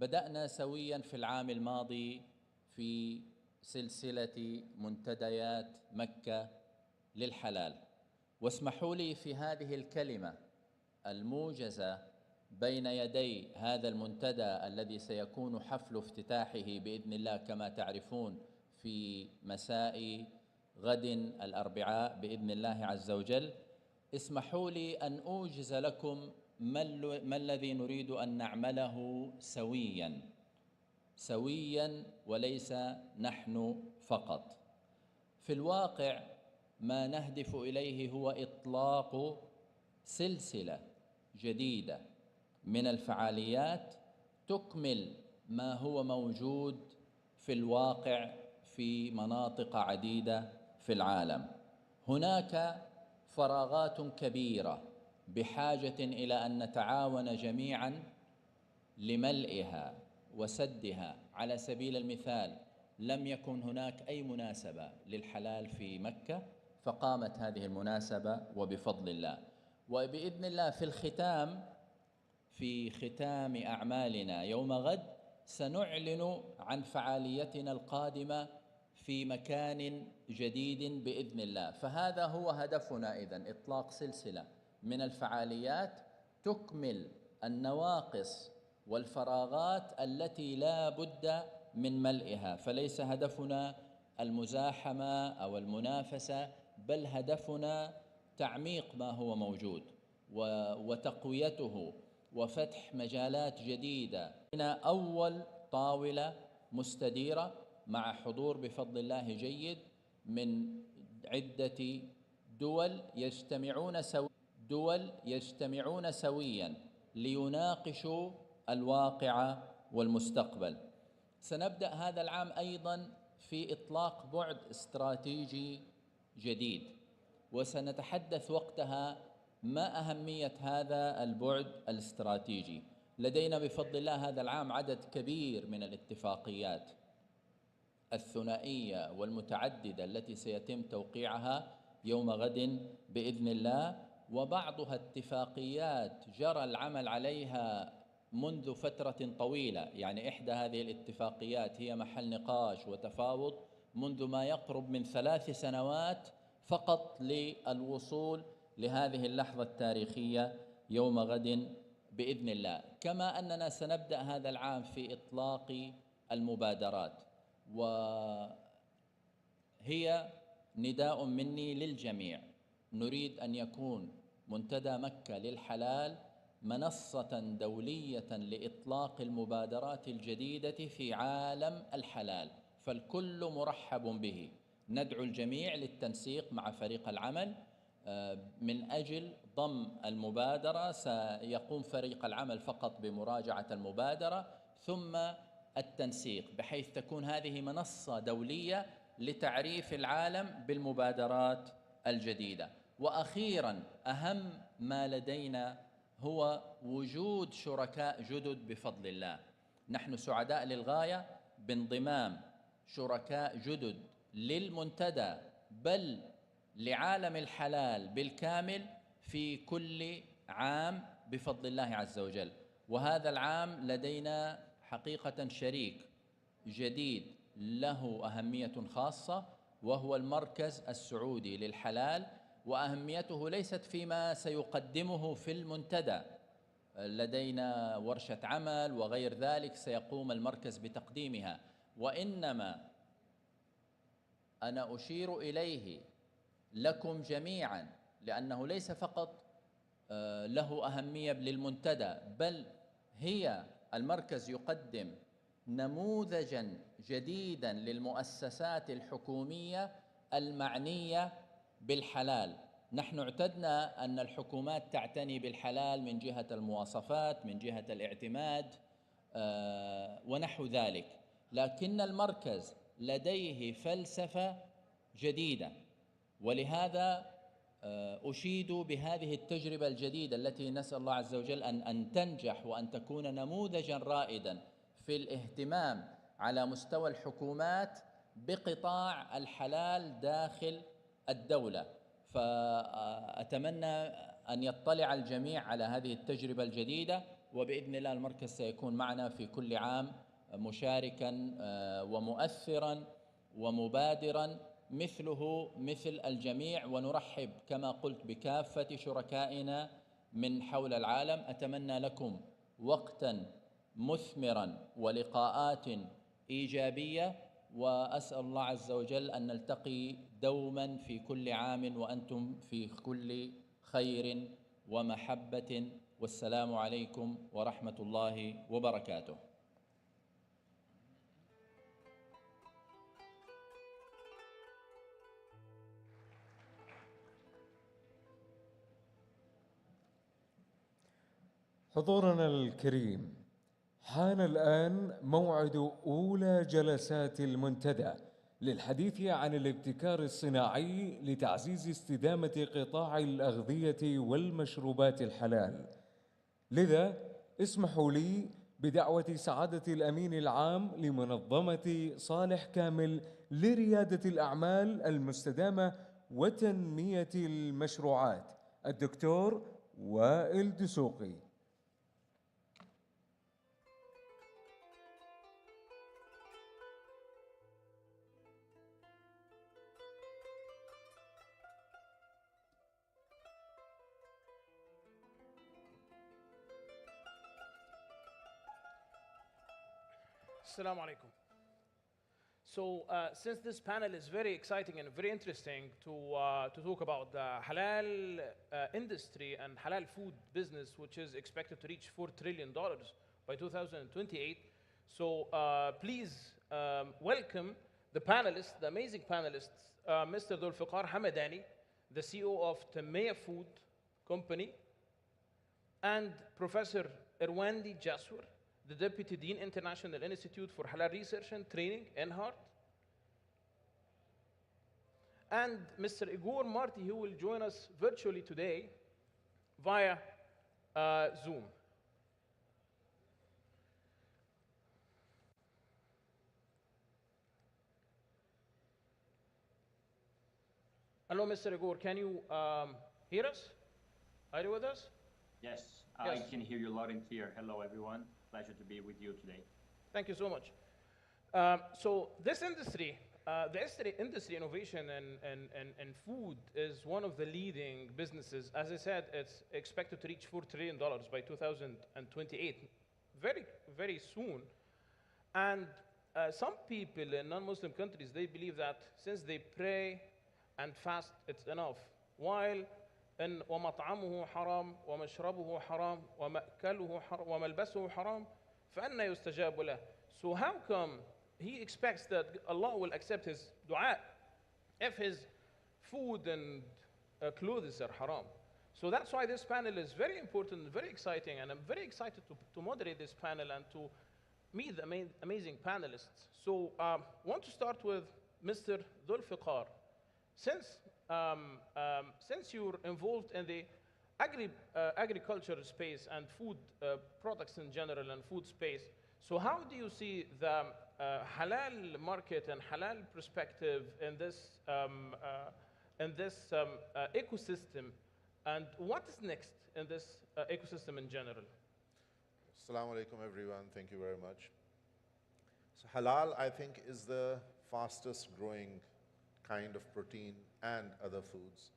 بدأنا سويا في العام الماضي في سلسلة منتديات مكة للحلال، واسمحوا لي في هذه الكلمة الموجزة بين يدي هذا المنتدى الذي سيكون حفل افتتاحه بإذن الله كما تعرفون في مساء غد الأربعاء بإذن الله عز وجل. اسمحوا لي أن أوجز لكم ما الذي نريد أن نعمله سويا وليس نحن فقط. في الواقع ما نهدف إليه هو إطلاق سلسلة جديدة من الفعاليات تكمل ما هو موجود في الواقع في مناطق عديدة في العالم. هناك فراغات كبيرة بحاجة إلى أن نتعاون جميعا لملئها وسدها. على سبيل المثال، لم يكن هناك أي مناسبة للحلال في مكة، فقامت هذه المناسبة وبفضل الله. وبإذن الله في ختام أعمالنا يوم غد سنعلن عن فعاليتنا القادمة في مكان جديد بإذن الله. فهذا هو هدفنا إذن، إطلاق سلسلة من الفعاليات تكمل النواقص والفراغات التي لا بد من ملئها. فليس هدفنا المزاحمة أو المنافسة، بل هدفنا تعميق ما هو موجود وتقويته وفتح مجالات جديدة. هنا أول طاولة مستديرة مع حضور بفضل الله جيد من عدة دول يجتمعون سويا ليناقشوا الواقع والمستقبل. سنبدأ هذا العام أيضا في إطلاق بعد استراتيجي جديد، وسنتحدث وقتها ما أهمية هذا البعد الاستراتيجي. لدينا بفضل الله هذا العام عدد كبير من الاتفاقيات الثنائية والمتعددة التي سيتم توقيعها يوم غد بإذن الله، وبعضها اتفاقيات جرى العمل عليها منذ فترة طويلة. يعني إحدى هذه الاتفاقيات هي محل نقاش وتفاوض منذ ما يقرب من 3 سنوات فقط للوصول لهذه اللحظة التاريخية يوم غد بإذن الله. كما أننا سنبدأ هذا العام في إطلاق المبادرات، وهي نداء مني للجميع. نريد أن يكون منتدى مكة للحلال منصة دولية لإطلاق المبادرات الجديدة في عالم الحلال، فالكل مرحب به. ندعو الجميع للتنسيق مع فريق العمل من أجل ضم المبادرة. سيقوم فريق العمل فقط بمراجعة المبادرة ثم التنسيق، بحيث تكون هذه منصة دولية لتعريف العالم بالمبادرات الجديدة. وأخيرا أهم ما لدينا هو وجود شركاء جدد بفضل الله. نحن سعداء للغاية بانضمام شركاء جدد للمنتدى بل لعالم الحلال بالكامل في كل عام بفضل الله عز وجل. وهذا العام لدينا حقيقة شريك جديد له أهمية خاصة، وهو المركز السعودي للحلال. وأهميته ليست فيما سيقدمه في المنتدى، لدينا ورشة عمل وغير ذلك سيقوم المركز بتقديمها، وإنما أنا أشير إليه لكم جميعا لأنه ليس فقط له أهمية للمنتدى، بل المركز يقدم نموذجا جديدا للمؤسسات الحكومية المعنية بالحلال. نحن اعتدنا أن الحكومات تعتني بالحلال من جهة المواصفات، من جهة الاعتماد ونحو ذلك، لكن المركز لديه فلسفة جديدة. ولهذا أشيد بهذه التجربة الجديدة التي نسأل الله عز وجل أن تنجح وأن تكون نموذجا رائدا في الاهتمام على مستوى الحكومات بقطاع الحلال داخل الدولة. فأتمنى أن يطلع الجميع على هذه التجربة الجديدة وبإذن الله المركز سيكون معنا في كل عام مشاركا ومؤثرا ومبادرا مثله مثل الجميع، ونرحب كما قلت بكافة شركائنا من حول العالم. أتمنى لكم وقتا مثمرا ولقاءات إيجابية، وأسأل الله عز وجل أن نلتقي دوما في كل عام وأنتم في كل خير ومحبة، والسلام عليكم ورحمة الله وبركاته. حضورنا الكريم، حان الآن موعد أولى جلسات المنتدى للحديث عن الابتكار الصناعي لتعزيز استدامة قطاع الأغذية والمشروبات الحلال. لذا اسمحوا لي بدعوة سعادة الأمين العام لمنظمة صالح كامل لريادة الأعمال المستدامة وتنمية المشروعات، الدكتور وائل دسوقي. Assalamu alaikum. So since this panel is very exciting and very interesting to talk about the halal industry and halal food business, which is expected to reach $4 trillion by 2028, so please welcome the panelists, the amazing panelists, Mr. Dhulfiqar Hamadani, the CEO of Tameya Food Company, and Professor Irwandi Jaswar, the Deputy Dean, International Institute for Halal Research and Training, NHART, and Mr. Igor Marti, who will join us virtually today via Zoom. Hello, Mr. Igor, can you hear us? Are you with us? Yes, Yes. I can hear you loud and clear. Hello, everyone. Pleasure to be with you today. Thank you so much. So this industry, the industry innovation and food is one of the leading businesses. As I said, it's expected to reach $4 trillion by 2028, very, very soon. And some people in non-Muslim countries, they believe that since they pray and fast, it's enough. While إن ومطعمه حرام ومشربه حرام ومأكله حرام وملبسه حرام فأنا يستجاب له. So how come he expects that Allah will accept his dua if his food and clothes are haram? So that's why this panel is very important and very exciting, and I'm very excited to moderate this panel and to meet the amazing panelists. So I want to start with Mr. Dhulfiqar. Since you're involved in the agriculture space and food products in general and food space, so how do you see the halal market and halal perspective in this ecosystem, and what is next in this ecosystem in general? Assalamu alaikum, everyone. Thank you very much. So halal, I think, is the fastest growing kind of protein and other foods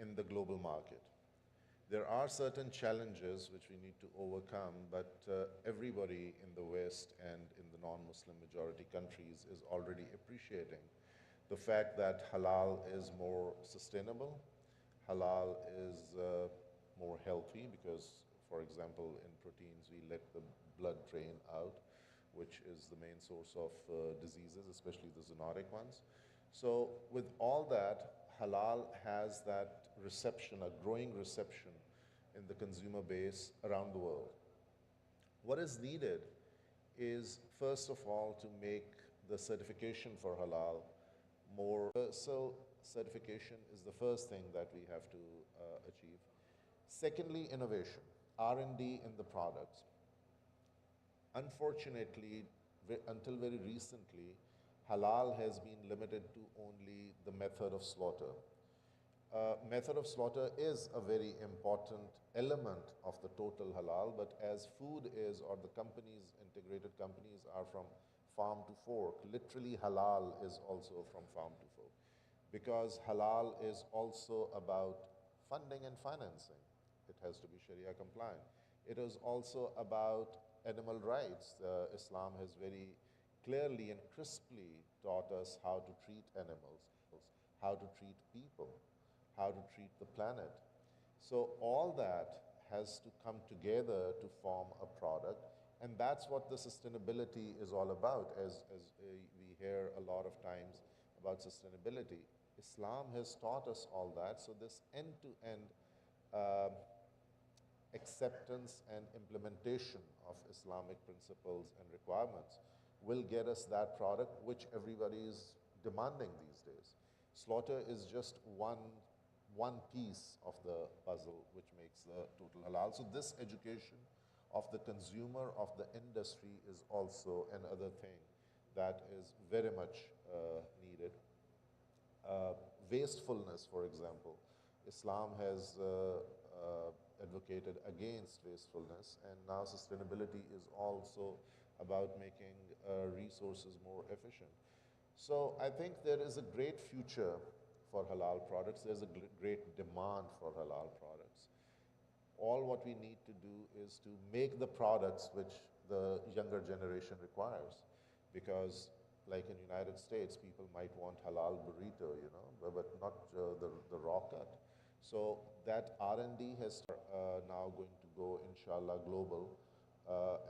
in the global market. There are certain challenges which we need to overcome, but everybody in the West and in the non-Muslim majority countries is already appreciating the fact that halal is more sustainable, halal is more healthy because, for example, in proteins we let the blood drain out, which is the main source of diseases, especially the zoonotic ones. So with all that, halal has that reception, a growing reception in the consumer base around the world. What is needed is, first of all, to make the certification for halal more universal. Certification is the first thing that we have to achieve. Secondly, innovation, R&D in the products. Unfortunately, until very recently, halal has been limited to only the method of slaughter. Method of slaughter is a very important element of the total halal, but as food is, or the companies, integrated companies are from farm to fork, literally halal is also from farm to fork. Because halal is also about funding and financing. It has to be Sharia compliant. It is also about animal rights. Islam has very clearly and crisply taught us how to treat animals, how to treat people, how to treat the planet. So all that has to come together to form a product, and that's what the sustainability is all about. As we hear a lot of times about sustainability, Islam has taught us all that. So this end-to-end acceptance and implementation of Islamic principles and requirements will get us that product which everybody is demanding these days. Slaughter is just one piece of the puzzle which makes the total halal. So this education of the consumer, of the industry, is also another thing that is very much needed. Wastefulness, for example. Islam has advocated against wastefulness, and now sustainability is also about making resources more efficient. So I think there is a great future for halal products. There's a great demand for halal products. All what we need to do is to make the products which the younger generation requires. Because like in United States, people might want halal burrito, you know, but not the raw cut. So that R&D has now going to go, inshallah, global.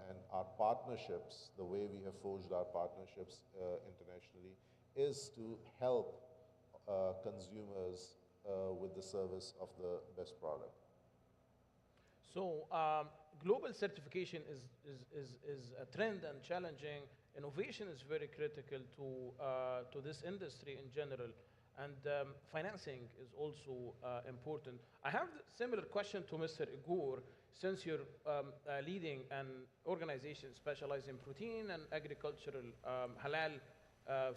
And our partnerships, the way we have forged our partnerships internationally, is to help consumers with the service of the best product. So global certification is a trend and challenging. Innovation is very critical to this industry in general, and financing is also important. I have a similar question to Mr. Igor, since you're leading an organization specialized in protein and agricultural halal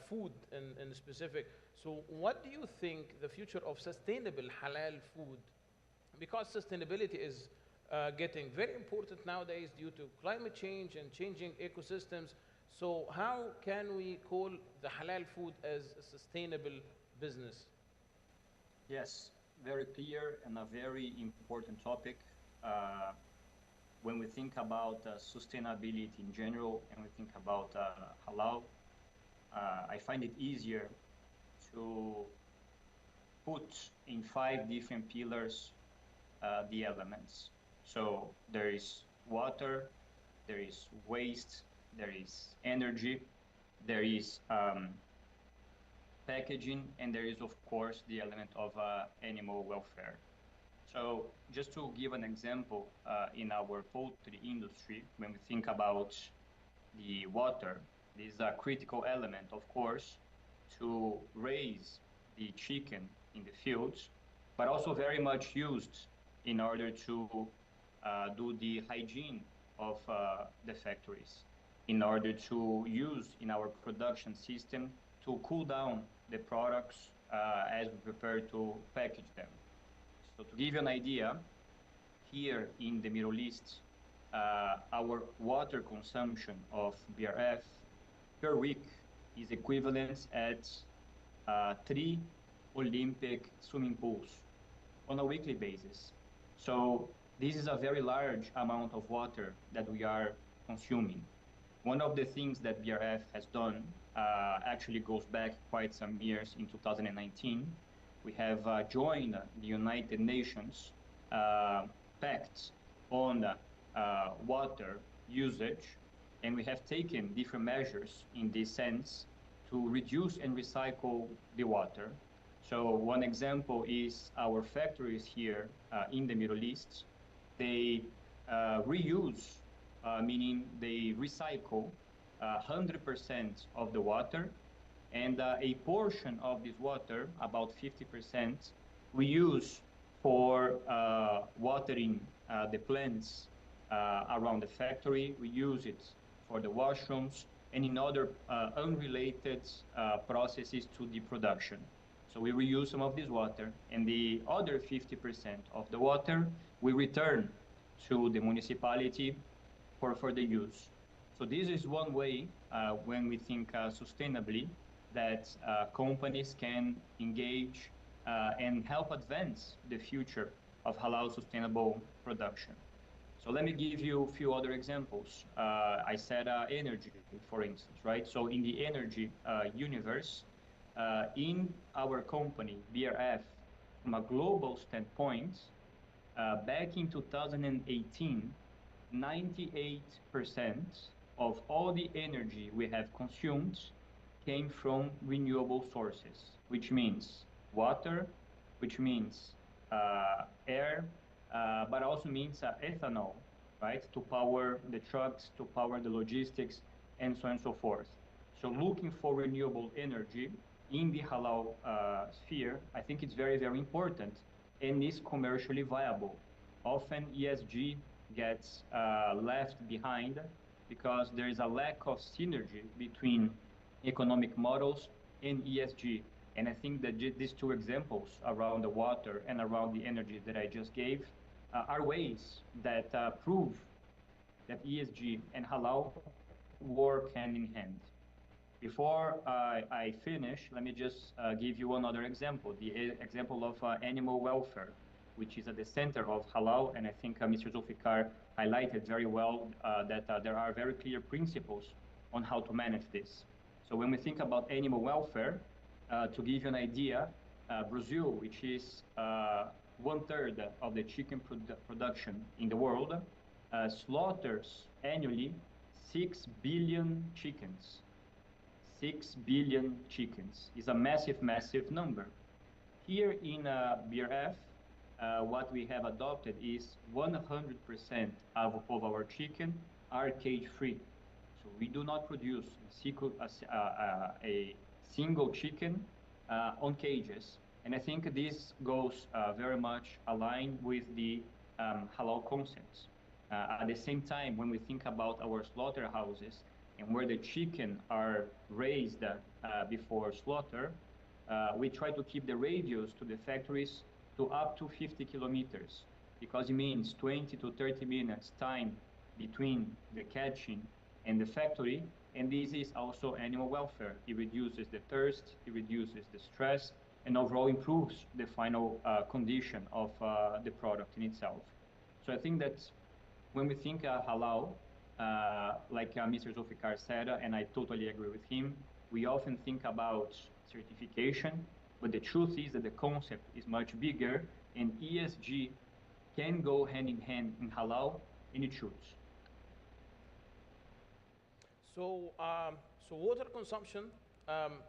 food in specific. So what do you think the future of sustainable halal food, because sustainability is getting very important nowadays due to climate change and changing ecosystems. So how can we call the halal food as a sustainable business? Yes, very clear and a very important topic. When we think about sustainability in general and we think about halal, I find it easier to put in 5 different pillars the elements. So there is water, there is waste, there is energy, there is packaging, and there is, of course, the element of animal welfare. So just to give an example, in our poultry industry, when we think about the water, this is a critical element, of course, to raise the chicken in the fields, but also very much used in order to do the hygiene of the factories, in order to use in our production system to cool down the products as we prepare to package them. So to give you an idea, here in the Middle East, our water consumption of BRF per week is equivalent at 3 Olympic swimming pools on a weekly basis. So this is a very large amount of water that we are consuming. One of the things that BRF has done actually goes back quite some years. In 2019, we have joined the United Nations Pact on water usage, and we have taken different measures in this sense to reduce and recycle the water. So one example is our factories here in the Middle East. They reuse, meaning they recycle 100% of the water, and a portion of this water, about 50%, we use for watering the plants around the factory. We use it for the washrooms and in other unrelated processes to the production. So we reuse some of this water, and the other 50% of the water we return to the municipality for further use. So this is one way when we think sustainably that companies can engage and help advance the future of halal sustainable production. So let me give you a few other examples. I said energy, for instance, right? So in the energy universe, in our company, BRF, from a global standpoint, back in 2018, 98% of all the energy we have consumed came from renewable sources, which means water, which means air, but also means ethanol, right, to power the trucks, to power the logistics, and so on and so forth. So looking for renewable energy in the halal sphere, I think it's very, very important and is commercially viable. Often ESG gets left behind because there is a lack of synergy between economic models and ESG. And I think that these two examples around the water and around the energy that I just gave are ways that prove that ESG and halal work hand in hand. Before I finish, let me just give you another example, the example of animal welfare, which is at the center of halal, and I think Mr. Zulfikar highlighted very well that there are very clear principles on how to manage this. So when we think about animal welfare, to give you an idea, Brazil, which is 1/3 of the chicken production in the world, slaughters annually 6 billion chickens. 6 billion chickens is a massive, massive number. Here in BRF, what we have adopted is 100% of our chicken are cage-free. So we do not produce a single chicken on cages. And I think this goes very much aligned with the halal concepts. At the same time, when we think about our slaughterhouses and where the chicken are raised before slaughter, we try to keep the radius to the factories to up to 50 kilometers, because it means 20 to 30 minutes time between the catching and the factory, and this is also animal welfare. It reduces the thirst, it reduces the stress, and overall improves the final condition of the product in itself. So I think that when we think halal, like Mr. Zulfikar said, and I totally agree with him, we often think about certification, but the truth is that the concept is much bigger, and ESG can go hand in hand in halal, and it should. So, so water consumption,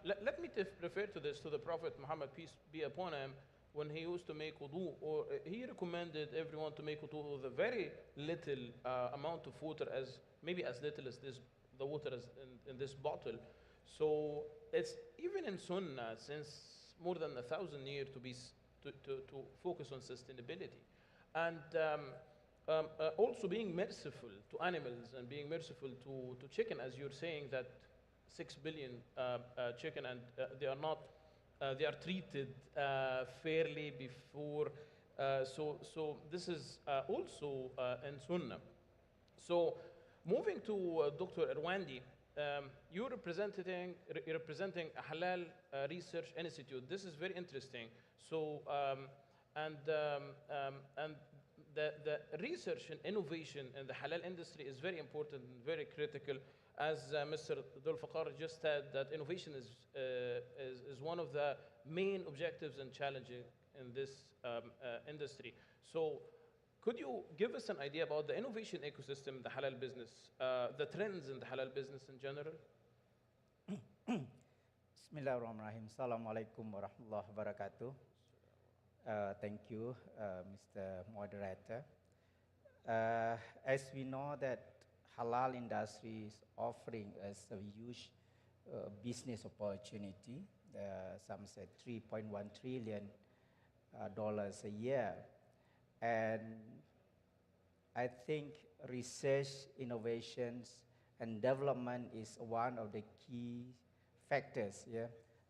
let me refer to this, to the Prophet Muhammad, peace be upon him, when he used to make wudu, or he recommended everyone to make wudu with a very little amount of water, as maybe as little as this, the water is in this bottle. So it's even in Sunnah since more than 1,000 years to focus on sustainability, and also being merciful to animals and being merciful to chicken, as you're saying that 6 billion chicken, and they are not. They are treated fairly before, so this is also in Sunnah. So moving to Dr. Irwandi, you're representing a Halal Research Institute. This is very interesting. So and the research and innovation in the halal industry is very important and very critical. As Mr. Zulfikar just said, that innovation is one of the main objectives and challenges in this industry. So could you give us an idea about the innovation ecosystem in the halal business, the trends in the halal business in general? Bismillahirrahmanirrahim. Assalamu alaikum wa rahmatullahi wa barakatuh. Thank you, Mr. Moderator. As we know that halal industry is offering us a huge business opportunity. Some said $3.1 trillion a year. And I think research, innovations, and development is one of the key factors, yeah,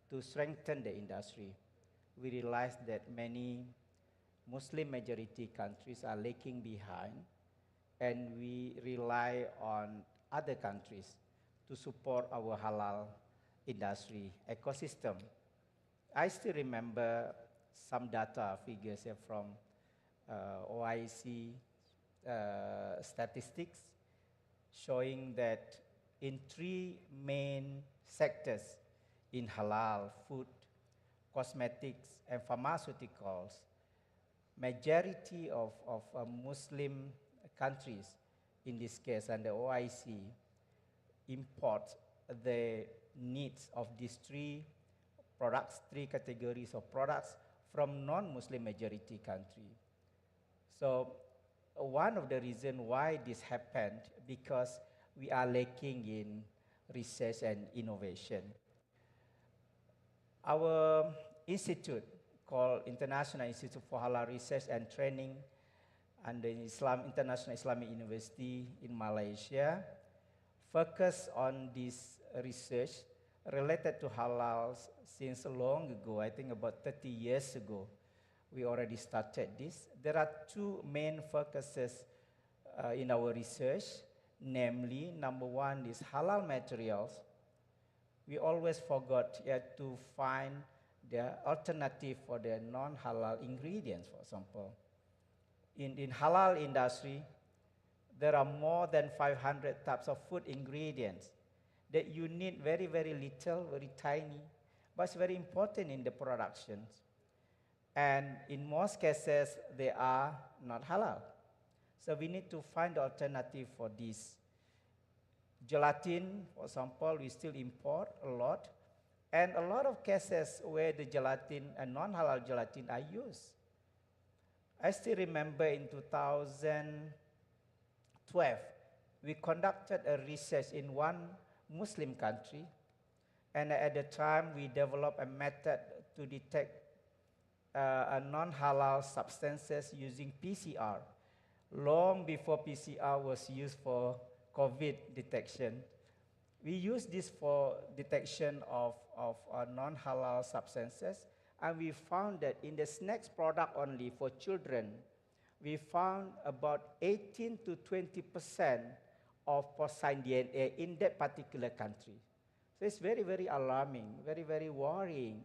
to strengthen the industry. we realized that many Muslim majority countries are lagging behind, and we rely on other countries to support our halal industry ecosystem. I still remember some data figures here from OIC statistics showing that in three main sectors in halal, food, cosmetics, and pharmaceuticals, majority of Muslim countries, in this case, and the OIC, import the needs of these three products, three categories of products from non-Muslim majority country. So one of the reasons why this happened, because we are lacking in research and innovation. Our institute, called International Institute for Halal Research and Training, and the International Islamic University in Malaysia, focus on this research related to halal since long ago. I think about 30 years ago, we already started this. There are two main focuses in our research, namely, number one is halal materials. We always forgot to find the alternative for the non-halal ingredients, for example. In halal industry, there are more than 500 types of food ingredients that you need very, very little, very tiny, but it's very important in the productions. And in most cases, they are not halal. So we need to find the alternative for this. Gelatin, for example, we still import a lot. And a lot of cases where the gelatin and non-halal gelatin are used. I still remember in 2012, we conducted a research in one Muslim country, and at the time we developed a method to detect non-halal substances using PCR, long before PCR was used for COVID detection. We use this for detection of non-halal substances, and we found that in the snacks product only for children, we found about 18 to 20% of porcine DNA in that particular country. So it's very, very alarming, very, very worrying.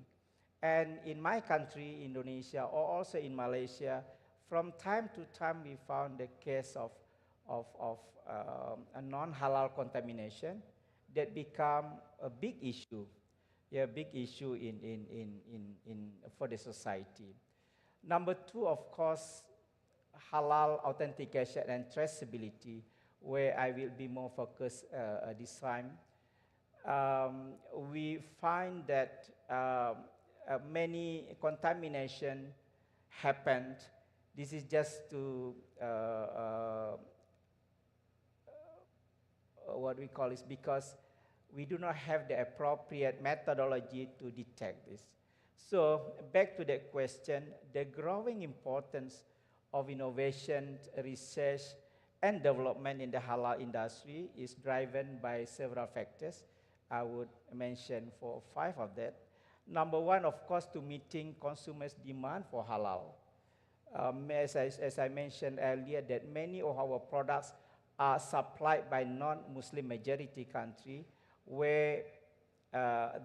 And in my country, Indonesia, or also in Malaysia, from time to time we found the case of a non-halal contamination that become a big issue, big issue for the society. Number two, of course, halal authentication and traceability, where I will be more focused this time. We find that many contamination happened. This is just to what we call is because we do not have the appropriate methodology to detect this. So back to the question, the growing importance of innovation, research, and development in the halal industry is driven by several factors. I would mention 4 or 5 of that. Number one, of course, to meeting consumers' demand for halal. As I mentioned earlier, that many of our products are supplied by non-Muslim majority country where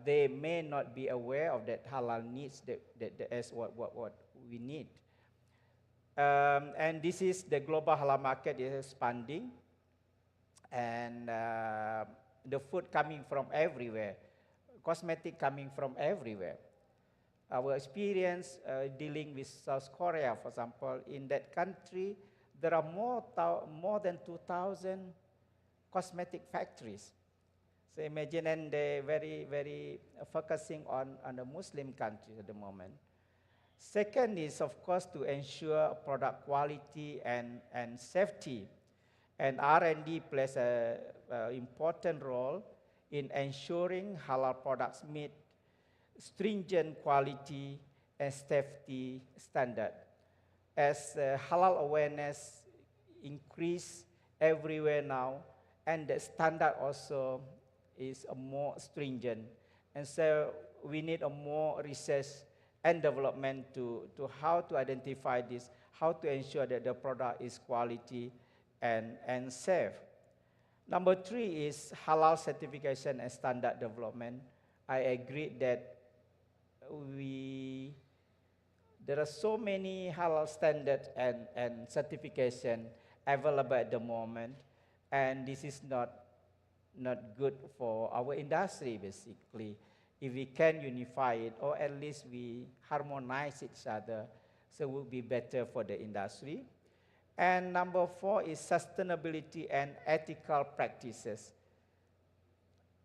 they may not be aware of that halal needs that as what we need. And this is the global halal market is expanding, and the food coming from everywhere, cosmetic coming from everywhere. Our experience dealing with South Korea, for example, in that country, there are more than 2,000 cosmetic factories. So imagine, and they're very, very focusing on the Muslim countries at the moment. Second is, of course, to ensure product quality and safety. And R&D plays an important role in ensuring halal products meet stringent quality and safety standard. As halal awareness increase everywhere now, and the standard also is more stringent. And so we need a more research and development to how to identify this, how to ensure that the product is quality and safe. Number 3 is halal certification and standard development. I agree that there are so many halal standards and certification available at the moment, and this is not good for our industry, basically. If we can unify it, or at least we harmonize each other, so it will be better for the industry. And number 4 is sustainability and ethical practices.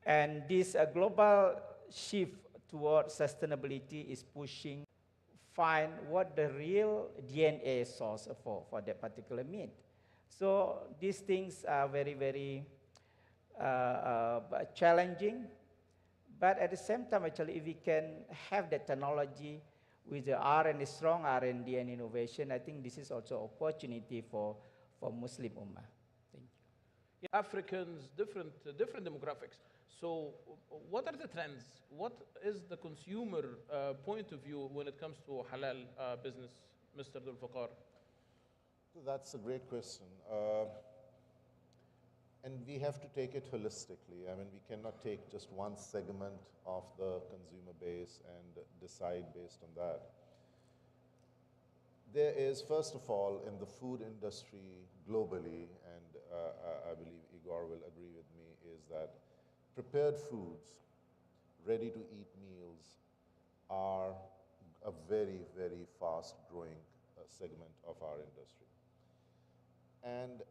And this global shift toward sustainability is pushing find what the real DNA source for that particular meat. So these things are very, very challenging. But at the same time, actually, if we can have the technology with the R&D, strong R&D and innovation, I think this is also opportunity for Muslim Ummah. Thank you. Africans, different demographics. So what are the trends? What is the consumer point of view when it comes to halal business, Mr. Dhul Faqar? That's a great question. And we have to take it holistically. I mean, we cannot take just one segment of the consumer base and decide based on that. There is, first of all, in the food industry globally, and I believe Igor will agree with me, is that prepared foods, ready-to-eat meals are a very, very fast-growing segment of our industry. And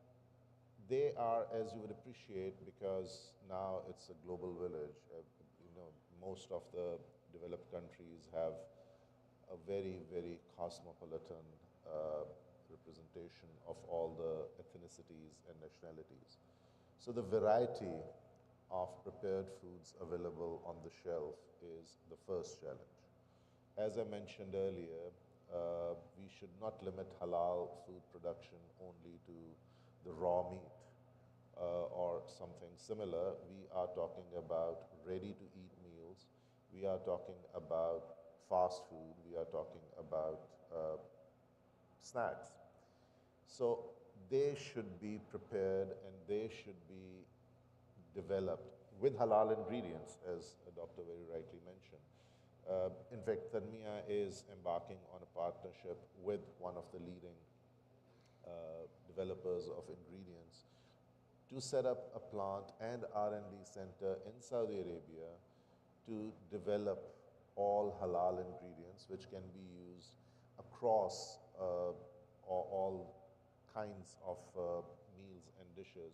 they are, as you would appreciate, because now it's a global village. Most of the developed countries have a very, very cosmopolitan representation of all the ethnicities and nationalities. So the variety of prepared foods available on the shelf is the first challenge. As I mentioned earlier, we should not limit halal food production only to the raw meat or something similar. We are talking about ready-to-eat meals. We are talking about fast food. We are talking about snacks. So they should be prepared and they should be developed with halal ingredients, as the doctor very rightly mentioned. In fact, Tanmia is embarking on a partnership with one of the leading developers of ingredients to set up a plant and R&D center in Saudi Arabia to develop all halal ingredients which can be used across all kinds of meals and dishes,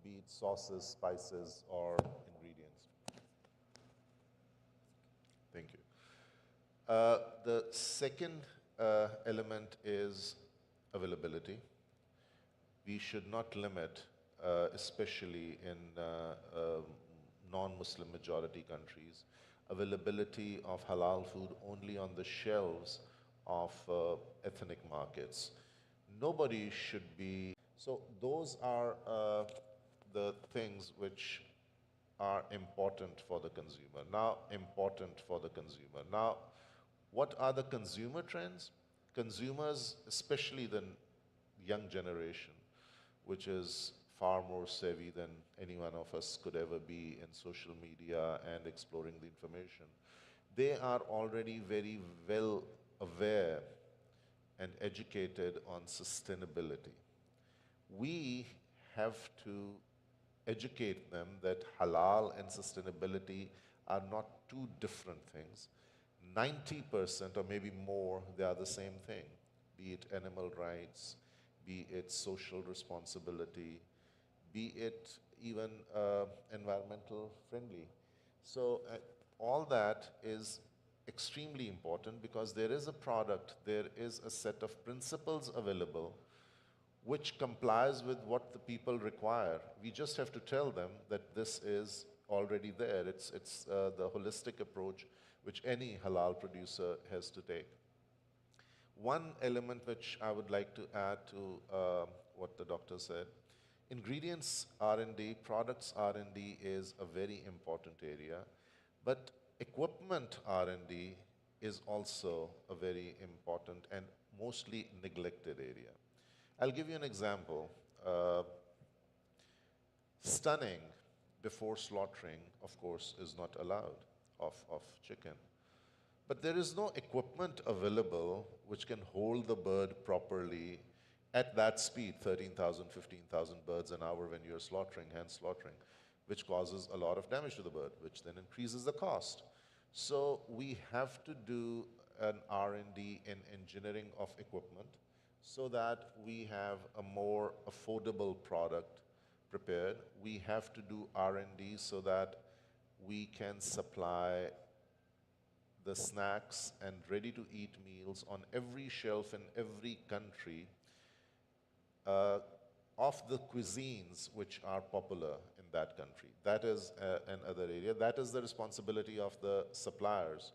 be it sauces, spices, or ingredients. Thank you. The second element is availability. We should not limit, especially in non-Muslim majority countries, availability of halal food only on the shelves of ethnic markets. Nobody should be. So those are the things which are important for the consumer. Now, what are the consumer trends? Consumers, especially the young generation, which is far more savvy than any one of us could ever be in social media and exploring the information, they are already very well aware and educated on sustainability. We have to educate them that halal and sustainability are not two different things. 90% or maybe more, they are the same thing, be it animal rights, be it social responsibility, be it even environmental friendly. So all that is extremely important because there is a product, there is a set of principles available which complies with what the people require. We just have to tell them that this is already there. It's the holistic approach which any halal producer has to take. One element which I would like to add to what the doctor said, ingredients R&D, products R&D is a very important area, but equipment R&D is also a very important and mostly neglected area. I'll give you an example. Stunning before slaughtering, of course, is not allowed of chicken. But there is no equipment available which can hold the bird properly at that speed, 13,000, 15,000 birds an hour when you're slaughtering, hand slaughtering, which causes a lot of damage to the bird, which then increases the cost. So we have to do an R&D in engineering of equipment so that we have a more affordable product prepared. We have to do R&D so that we can supply the snacks and ready-to-eat meals on every shelf in every country of the cuisines which are popular in that country. That is another area. That is the responsibility of the suppliers.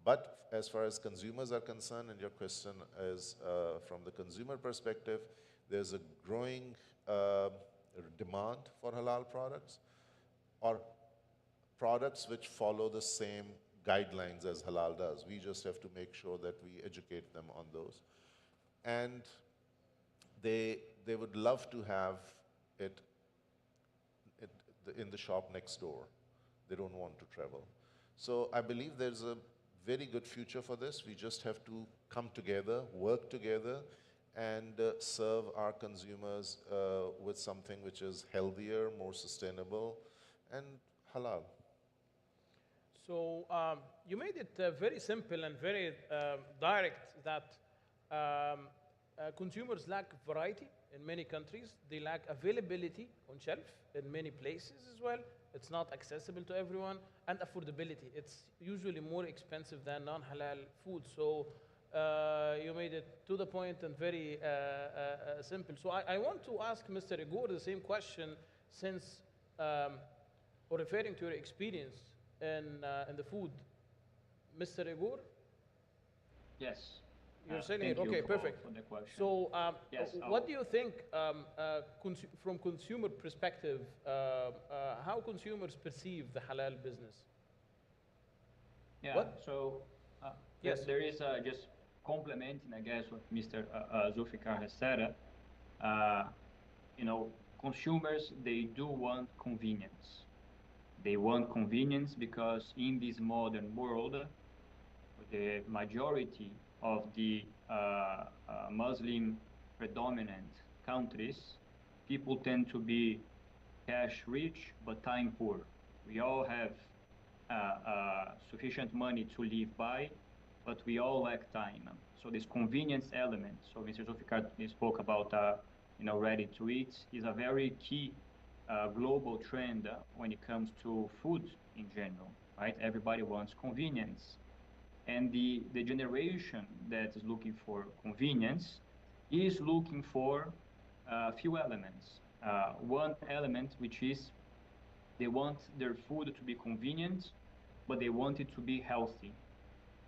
But as far as consumers are concerned, and your question is from the consumer perspective, there's a growing demand for halal products or products which follow the same guidelines as halal does. We just have to make sure that we educate them on those. And they would love to have it in the shop next door. They don't want to travel. So I believe there's a very good future for this. We just have to come together, work together, and serve our consumers with something which is healthier, more sustainable, and halal. So you made it very simple and very direct that consumers lack variety in many countries. They lack availability on shelf in many places as well. It's not accessible to everyone. And affordability. It's usually more expensive than non-halal food. So you made it to the point and very simple. So I want to ask Mr. Igor the same question since, or referring to your experience in the food. Mr. Igor? Yes. You're saying thank it? Okay, you perfect. for the question. So, Yes, what do you think, from consumer perspective, how consumers perceive the halal business? Yeah. What? So Yes. there is just complementing, I guess, what Mr. Zulfikar has said. You know, consumers, they do want convenience. They want convenience because in this modern world, the majority of the Muslim predominant countries, people tend to be cash rich but time poor. We all have sufficient money to live by, but we all lack time. So this convenience element, so Mr. Zulfikar spoke about ready to eat, is a very key global trend when it comes to food in general, right? Everybody wants convenience. And the generation that is looking for convenience is looking for a few elements. One element, which is they want their food to be convenient, but they want it to be healthy.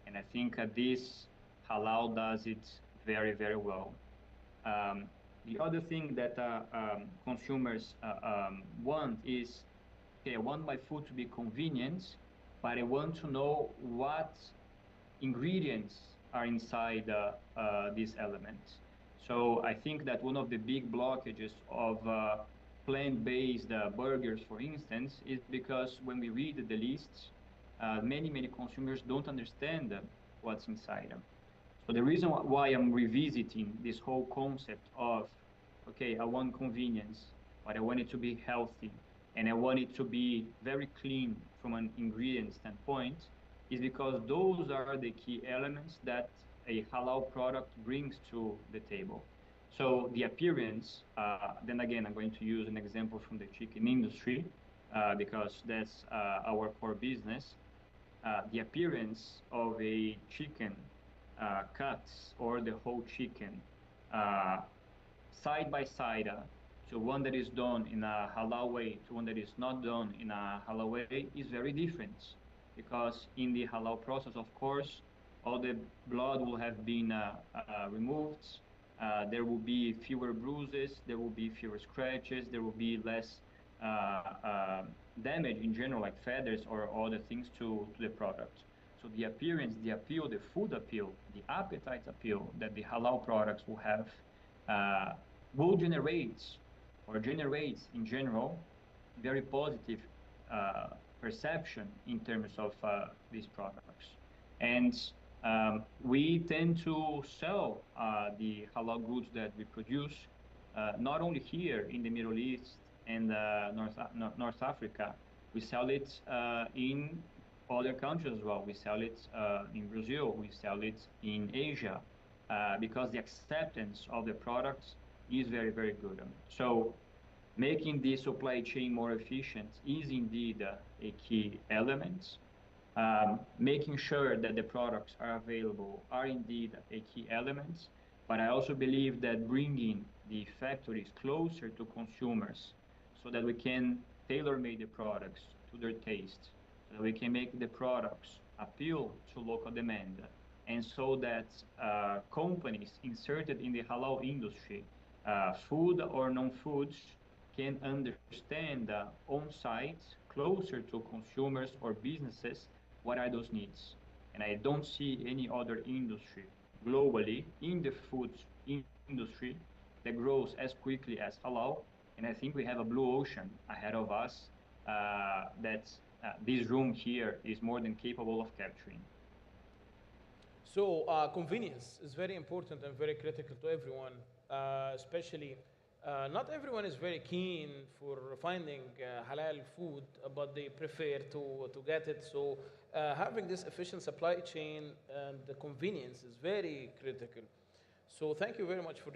And I think this halal does it very, very well. The other thing that consumers want is, okay, I want my food to be convenient, but I want to know what ingredients are inside these elements. So I think that one of the big blockages of plant-based burgers, for instance, is because when we read the lists, many consumers don't understand what's inside them. So the reason why I'm revisiting this whole concept of, okay, I want convenience, but I want it to be healthy, and I want it to be very clean from an ingredient standpoint, is because those are the key elements that a halal product brings to the table. So the appearance, then again, I'm going to use an example from the chicken industry, because that's our core business. The appearance of a chicken cuts or the whole chicken side by side to one that is done in a halal way to one that is not done in a halal way is very different. Because in the halal process, of course, all the blood will have been removed. There will be fewer bruises, there will be fewer scratches, there will be less damage in general, like feathers or other things to the product. So the appearance, the appeal, the food appeal, the appetite appeal that the halal products will have will generate or generates in general very positive perception in terms of these products. And we tend to sell the halal goods that we produce not only here in the Middle East and North Africa, we sell it in other countries as well. We sell it in Brazil, we sell it in Asia, because the acceptance of the products is very, very good. So making the supply chain more efficient is indeed a key element. Making sure that the products are available are indeed a key element. But I also believe that bringing the factories closer to consumers so that we can tailor-make the products to their taste, so that we can make the products appeal to local demand, and so that companies inserted in the halal industry, food or non-foods, can understand on-site, closer to consumers or businesses, what are those needs. And I don't see any other industry globally in the food industry that grows as quickly as halal. And I think we have a blue ocean ahead of us that this room here is more than capable of capturing. So convenience is very important and very critical to everyone, especially not everyone is very keen for finding halal food, but they prefer to get it. So having this efficient supply chain and the convenience is very critical. So thank you very much for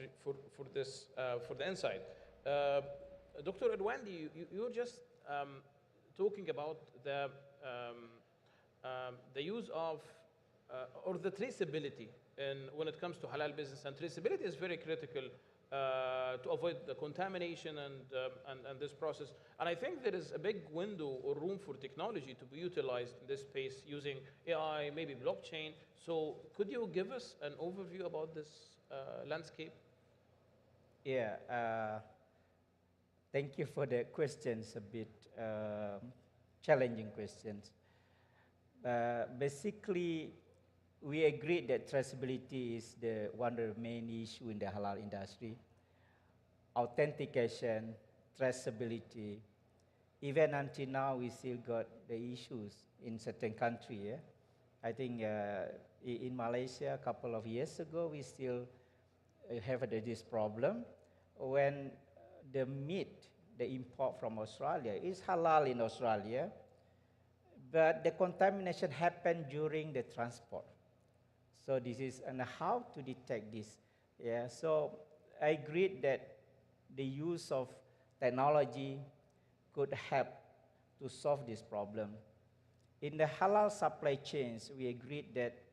this, for the insight. Dr. Edwandi, you're just talking about the use of or the traceability when it comes to halal business, and traceability is very critical to avoid the contamination and this process. And I think there is a big window or room for technology to be utilized in this space using AI, maybe blockchain. So could you give us an overview about this landscape? Yeah, thank you for the questions, a bit challenging questions. Basically, we agreed that traceability is one of the main issues in the halal industry. Authentication, traceability. Even until now, we still got the issues in certain countries. Yeah? I think in Malaysia, a couple of years ago, we still have this problem when the meat, the import from Australia, is halal in Australia, but the contamination happened during the transport. So this is, and how to detect this. Yeah, so I agreed that the use of technology could help to solve this problem. In the halal supply chains, we agreed that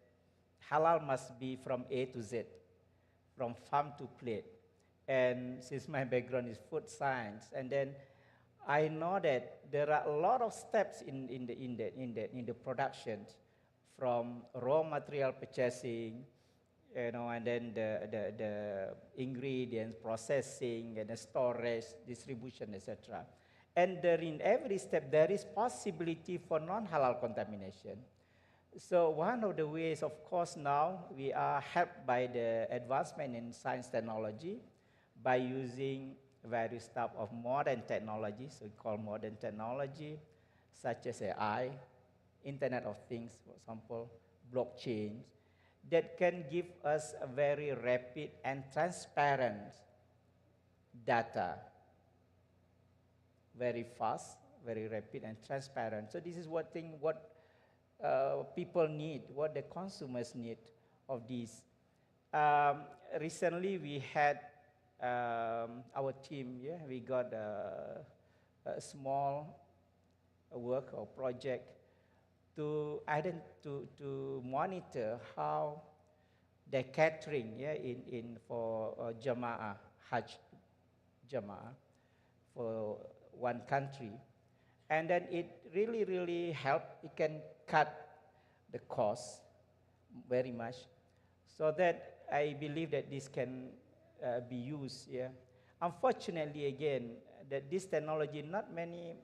halal must be from A to Z, from farm to plate. And since my background is food science, and then I know that there are a lot of steps in the production, from raw material purchasing, and then the ingredients, processing, and the storage, distribution, etc. And there in every step, there is possibility for non-halal contamination. So one of the ways, of course, now we are helped by the advancement in science technology by using various types of modern technology, so we call modern technology, such as AI, Internet of Things, for example, blockchain, that can give us a very rapid and transparent data, very fast, very rapid and transparent. So this is what people need, what the consumers need of these. Recently, we had our team, we got a small work or project to monitor how the catering for Jama'ah, Hajj Jama'ah for one country. And then it really, really helped. It can cut the cost very much. So that I believe that this can be used. Unfortunately, again, that this technology, not many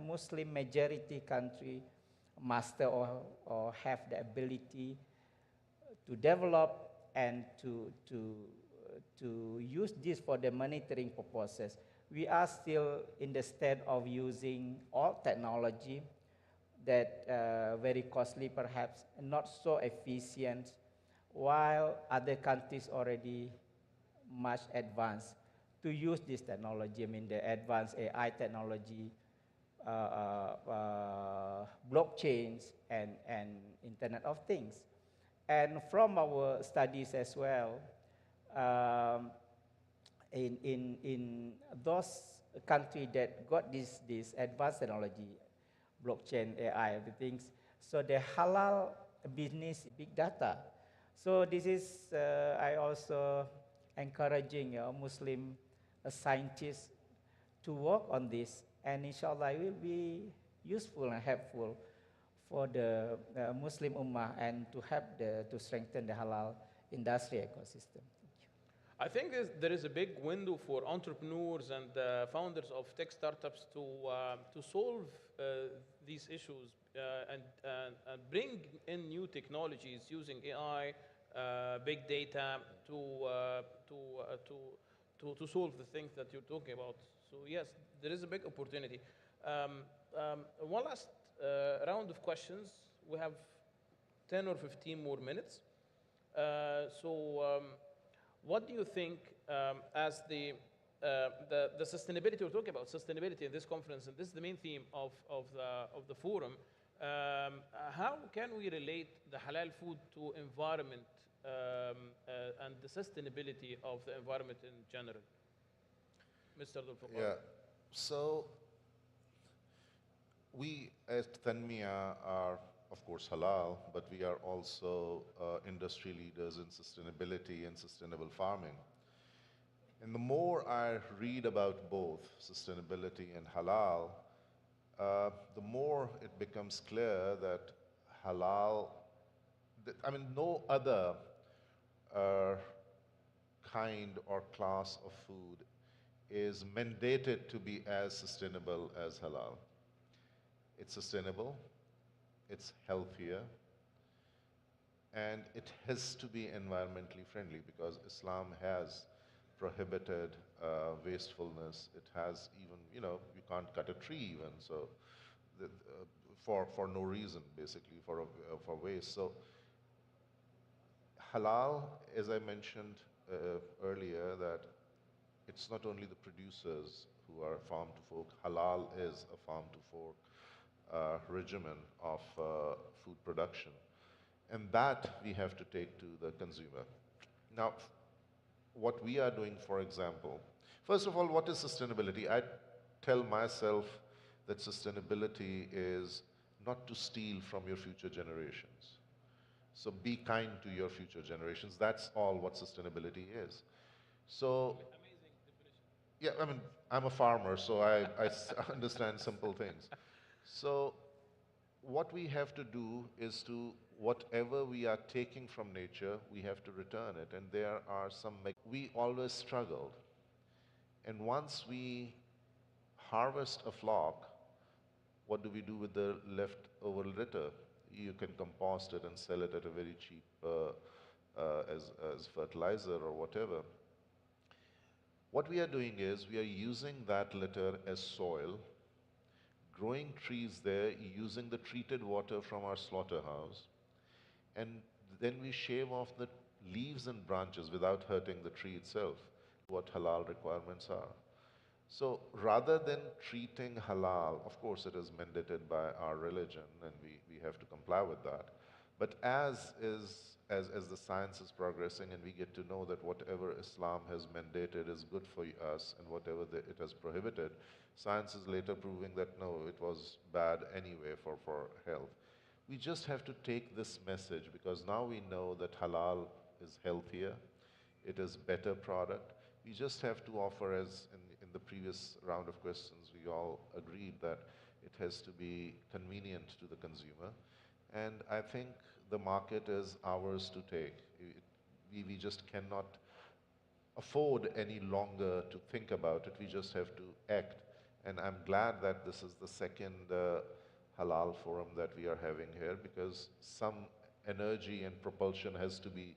Muslim majority country master or have the ability to develop and to use this for the monitoring purposes. We are still in the state of using all technology that very costly perhaps, not so efficient, while other countries already much advanced to use this technology. I mean the advanced AI technology, blockchains, and Internet of Things. And from our studies as well, in those countries that got this advanced technology, blockchain, AI, everything, so the halal business, big data. So this is, I also encouraging Muslim scientists to work on this, and inshallah it will be useful and helpful for the Muslim Ummah and to help to strengthen the halal industry ecosystem. I think there is a big window for entrepreneurs and founders of tech startups to solve these issues and bring in new technologies using AI, big data to solve the things that you're talking about. So yes, there is a big opportunity. One last round of questions. We have 10 or 15 more minutes. What do you think as the sustainability, we're talking about sustainability in this conference, and this is the main theme of the forum. How can we relate the halal food to environment and the sustainability of the environment in general? Mr. Dulfaqar. Yeah, so we at Tanmiya are, of course, halal, but we are also industry leaders in sustainability and sustainable farming. And the more I read about both sustainability and halal, the more it becomes clear that halal, no other kind or class of food is mandated to be as sustainable as halal. It's sustainable, it's healthier, and it has to be environmentally friendly because Islam has prohibited wastefulness. It has even, you can't cut a tree even, so for no reason, basically, for waste. So halal, as I mentioned earlier, that it's not only the producers who are farm to fork. Halal is a farm to fork regimen of food production. And that we have to take to the consumer. Now, what we are doing, for example, first of all, what is sustainability? I tell myself that sustainability is not to steal from your future generations. So be kind to your future generations. That's all what sustainability is. So, yeah, I'm a farmer, so I understand simple things. So what we have to do is to, whatever we are taking from nature, we have to return it. And there are we always struggled. And once we harvest a flock, what do we do with the leftover litter? You can compost it and sell it at a very cheap as fertilizer or whatever. What we are doing is we are using that litter as soil, growing trees there, using the treated water from our slaughterhouse, and then we shave off the leaves and branches without hurting the tree itself, what halal requirements are. So rather than treating halal, of course it is mandated by our religion and we have to comply with that, but as the science is progressing and we get to know that whatever Islam has mandated is good for us and whatever it has prohibited, science is later proving that no, it was bad anyway for health. We just have to take this message because now we know that halal is healthier, it is better product. We just have to offer, as in the previous round of questions, we all agreed that it has to be convenient to the consumer. And I think the market is ours to take. We just cannot afford any longer to think about it. We just have to act. And I'm glad that this is the second halal forum that we are having here, because some energy and propulsion has to be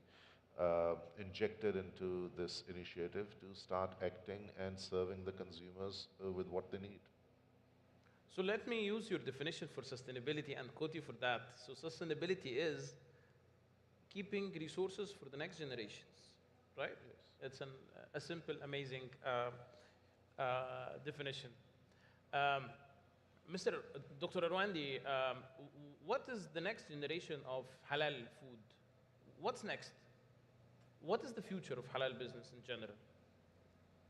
injected into this initiative to start acting and serving the consumers with what they need. So let me use your definition for sustainability and quote you for that. So sustainability is keeping resources for the next generations, right? Yes. It's a simple, amazing definition. Mr. Dr. Arwandi, what is the next generation of halal food? What's next? What is the future of halal business in general?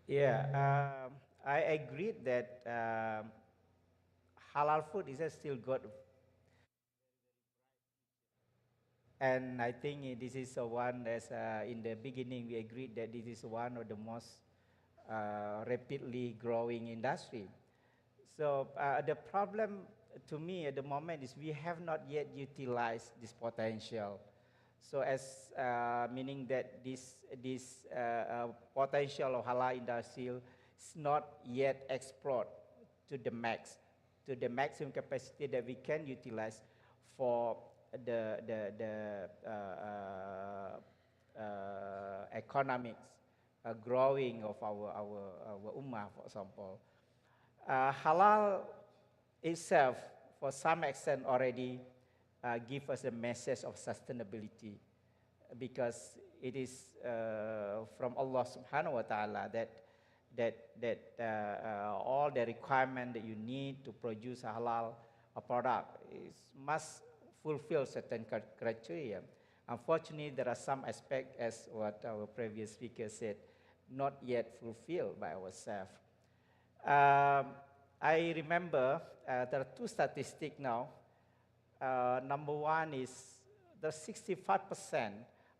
Yeah, I agree that halal food is still got, and I think this is one that's in the beginning we agreed that this is one of the most rapidly growing industry. So the problem to me at the moment is we have not yet utilized this potential. So as meaning that this potential of halal industry is not yet explored to the max, to the maximum capacity that we can utilize for the economics growing of our ummah, for example. Halal itself, for some extent, already give us a message of sustainability, because it is from Allah subhanahu wa ta'ala that all the requirement that you need to produce a halal product must fulfill certain criteria. Unfortunately, there are some aspects, as what our previous speaker said, not yet fulfilled by ourselves. I remember there are two statistics now. Number one is the 65%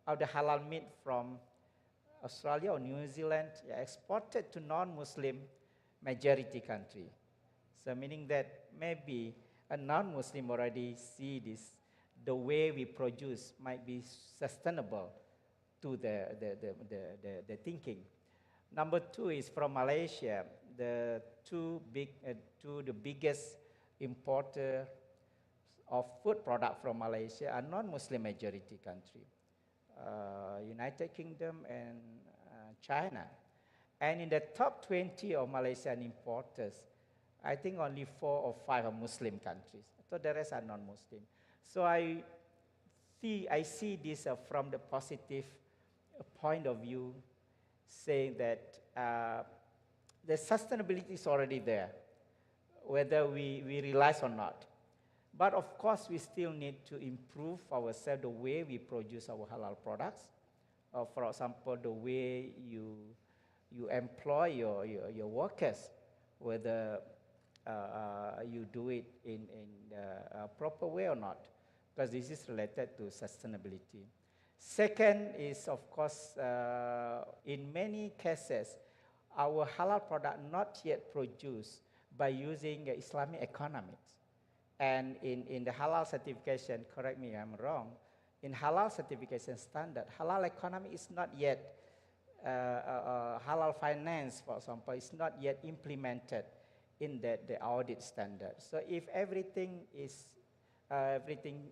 of the halal meat from Australia or New Zealand exported to non-Muslim majority country. So meaning that maybe a non-Muslim already see this, the way we produce might be sustainable to the thinking. Number two is from Malaysia. The two biggest importer of food product from Malaysia are non-Muslim majority country, United Kingdom and China. And in the top 20 of Malaysian importers, I think only 4 or 5 are Muslim countries. So the rest are non-Muslim. So I see this from the positive point of view, saying that the sustainability is already there, whether we realize or not. But of course, we still need to improve ourselves, the way we produce our halal products. For example, the way you employ your workers, whether you do it in a proper way or not, because this is related to sustainability. Second is, of course, in many cases, our halal product not yet produced by using Islamic economics. And in the halal certification, correct me if I'm wrong, in halal certification standard, halal economy is not yet, halal finance, for example, is not yet implemented in the audit standard. So if everything is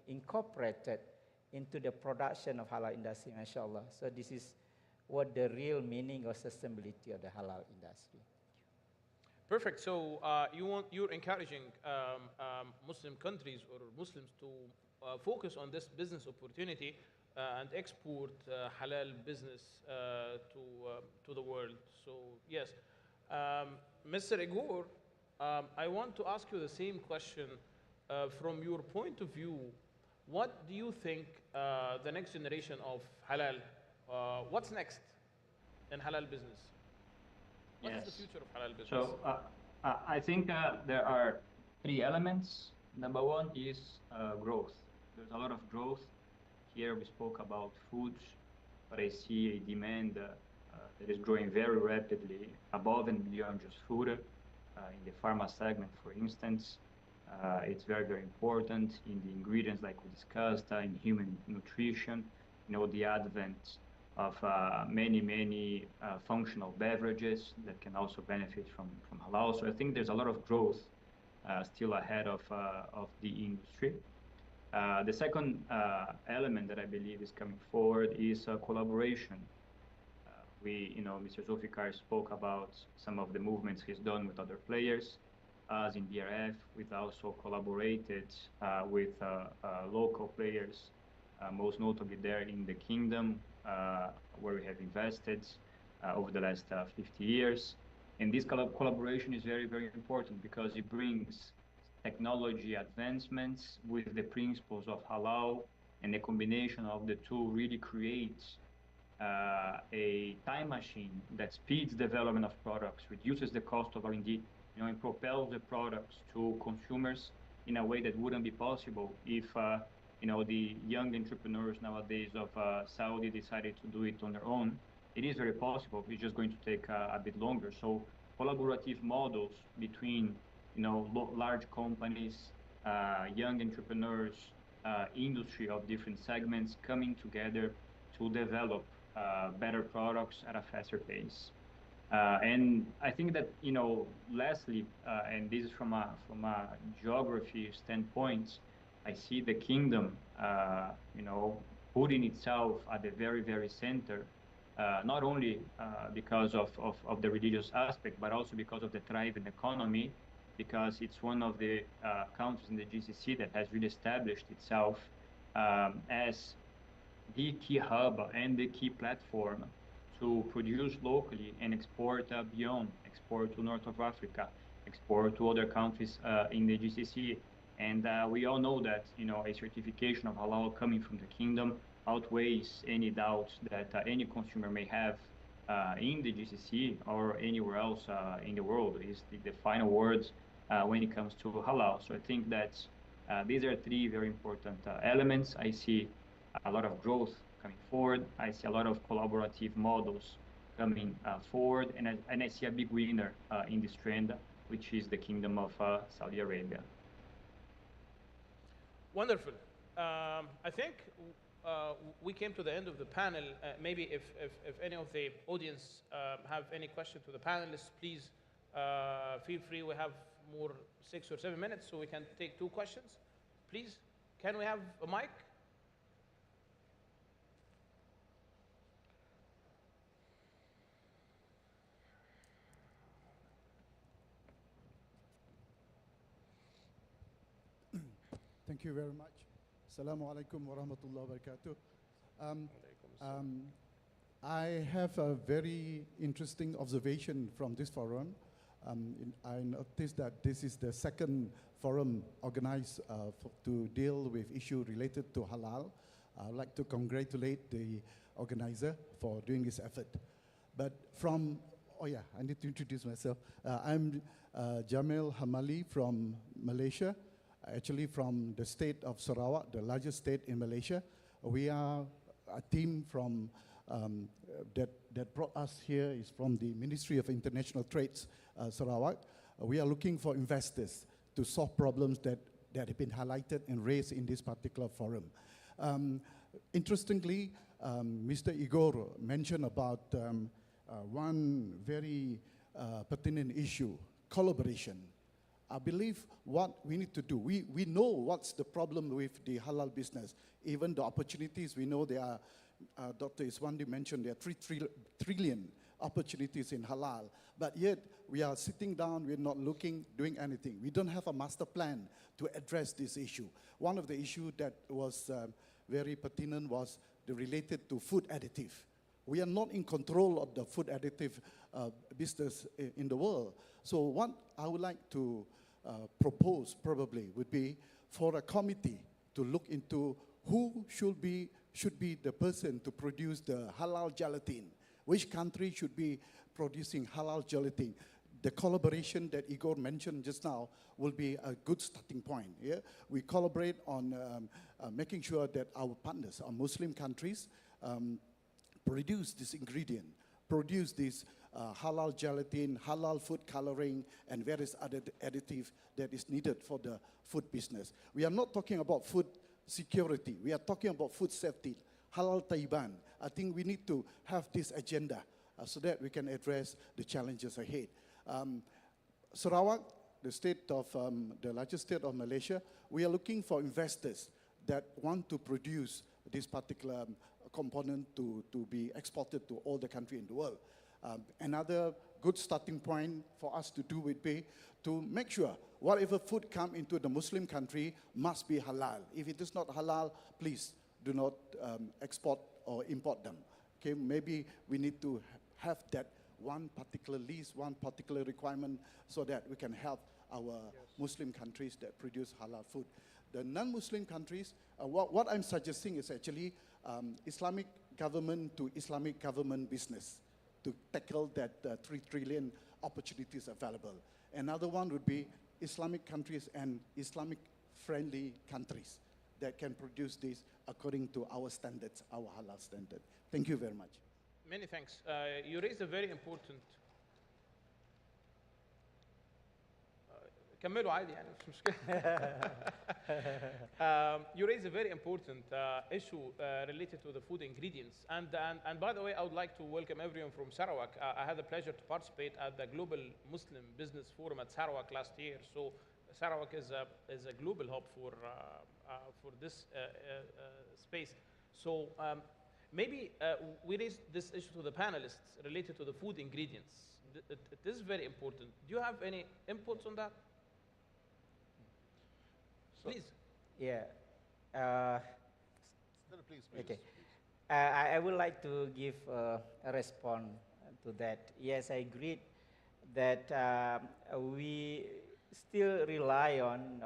incorporated into the production of halal industry, mashallah. So this is what the real meaning of sustainability of the halal industry. Perfect. So you're encouraging Muslim countries or Muslims to focus on this business opportunity and export halal business to the world. So yes, Mr. Igor, I want to ask you the same question from your point of view. What do you think the next generation of halal? What's next in halal business? What is the future of halal business? So I think there are 3 elements. Number one is growth. There's a lot of growth. Here we spoke about foods, but I see a demand that is growing very rapidly, above and beyond just food. In the pharma segment, for instance, it's very, very important in the ingredients like we discussed, in human nutrition, the advent of many functional beverages that can also benefit from halal. So I think there's a lot of growth still ahead of the industry. The second element that I believe is coming forward is collaboration. Mr. Zulfikar spoke about some of the movements he's done with other players. Us in BRF, we've also collaborated with local players, most notably there in the Kingdom, where we have invested over the last 50 years. And this collaboration is very, very important because it brings technology advancements with the principles of halal, and the combination of the two really creates a time machine that speeds development of products, reduces the cost of R&D, and propels the products to consumers in a way that wouldn't be possible if the young entrepreneurs nowadays of Saudi decided to do it on their own. It is very possible. It's just going to take a bit longer. So collaborative models between large companies, young entrepreneurs, industry of different segments coming together to develop better products at a faster pace. And I think that, lastly, and this is from a geography standpoint, I see the Kingdom, putting itself at the very, very center, not only because of the religious aspect, but also because of the thriving economy, because it's one of the countries in the GCC that has really established itself as the key hub and the key platform to produce locally and export beyond, export to North of Africa, export to other countries in the GCC. And we all know that, a certification of halal coming from the Kingdom outweighs any doubts that any consumer may have in the GCC or anywhere else in the world. Is the final words when it comes to halal. So I think that these are three very important elements. I see a lot of growth coming forward. I see a lot of collaborative models coming forward, and I see a big winner in this trend, which is the Kingdom of Saudi Arabia. Wonderful. I think we came to the end of the panel. Maybe if any of the audience have any question to the panelists, please feel free. We have more 6 or 7 minutes, so we can take 2 questions. Please, can we have a mic? Thank you very much. Assalamu alaikum wa rahmatullahi wa barakatuh. I have a very interesting observation from this forum. I noticed that this is the second forum organized to deal with issues related to halal. I would like to congratulate the organizer for doing this effort. But I need to introduce myself. I'm Jamil Hamali from Malaysia. Actually from the state of Sarawak, the largest state in Malaysia. We are a team from that brought us here is from the Ministry of International Trades, Sarawak. We are looking for investors to solve problems that have been highlighted and raised in this particular forum. Interestingly, Mr. Igor mentioned about one very pertinent issue, collaboration. I believe what we need to do, we know what's the problem with the halal business. Even the opportunities, we know there are, Dr. Iswandi mentioned there are 3 trillion opportunities in halal, but yet we are sitting down, we're not doing anything. We don't have a master plan to address this issue. One of the issues that was very pertinent was related to food additive. We are not in control of the food additive business in the world. So what I would like to propose probably would be for a committee to look into who should be the person to produce the halal gelatin. Which country should be producing halal gelatin? The collaboration that Igor mentioned just now will be a good starting point. Yeah? We collaborate on making sure that our partners, our Muslim countries, produce this ingredient, produce this halal gelatin, halal food coloring, and various other additives that is needed for the food business. We are not talking about food security. We are talking about food safety, halal taiban. I think we need to have this agenda so that we can address the challenges ahead. Sarawak the largest state of Malaysia, we are looking for investors that want to produce this particular component to be exported to all the countries in the world. Another good starting point for us to do would be to make sure whatever food come into the Muslim country must be halal. If it is not halal, please do not export or import them. Okay, maybe we need to have that one particular list, one particular requirement, so that we can help our Muslim countries that produce halal food. The non-Muslim countries, what I'm suggesting is actually Islamic government to Islamic government business to tackle that 3 trillion opportunities available. Another one would be Islamic countries and Islamic-friendly countries that can produce this according to our standards, our halal standard. Thank you very much. Many thanks. You raised a very important كملوا عادي يعني مش مشكلة. You raised a very important issue related to the food ingredients. And by the way, I would like to welcome everyone from Sarawak. I had the pleasure to participate at the Global Muslim Business Forum at Sarawak last year. So Sarawak is a global hub for this space. So maybe we raised this issue to the panelists related to the food ingredients. It is very important. Do you have any inputs on that? Please. Yeah. Please. Okay. I would like to give a response to that. Yes, I agree that we still rely on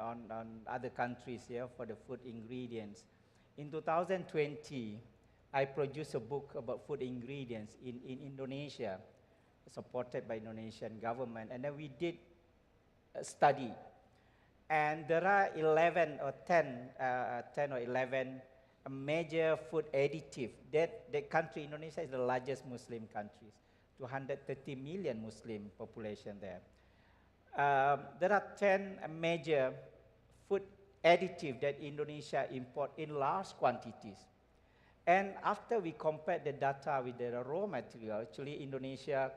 other countries here for the food ingredients. In 2020, I produced a book about food ingredients in Indonesia, supported by Indonesian government, and then we did a study. And there are 11 or 10 or 11 major food additives. That country, Indonesia, is the largest Muslim country, 230 million Muslim population there. There are 10 major food additives that Indonesia import in large quantities. And after we compared the data with the raw material, actually Indonesia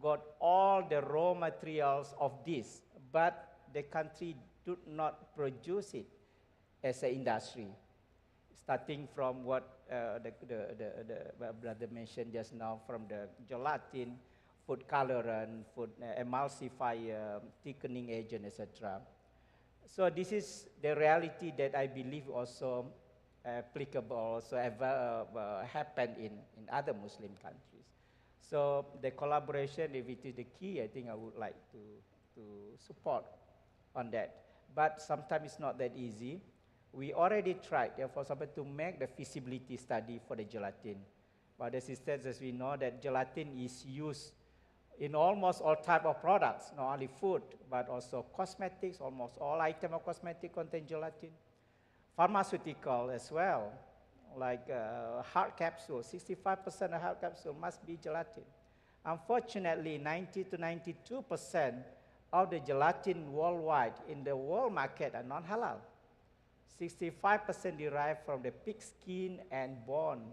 got all the raw materials of this, but the country do not produce it as an industry. Starting from what the brother mentioned just now, from the gelatin, food colorant, food emulsifier, thickening agent, etc. So this is the reality that I believe also applicable, also happened in other Muslim countries. So the collaboration, if it is the key, I think I would like to support on that. But sometimes it's not that easy. We already tried, for example, to make the feasibility study for the gelatin. But the sisters, as we know, that gelatin is used in almost all type of products, not only food, but also cosmetics. Almost all items of cosmetics contain gelatin. Pharmaceutical as well, like hard capsule, 65% of hard capsule must be gelatin. Unfortunately, 90 to 92% of the gelatin worldwide in the world market are non-halal. 65% derived from the pig skin and bone,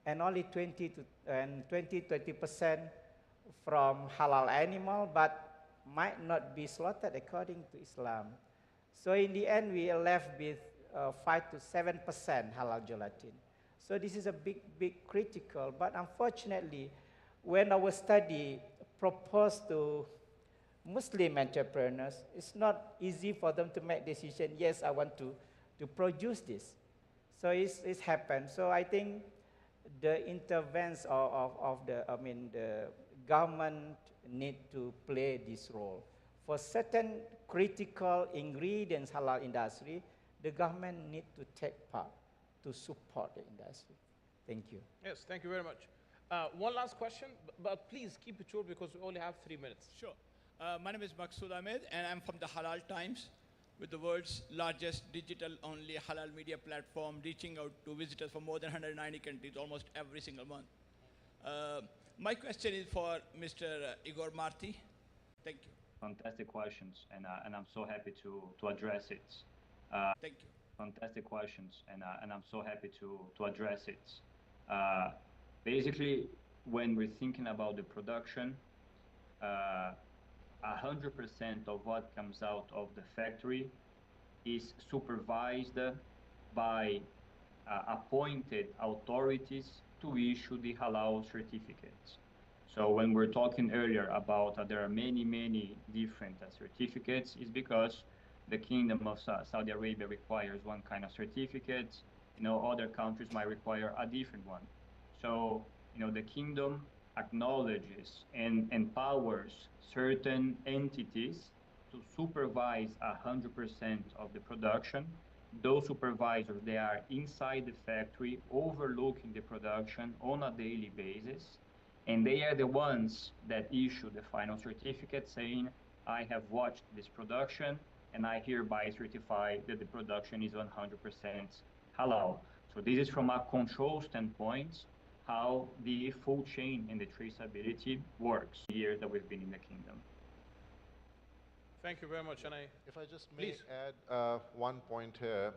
and only 20-30% from halal animal, but might not be slaughtered according to Islam. So in the end, we are left with 5 to 7% halal gelatin. So this is a big critical, but unfortunately, when our study proposed to Muslim entrepreneurs, it's not easy for them to make decision, yes, I want to produce this. So it's happened. So I think the intervention of the government need to play this role. For certain critical ingredients halal industry, the government need to take part to support the industry. Thank you. Yes, thank you very much. One last question, but please keep it short because we only have 3 minutes. Sure. My name is Maqsood Ahmed, and I'm from the Halal Times, with the world's largest digital-only halal media platform, reaching out to visitors from more than 190 countries almost every single month. My question is for Mr. Igor Marti. Thank you. Fantastic questions, and I'm so happy to address it. Thank you. Fantastic questions, and I'm so happy to address it. Basically, when we're thinking about the production, 100% of what comes out of the factory is supervised by appointed authorities to issue the halal certificates. So when we're talking earlier about there are many different certificates, is because the Kingdom of Saudi Arabia requires one kind of certificate. Other countries might require a different one. So, the kingdom acknowledges and empowers certain entities to supervise 100% of the production. Those supervisors, they are inside the factory, overlooking the production on a daily basis, and they are the ones that issue the final certificate saying, I have watched this production, and I hereby certify that the production is 100% halal. So this is from a control standpoint, how the full chain and the traceability works years that we've been in the kingdom. Thank you very much. And if I just may please add one point here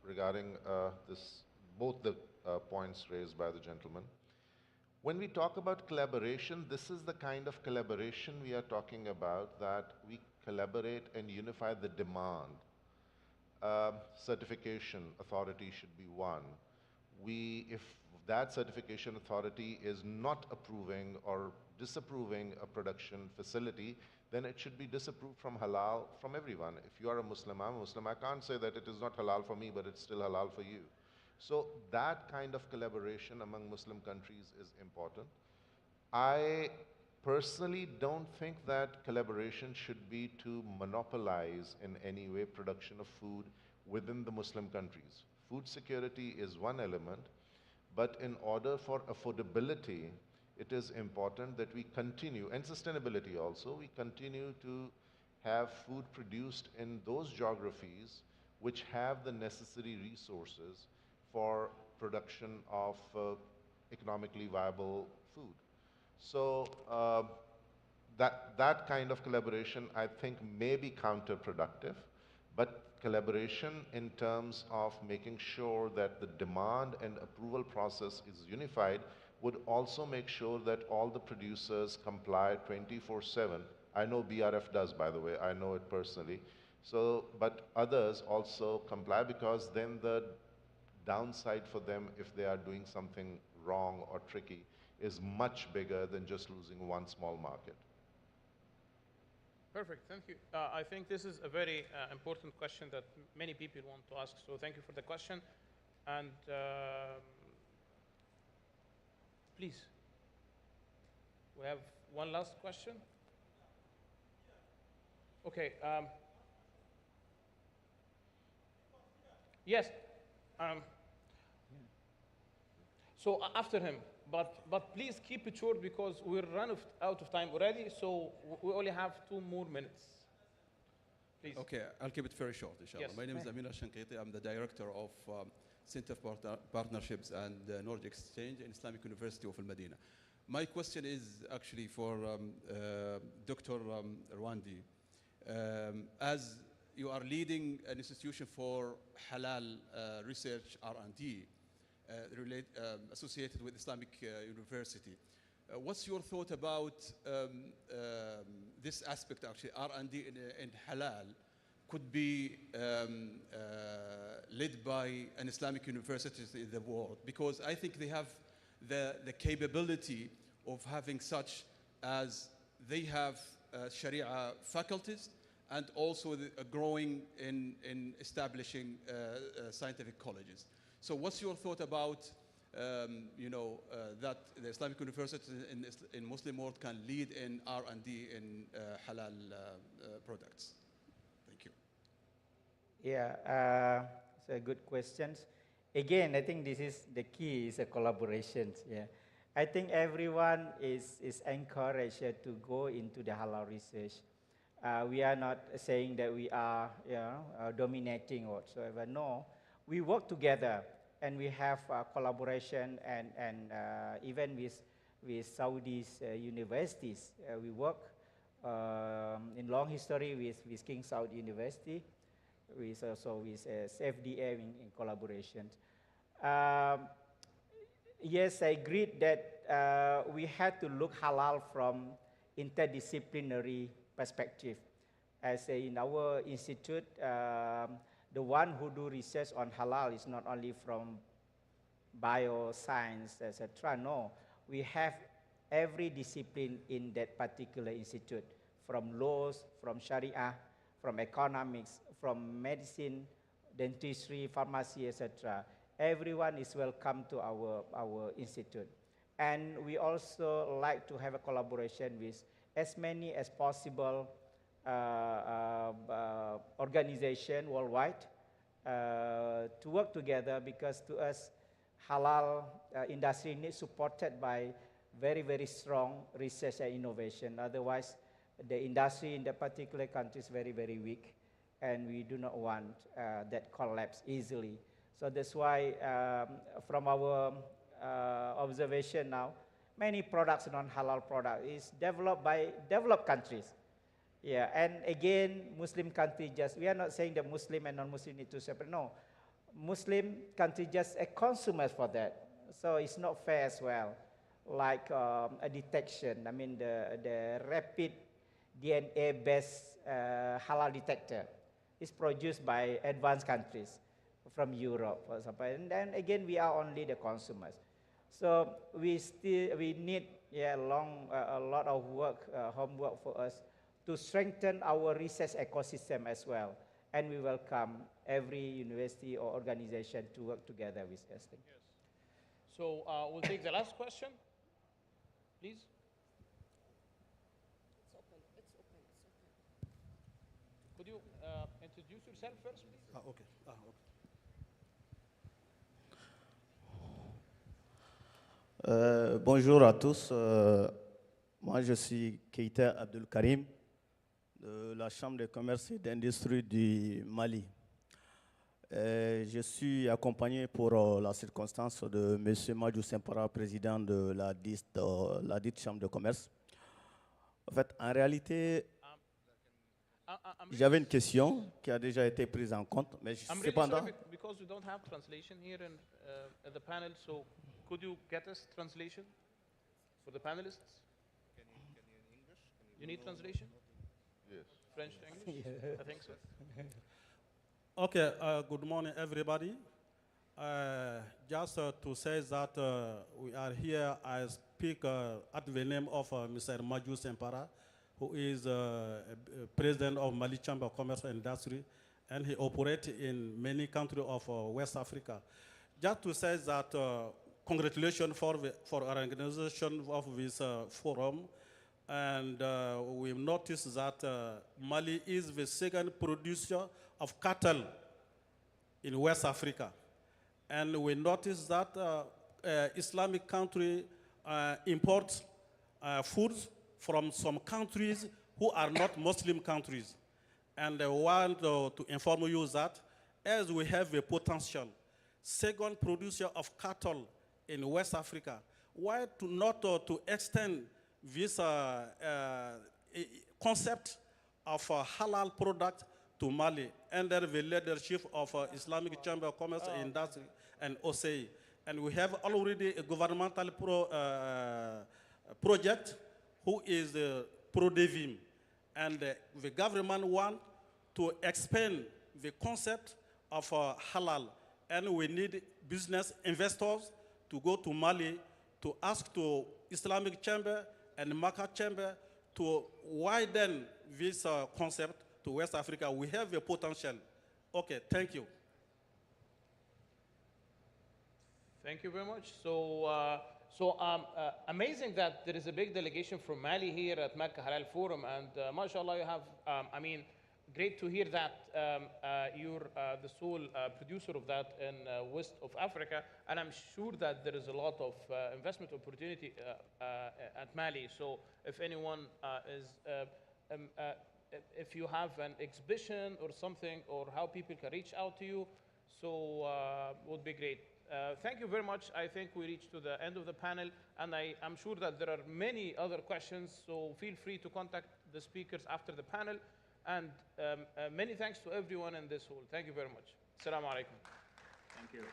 regarding both the points raised by the gentleman. When we talk about collaboration, this is the kind of collaboration we are talking about, that we collaborate and unify the demand. Certification authority should be one. If that certification authority is not approving or disapproving a production facility, then it should be disapproved from halal from everyone. If you are a Muslim, I'm a Muslim, I can't say that it is not halal for me, but it's still halal for you. So that kind of collaboration among Muslim countries is important. I personally don't think that collaboration should be to monopolize in any way production of food within the Muslim countries. Food security is one element, but in order for affordability, it is important that we continue, and sustainability also, we continue to have food produced in those geographies which have the necessary resources for production of economically viable food. So that kind of collaboration, I think, may be counterproductive, but collaboration in terms of making sure that the demand and approval process is unified would also make sure that all the producers comply 24/7. I know BRF does, by the way, I know it personally. So, but others also comply, because then the downside for them, if they are doing something wrong or tricky, is much bigger than just losing one small market. Perfect, thank you. I think this is a very important question that many people want to ask, so thank you for the question. And please, we have one last question. Okay. Yes. So after him, but please keep it short because we're out of time already. So we only have 2 more minutes. Please. Okay, I'll keep it very short, inshallah. Yes. My name is Amin Al-Shankiti. I'm the director of Center for Partnerships and Nordic Exchange in Islamic University of Al-Madinah. My question is actually for Dr. Rwandi. As you are leading an institution for halal research R&D associated with Islamic University, what's your thought about this aspect, actually, R&D in halal could be led by an Islamic university in the world? Because I think they have the capability of having such, as they have Sharia faculties, and also growing in establishing scientific colleges. So what's your thought about that the Islamic universities in Muslim world can lead in R&D in halal products? Thank you. Yeah, it's a good question. Again, I think this is the key, is a collaboration. Yeah, I think everyone is encouraged to go into the halal research. We are not saying that we are dominating whatsoever. No, we work together and we have collaboration and even with Saudi's universities. We work in long history with King Saud University, also with FDA in collaboration. Yes, I agree that we had to look halal from interdisciplinary perspective. As in our institute, the one who do research on halal is not only from bioscience, etc. No, we have every discipline in that particular institute, from laws, from Sharia, from economics, from medicine, dentistry, pharmacy, etc. Everyone is welcome to our institute. And we also like to have a collaboration with as many as possible organization worldwide to work together, because to us, halal industry needs supported by very, very strong research and innovation. Otherwise, the industry in that particular country is very, very weak, and we do not want that collapse easily. So that's why from our observation now, many products, non-halal product, is developed by developed countries. Yeah, and again, Muslim country we are not saying that Muslim and non-Muslim need to separate, no. Muslim country just a consumer for that. So it's not fair as well. Like a detection, I mean the rapid DNA-based halal detector is produced by advanced countries from Europe, for example. And then again, we are only the consumers. So we need a lot of work, homework for us to strengthen our research ecosystem as well. And we welcome every university or organization to work together with us. Yes. So we'll take the last question, please. It's open. Could you introduce yourself first, please? Okay. Bonjour à tous. Moi, je suis Keita Abdul Karim de la Chambre de commerce et d'industrie du Mali. Je suis accompagné pour la circonstance de M. Majou Sempara, président de la dite Chambre de commerce. En fait, en réalité, j'avais une question qui a déjà été prise en compte, mais cependant... Really sorry because we don't have translation here in the panel, so could you get us translation for the panelists? Can you in English? You need translation? Yes. French to English? I think so. Okay, good morning, everybody. Just to say that we are here, I speak at the name of Mr. Majou Sempara, who is president of Mali Chamber of Commerce and Industry, and he operates in many countries of West Africa. Just to say that congratulations for our organization of this forum. And we've noticed that Mali is the second producer of cattle in West Africa. And we noticed that Islamic country imports foods from some countries who are not Muslim countries. And I want to inform you that as we have a potential second producer of cattle in West Africa, why not to extend this concept of a halal product to Mali under the leadership of Islamic Chamber of Commerce and Industry and OCE. And we have already a governmental project who is ProDevim. And the government wants to expand the concept of halal. And we need business investors to go to Mali to ask to Islamic Chamber and Makkah Chamber to widen this concept to West Africa. We have a potential. Okay, thank you. Thank you very much. So, amazing that there is a big delegation from Mali here at Makkah Halal Forum, and mashallah, you have, great to hear that you're the sole producer of that in west of Africa, and I'm sure that there is a lot of investment opportunity at Mali. So if anyone if you have an exhibition or something, or how people can reach out to you, so would be great. Thank you very much. I think we reached to the end of the panel, and I'm sure that there are many other questions, so feel free to contact the speakers after the panel. And many thanks to everyone in this hall. Thank you very much. Assalamu alaikum. Thank you.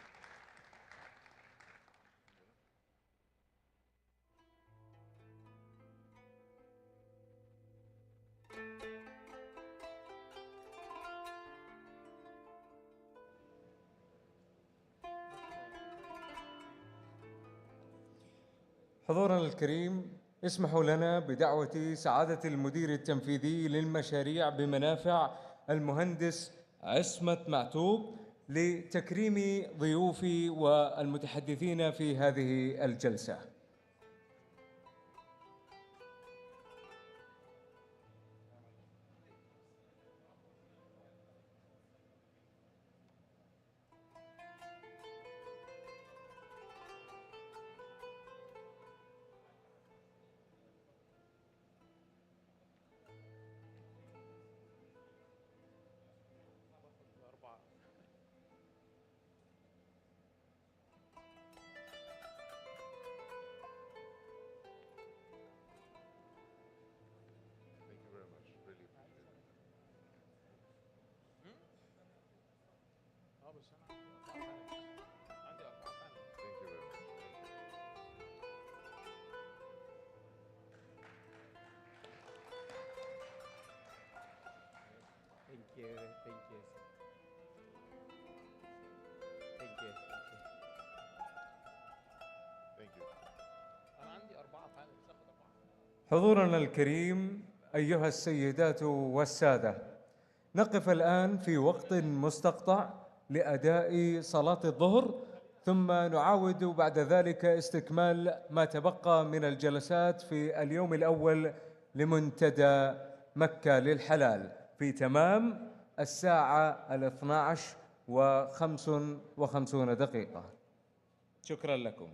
حضورنا الكريم، اسمحوا لنا بدعوة سعادة المدير التنفيذي للمشاريع بمنافع المهندس عصمت معتوب لتكريم ضيوفي والمتحدثين في هذه الجلسة. Thank you very much. Really appreciate it. بس انا عندي 4 panels. Thank you very much. Thank you. Thank you. Thank you. Thank you. Thank you. انا عندي 4 panels، اخد 4. حضورنا الكريم، أيها السيدات والسادة، نقف الآن في وقت مستقطع لأداء صلاة الظهر، ثم نعاود بعد ذلك استكمال ما تبقى من الجلسات في اليوم الأول لمنتدى مكة للحلال في تمام الساعة 12:55. شكرا لكم.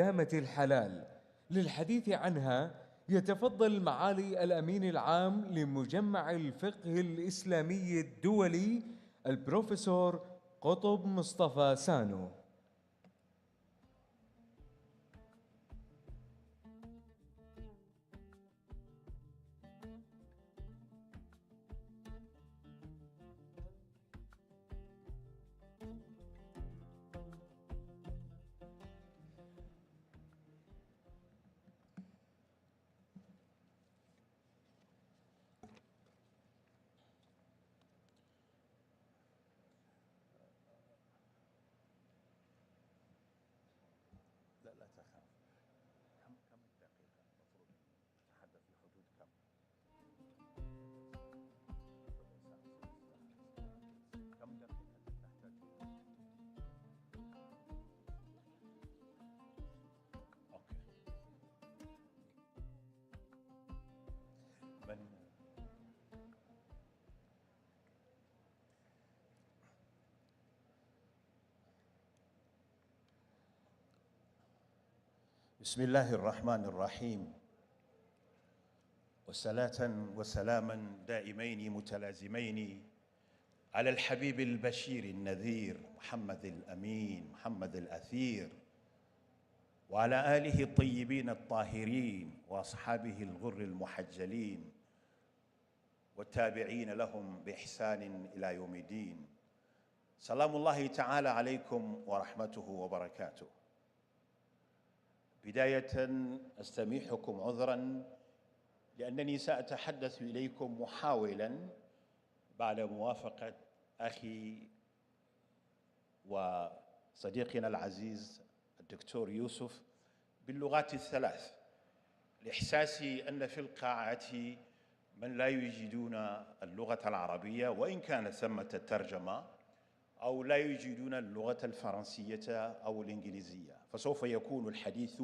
استدامة الحلال. للحديث عنها يتفضل معالي الأمين العام لمجمع الفقه الإسلامي الدولي البروفيسور قطب مصطفى سانو. بسم الله الرحمن الرحيم، وصلاة وسلاما دائمين متلازمين على الحبيب البشير النذير محمد الأمين محمد الأثير، وعلى آله الطيبين الطاهرين وأصحابه الغر المحجلين والتابعين لهم بإحسان إلى يوم الدين. سلام الله تعالى عليكم ورحمته وبركاته. بداية أستميحكم عذراً لأنني سأتحدث إليكم محاولاً بعد موافقة أخي وصديقنا العزيز الدكتور يوسف باللغات الثلاث، لإحساسي أن في القاعة من لا يجيدون اللغة العربية وإن كان ثمة ترجمة، أو لا يجيدون اللغة الفرنسية أو الإنجليزية، فسوف يكون الحديث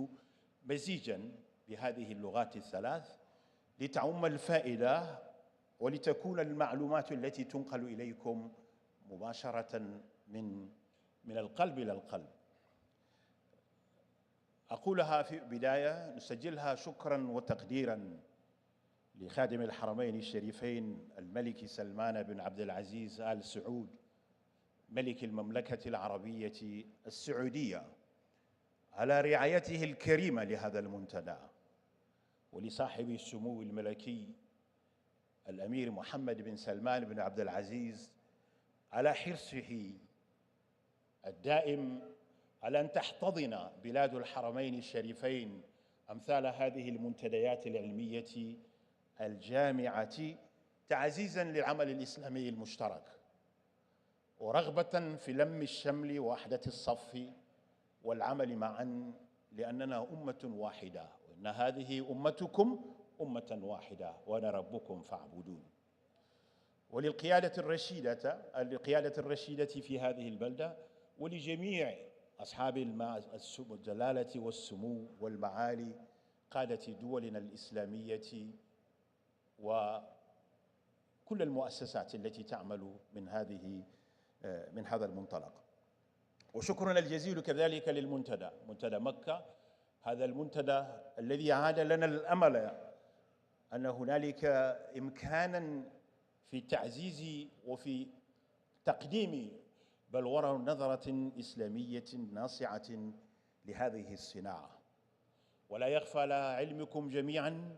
مزيجاً بهذه اللغات الثلاث لتعم الفائدة ولتكون المعلومات التي تنقل إليكم مباشرة من القلب إلى القلب. أقولها في بداية نسجلها شكراً وتقديراً لخادم الحرمين الشريفين الملك سلمان بن عبد العزيز آل سعود ملك المملكة العربية السعودية على رعايته الكريمة لهذا المنتدى، ولصاحب السمو الملكي الأمير محمد بن سلمان بن عبد العزيز على حرصه الدائم على أن تحتضن بلاد الحرمين الشريفين أمثال هذه المنتديات العلمية الجامعة تعزيزاً للعمل الإسلامي المشترك، ورغبة في لم الشمل ووحدة الصف والعمل معاً، لأننا أمة واحدة، وإن هذه أمتكم أمة واحدة وأنا ربكم فاعبدون. وللقيادة الرشيدة في هذه البلدة، ولجميع أصحاب الجلالة والسمو والمعالي قادة دولنا الإسلامية وكل المؤسسات التي تعمل من هذا المنطلق. وشكرنا الجزيل كذلك للمنتدى، منتدى مكة، هذا المنتدى الذي عاد لنا الأمل أن هنالك إمكاناً في تعزيز وفي تقديم بلورة نظرة إسلامية ناصعة لهذه الصناعة. ولا يخفى على علمكم جميعاً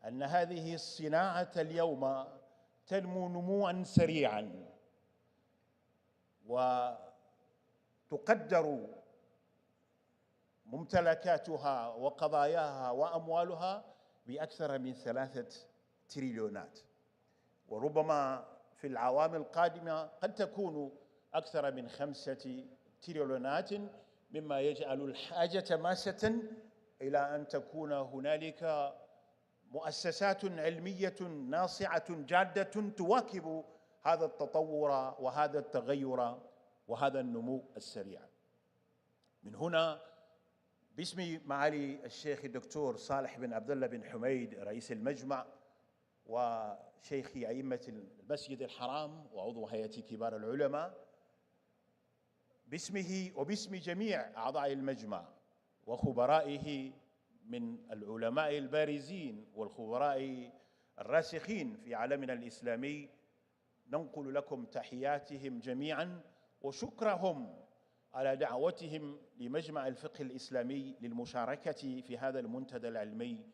أن هذه الصناعة اليوم تنمو نمواً سريعاً، وتقدر ممتلكاتها وقضاياها وأموالها بأكثر من 3 تريليونات، وربما في العوام القادمة قد تكون أكثر من 5 تريليونات، مما يجعل الحاجة ماسة إلى أن تكون هنالك مؤسسات علمية ناصعة جادة تواكب هذا التطور وهذا التغير وهذا النمو السريع. من هنا باسم معالي الشيخ الدكتور صالح بن عبد الله بن حميد رئيس المجمع وشيخ أئمة المسجد الحرام وعضو هيئة كبار العلماء، باسمه وباسم جميع أعضاء المجمع وخبرائه من العلماء البارزين والخبراء الراسخين في عالمنا الإسلامي، ننقل لكم تحياتهم جميعا وشكرهم على دعوتهم لمجمع الفقه الإسلامي للمشاركة في هذا المنتدى العلمي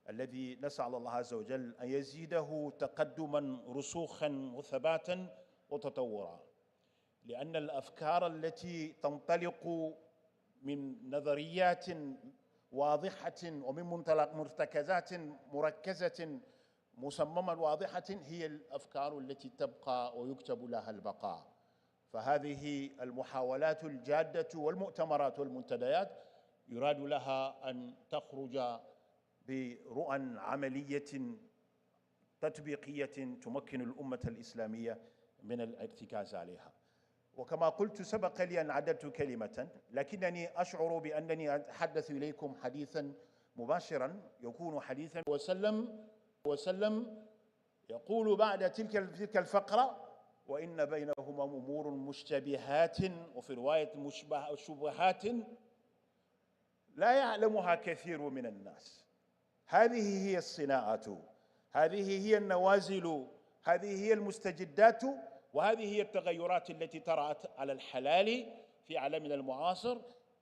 الذي نسأل الله عز وجل أن يزيده تقدما رسوخا وثباتا وتطورا، لأن الأفكار التي تنطلق من نظريات واضحة ومن مرتكزات مركزة مصممة واضحة هي الأفكار التي تبقى ويكتب لها البقاء. فهذه المحاولات الجادة والمؤتمرات والمنتديات يراد لها أن تخرج برؤى عملية تطبيقية تمكن الأمة الإسلامية من الارتكاز عليها. وكما قلت سبق لي أن عددت كلمة، لكنني أشعر بأنني أتحدث إليكم حديثا مباشرا يكون حديثا وسلم يقول بعد تلك الفقرة: وإن بينهما أمور مشتبهات، وفي رواية شبهات لا يعلمها كثير من الناس. هذه هي الصناعة، هذه هي النوازل، هذه هي المستجدات، وهذه هي التغيرات التي طرأت على الحلال في عالمنا المعاصر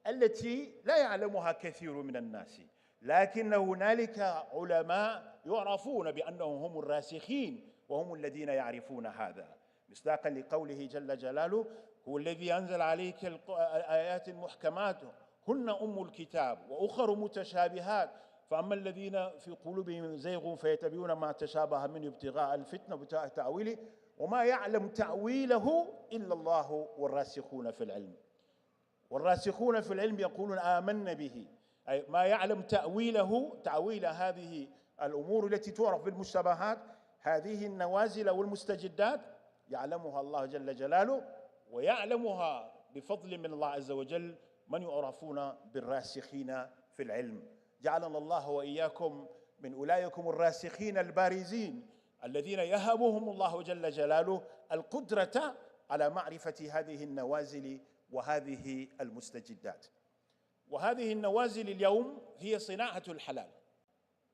التي لا يعلمها كثير من الناس، لكن هنالك علماء يعرفون بأنهم هم الراسخين وهم الذين يعرفون هذا، مصداقا لقوله جل جلاله: هو الذي أنزل عليك الآيات المحكمات هن أم الكتاب وأخر متشابهات فأما الذين في قلوبهم زيغ فيتبعون ما تشابه منه ابتغاء الفتنة وابتغاء تأويله وما يعلم تأويله إلا الله والراسخون في العلم. والراسخون في العلم يقولون آمنا به، أي ما يعلم تأويل هذه الأمور التي تعرف بالمشتبهات، هذه النوازل والمستجدات يعلمها الله جل جلاله، ويعلمها بفضل من الله عز وجل من يعرفون بالراسخين في العلم. جعلنا الله وإياكم من أولئكم الراسخين البارزين الذين يهبهم الله جل جلاله القدرة على معرفة هذه النوازل وهذه المستجدات. وهذه النوازل اليوم هي صناعة الحلال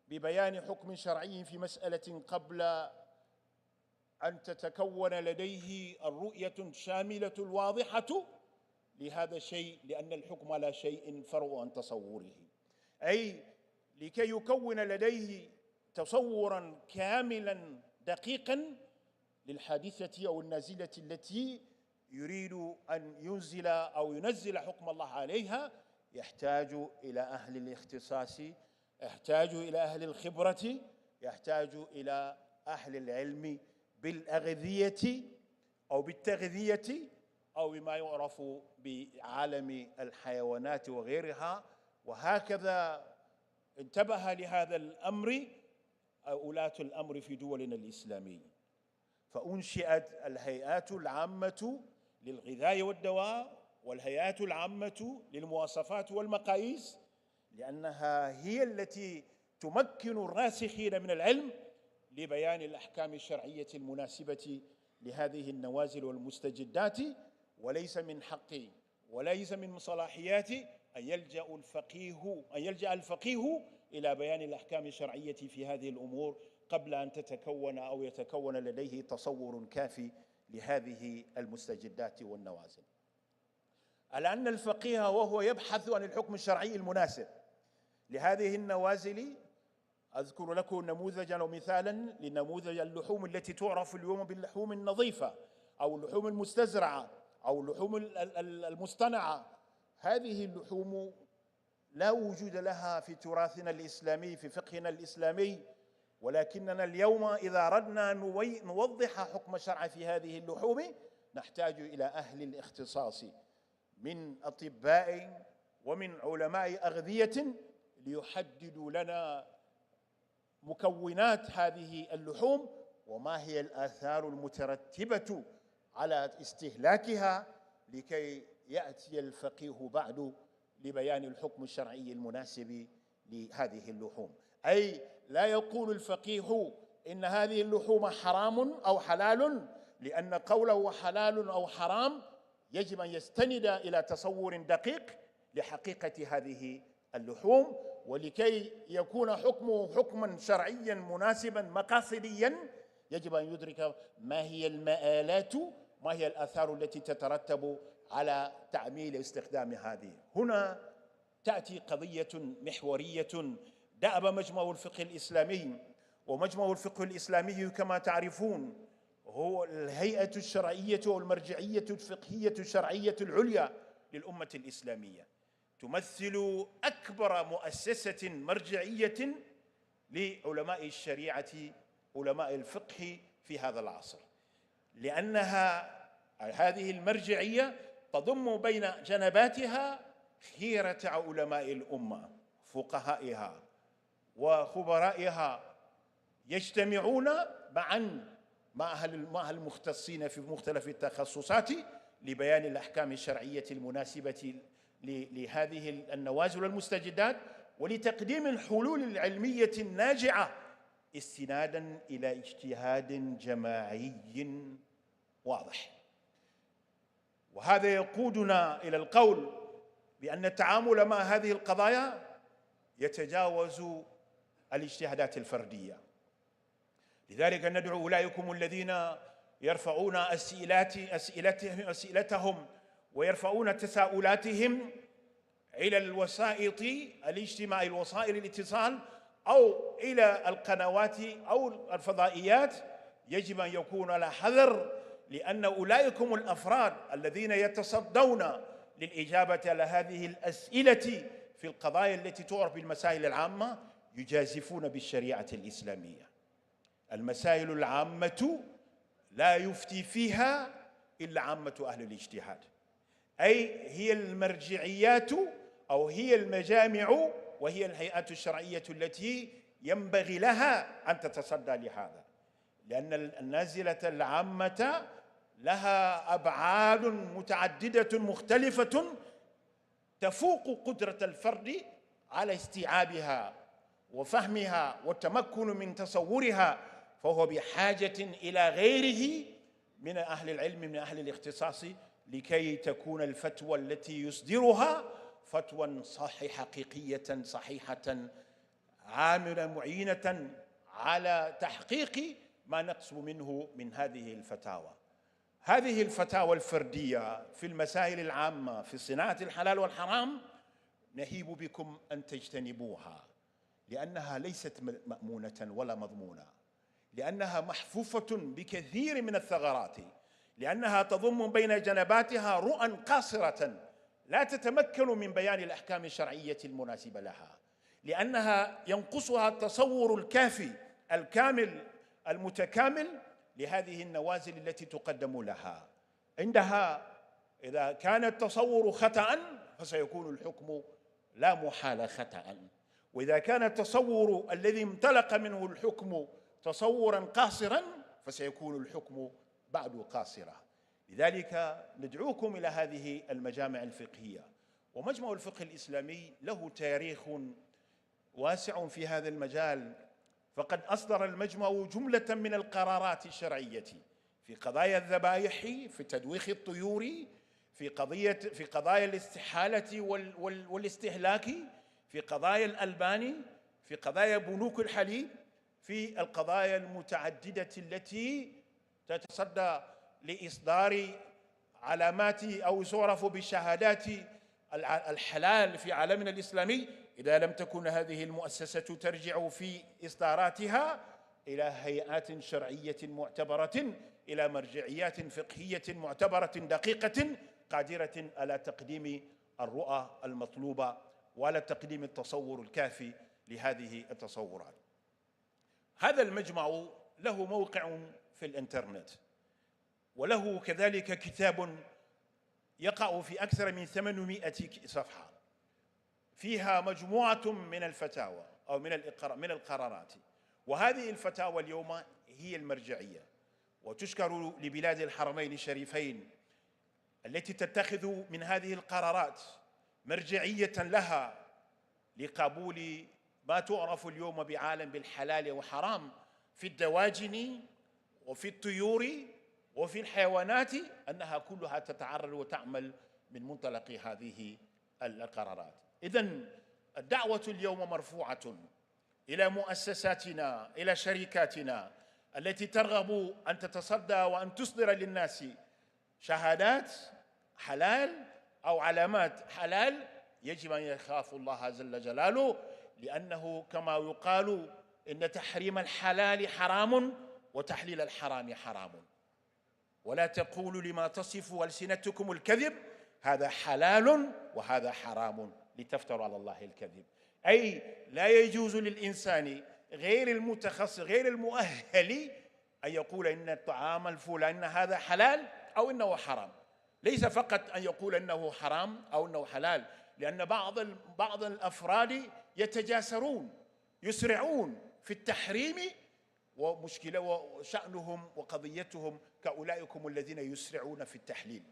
ببيان حكم شرعي في مسألة قبل أن تتكون لديه الرؤية الشاملة الواضحة لهذا الشيء، لأن الحكم على شيء فرع عن تصوره، أي لكي يكون لديه تصورا كاملا دقيقا للحادثة أو النازلة التي يريد أن ينزل أو ينزل حكم الله عليها، يحتاج إلى أهل الاختصاص، يحتاج إلى أهل الخبرة، يحتاج إلى أهل العلم بالأغذية أو بالتغذية أو بما يعرف بعالم الحيوانات وغيرها. وهكذا انتبه لهذا الأمر ولاة الأمر في دولنا الإسلامية، فأنشئت الهيئات العامة للغذاء والدواء والهيئات العامة للمواصفات والمقاييس، لأنها هي التي تمكن الراسخين من العلم لبيان الأحكام الشرعية المناسبة لهذه النوازل والمستجدات. وليس من حقي وليس من صلاحياتي أن يلجأ الفقيه إلى بيان الأحكام الشرعية في هذه الأمور قبل أن تتكون أو يتكون لديه تصور كافي لهذه المستجدات والنوازل. على أن الفقيه وهو يبحث عن الحكم الشرعي المناسب لهذه النوازل، أذكر لكم نموذجا أو مثالا لنموذج اللحوم التي تعرف اليوم باللحوم النظيفة أو اللحوم المستزرعة أو اللحوم المصطنعة. هذه اللحوم لا وجود لها في تراثنا الإسلامي في فقهنا الإسلامي، ولكننا اليوم إذا أردنا أن نوضح حكم الشرع في هذه اللحوم نحتاج إلى أهل الاختصاص من أطباء ومن علماء أغذية ليحددوا لنا مكونات هذه اللحوم وما هي الآثار المترتبة على استهلاكها، لكي يأتي الفقيه بعد لبيان الحكم الشرعي المناسب لهذه اللحوم. أي لا يقول الفقيه إن هذه اللحوم حرام أو حلال، لأن قوله حلال أو حرام يجب أن يستند إلى تصور دقيق لحقيقة هذه اللحوم، ولكي يكون حكمه حكما شرعيا مناسبا مقاصديا يجب أن يدرك ما هي المآلات، ما هي الآثار التي تترتب على تعميل استخدام هذه. هنا تأتي قضية محورية دأب مجمع الفقه الإسلامي، ومجمع الفقه الإسلامي كما تعرفون هو الهيئة الشرعية والمرجعية الفقهية الشرعية العليا للأمة الإسلامية، تمثل أكبر مؤسسة مرجعية لعلماء الشريعة علماء الفقه في هذا العصر، لأنها هذه المرجعية تضم بين جنباتها خيرة علماء الأمة، فقهائها وخبرائها، يجتمعون معا مع المختصين في مختلف التخصصات لبيان الأحكام الشرعية المناسبة لهذه النوازل المستجدات، ولتقديم الحلول العلمية الناجعة استنادا إلى اجتهاد جماعي واضح. وهذا يقودنا إلى القول بأن التعامل مع هذه القضايا يتجاوز الاجتهادات الفردية. لذلك ندعو أولئكم الذين يرفعون أسئلتهم ويرفعون تساؤلاتهم إلى الوسائط الاجتماعي، وسائل الاتصال، أو إلى القنوات أو الفضائيات، يجب أن يكون على حذر، لأن أولئكم الأفراد الذين يتصدون للإجابة على هذه الأسئلة في القضايا التي تعرف بالمسائل العامة يجازفون بالشريعة الإسلامية. المسائل العامة لا يفتي فيها إلا عامة أهل الاجتهاد، أي هي المرجعيات أو هي المجامع وهي الهيئات الشرعية التي ينبغي لها أن تتصدى لهذا، لأن النازلة العامة لها أبعاد متعددة مختلفة تفوق قدرة الفرد على استيعابها وفهمها والتمكن من تصورها، فهو بحاجة إلى غيره من أهل العلم من أهل الاختصاص لكي تكون الفتوى التي يصدرها فتوى حقيقية صحيحة عاملة معينة على تحقيق ما نقصد منه من هذه الفتاوى. هذه الفتاوى الفردية في المسائل العامة في صناعة الحلال والحرام نهيب بكم أن تجتنبوها، لأنها ليست مأمونة ولا مضمونة، لأنها محفوفة بكثير من الثغرات، لأنها تضم بين جنباتها رؤى قاصرة لا تتمكن من بيان الأحكام الشرعية المناسبة لها، لأنها ينقصها التصور الكافي الكامل المتكامل لهذه النوازل التي تقدم لها. عندها إذا كان التصور خطأ فسيكون الحكم لا محالة خطأ، وإذا كان التصور الذي امتلق منه الحكم تصورا قاصرا فسيكون الحكم بعد قاصرة. لذلك ندعوكم إلى هذه المجامع الفقهية، ومجمع الفقه الإسلامي له تاريخ واسع في هذا المجال، فقد أصدر المجمع جملة من القرارات الشرعية في قضايا الذبائح، في تدويخ الطيور، في قضايا الاستحالة والاستهلاك، في قضايا الألبان، في قضايا بنوك الحليب، في القضايا المتعددة التي تتصدى لإصدار علامات أو تعرف بشهادات الحلال في عالمنا الإسلامي. إذا لم تكن هذه المؤسسة ترجع في إصداراتها إلى هيئات شرعية معتبرة، إلى مرجعيات فقهية معتبرة دقيقة قادرة على تقديم الرؤى المطلوبة وعلى تقديم التصور الكافي لهذه التصورات. هذا المجمع له موقع في الإنترنت، وله كذلك كتاب يقع في أكثر من 800 صفحة فيها مجموعة من الفتاوى أو من القرارات، وهذه الفتاوى اليوم هي المرجعية، وتشكر لبلاد الحرمين الشريفين التي تتخذ من هذه القرارات مرجعية لها لقبول ما تعرف اليوم بعالم بالحلال وحرام في الدواجن وفي الطيور وفي الحيوانات، أنها كلها تتعرض وتعمل من منطلق هذه القرارات. إذن الدعوة اليوم مرفوعة إلى مؤسساتنا، إلى شركاتنا التي ترغب أن تتصدى وأن تصدر للناس شهادات حلال أو علامات حلال. يجب أن يخافوا الله جل جلاله، لأنه كما يقال إن تحريم الحلال حرام وتحليل الحرام حرام. ولا تقولوا لما تصف ألسنتكم الكذب هذا حلال وهذا حرام لتفتروا على الله الكذب. أي لا يجوز للإنسان غير المتخصص غير المؤهل أن يقول إن الطعام الفلاني إن هذا حلال أو إنه حرام. ليس فقط أن يقول إنه حرام أو إنه حلال، لأن بعض الأفراد يتجاسرون يسرعون في التحريم، ومشكلة وشأنهم وقضيتهم كأولئكم الذين يسرعون في التحليل.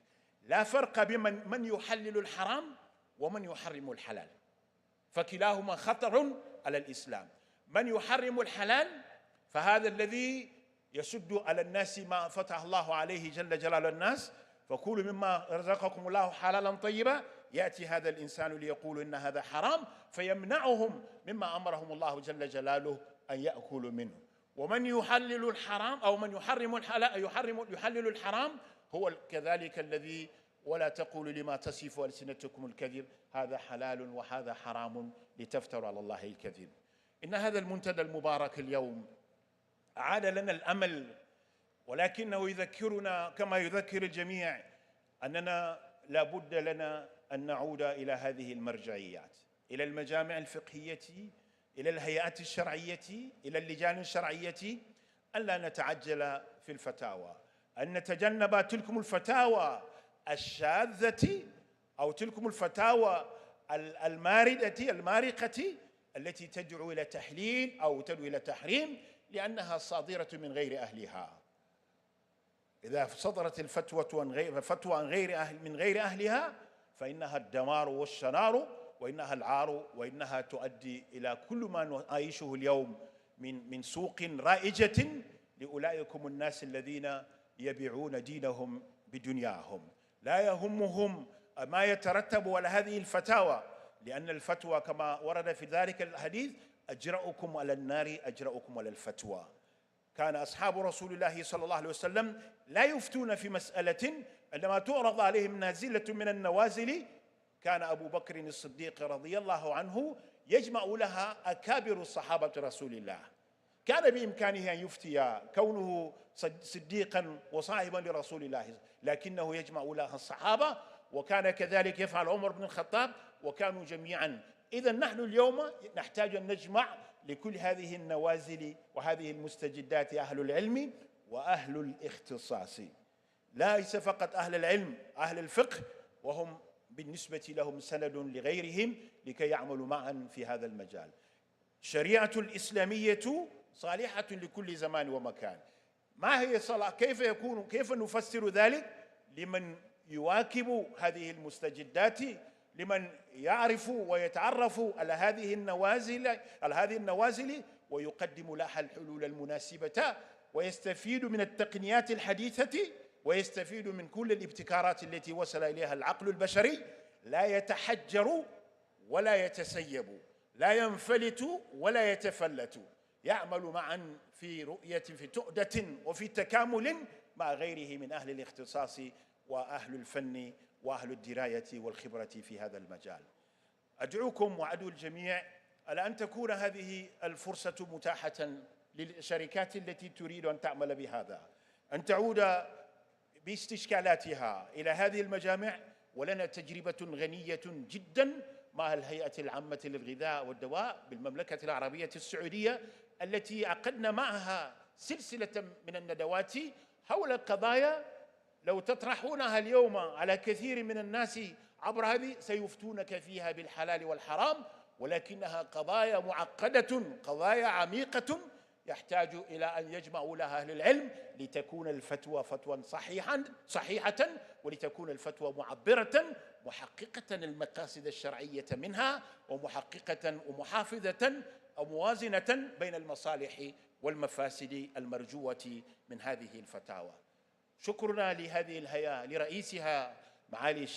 لا فرق بين من يحلل الحرام ومن يحرم الحلال، فكلاهما خطر على الإسلام. من يحرم الحلال فهذا الذي يسد على الناس ما فتح الله عليه جل جلاله الناس، فكلوا مما رزقكم الله حلالا طيبا. يأتي هذا الإنسان ليقول إن هذا حرام فيمنعهم مما أمرهم الله جل جلاله أن يأكلوا منه. ومن يحلل الحرام أو من يحرم الحلال يحلل الحرام هو كذلك الذي ولا تقولوا لما تصف ألسنتكم الكذب هذا حلال وهذا حرام لتفتروا على الله الكذب. إن هذا المنتدى المبارك اليوم أعاد لنا الأمل، ولكنه يذكرنا كما يذكر الجميع أننا لا بد لنا أن نعود إلى هذه المرجعيات، إلى المجامع الفقهية، إلى الهيئات الشرعية، إلى اللجان الشرعية، ألا نتعجل في الفتاوى، أن نتجنب تلكم الفتاوى الشاذة أو تلكم الفتاوى المارقة التي تدعو إلى تحليل أو تدعو إلى تحريم لأنها صادرة من غير أهلها. إذا صدرت الفتوى من غير أهلها فإنها الدمار والشنار وإنها العار وإنها تؤدي إلى كل ما نعيشه اليوم من سوق رائجة لأولئكم الناس الذين يبيعون دينهم بدنياهم. لا يهمهم ما يترتب على هذه الفتاوى، لأن الفتوى كما ورد في ذلك الحديث أجرأكم على النار أجرأكم على الفتوى. كان أصحاب رسول الله صلى الله عليه وسلم لا يفتون في مسألة عندما تعرض عليهم نازلة من النوازل كان أبو بكر الصديق رضي الله عنه يجمع لها أكابر صحابة رسول الله. كان بإمكانه أن يفتي كونه صديقا وصاحبا لرسول الله، لكنه يجمع لها الصحابة، وكان كذلك يفعل عمر بن الخطاب، وكانوا جميعا. إذا نحن اليوم نحتاج أن نجمع لكل هذه النوازل وهذه المستجدات أهل العلم وأهل الاختصاص، ليس فقط أهل العلم، أهل الفقه، وهم بالنسبة لهم سند لغيرهم لكي يعملوا معا في هذا المجال. الشريعة الإسلامية صالحة لكل زمان ومكان. ما هي صلاح؟ كيف نفسر ذلك لمن يواكب هذه المستجدات، لمن يعرف ويتعرف على هذه النوازل ويقدم لها الحلول المناسبة، ويستفيد من التقنيات الحديثة، ويستفيد من كل الابتكارات التي وصل إليها العقل البشري. لا يتحجر ولا يتسيب، لا ينفلت ولا يتفلت، يعمل معا في رؤية، في تؤدة وفي تكامل مع غيره من أهل الاختصاص وأهل الفن وأهل الدراية والخبرة في هذا المجال. أدعوكم وأدعو الجميع على أن تكون هذه الفرصة متاحة للشركات التي تريد أن تعمل بهذا، أن تعود باستشكالاتها إلى هذه المجامع. ولنا تجربة غنية جدا مع الهيئة العامة للغذاء والدواء بالمملكة العربية السعودية، التي عقدنا معها سلسلة من الندوات حول قضايا لو تطرحونها اليوم على كثير من الناس عبر هذه سيفتونك فيها بالحلال والحرام، ولكنها قضايا معقدة، قضايا عميقة يحتاج إلى أن يجمعوا لها أهل العلم لتكون الفتوى فتوى صحيحة، ولتكون الفتوى معبرة محققة المقاصد الشرعية منها، ومحققة ومحافظة أو موازنة بين المصالح والمفاسد المرجوة من هذه الفتاوى. شكرنا لهذه الهيئة لرئيسها معالي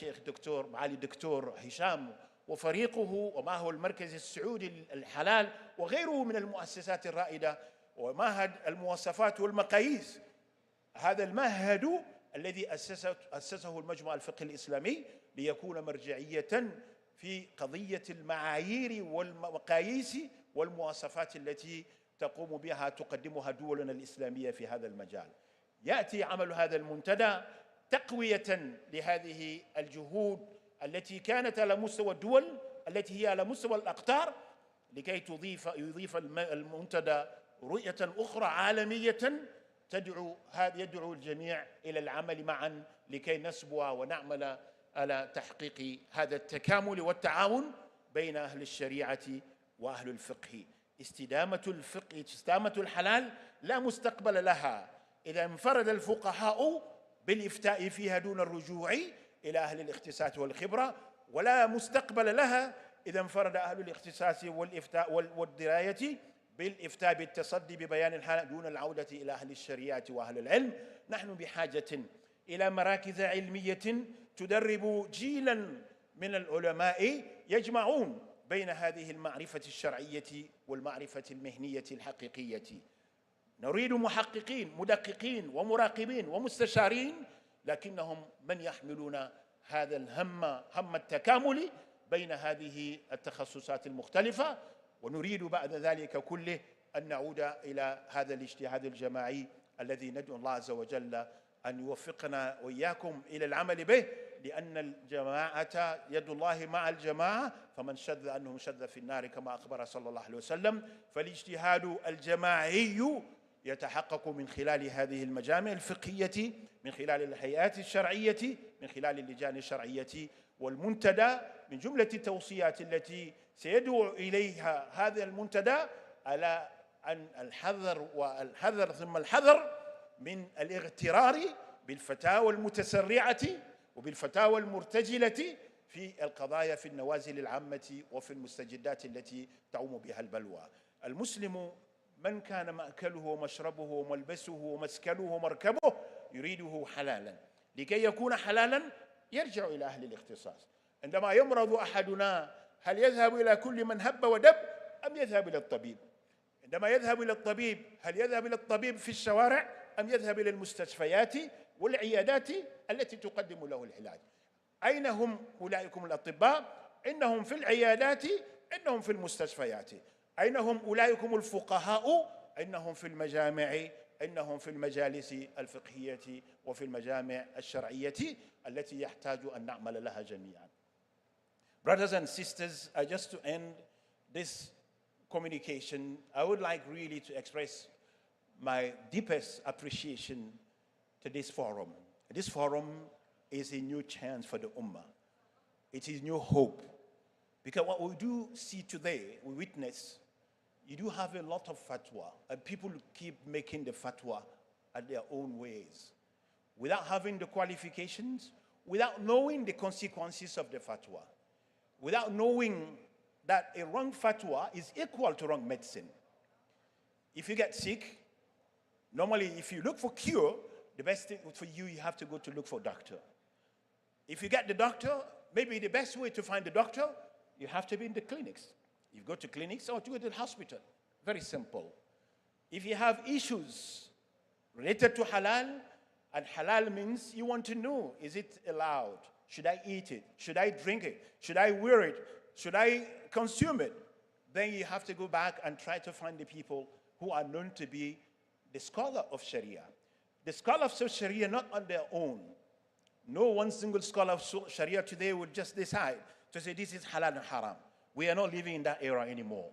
الدكتور هشام وفريقه وما هو المركز السعودي الحلال وغيره من المؤسسات الرائدة ومعهد المواصفات والمقاييس. هذا المعهد الذي أسسه المجمع الفقهي الإسلامي ليكون مرجعية في قضية المعايير والمقاييس والمواصفات التي تقوم بها تقدمها دولنا الإسلامية في هذا المجال. يأتي عمل هذا المنتدى تقوية لهذه الجهود التي كانت على مستوى الدول التي هي على مستوى الأقطار، لكي يضيف المنتدى رؤية أخرى عالمية يدعو الجميع إلى العمل معا لكي نسبو ونعمل على تحقيق هذا التكامل والتعاون بين أهل الشريعة وأهل الفقه. استدامة الحلال لا مستقبل لها إذا انفرد الفقهاء بالإفتاء فيها دون الرجوع إلى أهل الاختصاص والخبرة، ولا مستقبل لها إذا انفرد أهل الاختصاص والإفتاء والدراية بالإفتاء بالتصدي ببيان الحلال دون العودة إلى أهل الشريعة وأهل العلم. نحن بحاجة إلى مراكز علمية تدرب جيلا من العلماء يجمعون بين هذه المعرفة الشرعية والمعرفة المهنية الحقيقية. نريد محققين مدققين ومراقبين ومستشارين، لكنهم من يحملون هذا هم التكامل بين هذه التخصصات المختلفة. ونريد بعد ذلك كله أن نعود إلى هذا الاجتهاد الجماعي الذي ندعو الله عز وجل أن يوفقنا وإياكم إلى العمل به، لأن الجماعة يد الله مع الجماعة، فمن شذ أنهم شذ في النار كما أخبر صلى الله عليه وسلم. فالاجتهاد الجماعي يتحقق من خلال هذه المجامع الفقهية، من خلال الهيئات الشرعية، من خلال اللجان الشرعية. والمنتدى من جملة التوصيات التي سيدعو إليها هذا المنتدى على أن الحذر ثم الحذر من الاغترار بالفتاوى المتسرعة وبالفتاوى المرتجلة في القضايا في النوازل العامة وفي المستجدات التي تعم بها البلوى. المسلم من كان مأكله ومشربه وملبسه ومسكنه ومركبه يريده حلالا، لكي يكون حلالا يرجع إلى أهل الاختصاص. عندما يمرض أحدنا هل يذهب إلى كل من هب ودب أم يذهب إلى الطبيب؟ عندما يذهب إلى الطبيب هل يذهب إلى الطبيب في الشوارع أم يذهب إلى المستشفيات والعيادات التي تقدم له العلاج؟ أين هم أولئكم الأطباء؟ إنهم في العيادات، إنهم في المستشفيات. أين هم أولئكم الفقهاء؟ إنهم في المجامع، إنهم في المجالس الفقهية وفي المجامع الشرعية التي يحتاج أن نعمل لها جميعا. Brothers and sisters, just to end this communication, I would like really to express my deepest appreciation to this forum. This forum is a new chance for the Ummah. It is new hope. Because what we do see today, we witness, you do have a lot of fatwa, and people keep making the fatwa at their own ways, without having the qualifications, without knowing the consequences of the fatwa, without knowing that a wrong fatwa is equal to wrong medicine. If you get sick, normally if you look for cure, the best thing for you, you have to go to look for a doctor. If you get the doctor, maybe the best way to find the doctor, you have to be in the clinics. You go to clinics or to go to the hospital. Very simple. If you have issues related to halal, and halal means you want to know, is it allowed? Should I eat it? Should I drink it? Should I wear it? Should I consume it? Then you have to go back and try to find the people who are known to be the scholar of Sharia. The scholars of Sharia not on their own. No one single scholar of Sharia today will just decide to say this is halal and haram. We are not living in that era anymore.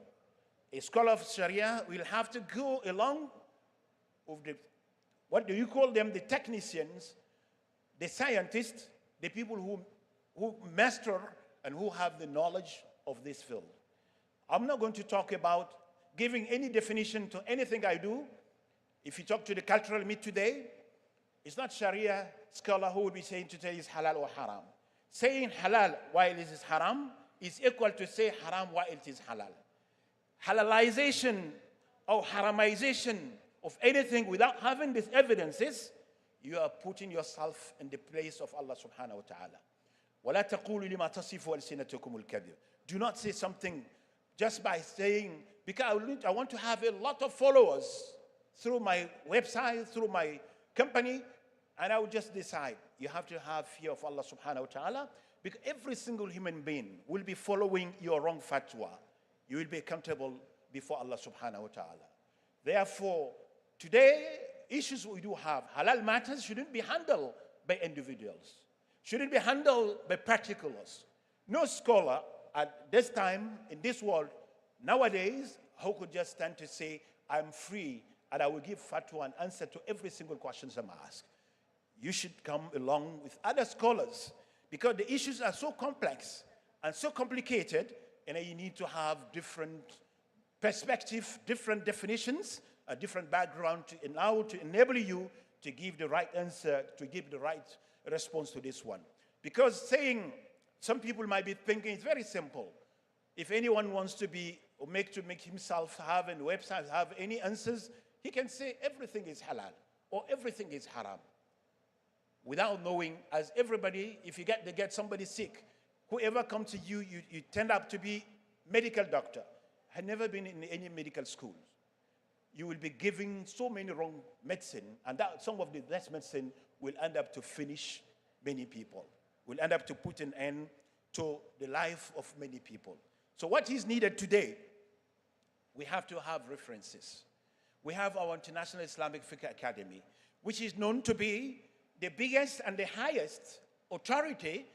A scholar of Sharia will have to go along with the, what do you call them, the technicians, the scientists, the people who master and who have the knowledge of this field. I'm not going to talk about giving any definition to anything I do. If you talk to the cultural meet today, it's not Sharia scholar who will be saying today is halal or haram. Saying halal while it is haram is equal to say haram while it is halal. Halalization or haramization of anything without having these evidences, you are putting yourself in the place of Allah subhanahu wa ta'ala. وَلَا تَقُولُوا لِمَا تَصِفُ أَلْسِنَتُكُمُ الْكَذِبُ. Do not say something just by saying, because I want to have a lot of followers through my website, through my company, and I will just decide. You have to have fear of Allah subhanahu wa ta'ala, because every single human being will be following your wrong fatwa. You will be accountable before Allah subhanahu wa ta'ala. Therefore, today, issues we do have, halal matters shouldn't be handled by individuals, shouldn't be handled by particulars. No scholar at this time, in this world, nowadays, who could just stand to say, I'm free, and I will give fatwa and answer to every single question I'm asked. You should come along with other scholars, because the issues are so complex and so complicated, and you need to have different perspective, different definitions, a different background to enable you to give the right answer, to give the right response to this one. Because saying, some people might be thinking it's very simple. If anyone wants to make himself have a website, have any answers, he can say everything is halal or everything is haram. Without knowing, as everybody, if you get somebody sick, whoever comes to you, you tend up to be medical doctor. Had never been in any medical schools. You will be giving so many wrong medicine, and that some of the best medicine will end up to finish many people, will end up to put an end to the life of many people. So what is needed today, we have to have references. We have our International Islamic Fiqh Academy, which is known to be the biggest and the highest authority,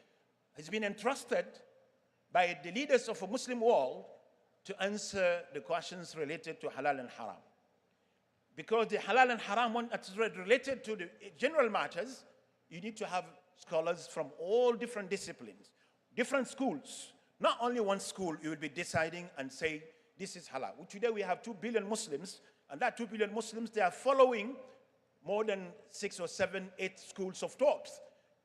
has been entrusted by the leaders of a Muslim world to answer the questions related to halal and haram. Because the halal and haram one that's related to the general matters, you need to have scholars from all different disciplines, different schools. Not only one school you will be deciding and say, this is halal. Today we have 2 billion Muslims, and that 2 billion Muslims, they are following more than 6 or 7, 8 schools of thought.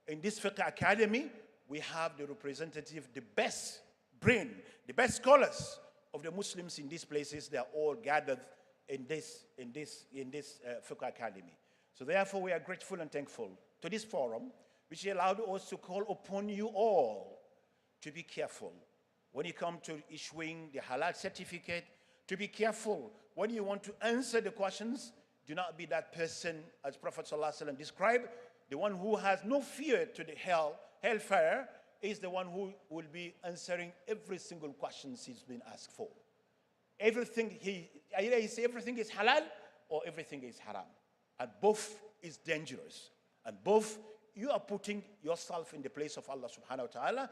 In this Fiqh Academy, we have the representative, the best brain, the best scholars of the Muslims in these places. They are all gathered in this Fiqh Academy. So therefore, we are grateful and thankful to this forum, which allowed us to call upon you all to be careful when you come to issuing the halal certificate, to be careful when you want to answer the questions. Do not be that person, as Prophet ﷺ described, the one who has no fear to the hellfire is the one who will be answering every single question he's been asked for. Everything either he say everything is halal or everything is haram. And both is dangerous. And both, you are putting yourself in the place of Allah subhanahu wa ta'ala,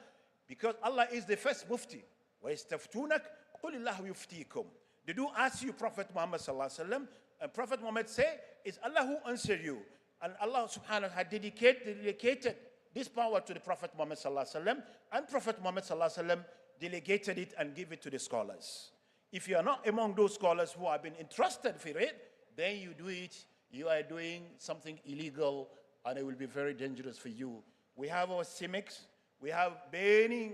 because Allah is the first mufti. وَيَسْتَفْتُونَكَ قُلِ اللَّهُ يُفْتِيكُمْ. They do ask you, Prophet Muhammad sallallahu alaihi wasallam, and Prophet Muhammad say, it's Allah who answered you. And Allah subhanahu wa ta'ala had dedicated this power to the Prophet Muhammad sallallahu alaihi wasallam, and Prophet Muhammad sallallahu alaihi wasallam delegated it and gave it to the scholars. If you are not among those scholars who have been entrusted for it, then you do it, you are doing something illegal, and it will be very dangerous for you. We have our CIMICs, we have many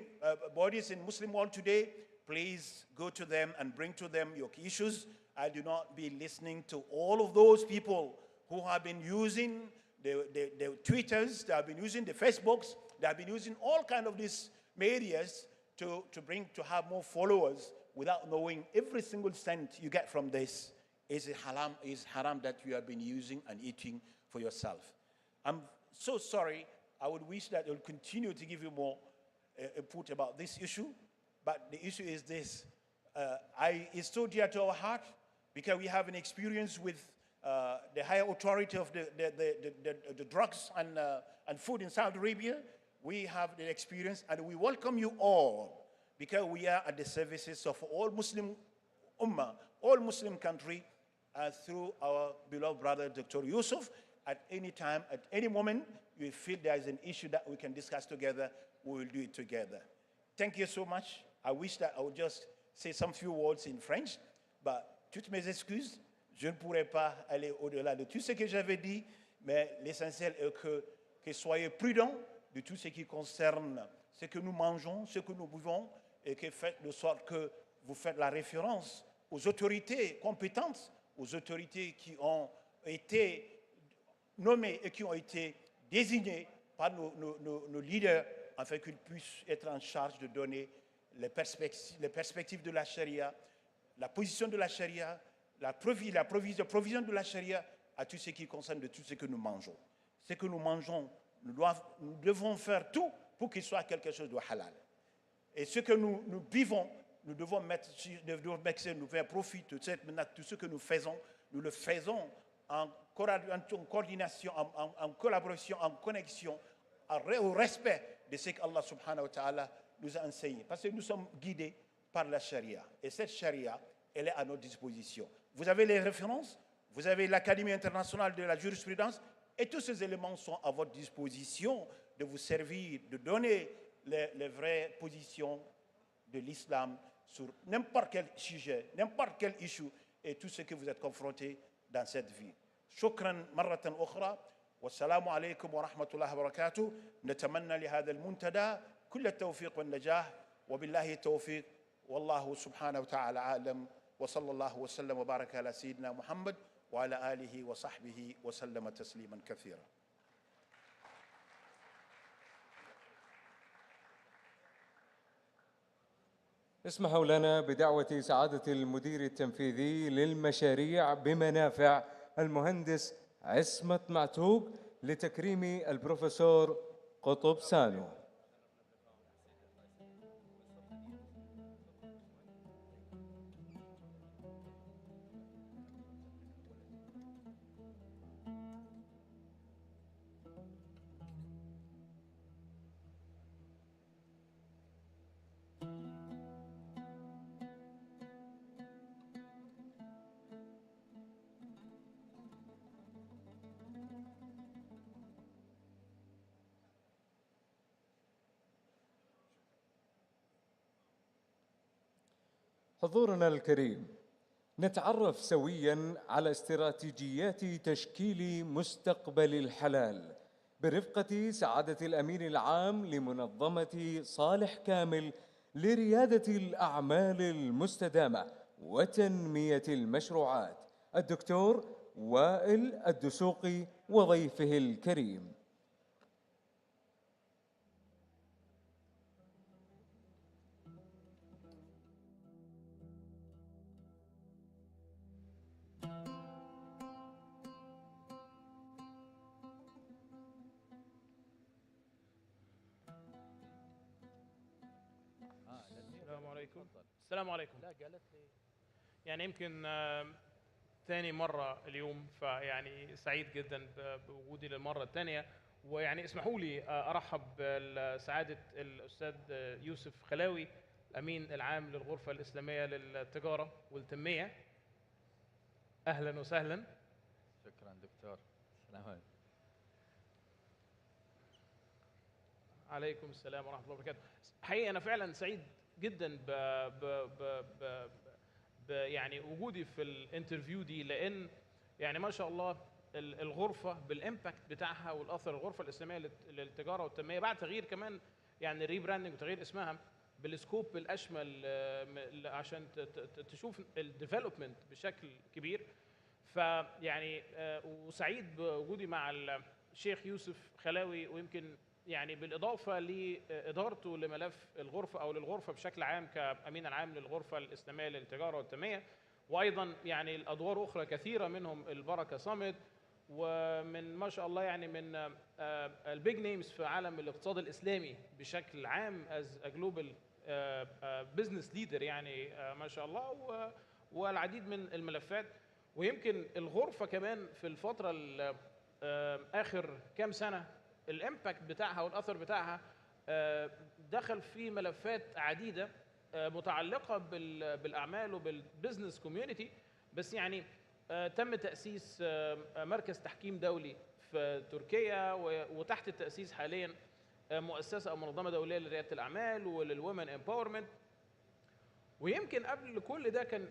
bodies in Muslim world today. Please go to them and bring to them your issues. I do not be listening to all of those people who have been using the Twitters, they have been using the Facebooks, they have been using all kinds of these medias to have more followers without knowing every single cent you get from this is haram that you have been using and eating for yourself. I'm so sorry. I would wish that I will continue to give you more input about this issue, but the issue is this. It's so dear to our heart because we have an experience with the higher authority of the drugs and food in Saudi Arabia. We have the experience, and we welcome you all because we are at the services of all Muslim Ummah, all Muslim country, through our beloved brother, Dr. Yusuf. At any time, at any moment, you feel there is an issue that we can discuss together, we will do it together. Thank you so much. I wish that I would just say some few words in French, but toutes mes excuses, je ne pourrais pas aller au-delà de tout ce que j'avais dit, mais l'essentiel est que soyez prudents de tout ce qui concerne ce que nous mangeons, ce que nous buvons, et que faites de sorte que vous faites la référence aux autorités compétentes, aux autorités qui ont été nommées et qui ont été désignées par nos leaders afin qu'ils puissent être en charge de donner les perspectives de la charia, la position de la charia, la provision de la charia à tout ce qui concerne de tout ce que nous mangeons. Ce que nous mangeons, nous devons faire tout pour qu'il soit quelque chose de halal. Et ce que nous buvons, nous devons nous faire profit de tout ce que nous faisons. Nous le faisons en coordination, en collaboration, en connexion, au respect de ce qu'Allah subhanahu wa ta'ala nous a enseigné. Parce que nous sommes guidés par la charia. Et cette charia, elle est à notre disposition. Vous avez les références, vous avez l'Académie internationale de la jurisprudence, et tous ces éléments sont à votre disposition de vous servir, de donner les vraies positions de l'islam sur n'importe quel sujet, n'importe quel issue, et tout ce que vous êtes confrontés dans cette vie. شكرا مرة أخرى والسلام عليكم ورحمة الله وبركاته. نتمنى لهذا المنتدى كل التوفيق والنجاح وبالله التوفيق والله سبحانه وتعالى أعلم وصلى الله وسلم وبارك على سيدنا محمد وعلى آله وصحبه وسلم تسليما كثيرا. اسمحوا لنا بدعوة سعادة المدير التنفيذي للمشاريع بمنافع المهندس عصمت معتوق لتكريم البروفيسور قطب سانو. حضورنا الكريم، نتعرف سوياً على استراتيجيات تشكيل مستقبل الحلال برفقة سعادة الأمين العام لمنظمة صالح كامل لريادة الأعمال المستدامة وتنمية المشروعات، الدكتور وائل الدسوقي وضيفه الكريم. السلام عليكم. لا قالت لي يعني يمكن ثاني مرة اليوم، فيعني سعيد جدا بوجودي للمرة الثانية. ويعني اسمحوا لي أرحب بسعادة الأستاذ يوسف خلاوي الأمين العام للغرفة الإسلامية للتجارة والتنمية. أهلا وسهلا. شكرا دكتور. السلام عليكم. عليكم السلام ورحمة الله وبركاته. حقيقة أنا فعلا سعيد جدا يعني وجودي في الانترفيو دي، لان يعني ما شاء الله الغرفه بالامباكت بتاعها والاثر، الغرفه الاسلاميه للتجاره والتنميه بعد تغيير كمان يعني الريبراندنج وتغيير اسمها بالسكوب الاشمل عشان تشوف الديفلوبمنت بشكل كبير. فيعني وسعيد بوجودي مع الشيخ يوسف خلاوي، ويمكن يعني بالإضافة لإدارته لملف الغرفة أو للغرفة بشكل عام كأمين العام للغرفة الإسلامية للتجارة والتنمية، وأيضا يعني الأدوار أخرى كثيرة منهم البركة صامد، ومن ما شاء الله يعني من البيج نيمز في عالم الاقتصاد الإسلامي بشكل عام as a global business leader يعني ما شاء الله، والعديد من الملفات. ويمكن الغرفة كمان في الفترة آخر كام سنة الامباكت بتاعها والاثر بتاعها دخل في ملفات عديده متعلقه بالاعمال وبالبزنس كوميونتي. بس يعني تم تاسيس مركز تحكيم دولي في تركيا، وتحت التاسيس حاليا مؤسسه او منظمه دوليه لرياده الاعمال وللومن امباورمنت. ويمكن قبل كل ده كان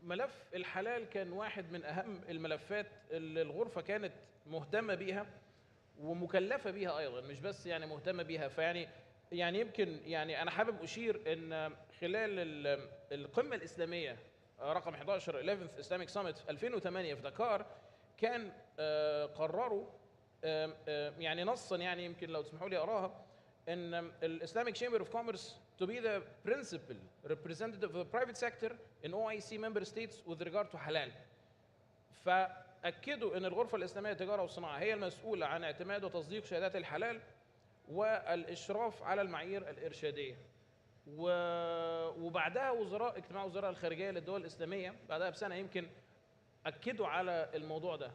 ملف الحلال كان واحد من اهم الملفات اللي الغرفه كانت مهتمه بيها ومكلفه بيها ايضا، مش بس يعني مهتمه بيها. فيعني يمكن يعني انا حابب اشير ان خلال القمه الاسلاميه رقم 11 11th Islamic Summit في 2008 في دكار، كان قرروا يعني نصا، يعني يمكن لو تسمحوا لي اقراها، ان Islamic Chamber of Commerce to be the principal representative of the private sector in OIC member states with regard to halal. فأكدوا ان الغرفة الإسلامية للتجارة والصناعة هي المسؤولة عن اعتماد وتصديق شهادات الحلال والإشراف على المعايير الإرشادية. وبعدها اجتماع وزراء الخارجية للدول الإسلامية بعدها بسنة يمكن أكدوا على الموضوع ده.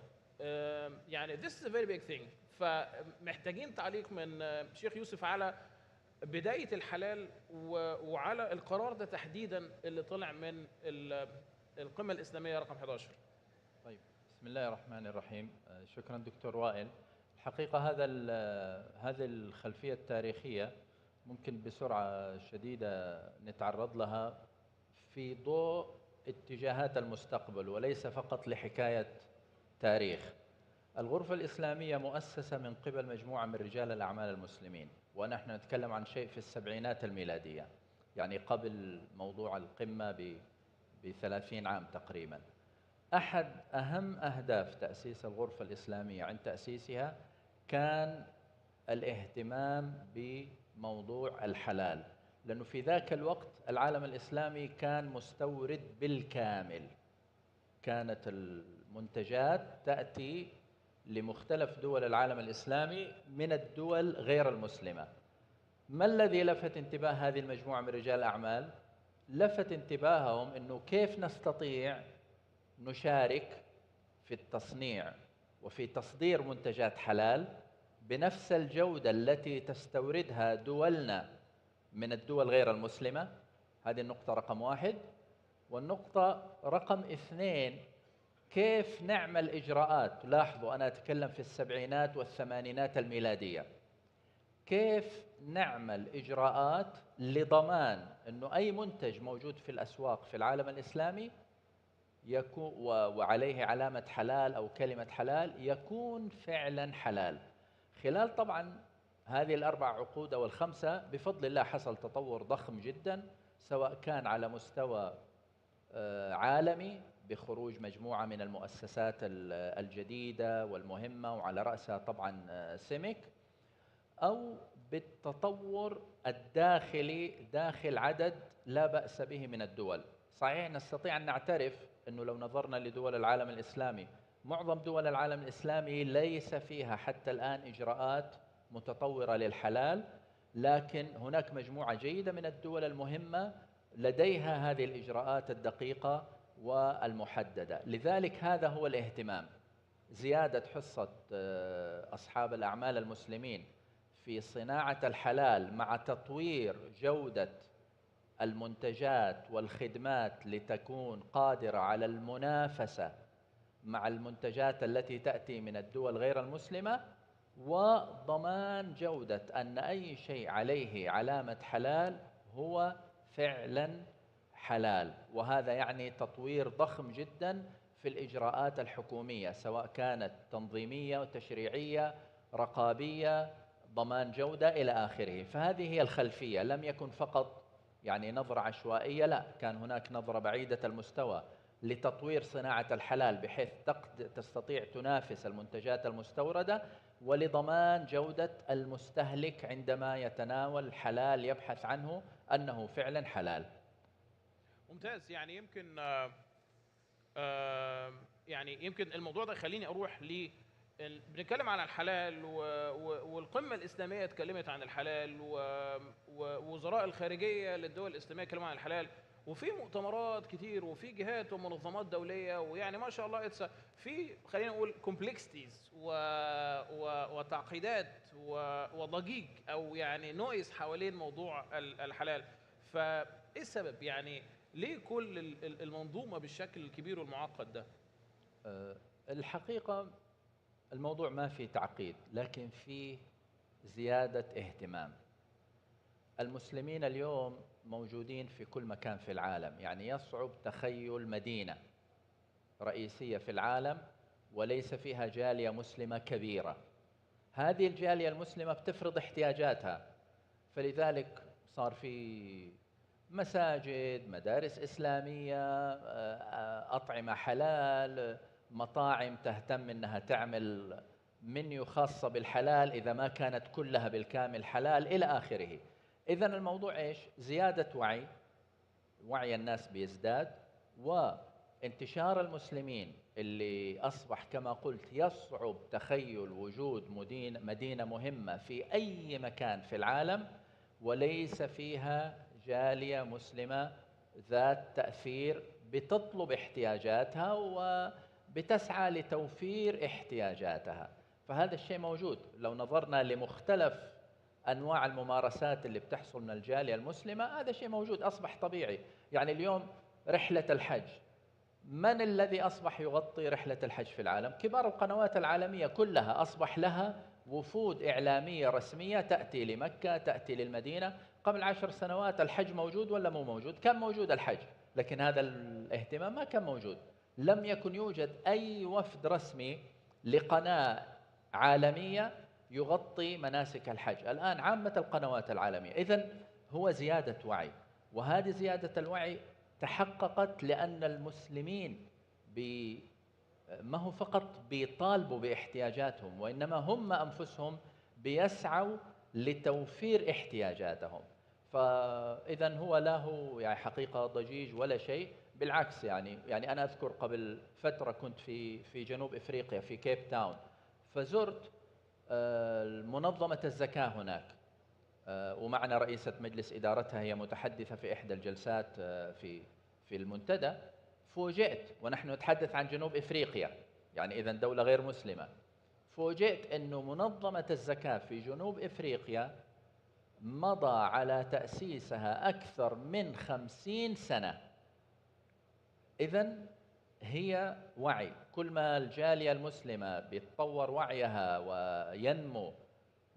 يعني this is a very big thing. فمحتاجين تعليق من شيخ يوسف على بداية الحلال وعلى القرار ده تحديدا اللي طلع من القمة الإسلامية رقم 11. طيب، بسم الله الرحمن الرحيم. شكرا دكتور وائل. الحقيقة هذه الخلفية التاريخية ممكن بسرعة شديدة نتعرض لها في ضوء اتجاهات المستقبل وليس فقط لحكاية تاريخ. الغرفة الإسلامية مؤسسة من قبل مجموعة من رجال الأعمال المسلمين، ونحن نتكلم عن شيء في السبعينات الميلادية، يعني قبل موضوع القمة ب30 عام تقريبا. أحد أهم أهداف تأسيس الغرفة الإسلامية عند تأسيسها كان الاهتمام بموضوع الحلال، لأنه في ذاك الوقت العالم الإسلامي كان مستورد بالكامل. كانت المنتجات تأتي لمختلف دول العالم الإسلامي من الدول غير المسلمة. ما الذي لفت انتباه هذه المجموعة من رجال الأعمال؟ لفت انتباههم أنه كيف نستطيع نشارك في التصنيع وفي تصدير منتجات حلال بنفس الجودة التي تستوردها دولنا من الدول غير المسلمة. هذه النقطة رقم 1. والنقطة رقم 2، كيف نعمل إجراءات. لاحظوا أنا أتكلم في السبعينات والثمانينات الميلادية. كيف نعمل إجراءات لضمان أنه أي منتج موجود في الأسواق في العالم الإسلامي يكون وعليه علامة حلال أو كلمة حلال يكون فعلا حلال. خلال طبعا هذه ال4 عقود أو ال5 بفضل الله حصل تطور ضخم جدا، سواء كان على مستوى عالمي بخروج مجموعة من المؤسسات الجديدة والمهمة وعلى رأسها طبعا سيميك، أو بالتطور الداخلي داخل عدد لا بأس به من الدول. صحيح نستطيع أن نعترف أنه لو نظرنا لدول العالم الإسلامي، معظم دول العالم الإسلامي ليس فيها حتى الآن إجراءات متطورة للحلال، لكن هناك مجموعة جيدة من الدول المهمة لديها هذه الإجراءات الدقيقة والمحددة. لذلك هذا هو الاهتمام، زيادة حصة أصحاب الأعمال المسلمين في صناعة الحلال مع تطوير جودة المنتجات والخدمات لتكون قادرة على المنافسة مع المنتجات التي تأتي من الدول غير المسلمة، وضمان جودة أن أي شيء عليه علامة حلال هو فعلا حلال. وهذا يعني تطوير ضخم جدا في الإجراءات الحكومية، سواء كانت تنظيمية وتشريعية رقابية ضمان جودة إلى آخره. فهذه هي الخلفية، لم يكن فقط يعني نظرة عشوائية، لا، كان هناك نظرة بعيدة المستوى لتطوير صناعة الحلال بحيث تستطيع تنافس المنتجات المستوردة، ولضمان جودة المستهلك عندما يتناول حلال يبحث عنه أنه فعلا حلال. ممتاز. يعني يمكن الموضوع ده خليني أروح بنتكلم عن الحلال والقمة الإسلامية اتكلمت عن الحلال ووزراء الخارجية للدول الإسلامية اتكلموا عن الحلال، وفي مؤتمرات كتير وفي جهات ومنظمات دولية، ويعني ما شاء الله في خلينا نقول كومبلكسيتيز وتعقيدات وضجيج أو يعني نويز حوالين موضوع الحلال. فإيه السبب؟ يعني ليه كل المنظومة بالشكل الكبير والمعقد ده؟ الحقيقة الموضوع ما في تعقيد، لكن في زيادة اهتمام. المسلمين اليوم موجودين في كل مكان في العالم، يعني يصعب تخيل مدينة رئيسية في العالم وليس فيها جالية مسلمة كبيرة. هذه الجالية المسلمة بتفرض احتياجاتها، فلذلك صار في مساجد، مدارس إسلامية، أطعمة حلال، مطاعم تهتم أنها تعمل منيو خاصة بالحلال إذا ما كانت كلها بالكامل حلال إلى آخره. إذن الموضوع إيش؟ زيادة وعي الناس بيزداد، وانتشار المسلمين اللي أصبح كما قلت يصعب تخيل وجود مدينة مهمة في أي مكان في العالم وليس فيها جالية مسلمة ذات تأثير بتطلب احتياجاتها وبتسعى لتوفير احتياجاتها. فهذا الشيء موجود. لو نظرنا لمختلف أنواع الممارسات اللي بتحصل من الجالية المسلمة، هذا شيء موجود أصبح طبيعي. يعني اليوم رحلة الحج، من الذي أصبح يغطي رحلة الحج في العالم؟ كبار القنوات العالمية كلها أصبح لها وفود إعلامية رسمية تأتي لمكة، تأتي للمدينة. قبل 10 سنوات الحج موجود ولا مو موجود؟ كان موجود الحج، لكن هذا الاهتمام ما كان موجود. لم يكن يوجد أي وفد رسمي لقناة عالمية يغطي مناسك الحج. الآن عامة القنوات العالمية. إذن هو زيادة وعي، وهذه زيادة الوعي تحققت لأن المسلمين ما هو فقط بيطالبوا باحتياجاتهم، وإنما هم أنفسهم بيسعوا لتوفير احتياجاتهم. فإذا هو له يعني حقيقة ضجيج ولا شيء، بالعكس. يعني أنا أذكر قبل فترة كنت في جنوب إفريقيا في كيب تاون، فزرت منظمة الزكاة هناك، ومعنا رئيسة مجلس إدارتها هي متحدثة في إحدى الجلسات في المنتدى. فوجئت ونحن نتحدث عن جنوب إفريقيا، يعني إذن دولة غير مسلمة، فوجئت أنه منظمة الزكاة في جنوب إفريقيا مضى على تأسيسها أكثر من 50 سنة. إذن هي وعي. كل ما الجالية المسلمة بيتطور وعيها وينمو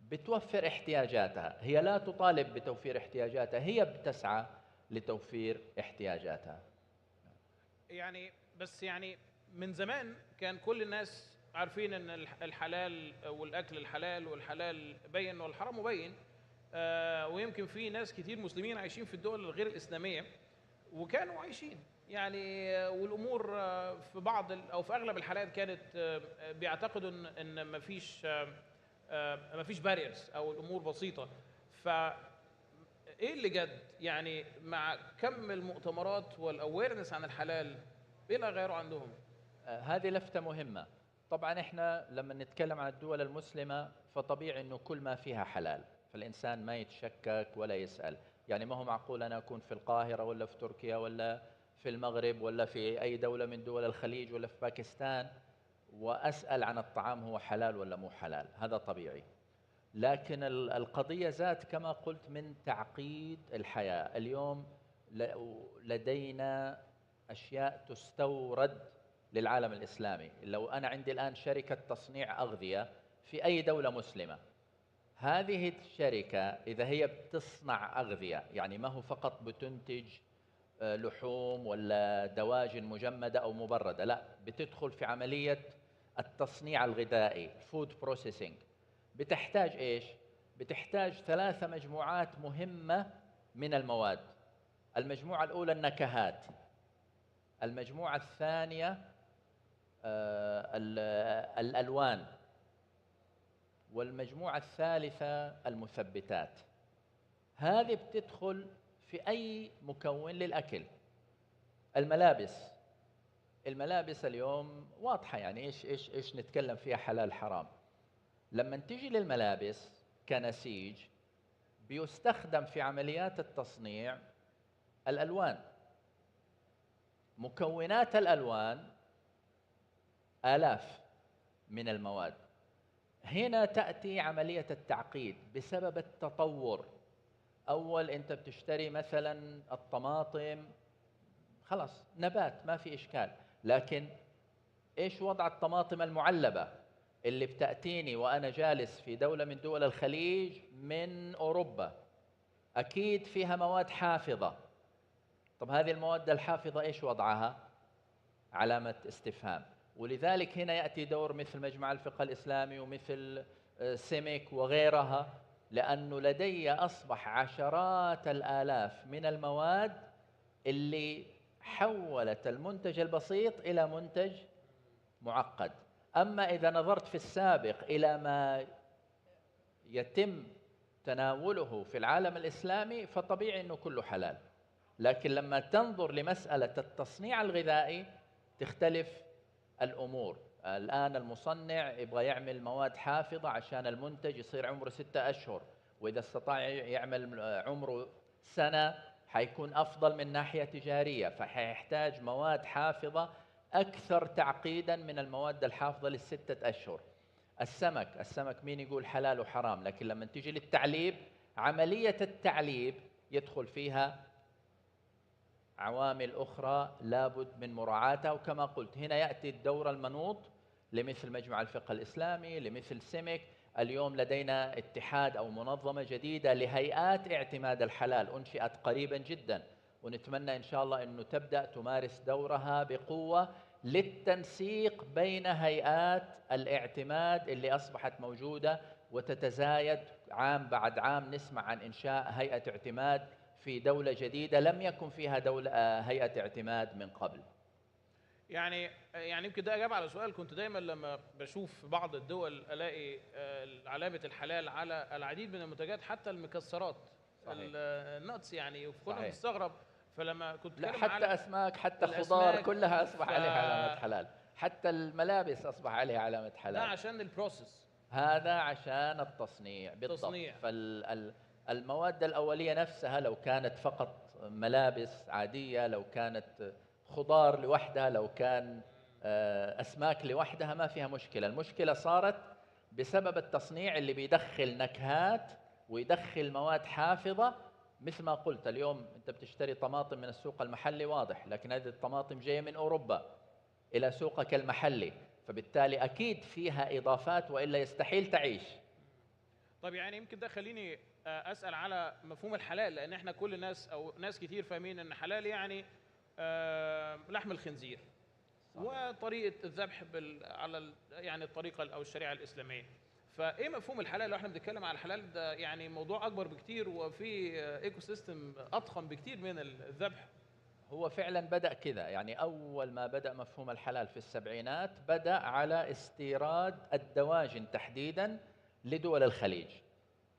بتوفر احتياجاتها. هي لا تطالب بتوفير احتياجاتها، هي بتسعى لتوفير احتياجاتها. بس من زمان كان كل الناس عارفين ان الحلال والاكل الحلال والحلال بين والحرام مبين. ويمكن في ناس كتير مسلمين عايشين في الدول الغير الإسلامية وكانوا عايشين والامور في بعض او في اغلب الحالات كانت بيعتقدوا ان مفيش باريرز او الامور بسيطه. ايه اللي جد مع كم المؤتمرات والاويرنس عن الحلال ايه اللي غيروا عندهم؟ هذه لفتة مهمة. طبعا احنا لما نتكلم عن الدول المسلمة فطبيعي انه كل ما فيها حلال، فالانسان ما يتشكك ولا يسأل. يعني ما هو معقول انا اكون في القاهرة ولا في تركيا ولا في المغرب ولا في اي دولة من دول الخليج ولا في باكستان واسأل عن الطعام هو حلال ولا مو حلال. هذا طبيعي. لكن القضية ذات كما قلت من تعقيد الحياة. اليوم لدينا أشياء تستورد للعالم الإسلامي. لو أنا عندي الآن شركة تصنيع أغذية في أي دولة مسلمة، هذه الشركة إذا هي بتصنع أغذية، يعني ما هو فقط بتنتج لحوم ولا دواجن مجمدة أو مبردة، لا، بتدخل في عملية التصنيع الغذائي food processing. بتحتاج إيش؟ بتحتاج 3 مجموعات مهمة من المواد. المجموعة الأولى النكهات، المجموعة الثانية الألوان، والمجموعة الثالثة المثبتات. هذه بتدخل في أي مكون للأكل. الملابس اليوم واضحة، يعني إيش نتكلم فيها حلال حرام. لما تيجي للملابس كنسيج بيستخدم في عمليات التصنيع الألوان. مكونات الألوان آلاف من المواد. هنا تأتي عملية التعقيد بسبب التطور. أول أنت بتشتري مثلا الطماطم، خلاص نبات ما في إشكال، لكن إيش وضع الطماطم المعلبة اللي بتأتيني وأنا جالس في دولة من دول الخليج من أوروبا؟ أكيد فيها مواد حافظة. طب هذه المواد الحافظة إيش وضعها؟ علامة استفهام. ولذلك هنا يأتي دور مثل مجمع الفقه الإسلامي ومثل سيميك وغيرها، لأنه لدي أصبح عشرات الآلاف من المواد اللي حولت المنتج البسيط إلى منتج معقد. أما إذا نظرت في السابق إلى ما يتم تناوله في العالم الإسلامي فطبيعي أنه كله حلال، لكن لما تنظر لمسألة التصنيع الغذائي تختلف الأمور. الآن المصنع يبغى يعمل مواد حافظة عشان المنتج يصير عمره 6 أشهر، وإذا استطاع يعمل عمره سنة حيكون أفضل من ناحية تجارية، فحيحتاج مواد حافظة أكثر تعقيدا من المواد الحافظة لل6 أشهر. السمك مين يقول حلال وحرام؟ لكن لما تيجي للتعليب، عملية التعليب يدخل فيها عوامل أخرى لابد من مراعاتها، وكما قلت هنا يأتي الدور المنوط لمثل مجمع الفقه الإسلامي، لمثل سمك. اليوم لدينا اتحاد أو منظمة جديدة لهيئات اعتماد الحلال أنشئت قريبا جدا، ونتمنى إن شاء الله أنه تبدأ تمارس دورها بقوة للتنسيق بين هيئات الاعتماد اللي أصبحت موجودة وتتزايد عام بعد عام. نسمع عن إنشاء هيئة اعتماد في دولة جديدة لم يكن فيها هيئة اعتماد من قبل. يعني يمكن ده اجابه على سؤال كنت دايما لما بشوف في بعض الدول الاقي علامه الحلال على العديد من المنتجات، حتى المكسرات النتس، يعني كنا بنستغرب. فلما كنت لا حتى اسماك، حتى خضار كلها اصبح عليها علامه حلال، حتى الملابس اصبح عليها علامه حلال. ده عشان البروسيس، هذا عشان التصنيع بالضبط. فالمواد الاوليه نفسها لو كانت فقط ملابس عاديه، لو كانت خضار لوحدها، لو كان أسماك لوحدها ما فيها مشكلة. المشكلة صارت بسبب التصنيع اللي بيدخل نكهات ويدخل مواد حافظة. مثل ما قلت اليوم أنت بتشتري طماطم من السوق المحلي واضح، لكن هذه الطماطم جاية من أوروبا إلى سوقك المحلي، فبالتالي أكيد فيها إضافات وإلا يستحيل تعيش. طيب يعني يمكن ده خليني أسأل على مفهوم الحلال، لأن احنا كل الناس أو ناس كتير فاهمين أن حلال يعني لحم الخنزير، وطريقه الذبح على يعني الطريقه او الشريعه الاسلاميه. فايه مفهوم الحلال؟ لو احنا بنتكلم على الحلال ده يعني موضوع اكبر بكتير، وفي ايكو سيستم اضخم بكتير من الذبح. هو فعلا بدأ كذا، يعني أول ما بدأ مفهوم الحلال في السبعينات بدأ على استيراد الدواجن تحديدا لدول الخليج،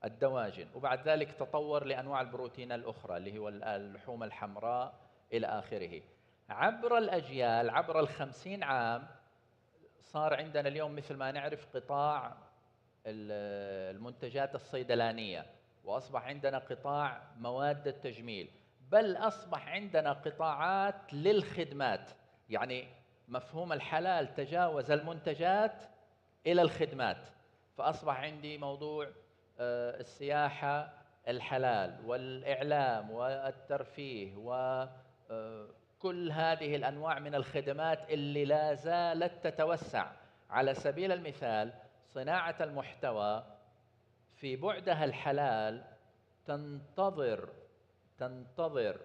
الدواجن، وبعد ذلك تطور لأنواع البروتين الأخرى اللي هو اللحوم الحمراء إلى آخره. عبر الأجيال، عبر 50 عام، صار عندنا اليوم مثل ما نعرف قطاع المنتجات الصيدلانية، وأصبح عندنا قطاع مواد التجميل، بل أصبح عندنا قطاعات للخدمات. يعني مفهوم الحلال تجاوز المنتجات إلى الخدمات، فأصبح عندي موضوع السياحة الحلال والإعلام والترفيه وكل هذه الأنواع من الخدمات اللي لا زالت تتوسع. على سبيل المثال صناعة المحتوى في بعدها الحلال تنتظر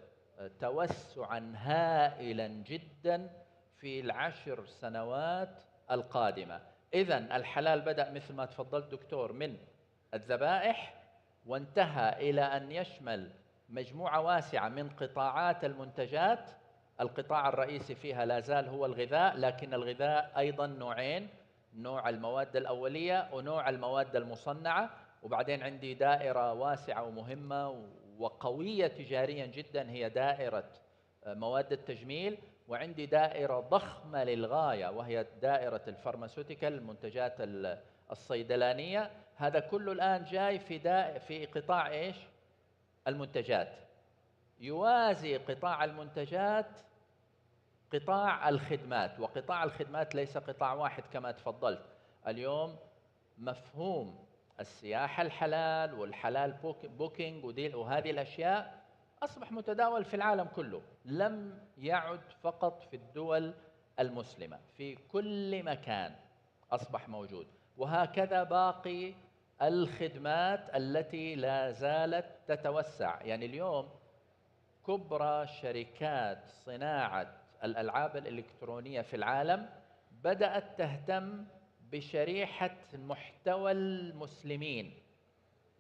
توسعا هائلا جدا في ال10 سنوات القادمة. إذن الحلال بدأ مثل ما تفضلت دكتور من الذبائح، وانتهى إلى أن يشمل مجموعة واسعة من قطاعات المنتجات. القطاع الرئيسي فيها لا زال هو الغذاء، لكن الغذاء أيضا نوعين: نوع المواد الأولية ونوع المواد المصنعة. وبعدين عندي دائرة واسعة ومهمة وقوية تجاريا جدا هي دائرة مواد التجميل، وعندي دائرة ضخمة للغاية وهي دائرة الفارماسيوتيكال، المنتجات الصيدلانية. هذا كله الآن جاي في قطاع إيش؟ المنتجات. يوازي قطاع المنتجات قطاع الخدمات، وقطاع الخدمات ليس قطاع واحد كما تفضلت. اليوم مفهوم السياحة الحلال والحلال بوكينج وهذه الأشياء أصبح متداول في العالم كله، لم يعد فقط في الدول المسلمة، في كل مكان أصبح موجود. وهكذا باقي الخدمات التي لا زالت تتوسع. يعني اليوم كبرى شركات صناعة الألعاب الإلكترونية في العالم بدأت تهتم بشريحة محتوى المسلمين،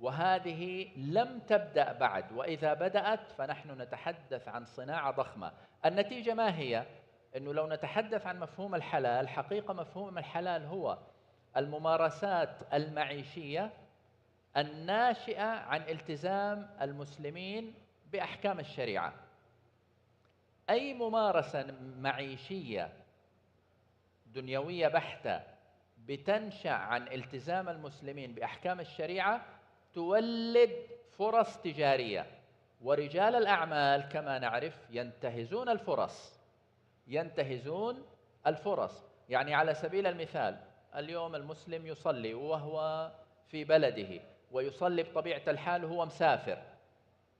وهذه لم تبدأ بعد، وإذا بدأت فنحن نتحدث عن صناعة ضخمة. النتيجة ما هي؟ أنه لو نتحدث عن مفهوم الحلال، حقيقة مفهوم الحلال هو الممارسات المعيشية الناشئة عن التزام المسلمين بأحكام الشريعة. أي ممارسة معيشية دنيوية بحتة بتنشأ عن التزام المسلمين بأحكام الشريعة تولد فرص تجارية، ورجال الأعمال كما نعرف ينتهزون الفرص. يعني على سبيل المثال اليوم المسلم يصلي وهو في بلده، ويصلي بطبيعة الحال وهو مسافر.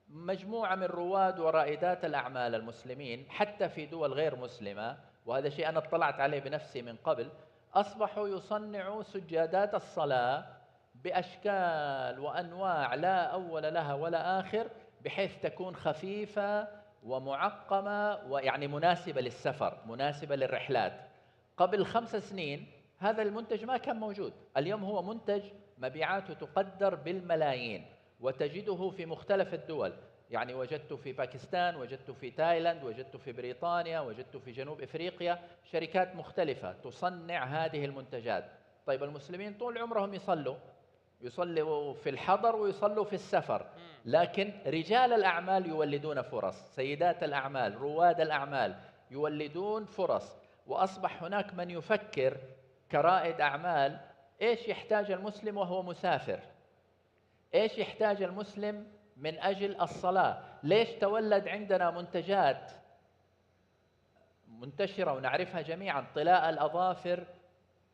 مجموعة من رواد ورائدات الأعمال المسلمين حتى في دول غير مسلمة، وهذا شيء أنا اطلعت عليه بنفسي من قبل، أصبحوا يصنعوا سجادات الصلاة بأشكال وأنواع لا أول لها ولا آخر، بحيث تكون خفيفة ومعقمة ويعني مناسبة للسفر، مناسبة للرحلات. قبل 5 سنين هذا المنتج ما كان موجود. اليوم هو منتج مبيعاته تقدر بالملايين، وتجده في مختلف الدول. يعني وجدته في باكستان، وجدته في تايلاند، وجدته في بريطانيا، وجدته في جنوب إفريقيا، شركات مختلفة تصنع هذه المنتجات. طيب المسلمين طول عمرهم يصلوا في الحضر ويصلوا في السفر، لكن رجال الأعمال يولدون فرص، سيدات الأعمال، رواد الأعمال يولدون فرص. وأصبح هناك من يفكر كرائد أعمال إيش يحتاج المسلم وهو مسافر، إيش يحتاج المسلم من أجل الصلاة. ليش تولد عندنا منتجات منتشرة ونعرفها جميعا، طلاء الأظافر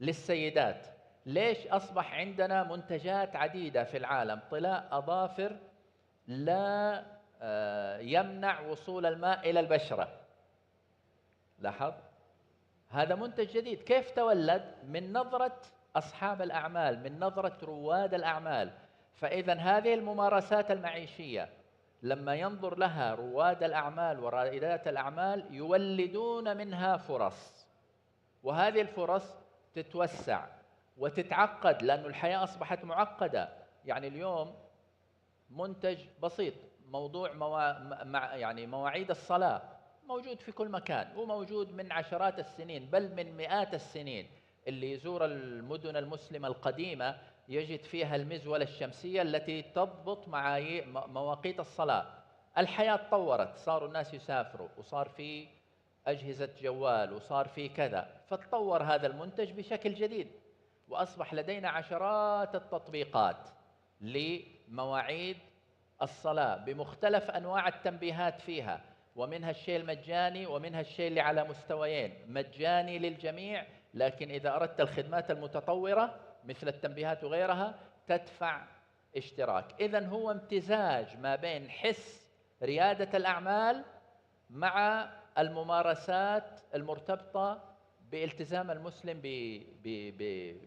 للسيدات؟ ليش أصبح عندنا منتجات عديدة في العالم؟ طلاء أظافر لا يمنع وصول الماء إلى البشرة. لاحظ، هذا منتج جديد. كيف تولد؟ من نظرة أصحاب الأعمال، من نظرة رواد الأعمال. فإذا هذه الممارسات المعيشية لما ينظر لها رواد الأعمال ورائدات الأعمال يولدون منها فرص، وهذه الفرص تتوسع وتتعقد، لأن الحياة أصبحت معقدة. يعني اليوم منتج بسيط، موضوع يعني مواعيد الصلاة موجود في كل مكان، وموجود من عشرات السنين بل من مئات السنين. اللي يزور المدن المسلمة القديمة يجد فيها المزولة الشمسية التي تضبط مواقيت الصلاة. الحياة تطورت، صاروا الناس يسافروا، وصار في أجهزة جوال، وصار في كذا، فتطور هذا المنتج بشكل جديد، وأصبح لدينا عشرات التطبيقات لمواعيد الصلاة بمختلف أنواع التنبيهات فيها، ومنها الشيء المجاني ومنها الشيء اللي على مستويين، مجاني للجميع، لكن إذا أردت الخدمات المتطورة مثل التنبيهات وغيرها تدفع اشتراك. إذن هو امتزاج ما بين حس ريادة الأعمال مع الممارسات المرتبطة بالتزام المسلم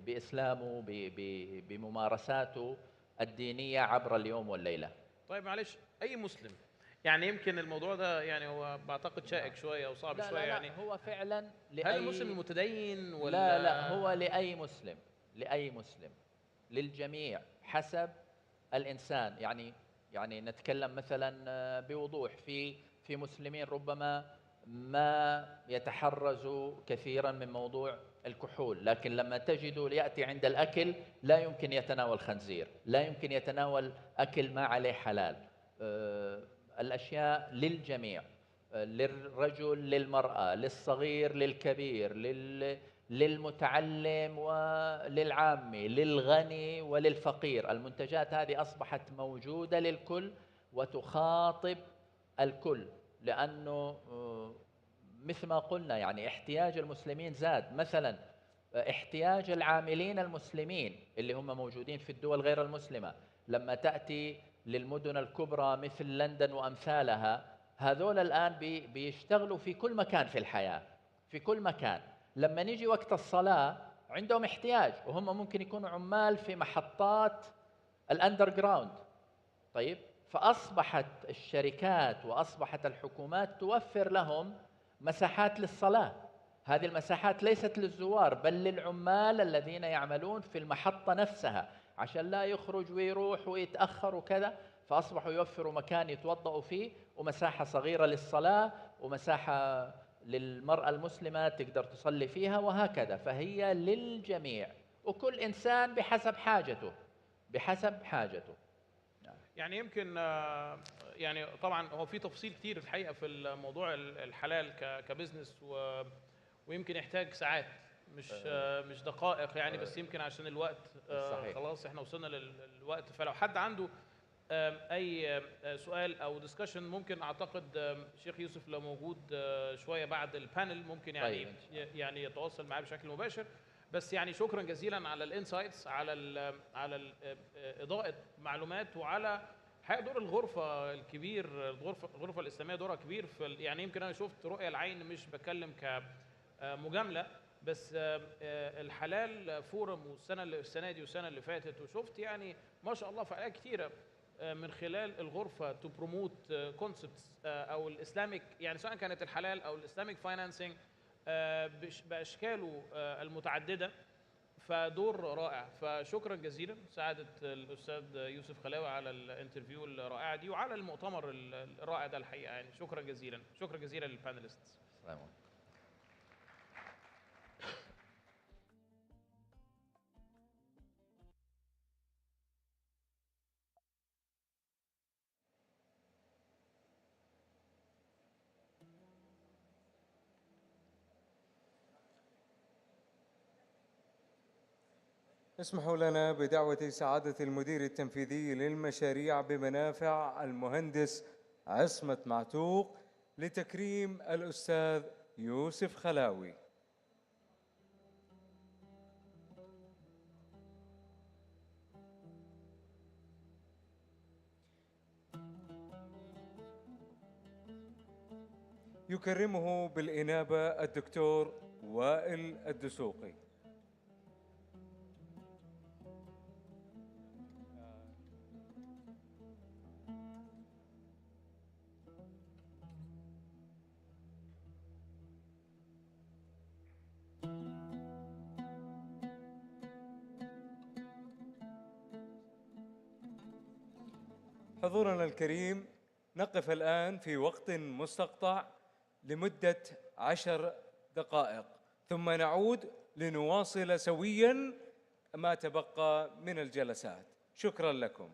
بإسلامه، بممارساته الدينية عبر اليوم والليلة. طيب معلش، أي مسلم؟ يعني يمكن الموضوع ده يعني هو بعتقد شائك شوية أو صعب شوية. يعني هو فعلا هل المسلم المتدين ولا؟ لا هو لأي مسلم، للجميع حسب الإنسان. يعني نتكلم مثلا بوضوح في مسلمين ربما ما يتحرزوا كثيرا من موضوع الكحول، لكن لما تجده يأتي عند الأكل لا يمكن يتناول خنزير، لا يمكن يتناول أكل ما عليه حلال. الأشياء للجميع، للرجل للمرأة، للصغير للكبير، للمتعلم وللعامي، للغني وللفقير. المنتجات هذه أصبحت موجودة للكل وتخاطب الكل، لأنه مثل ما قلنا يعني احتياج المسلمين زاد. مثلا احتياج العاملين المسلمين اللي هم موجودين في الدول غير المسلمة، لما تأتي للمدن الكبرى مثل لندن وأمثالها، هذول الآن بيشتغلوا في كل مكان في الحياة، في كل مكان. لما نيجي وقت الصلاة عندهم احتياج، وهم ممكن يكونوا عمال في محطات الأندر جراوند. طيب، فأصبحت الشركات وأصبحت الحكومات توفر لهم مساحات للصلاة. هذه المساحات ليست للزوار بل للعمال الذين يعملون في المحطة نفسها، عشان لا يخرج ويروح ويتأخر وكذا، فأصبحوا يوفروا مكان يتوضأوا فيه، ومساحة صغيرة للصلاة، ومساحة للمرأة المسلمة تقدر تصلي فيها وهكذا، فهي للجميع وكل إنسان بحسب حاجته، بحسب حاجته. يعني يمكن يعني طبعا هو في تفصيل كتير الحقيقه في الموضوع الحلال كبزنس، ويمكن يحتاج ساعات مش دقائق يعني، بس يمكن عشان الوقت صحيح. خلاص احنا وصلنا للوقت. فلو حد عنده اي سؤال او ديسكشن، ممكن اعتقد شيخ يوسف لو موجود شويه بعد البانل ممكن يعني طيب يعني يتواصل معاه بشكل مباشر. بس يعني شكرا جزيلا على الانسايتس، على اضاءه معلومات، وعلى حقيقة دور الغرفه الكبير، الغرفه الاسلاميه دورها كبير في يعني يمكن انا شفت رؤيه العين، مش بتكلم كمجامله، بس الحلال فورم، السنه دي والسنه اللي فاتت، وشفت يعني ما شاء الله فعاليات كثيره من خلال الغرفه تو بروموت كونسبتس او الاسلاميك، يعني سواء كانت الحلال او الاسلاميك فاينانسنج باشكاله المتعدده، فدور رائع. فشكرا جزيلا سعاده الاستاذ يوسف خلاوي على الانترفيو الرائعه دي وعلى المؤتمر الرائع ده الحقيقه، يعني شكرا جزيلا، شكرا جزيلا للبانelists. السلام عليكم. اسمحوا لنا بدعوة سعادة المدير التنفيذي للمشاريع بمنافع المهندس عصمت معتوق لتكريم الأستاذ يوسف خلاوي. يكرمه بالإنابة الدكتور وائل الدسوقي. حضورنا الكريم، نقف الآن في وقت مستقطع لمدة 10 دقائق، ثم نعود لنواصل سوياً ما تبقى من الجلسات. شكراً لكم.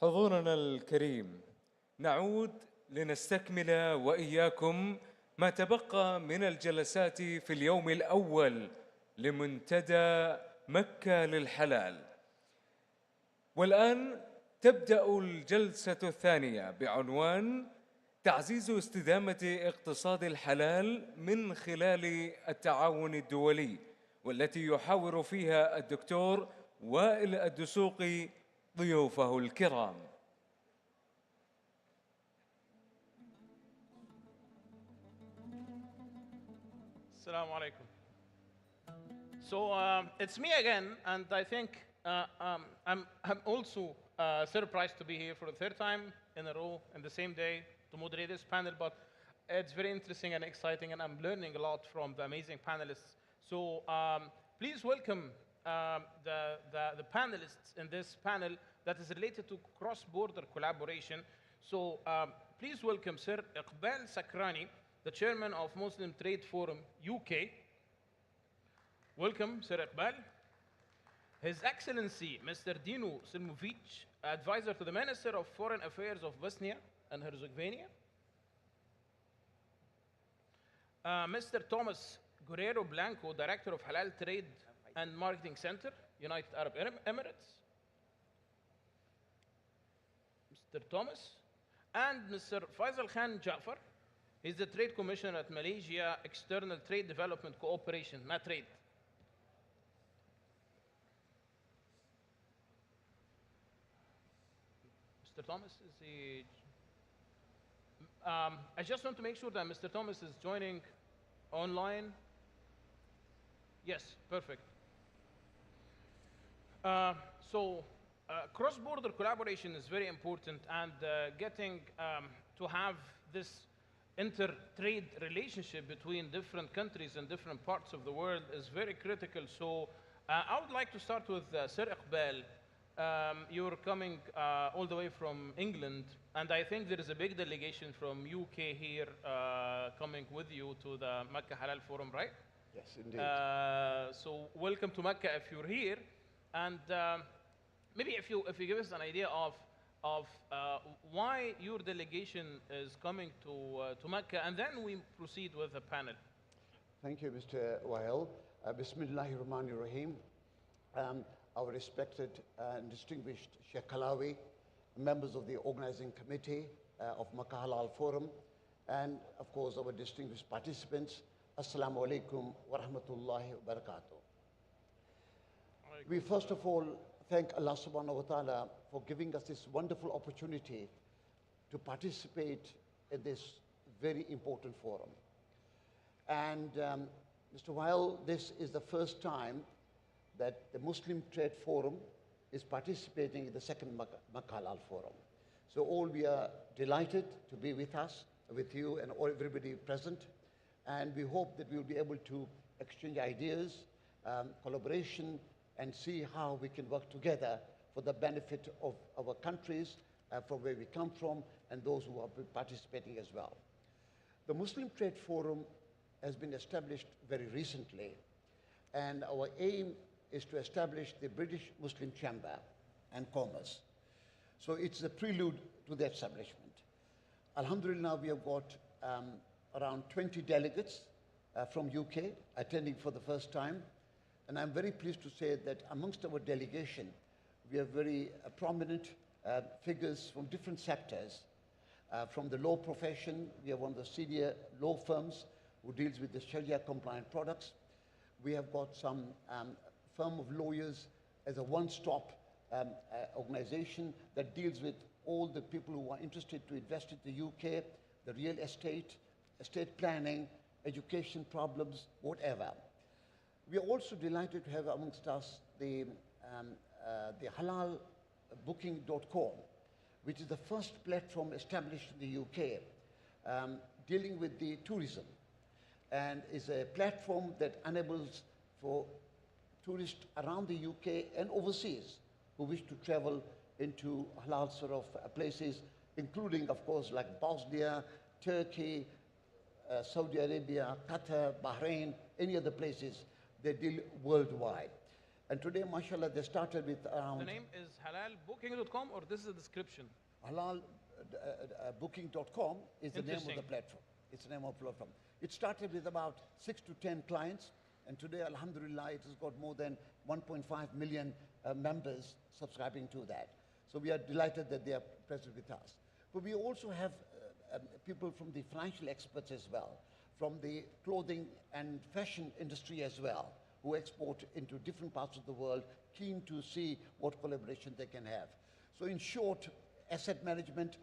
حضورنا الكريم، نعود لنستكمل وإياكم ما تبقى من الجلسات في اليوم الأول لمنتدى مكة للحلال. والآن تبدأ الجلسة الثانية بعنوان تعزيز استدامة اقتصاد الحلال من خلال التعاون الدولي، والتي يحاور فيها الدكتور وائل الدسوقي ضيوفه الكرام. Assalamu alaikum. So it's me again, and I think I'm also surprised to be here for the third time in a row in the same day to moderate this panel, but it's very interesting and exciting, and I'm learning a lot from the amazing panelists. So please welcome the panelists in this panel that is related to cross-border collaboration. So please welcome Sir Iqbal Sakrani, the chairman of Muslim Trade Forum UK. Welcome, Sir Iqbal. His Excellency, Mr. Dino Silmovic, advisor to the Minister of Foreign Affairs of Bosnia and Herzegovina. Mr. Thomas Guerrero Blanco, Director of Halal Trade and Marketing Center, United Arab Emirates. Mr. Thomas. And Mr. Faisal Khan Jafar. He's the Trade Commissioner at Malaysia External Trade Development Cooperation, MATRADE. Mr. Thomas, is he? I just want to make sure that Mr. Thomas is joining online. Yes, perfect. Cross-border collaboration is very important, and getting to have this inter-trade relationship between different countries and different parts of the world is very critical. So I would like to start with Sir Iqbal. You're coming all the way from England, and I think there is a big delegation from UK here coming with you to the Mecca Halal Forum, right? Yes, indeed. So welcome to Mecca if you're here, and maybe if you give us an idea of why your delegation is coming to Mecca, and then we proceed with the panel. Thank you, Mr. Wael. Bismillahir Rahmanir Rahim. Our respected and distinguished Sheikh Kalawi, members of the organizing committee of Makkah Halal Forum, and of course our distinguished participants, Assalamu alaikum wa rahmatullahi wa barakatuh. We first of all thank Allah subhanahu wa ta'ala for giving us this wonderful opportunity to participate in this very important forum. And Mr. Wael, this is the first time that the Muslim Trade Forum is participating in the second Makkah Halal Forum. So all we are delighted to be with us, with you and everybody present. And we hope that we will be able to exchange ideas, collaboration, and see how we can work together for the benefit of our countries, from where we come from, and those who are participating as well. The Muslim Trade Forum has been established very recently, and our aim is to establish the British Muslim Chamber and Commerce. So it's a prelude to the establishment. Alhamdulillah, we have got around 20 delegates from UK attending for the first time. And I'm very pleased to say that amongst our delegation, we have very prominent figures from different sectors. From the law profession, we have one of the senior law firms who deals with the Sharia compliant products. We have got some firm of lawyers as a one-stop organization that deals with all the people who are interested to invest in the UK, the real estate, estate planning, education problems, whatever. We are also delighted to have amongst us the halalbooking.com, which is the first platform established in the UK dealing with the tourism, and is a platform that enables for tourists around the UK and overseas who wish to travel into halal sort of places, including, of course, like Bosnia, Turkey, Saudi Arabia, Qatar, Bahrain, any other places. They deal worldwide. And today, mashallah, they started with around... The name is halalbooking.com, or this is a description? Halalbooking.com is the name of the platform. It's the name of the platform. It started with about 6 to 10 clients, and today, alhamdulillah, it has got more than 1.5 million members subscribing to that. So we are delighted that they are present with us. But we also have people from the financial experts as well, from the clothing and fashion industry as well, who export into different parts of the world, keen to see what collaboration they can have. So in short, asset management,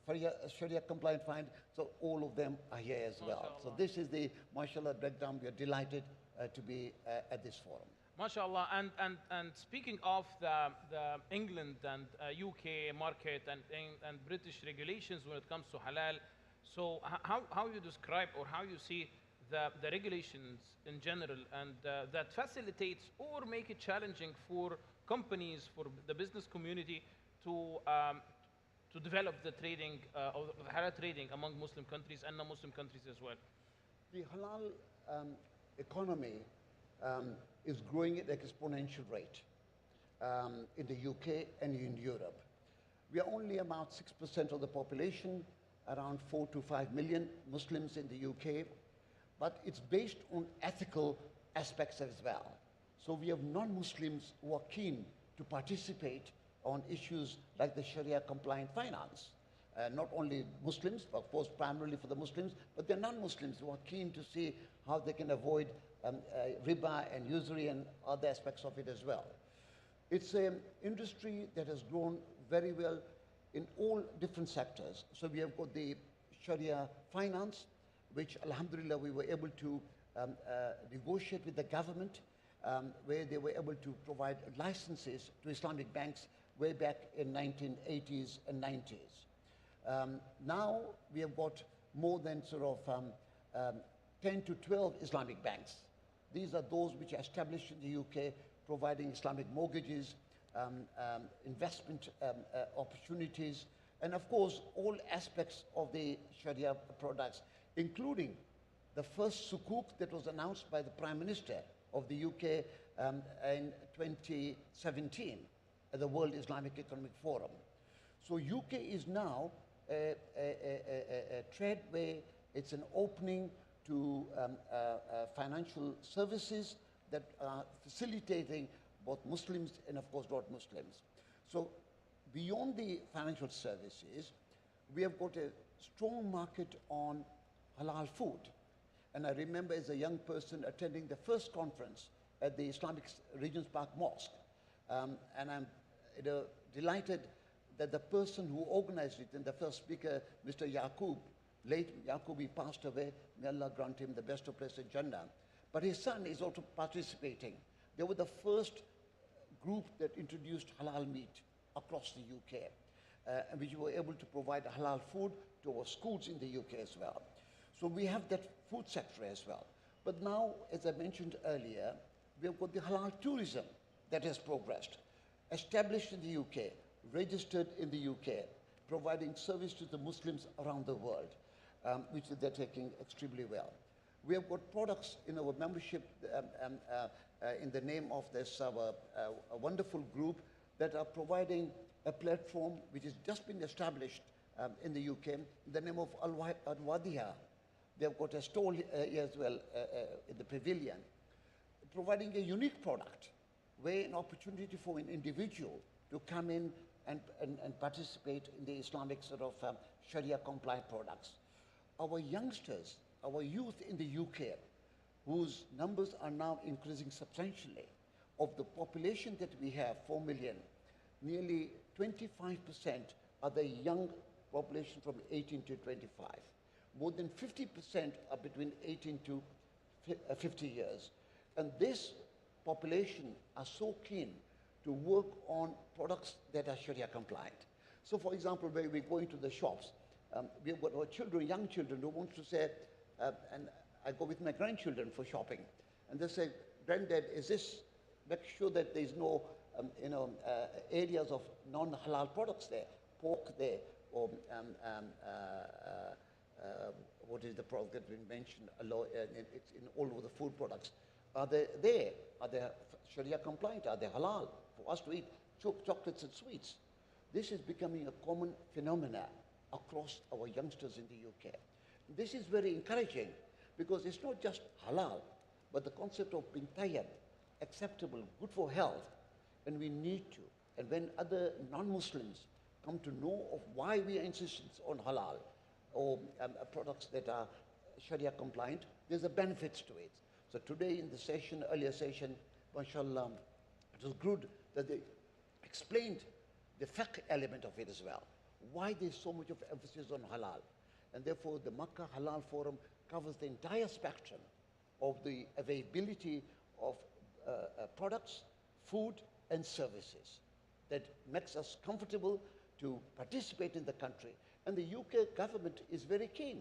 Sharia compliant fund, so all of them are here as well. So this is the, mashallah, breakdown. We are delighted to be at this forum. MashaAllah, and speaking of the England and UK market and British regulations when it comes to halal, so how you describe or how you see the regulations in general, and that facilitates or make it challenging for companies, for the business community to develop the trading, or the halal trading among Muslim countries and non-Muslim countries as well? The halal economy is growing at an exponential rate in the UK and in Europe. We are only about 6% of the population, around 4 to 5 million Muslims in the UK, but it's based on ethical aspects as well. So we have non-Muslims who are keen to participate on issues like the Sharia compliant finance. Not only Muslims, but of course primarily for the Muslims, but they're non-Muslims who are keen to see how they can avoid riba and usury and other aspects of it as well. It's an industry that has grown very well in all different sectors. So we have got the Sharia finance, which alhamdulillah we were able to negotiate with the government, where they were able to provide licenses to Islamic banks way back in 1980s and 90s. Now we have got more than sort of 10 to 12 Islamic banks. These are those which are established in the UK, providing Islamic mortgages, investment opportunities, and of course all aspects of the Sharia products, including the first sukuk that was announced by the Prime Minister of the UK in 2017 at the World Islamic Economic Forum. So UK is now a tradeway. It's an opening to financial services that are facilitating both Muslims and of course not Muslims. So beyond the financial services, we have got a strong market on halal food. And I remember as a young person attending the first conference at the Islamic Regents Park Mosque. And I'm delighted that the person who organized it and the first speaker, Mr. Yaqub, late Yaqub, he passed away. May Allah grant him the best of blessed Jannah. But his son is also participating. They were the first group that introduced halal meat across the UK, and which were able to provide halal food to our schools in the UK as well. So we have that food sector as well. But now, as I mentioned earlier, we have got the halal tourism that has progressed, established in the UK, registered in the UK, providing service to the Muslims around the world, which they're taking extremely well. We have got products in our membership in the name of this a wonderful group that are providing a platform which has just been established in the UK in the name of Al-Wadiha. They've got a stall here as well in the pavilion, providing a unique product, where an opportunity for an individual to come in and participate in the Islamic sort of Sharia compliant products. Our youngsters, our youth in the UK, whose numbers are now increasing substantially, of the population that we have, 4 million, nearly 25% are the young population from 18 to 25. More than 50% are between 18 to 50 years. And this population are so keen to work on products that are Sharia compliant. So for example, when we go into the shops, we've got our children, young children who want to say, and I go with my grandchildren for shopping, and they say, Granddad, is this, make sure that there's no areas of non-halal products there, pork there, or what is the product that we mentioned? It's in all of the food products. Are they there? Are there Sharia compliant? Are they halal for us to eat chocolates and sweets? This is becoming a common phenomena across our youngsters in the UK. This is very encouraging because it's not just halal, but the concept of being tayyib, acceptable, good for health, and we need to. And when other non-Muslims come to know of why we are insistent on halal or products that are Sharia compliant, there's a benefits to it. So today in the session, earlier session, mashallah, it was good that they explained the fiqh element of it as well. Why there's so much of emphasis on halal. And therefore the Makkah Halal Forum covers the entire spectrum of the availability of products, food and services that makes us comfortable to participate in the country. And the UK government is very keen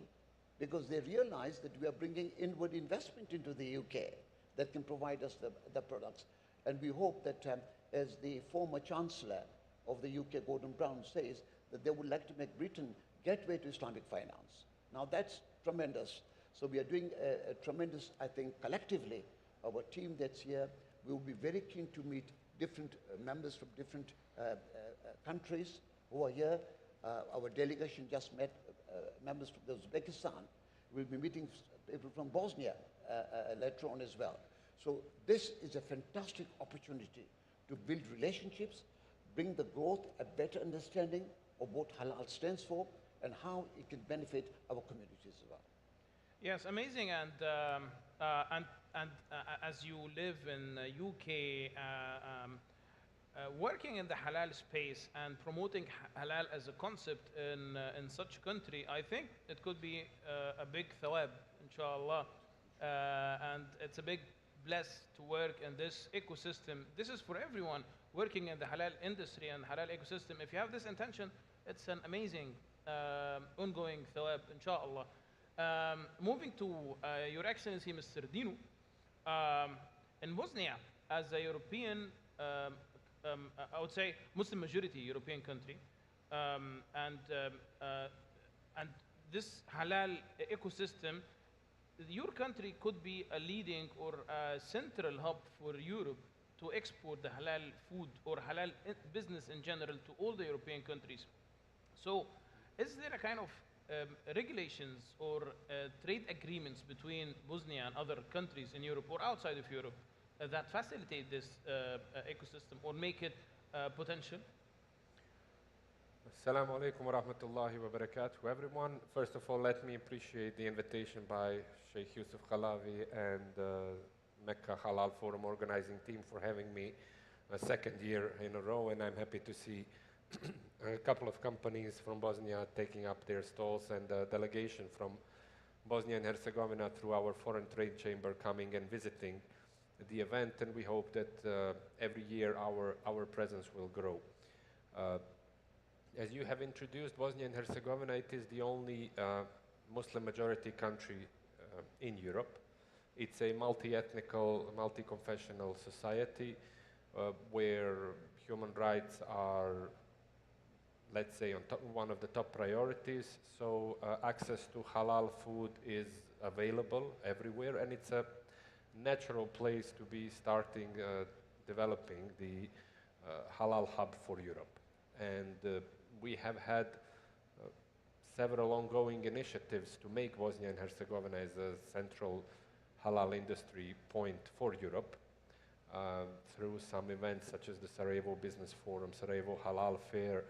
because they realize that we are bringing inward investment into the UK that can provide us the products. And we hope that as the former Chancellor of the UK, Gordon Brown, says that they would like to make Britain gateway to Islamic finance. Now that's tremendous. So we are doing a tremendous, I think, collectively, our team that's here, we will be very keen to meet different members from different countries who are here. Our delegation just met members from Uzbekistan. We'll be meeting people from Bosnia later on as well. So this is a fantastic opportunity to build relationships, bring the growth, a better understanding of what halal stands for and how it can benefit our communities as well. Yes, amazing. And as you live in UK, working in the halal space and promoting halal as a concept in such a country, I think it could be a big thawab, inshallah. And it's a big bless to work in this ecosystem. This is for everyone working in the halal industry and halal ecosystem. If you have this intention, it's an amazing ongoing thawab, inshallah. Moving to Your Excellency, Mr. Dino, in Bosnia, as a European, I would say Muslim majority European country, and this halal ecosystem, your country could be a leading or a central hub for Europe to export the halal food or halal business in general to all the European countries. So is there a kind of regulations or trade agreements between Bosnia and other countries in Europe or outside of Europe that facilitate this ecosystem or make it potential? Assalamu alaikum wa rahmatullahi wa barakatuh, everyone. First of all, let me appreciate the invitation by Sheikh Yusuf Khalavi and Mecca Halal Forum organizing team for having me a second year in a row, and I'm happy to see a couple of companies from Bosnia taking up their stalls and a delegation from Bosnia and Herzegovina through our foreign trade chamber coming and visiting the event, and we hope that every year our presence will grow. As you have introduced, Bosnia and Herzegovina, it is the only Muslim majority country in Europe. It's a multi-ethnical, multi-confessional society where human rights are, let's say, one of the top priorities. So access to halal food is available everywhere, and it's a natural place to be starting developing the halal hub for Europe. And we have had several ongoing initiatives to make Bosnia and Herzegovina as a central halal industry point for Europe through some events such as the Sarajevo Business Forum, Sarajevo Halal Fair,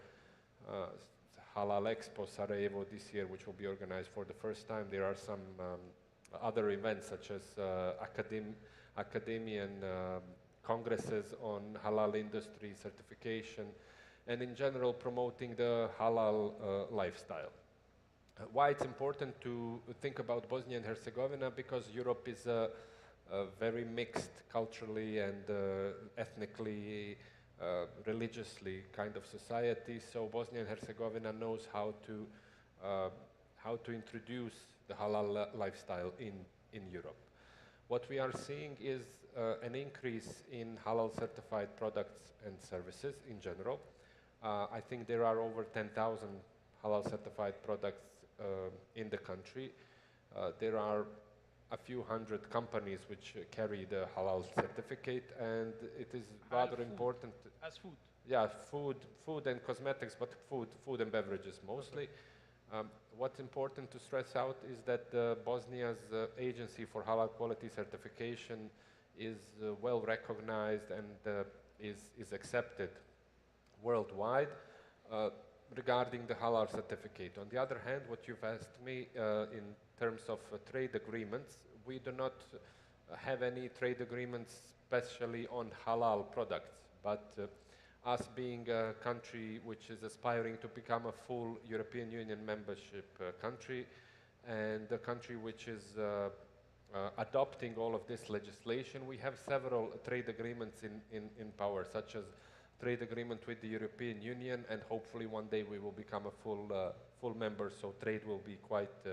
Halal Expo Sarajevo this year, which will be organized for the first time. There are some other events such as academian congresses on halal industry certification, and in general promoting the halal lifestyle. Why it's important to think about Bosnia and Herzegovina? Because Europe is a very mixed culturally and ethnically, religiously kind of society. So Bosnia and Herzegovina knows how to introduce the halal lifestyle in Europe. What we are seeing is an increase in halal certified products and services in general. I think there are over 10,000 halal certified products in the country. There are a few hundred companies which carry the halal certificate, and it is rather important. As food. Yeah, food and cosmetics, but food and beverages mostly. What's important to stress out is that Bosnia's agency for halal quality certification is well recognized and is accepted worldwide regarding the halal certificate. On the other hand, what you've asked me in terms of trade agreements, we do not have any trade agreements especially on halal products, but us being a country which is aspiring to become a full European Union membership country, and a country which is adopting all of this legislation, we have several trade agreements in power, such as trade agreement with the European Union, and hopefully one day we will become a full member, so trade will be quite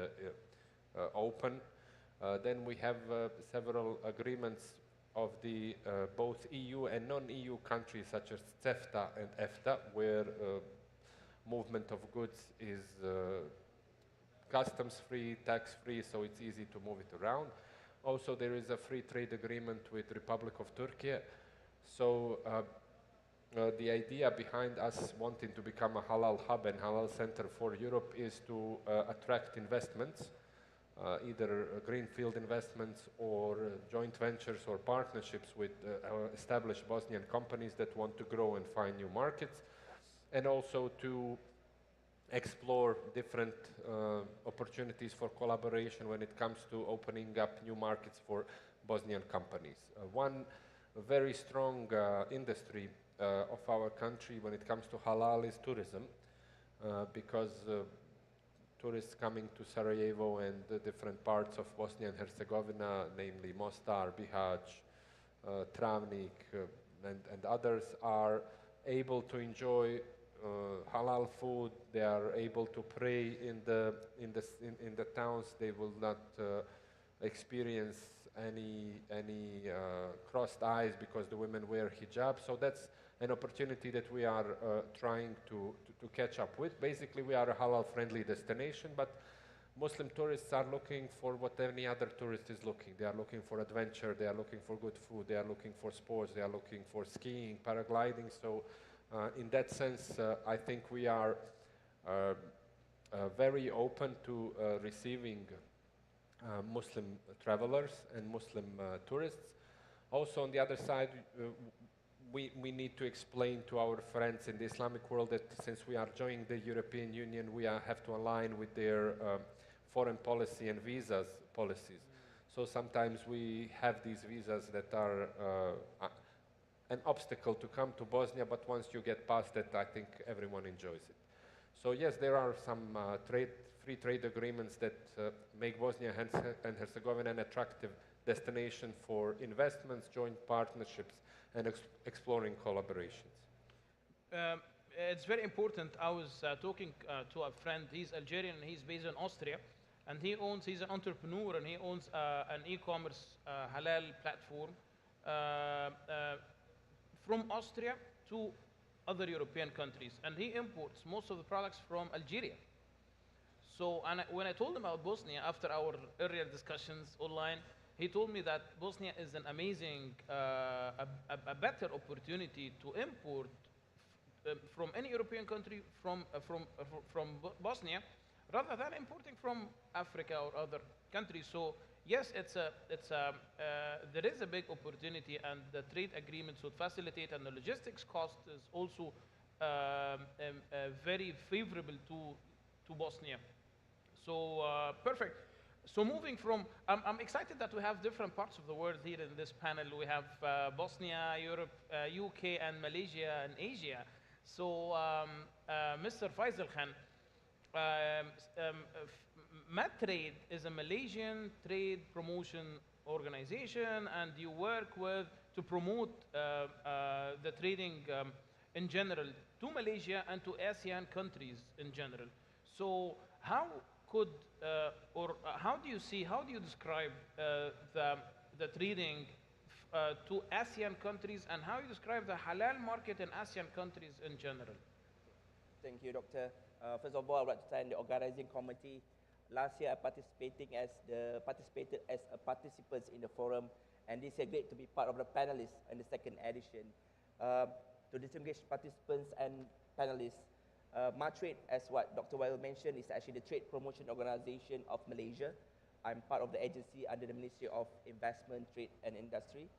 open. Then we have several agreements of the both EU and non-EU countries, such as CEFTA and EFTA, where movement of goods is customs-free, tax-free, so it's easy to move it around. Also, there is a free trade agreement with Republic of Turkey. So the idea behind us wanting to become a halal hub and halal center for Europe is to attract investments, either greenfield investments or joint ventures or partnerships with established Bosnian companies that want to grow and find new markets, and also to explore different opportunities for collaboration when it comes to opening up new markets for Bosnian companies. One very strong industry of our country when it comes to halal is tourism, because tourists coming to Sarajevo and the different parts of Bosnia and Herzegovina, namely Mostar, Bihać, Travnik, and others, are able to enjoy halal food. They are able to pray in the towns. They will not experience any crossed eyes because the women wear hijab. So that's an opportunity that we are trying to catch up with. Basically, we are a halal-friendly destination, but Muslim tourists are looking for what any other tourist is looking. They are looking for adventure, they are looking for good food, they are looking for sports, they are looking for skiing, paragliding. So in that sense, I think we are very open to receiving Muslim travelers and Muslim tourists. Also, on the other side, we need to explain to our friends in the Islamic world that since we are joining the European Union, we have to align with their foreign policy and visas policies. So sometimes we have these visas that are an obstacle to come to Bosnia, but once you get past that, I think everyone enjoys it. So yes, there are some free trade agreements that make Bosnia and Herzegovina an attractive destination for investments, joint partnerships, and exploring collaborations. It's very important. I was talking to a friend. He's Algerian and he's based in Austria, and he's an entrepreneur and he owns an e-commerce halal platform from Austria to other European countries, and he imports most of the products from Algeria. So when I told him about Bosnia after our earlier discussions online, he told me that Bosnia is an amazing, a better opportunity to import from any European country from Bosnia, rather than importing from Africa or other countries. So yes, there is a big opportunity, and the trade agreements would facilitate, and the logistics cost is also very favorable to Bosnia. So perfect. So moving from, I'm excited that we have different parts of the world here in this panel. We have Bosnia, Europe, UK, and Malaysia, and Asia. So Mr. Faisal Khan, Matrade is a Malaysian trade promotion organization, and you work to promote the trading in general to Malaysia and to ASEAN countries in general. So how do you describe the trading to ASEAN countries, and how you describe the halal market in ASEAN countries in general? Thank you, Doctor. First of all, I'd like to thank the organizing committee, last year I participated as a participant in the forum, and this year great to be part of the panelists in the second edition. To distinguished participants and panelists, Matrade, as what Dr. Wael mentioned, is actually the trade promotion organization of Malaysia. I'm part of the agency under the Ministry of Investment, Trade and Industry.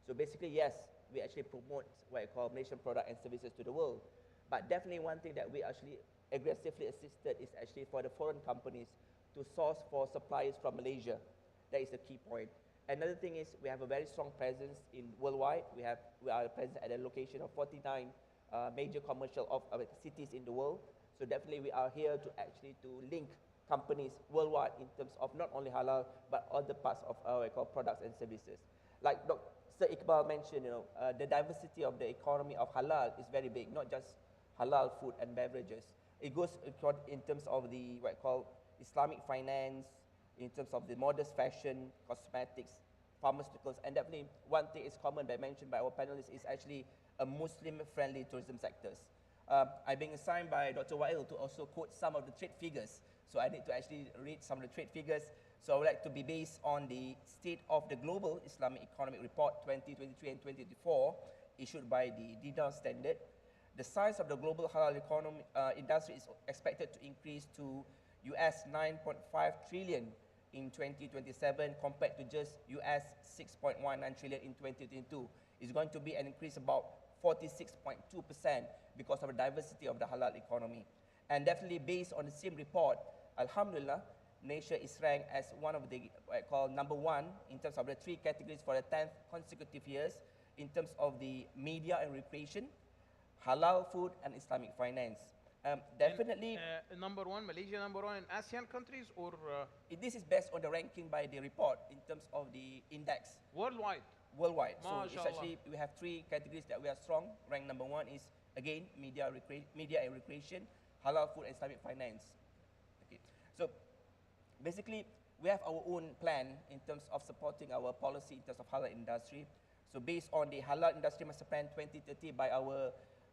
So basically, yes, we actually promote what I call Malaysian product and services to the world. But definitely one thing that we actually aggressively assisted is actually for the foreign companies to source for suppliers from Malaysia. That is the key point. Another thing is we have a very strong presence in worldwide. We are present at a location of 49 major commercial cities in the world. So definitely we are here to actually link companies worldwide in terms of not only halal, but other parts of our products and services. Like Dr. Iqbal mentioned, the diversity of the economy of halal is very big, not just halal food and beverages. It goes in terms of the what I call Islamic finance, in terms of the modest fashion, cosmetics, pharmaceuticals, and definitely one thing is common that mentioned by our panelists is actually a Muslim-friendly tourism sectors. I'm being assigned by Dr. Wael to also quote some of the trade figures. So I need to actually read some of the trade figures. So I would like to be based on the State of the Global Islamic Economic Report 2023 and 2024 issued by the Dinar Standard. The size of the global halal economy industry is expected to increase to US 9.5 trillion in 2027 compared to just US 6.19 trillion in 2022. It's going to be an increase about 46.2% because of the diversity of the halal economy. And definitely based on the same report, Alhamdulillah, Malaysia is ranked as one of the, what I call #1 in terms of the 3 categories for the 10th consecutive years in terms of the media and recreation, halal food, and Islamic finance. Definitely. #1, Malaysia #1 in ASEAN countries, or? This is based on the ranking by the report in terms of the index. Worldwide? Worldwide. So it's actually, we have 3 categories that we are strong. Rank #1 is, again, media and recreation, halal food, and Islamic finance. Okay. So basically, we have our own plan in terms of supporting our policy in terms of halal industry. So based on the Halal Industry Master Plan 2030 by our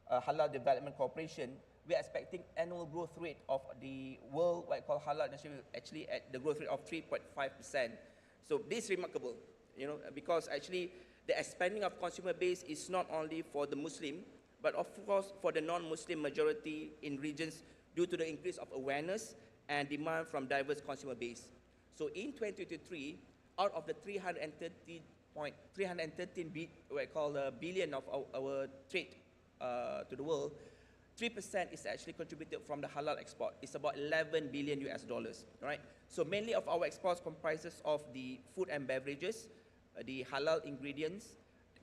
Halal Development Corporation, we are expecting annual growth rate of the world, what I call halal industry, actually at the growth rate of 3.5%. So this is remarkable, because actually the expanding of consumer base is not only for the Muslim, but of course for the non-Muslim majority in regions due to the increase of awareness and demand from diverse consumer base. So in 2023, out of the 313 billion of our trade to the world, 3% is actually contributed from the halal export. It's about $11 billion US, right? So mainly of our exports comprises of the food and beverages, the halal ingredients,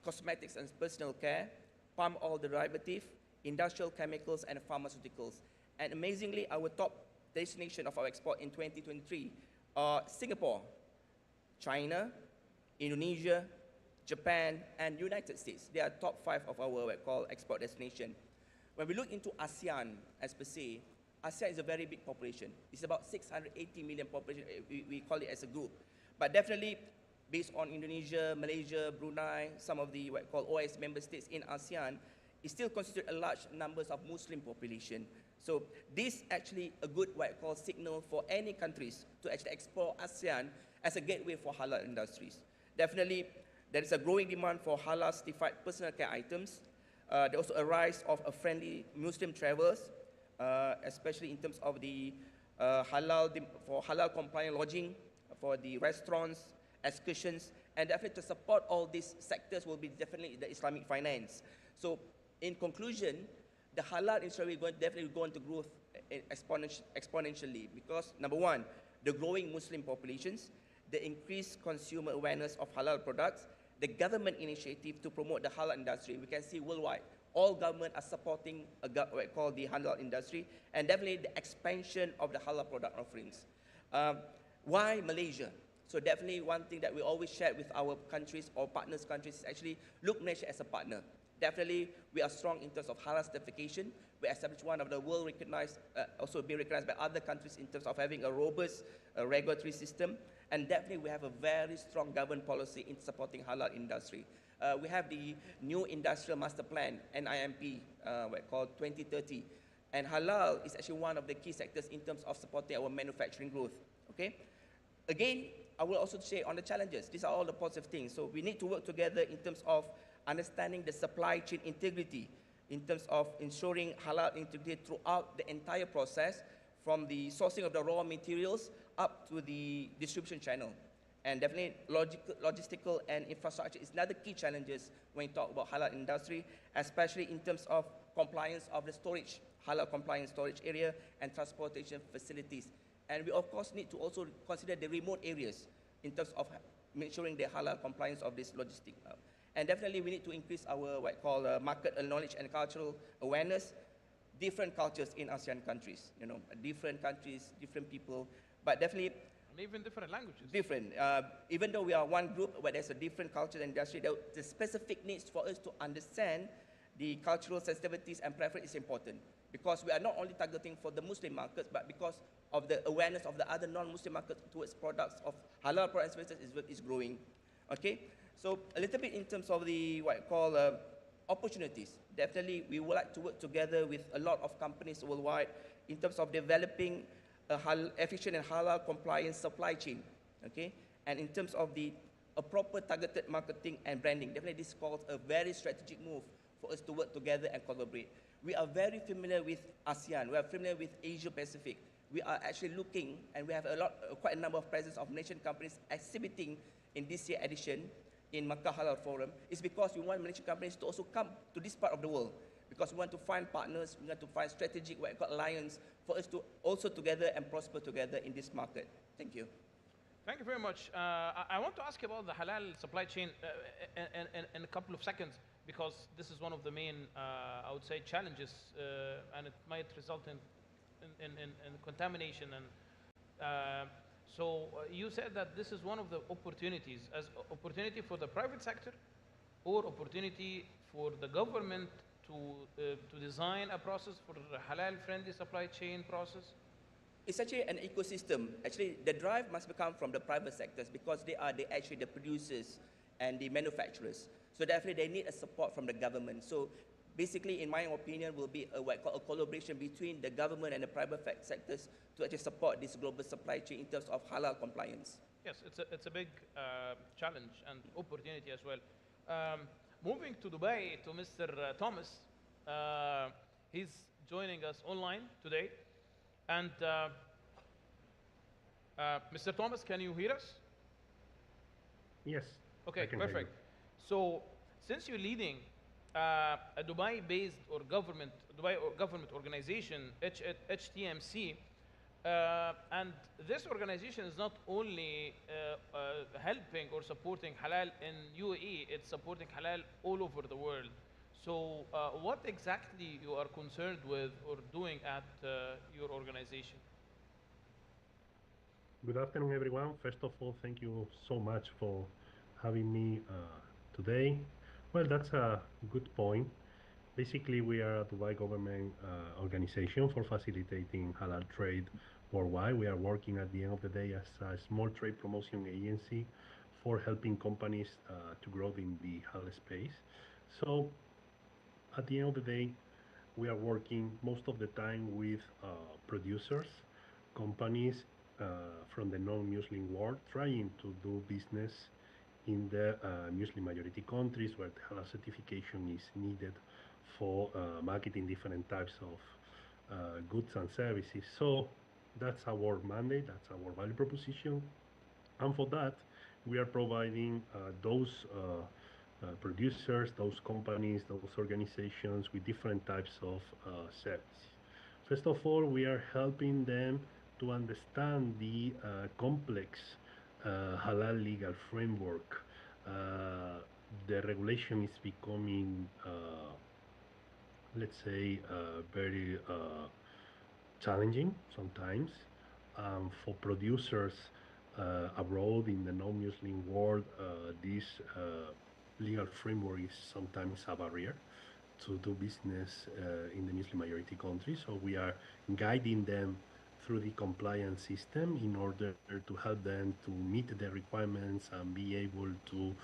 cosmetics and personal care, palm oil derivative, industrial chemicals, and pharmaceuticals. And amazingly, our top destination of our export in 2023 are Singapore, China, Indonesia, Japan, and United States. They are top 5 of our what we call export destination. When we look into ASEAN as per se, ASEAN is a very big population. It's about 680 million population, we call it as a group. But definitely, based on Indonesia, Malaysia, Brunei, some of the what we call OIS member states in ASEAN, it still constitutes a large numbers of Muslim population. So this actually a good what I call signal for any countries to actually explore ASEAN as a gateway for halal industries. Definitely, there is a growing demand for halal certified personal care items. There also a rise of a friendly Muslim travelers, especially in terms of the for halal compliant lodging, for the restaurants, excursions, and definitely to support all these sectors will be definitely the Islamic finance. So in conclusion, the halal industry will definitely go into growth exponentially because #1, the growing Muslim populations, the increased consumer awareness of halal products, the government initiative to promote the halal industry. We can see worldwide, all governments are supporting what we call the halal industry, and definitely the expansion of the halal product offerings. Why Malaysia? So definitely one thing that we always share with our countries or partners countries is actually look Malaysia as a partner. Definitely, we are strong in terms of halal certification. We established one of the world recognized, also being recognized by other countries in terms of having a robust regulatory system. And definitely, we have a very strong government policy in supporting halal industry. We have the new Industrial Master Plan, NIMP, called 2030, And halal is actually one of the key sectors in terms of supporting our manufacturing growth, okay? Again, I will also say on the challenges, these are all the positive things. So we need to work together in terms of understanding the supply chain integrity, in terms of ensuring halal integrity throughout the entire process, from the sourcing of the raw materials up to the distribution channel. And definitely logistical and infrastructure is another key challenges when you talk about halal industry, especially in terms of compliance of the storage, halal compliance storage area and transportation facilities. And we of course need to also consider the remote areas in terms of ensuring the halal compliance of this logistic. And definitely we need to increase our what call market knowledge and cultural awareness. Different cultures in ASEAN countries, you know, different countries, different people, but definitely and even different languages. Different. Even though we are one group, but there's a different culture and industry, the specific needs for us to understand the cultural sensitivities and preference is important, because we are not only targeting for the Muslim markets, but because of the awareness of the other non-Muslim markets towards products of halal products is growing. Okay, so a little bit in terms of the what I call opportunities. Definitely, we would like to work together with a lot of companies worldwide in terms of developing a efficient and halal compliance supply chain. Okay, and in terms of a proper targeted marketing and branding, definitely this calls a very strategic move for us to work together and collaborate. We are very familiar with ASEAN. We are familiar with Asia Pacific. We are actually looking, and we have quite a number of presence of Malaysian companies exhibiting in this year's edition in Makkah Halal Forum. It's because we want Malaysian companies to also come to this part of the world, because we want to find partners, we want to find strategic alliance for us to also together and prosper together in this market. Thank you. Thank you very much. I want to ask you about the halal supply chain in a couple of seconds, because this is one of the main, I would say, challenges, and it might result in contamination. And so you said that this is one of the opportunities, as opportunity for the private sector, or opportunity for the government to design a process for a halal-friendly supply chain process? It's actually an ecosystem. Actually, the drive must come from the private sectors, because they are actually the producers and the manufacturers. So definitely they need a support from the government. So basically, in my opinion, will be a collaboration between the government and the private sectors to actually support this global supply chain in terms of halal compliance. Yes, it's a big challenge and opportunity as well. Moving to Dubai, to Mr. Thomas. He's joining us online today. And Mr. Thomas, can you hear us? Yes. Okay, perfect. So since you're leading a Dubai-based or government organization, HTMC, and this organization is not only helping or supporting halal in UAE, it's supporting halal all over the world. So what exactly you are concerned with or doing at your organization? Good afternoon, everyone. First of all, thank you so much for having me today. Well, that's a good point. Basically, we are a Dubai government organization for facilitating halal trade worldwide. We are working at the end of the day as a small trade promotion agency for helping companies to grow in the halal space. So at the end of the day, we are working most of the time with producers, companies from the non-Muslim world, trying to do business in the Muslim majority countries where the halal certification is needed for marketing different types of goods and services. So that's our mandate, that's our value proposition. And for that, we are providing those producers, those companies, those organizations with different types of services. First of all, we are helping them to understand the complex halal legal framework. The regulation is becoming, let's say, very challenging sometimes. For producers abroad in the non-Muslim world, this legal framework is sometimes a barrier to do business in the Muslim majority countries. So we are guiding them through the compliance system in order to help them to meet the requirements and be able to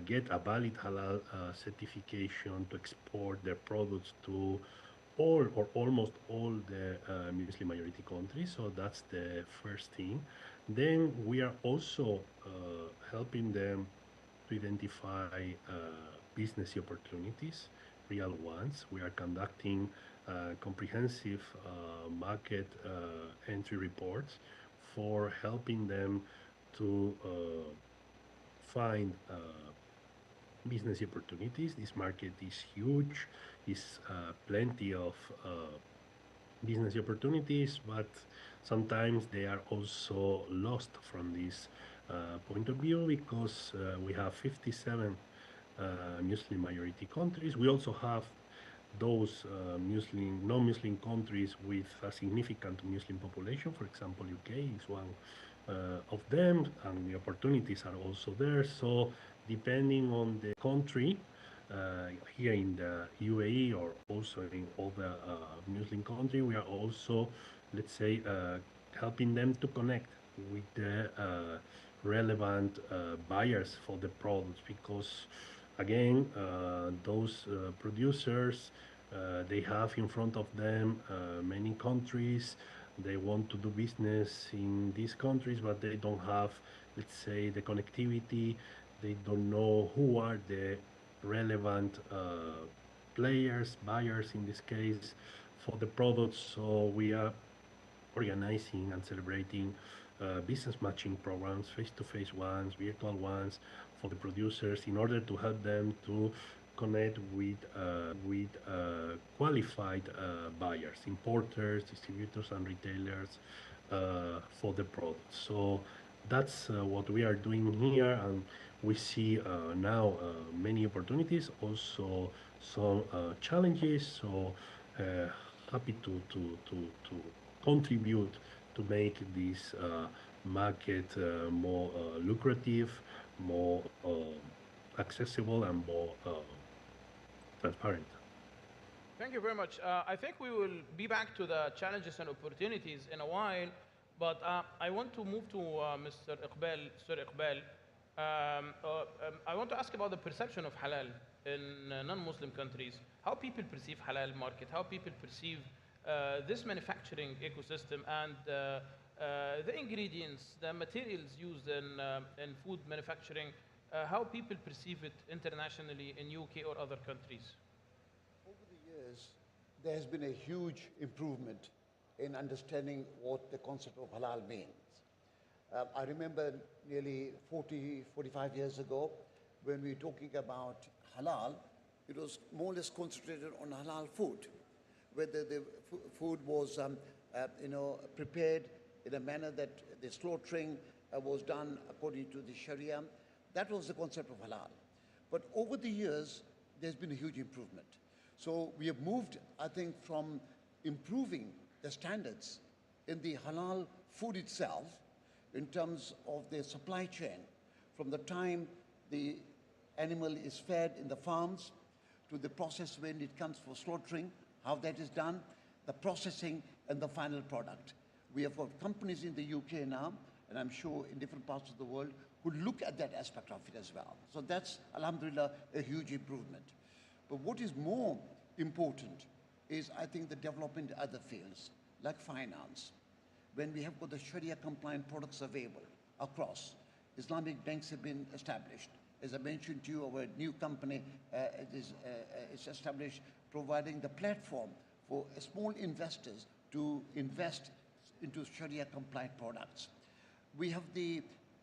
get a valid halal certification to export their products to all or almost all the Muslim majority countries. So that's the first thing. Then we are also helping them to identify business opportunities, real ones. We are conducting comprehensive market entry reports for helping them to find business opportunities. This market is huge, is plenty of business opportunities, but sometimes they are also lost from this point of view because we have 57 Muslim majority countries. We also have those non-Muslim countries with a significant Muslim population. For example, UK is one of them, and the opportunities are also there. So depending on the country, here in the UAE or also in other Muslim countries, we are also, let's say, helping them to connect with the relevant buyers for the products, because again, those producers, they have in front of them many countries. They want to do business in these countries, but they don't have, let's say, the connectivity. They don't know who are the relevant players, buyers in this case, for the products. So we are organizing and celebrating business matching programs, face-to-face ones, virtual ones, for the producers in order to help them to connect with qualified buyers, importers, distributors, and retailers for the products. So that's what we are doing here, and we see now many opportunities, also some challenges. So happy to contribute to make this market more lucrative, more accessible, and more transparent. Thank you very much. I think we will be back to the challenges and opportunities in a while, but I want to move to Mr. Iqbal, Sir Iqbal. I want to ask about the perception of halal in non-Muslim countries. How people perceive halal market, how people perceive this manufacturing ecosystem, and the ingredients, the materials used in food manufacturing, how people perceive it internationally in UK or other countries. Over the years, there has been a huge improvement in understanding what the concept of halal means. I remember nearly 45 years ago, when we were talking about halal, it was more or less concentrated on halal food, whether the food was prepared in a manner that the slaughtering was done according to the Sharia. That was the concept of halal. But over the years, there's been a huge improvement. So we have moved, I think, from improving the standards in the halal food itself in terms of the supply chain, from the time the animal is fed in the farms to the process when it comes for slaughtering, how that is done, the processing, and the final product. We have got companies in the UK now, and I'm sure in different parts of the world, who look at that aspect of it as well. So that's, alhamdulillah, a huge improvement. But what is more important is, I think, the development in other fields, like finance. When we have got the Sharia-compliant products available across, Islamic banks have been established. As I mentioned to you, our new company is established, providing the platform for small investors to invest into Sharia-compliant products. We have the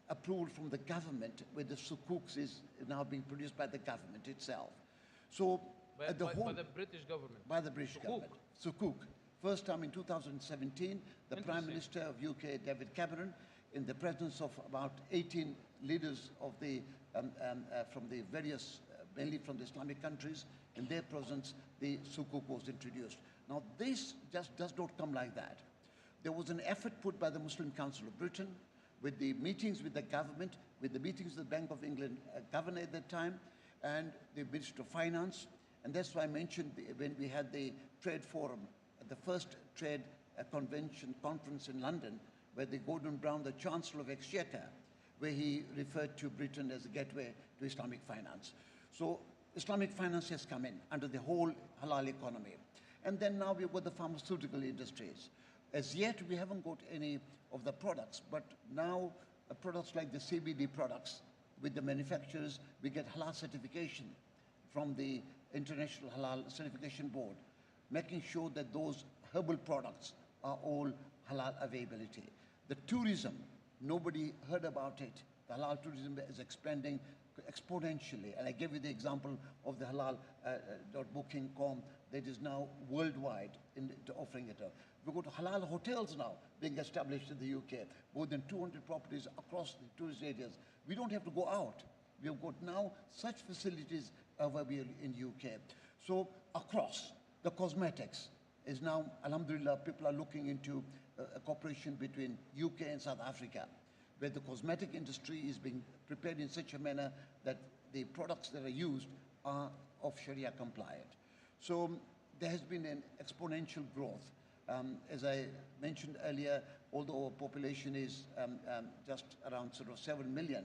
approval from the government, where the sukuks is now being produced by the government itself. So by the British government? By the British government. Sukuk. First time in 2017, the Prime Minister of UK, David Cameron, in the presence of about 18 leaders of the, from the various, mainly from the Islamic countries, in their presence, the sukuk was introduced. Now, this just does not come like that. There was an effort put by the Muslim Council of Britain, with the meetings with the government, with the meetings with the Bank of England governor at that time, and the Minister of Finance. And that's why I mentioned when we had the trade forum, the first trade conference in London, where the Gordon Brown, the Chancellor of Exchequer, where he referred to Britain as a gateway to Islamic finance. So Islamic finance has come in under the whole halal economy. And then now we've got the pharmaceutical industries. As yet, we haven't got any of the products, but now products like the CBD products, with the manufacturers, we get halal certification from the International Halal Certification Board, making sure that those herbal products are all halal availability. The tourism, nobody heard about it. The halal tourism is expanding exponentially. And I gave you the example of the halal.booking.com that is now worldwide offering it. We've got halal hotels now being established in the UK, more than 200 properties across the tourist areas. We don't have to go out. We've got now such facilities available in UK. So across the cosmetics is now, alhamdulillah, people are looking into a cooperation between UK and South Africa, where the cosmetic industry is being prepared in such a manner that the products that are used are of Sharia compliant. So there has been an exponential growth. As I mentioned earlier, although our population is just around sort of 7 million,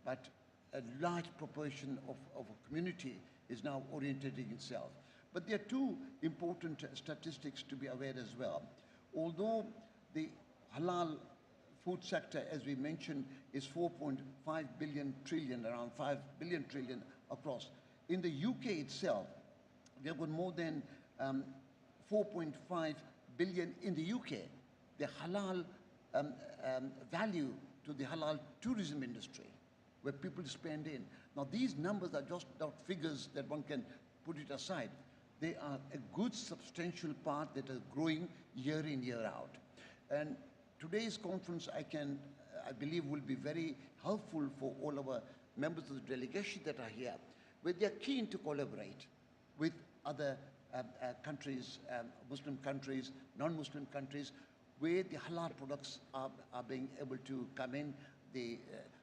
but a large proportion of a community is now orientating itself. But there are two important statistics to be aware as well. Although the halal food sector, as we mentioned, is 4.5 billion trillion, around 5 billion trillion across. In the UK itself, we have got more than 4.5 billion in the UK. The halal value to the halal tourism industry, where people spend in. Now these numbers are just not figures that one can put it aside. They are a good substantial part that are growing year in, year out. And today's conference, I believe, will be very helpful for all our members of the delegation that are here, where they're keen to collaborate with other countries, Muslim countries, non-Muslim countries, where the halal products are being able to come in. They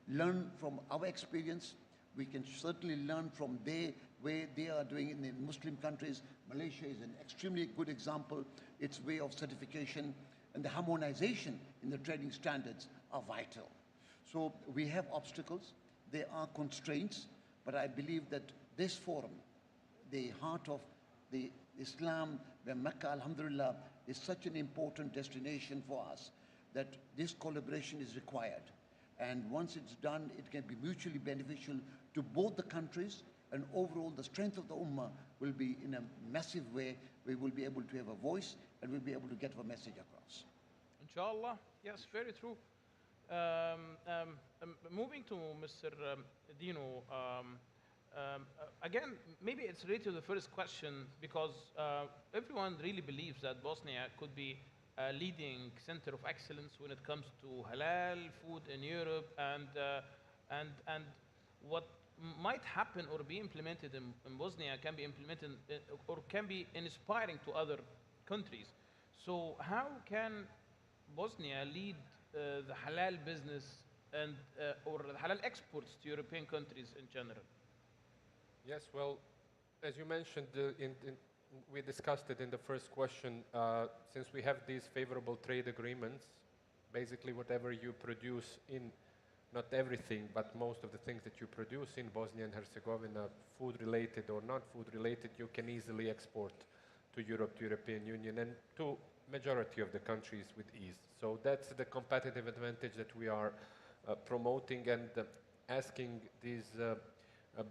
learn from our experience. We can certainly learn from where they are doing in the Muslim countries. Malaysia is an extremely good example. Its way of certification and the harmonization in the trading standards are vital. So we have obstacles, there are constraints, but I believe that this forum, the heart of the Islam, where Mecca, alhamdulillah, is such an important destination for us, that this collaboration is required. And once it's done, it can be mutually beneficial to both the countries, and overall the strength of the Ummah will be in a massive way. We will be able to have a voice, and we'll be able to get our message across. Inshallah, yes, very true. Moving to Mr. Dino, again, maybe it's related to the first question, because everyone really believes that Bosnia could be a leading center of excellence when it comes to halal food in Europe, and what might happen or be implemented in Bosnia can be implemented or can be inspiring to other countries. So how can Bosnia lead the halal business and or the halal exports to European countries in general? Yes, well, as you mentioned, we discussed it in the first question. Since we have these favorable trade agreements, basically whatever you produce in, not everything, but most of the things that you produce in Bosnia and Herzegovina, food-related or not food-related, you can easily export to Europe, to European Union, and to majority of the countries with ease. So that's the competitive advantage that we are promoting and asking these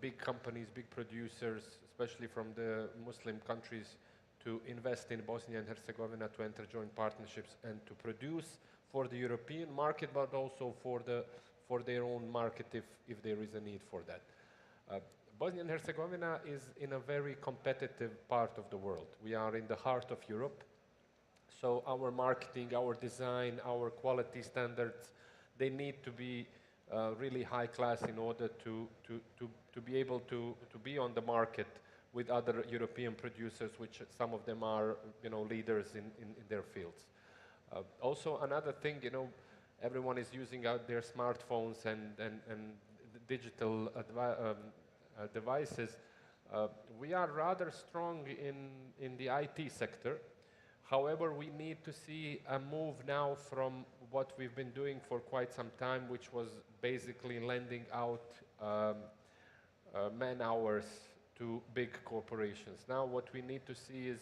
big companies, big producers, especially from the Muslim countries, to invest in Bosnia and Herzegovina, to enter joint partnerships and to produce for the European market, but also for their own market if there is a need for that. Bosnia and Herzegovina is in a very competitive part of the world. We are in the heart of Europe, so our marketing, our design, our quality standards, they need to be really high class in order to be able to be on the market with other European producers, which some of them are, leaders in their fields. Also, another thing, everyone is using out their smartphones and digital devices. We are rather strong in the IT sector. However, we need to see a move now from what we've been doing for quite some time, which was basically lending out man hours to big corporations. Now what we need to see is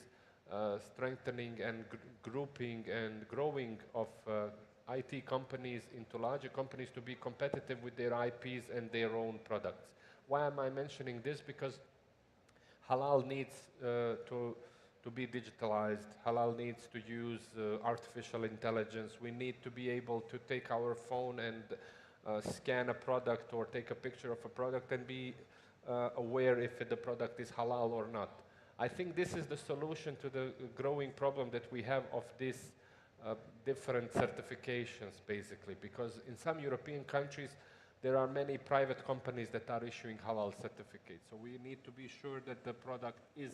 strengthening and grouping and growing of IT companies into larger companies to be competitive with their IPs and their own products. Why am I mentioning this? Because Halal needs to be digitalized. Halal needs to use artificial intelligence. We need to be able to take our phone and scan a product or take a picture of a product and be aware if the product is halal or not. I think this is the solution to the growing problem that we have of these different certifications, basically, because in some European countries, there are many private companies that are issuing halal certificates. So we need to be sure that the product is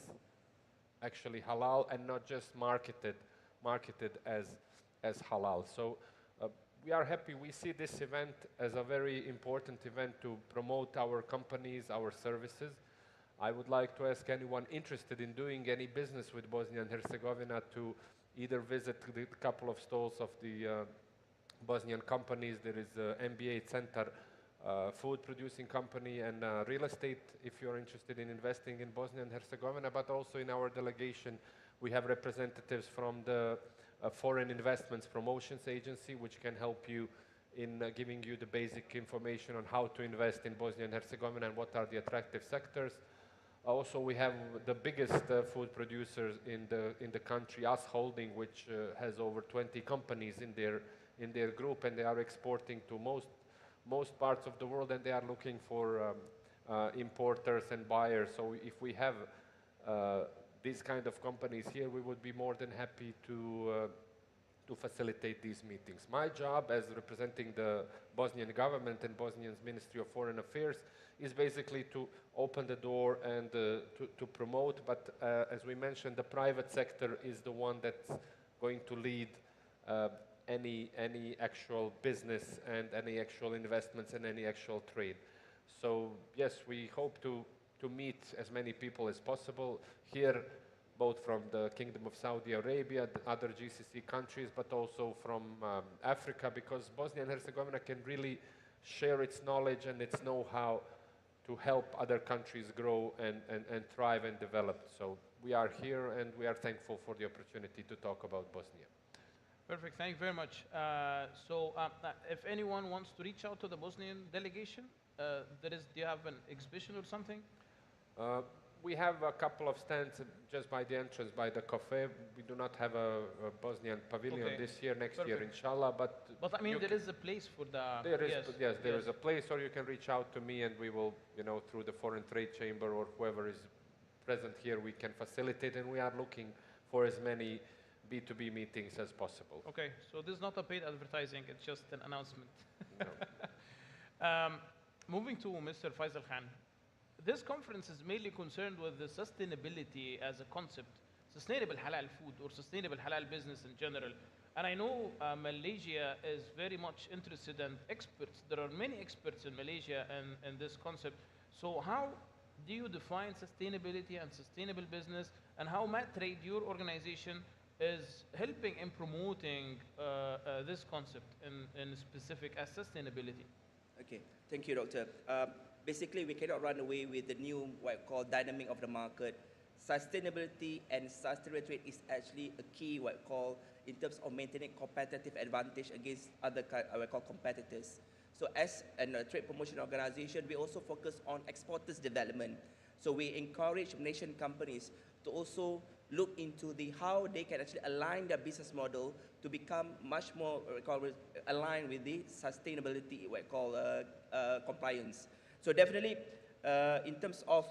actually halal and not just marketed as halal. So we are happy. We see this event as a very important event to promote our companies, our services. I would like to ask anyone interested in doing any business with Bosnia and Herzegovina to either visit the couple of stalls of the Bosnian companies. There is an MBA center, food producing company, and real estate if you're interested in investing in Bosnia and Herzegovina, but also in our delegation we have representatives from the Foreign Investments Promotions Agency, which can help you in giving you the basic information on how to invest in Bosnia and Herzegovina and what are the attractive sectors. Also, we have the biggest food producers in the country, Us Holding, which has over 20 companies in their group, and they are exporting to most parts of the world, and they are looking for importers and buyers. So if we have these kind of companies here, we would be more than happy to facilitate these meetings. My job as representing the Bosnian government and Bosnian's Ministry of Foreign Affairs is basically to open the door and to promote, but as we mentioned, the private sector is the one that's going to lead any actual business and any actual investments and any actual trade. So yes, we hope to meet as many people as possible here, both from the Kingdom of Saudi Arabia, the other GCC countries, but also from Africa, because Bosnia and Herzegovina can really share its knowledge and its know-how to help other countries grow and thrive and develop. So we are here and we are thankful for the opportunity to talk about Bosnia. Perfect, thank you very much. If anyone wants to reach out to the Bosnian delegation, do you have an exhibition or something? We have a couple of stands just by the entrance, by the cafe. We do not have a Bosnian pavilion this year, next year, inshallah. But I mean, there is a place for the... There is a place, or you can reach out to me and we will, through the Foreign Trade Chamber or whoever is present here, we can facilitate, and we are looking for as many B2B meetings as possible. Okay, so this is not a paid advertising, it's just an announcement. Moving to Mr. Faisal Khan. This conference is mainly concerned with the sustainability as a concept, sustainable halal food or sustainable halal business in general. And I know Malaysia is very much interested and experts. There are many experts in Malaysia in this concept. So how do you define sustainability and sustainable business, and how MatTrade, your organization, is helping in promoting this concept in specific as sustainability? Okay, thank you, Doctor. Basically, we cannot run away with the new, what I call, dynamic of the market. Sustainability and sustainable trade is actually a key, what I call, in terms of maintaining competitive advantage against other, what I call, competitors. So as a trade promotion organization, we also focus on exporters development. So we encourage nation companies to also look into how they can actually align their business model to become much more aligned with the sustainability, what I call, compliance. So definitely, in terms of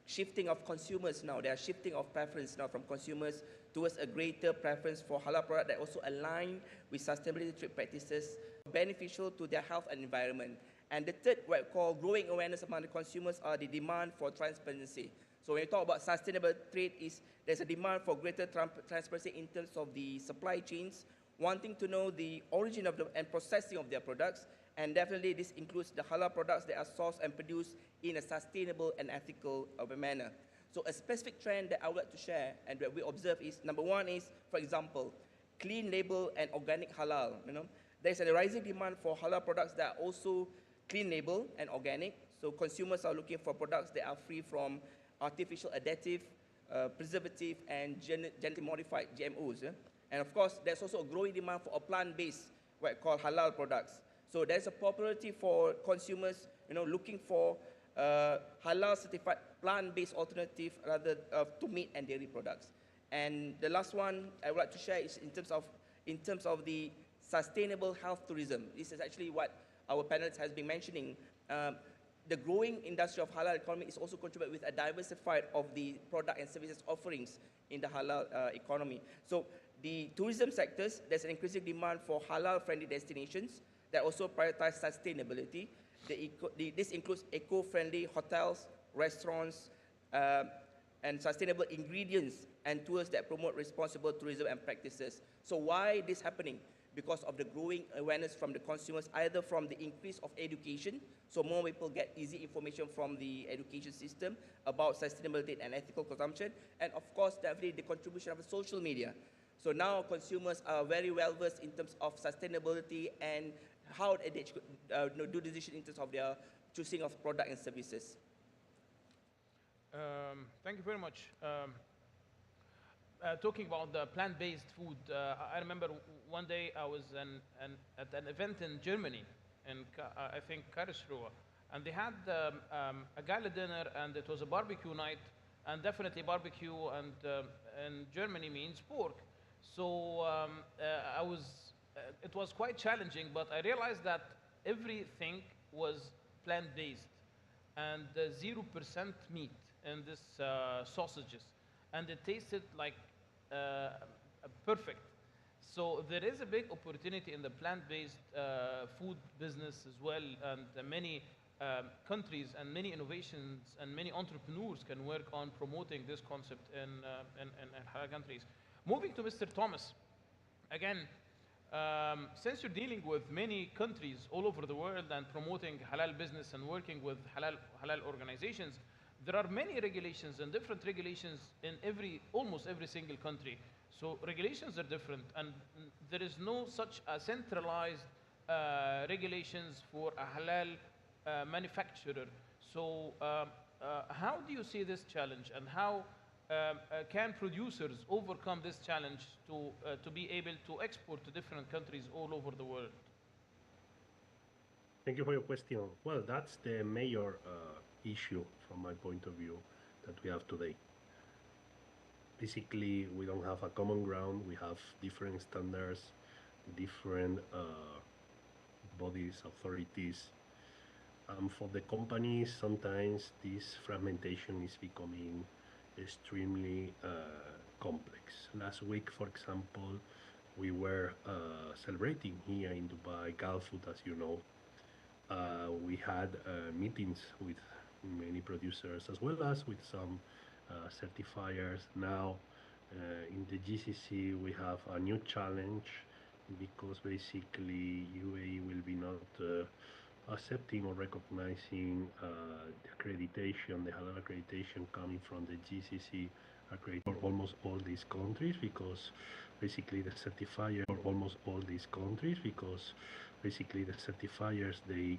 shifting of consumers now, there are shifting of preference now from consumers towards a greater preference for halal products that also align with sustainability trade practices, beneficial to their health and environment. And the third, what I call, growing awareness among the consumers are the demand for transparency. So when you talk about sustainable trade, there's a demand for greater transparency in terms of the supply chains, wanting to know the origin of and processing of their products. And definitely this includes the halal products that are sourced and produced in a sustainable and ethical manner. So a specific trend that I would like to share and that we observe is, number one is, for example, clean label and organic halal. There's a rising demand for halal products that are also clean label and organic. So consumers are looking for products that are free from artificial additive, preservative and genetically modified GMOs. And of course, there's also a growing demand for a plant-based, what we call halal products. So there's a popularity for consumers, looking for halal certified plant-based alternative rather to meat and dairy products. And the last one I would like to share is in terms of the sustainable health tourism. This is actually what our panelists has been mentioning. The growing industry of halal economy is also contributed with a diversified of the product and services offerings in the halal economy. So the tourism sectors, there's an increasing demand for halal-friendly destinations that also prioritize sustainability. This includes eco-friendly hotels, restaurants, and sustainable ingredients and tours that promote responsible tourism and practices. So why this happening? Because of the growing awareness from the consumers, either from the increase of education, so more people get easy information from the education system about sustainability and ethical consumption, and of course, definitely the contribution of social media. So now consumers are very well versed in terms of sustainability and how they do decision in terms of their choosing of product and services. Thank you very much. Talking about the plant-based food, I remember one day I was at an event in Germany, in I think Karlsruhe, and they had a gala dinner, and it was a barbecue night, and definitely barbecue and Germany means pork. So it was quite challenging, but I realized that everything was plant-based and 0% meat in this sausages, and it tasted like perfect. So there is a big opportunity in the plant-based food business as well, and many countries and many innovations and many entrepreneurs can work on promoting this concept in halal countries. Moving to Mr. Thomas, again, since you're dealing with many countries all over the world and promoting halal business and working with halal organizations, there are many regulations and different regulations in almost every single country. So regulations are different, and there is no such centralized regulations for a halal manufacturer. So how do you see this challenge, and how can producers overcome this challenge to be able to export to different countries all over the world? Thank you for your question. Well, that's the major issue from my point of view that we have today. Basically, we don't have a common ground. We have different standards, different bodies, authorities. For the companies, sometimes this fragmentation is becoming extremely complex. Last week, for example, we were celebrating here in Dubai Gulf Food, as you know. We had meetings with many producers as well as with some certifiers. Now in the GCC we have a new challenge because basically UAE will be not accepting or recognizing the accreditation, the halal accreditation coming from the GCC accreditation for almost all these countries, because basically the certifier for almost all these countries, because basically the certifiers, they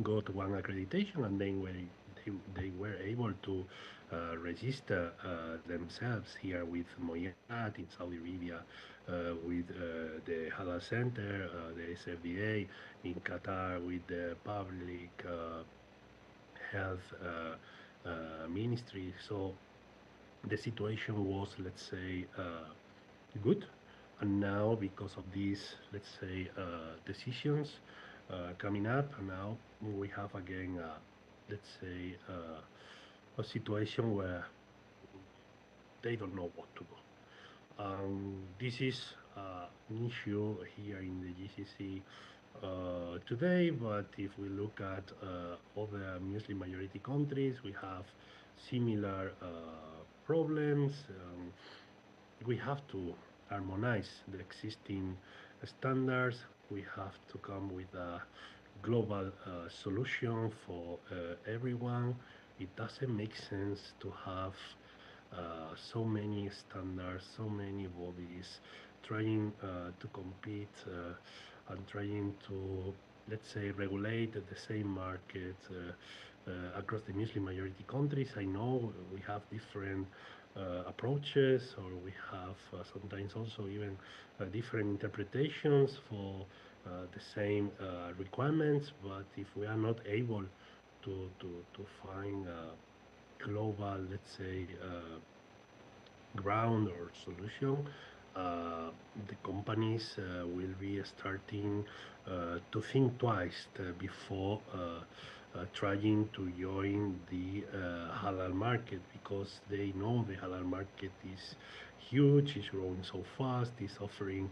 got one accreditation and then they were able to register themselves here with Moyat in Saudi Arabia, with the Halal Center, the SFDA in Qatar, with the Public Health Ministry. So the situation was, let's say, good. And now, because of these, let's say, decisions coming up, now we have again, let's say, a situation where they don't know what to do. This is an issue here in the GCC today, but if we look at other Muslim majority countries, we have similar problems. We have to harmonize the existing standards. We have to come with a global solution for everyone. It doesn't make sense to have so many standards, so many bodies trying to compete and trying to, let's say, regulate the same market across the Muslim majority countries. I know we have different approaches, or we have sometimes also even different interpretations for the same requirements. But if we are not able to find a global, let's say, ground or solution, the companies will be starting to think twice before trying to join the halal market, because they know the halal market is huge, is growing so fast, is offering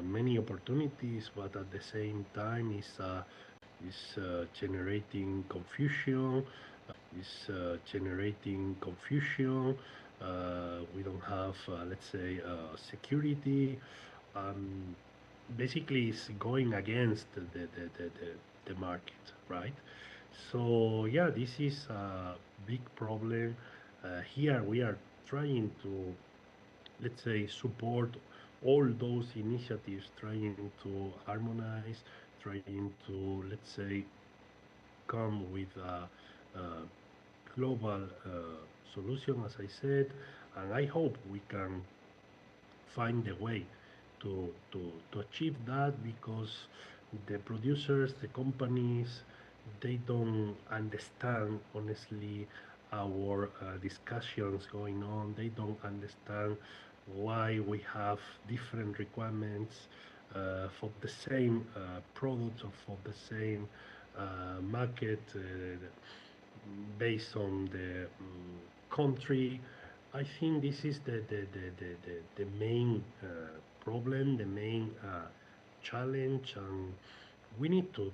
many opportunities, but at the same time is generating confusion, we don't have, let's say, security. Basically, it's going against the market, right? So yeah, this is a big problem. Here we are trying to, let's say, support all those initiatives, trying to harmonize, trying to, let's say, come with a global solution, as I said, and I hope we can find a way to achieve that, because the producers, the companies, they don't understand, honestly, our discussions going on. They don't understand why we have different requirements for the same product or for the same market based on the country. I think this is the main problem, the main challenge, and we need to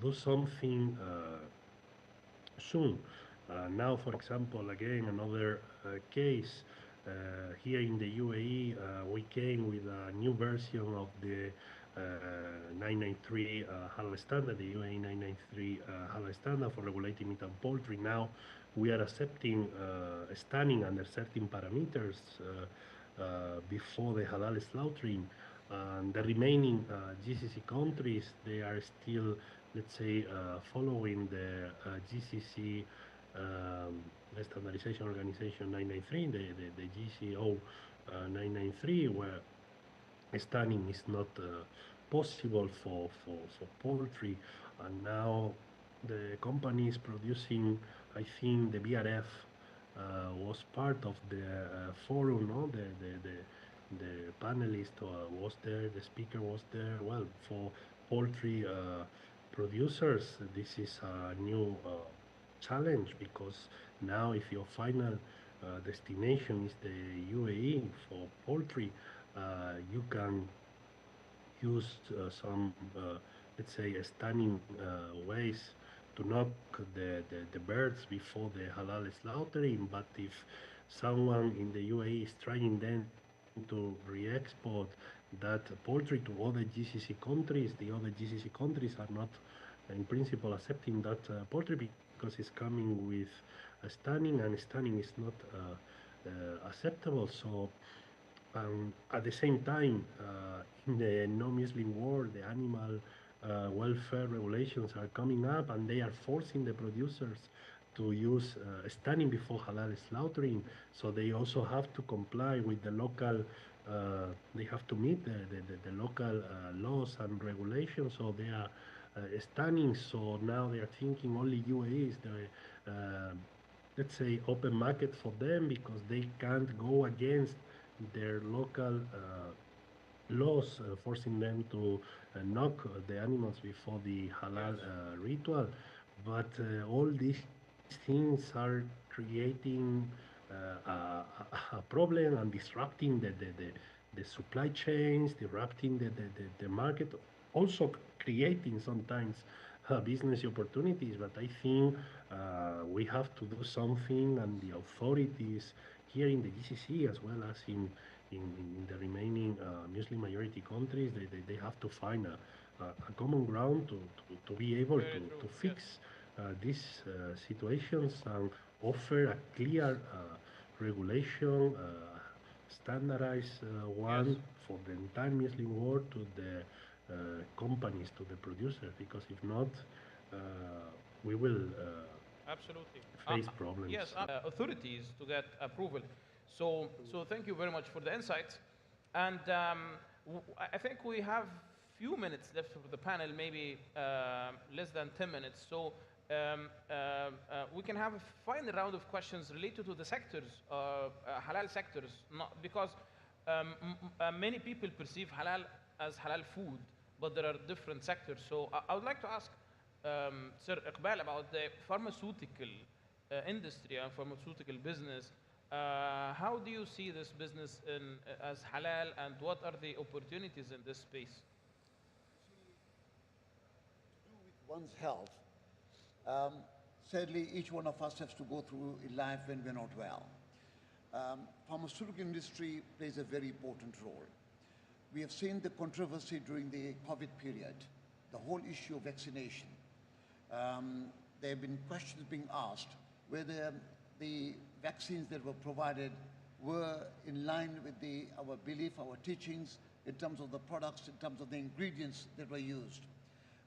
do something soon. Now, for example, again, another case here in the UAE, we came with a new version of the 993 Halal standard, the UAE 993 Halal standard for regulating meat and poultry. Now we are accepting stunning under certain parameters before the halal slaughtering. And the remaining GCC countries, they are still, let's say, following the GCC the Standardization Organization 993, the GCO 993, where stunning is not possible for poultry. And now the companies producing, I think the BRF was part of the forum, no? The panelist was there, the speaker was there. Well, for poultry producers, this is a new challenge, because now if your final destination is the UAE for poultry, you can use some, let's say, stunning ways to knock the birds before the halal slaughtering. But if someone in the UAE is trying then to re-export that poultry to other GCC countries, the other GCC countries are not, in principle, accepting that poultry, because it's coming with a stunning, and stunning is not acceptable. So at the same time, in the non-Muslim world, the animal welfare regulations are coming up, and they are forcing the producers to use stunning before halal slaughtering. So they also have to comply with the local, they have to meet the local laws and regulations. So they are stunning. So now they are thinking only UAE is the, let's say, open market for them, because they can't go against their local laws, forcing them to knock the animals before the halal ritual. But all these things are creating a problem and disrupting the supply chains, disrupting the market, also creating sometimes business opportunities. But I think we have to do something, and the authorities here in the GCC, as well as in the remaining Muslim majority countries, they have to find a common ground to be able to fix these situations and offer a clear regulation, standardized one for the entire Muslim world, to the companies, to the producers. Because if not, we will Absolutely. face problems. Yes, authorities to get approval. So thank you very much for the insights. And I think we have few minutes left for the panel, maybe less than 10 minutes. So we can have a final round of questions related to the sectors, halal sectors, not because many people perceive halal as halal food, but there are different sectors. So I would like to ask Sir Iqbal about the pharmaceutical industry and pharmaceutical business. How do you see this business as halal, and what are the opportunities in this space? One's health, sadly, each one of us has to go through in life when we're not well. Pharmaceutical industry plays a very important role. We have seen the controversy during the COVID period, the whole issue of vaccination. There have been questions being asked whether the vaccines that were provided were in line with our belief, our teachings, in terms of the products, in terms of the ingredients that were used.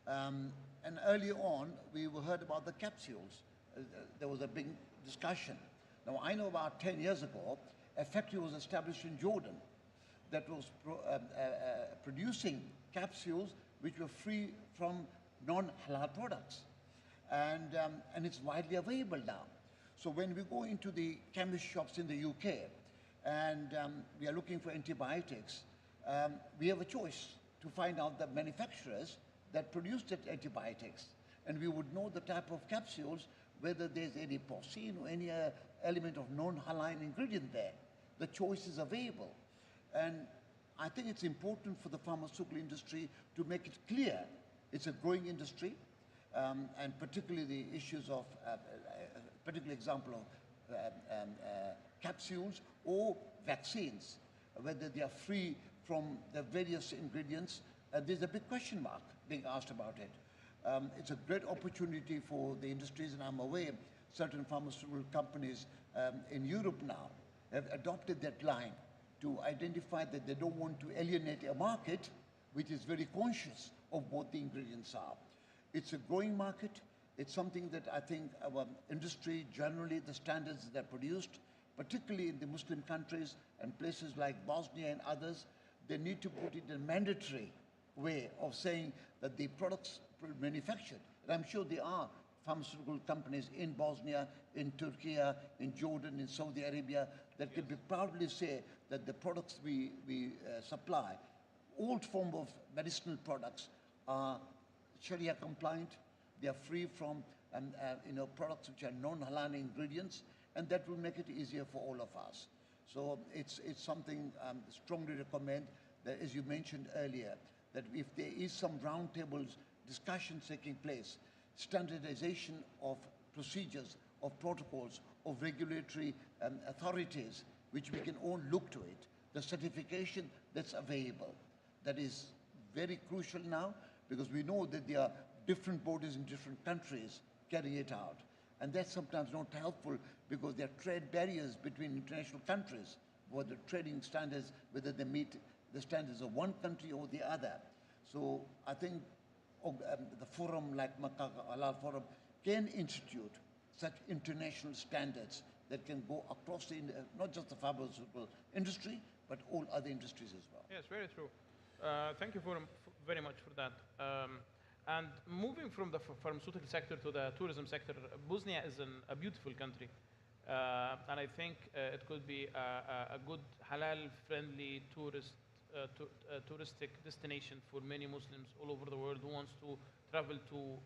And earlier on, we heard about the capsules. There was a big discussion. Now, I know about 10 years ago, a factory was established in Jordan that was producing capsules which were free from non-halal products. And it's widely available now. So when we go into the chemist shops in the UK and we are looking for antibiotics, we have a choice to find out the manufacturers that produce that antibiotics. And we would know the type of capsules, whether there's any porcine or any element of non-halal ingredient there. The choice is available. And I think it's important for the pharmaceutical industry to make it clear it's a growing industry, and particularly the issues of, a particular example of capsules or vaccines, whether they are free from the various ingredients. There's a big question mark being asked about it. It's a great opportunity for the industries, and I'm aware certain pharmaceutical companies in Europe now have adopted that line to identify that they don't want to alienate a market which is very conscious of what the ingredients are. It's a growing market. It's something that I think our industry, generally the standards that are produced, particularly in the Muslim countries and places like Bosnia and others, they need to put it in a mandatory way of saying that the products manufactured, and I'm sure there are pharmaceutical companies in Bosnia, in Turkey, in Jordan, in Saudi Arabia, that can be proudly say that the products we supply, all form of medicinal products, are Sharia compliant. They are free from products which are non-halal ingredients, and that will make it easier for all of us. So it's something I strongly recommend that, as you mentioned earlier, that if there is some roundtables discussions taking place, standardization of procedures, of protocols, of regulatory authorities, which we can all look to it, the certification that's available. That is very crucial now, because we know that there are different bodies in different countries carrying it out. And that's sometimes not helpful because there are trade barriers between international countries, where the trading standards, whether they meet the standards of one country or the other. So I think the forum like Makkah Halal Forum can institute such international standards that can go across not just the pharmaceutical industry, but all other industries as well. Yes, very true. Thank you very much for that. And moving from the pharmaceutical sector to the tourism sector, Bosnia is a beautiful country. And I think it could be a good halal-friendly touristic destination for many Muslims all over the world who wants to travel to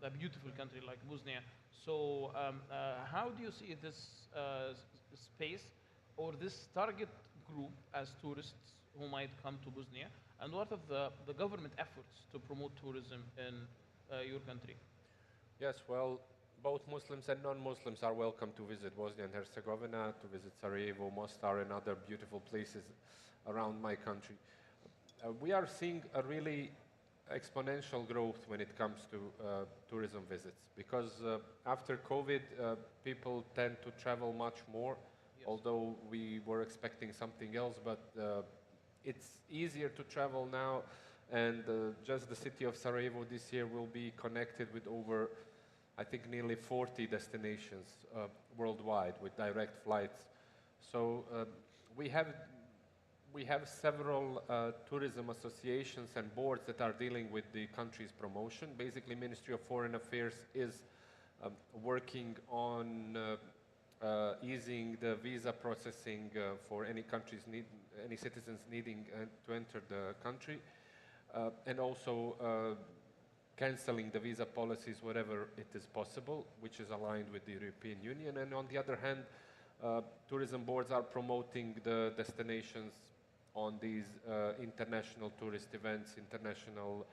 a beautiful country like Bosnia. So how do you see this space or this target group as tourists who might come to Bosnia? And what are the government efforts to promote tourism in your country? Yes, well, both Muslims and non-Muslims are welcome to visit Bosnia and Herzegovina, to visit Sarajevo, Mostar, and other beautiful places around my country. We are seeing a really exponential growth when it comes to tourism visits, because after COVID, people tend to travel much more, yes. Although we were expecting something else, but it's easier to travel now, and just the city of Sarajevo this year will be connected with over I think, nearly 40 destinations worldwide with direct flights. So we have several tourism associations and boards that are dealing with the country's promotion. Basically, Ministry of Foreign Affairs is working on easing the visa processing for any citizens needing to enter the country, and also cancelling the visa policies wherever it is possible, which is aligned with the European Union. And on the other hand, tourism boards are promoting the destinations on these international tourist events, international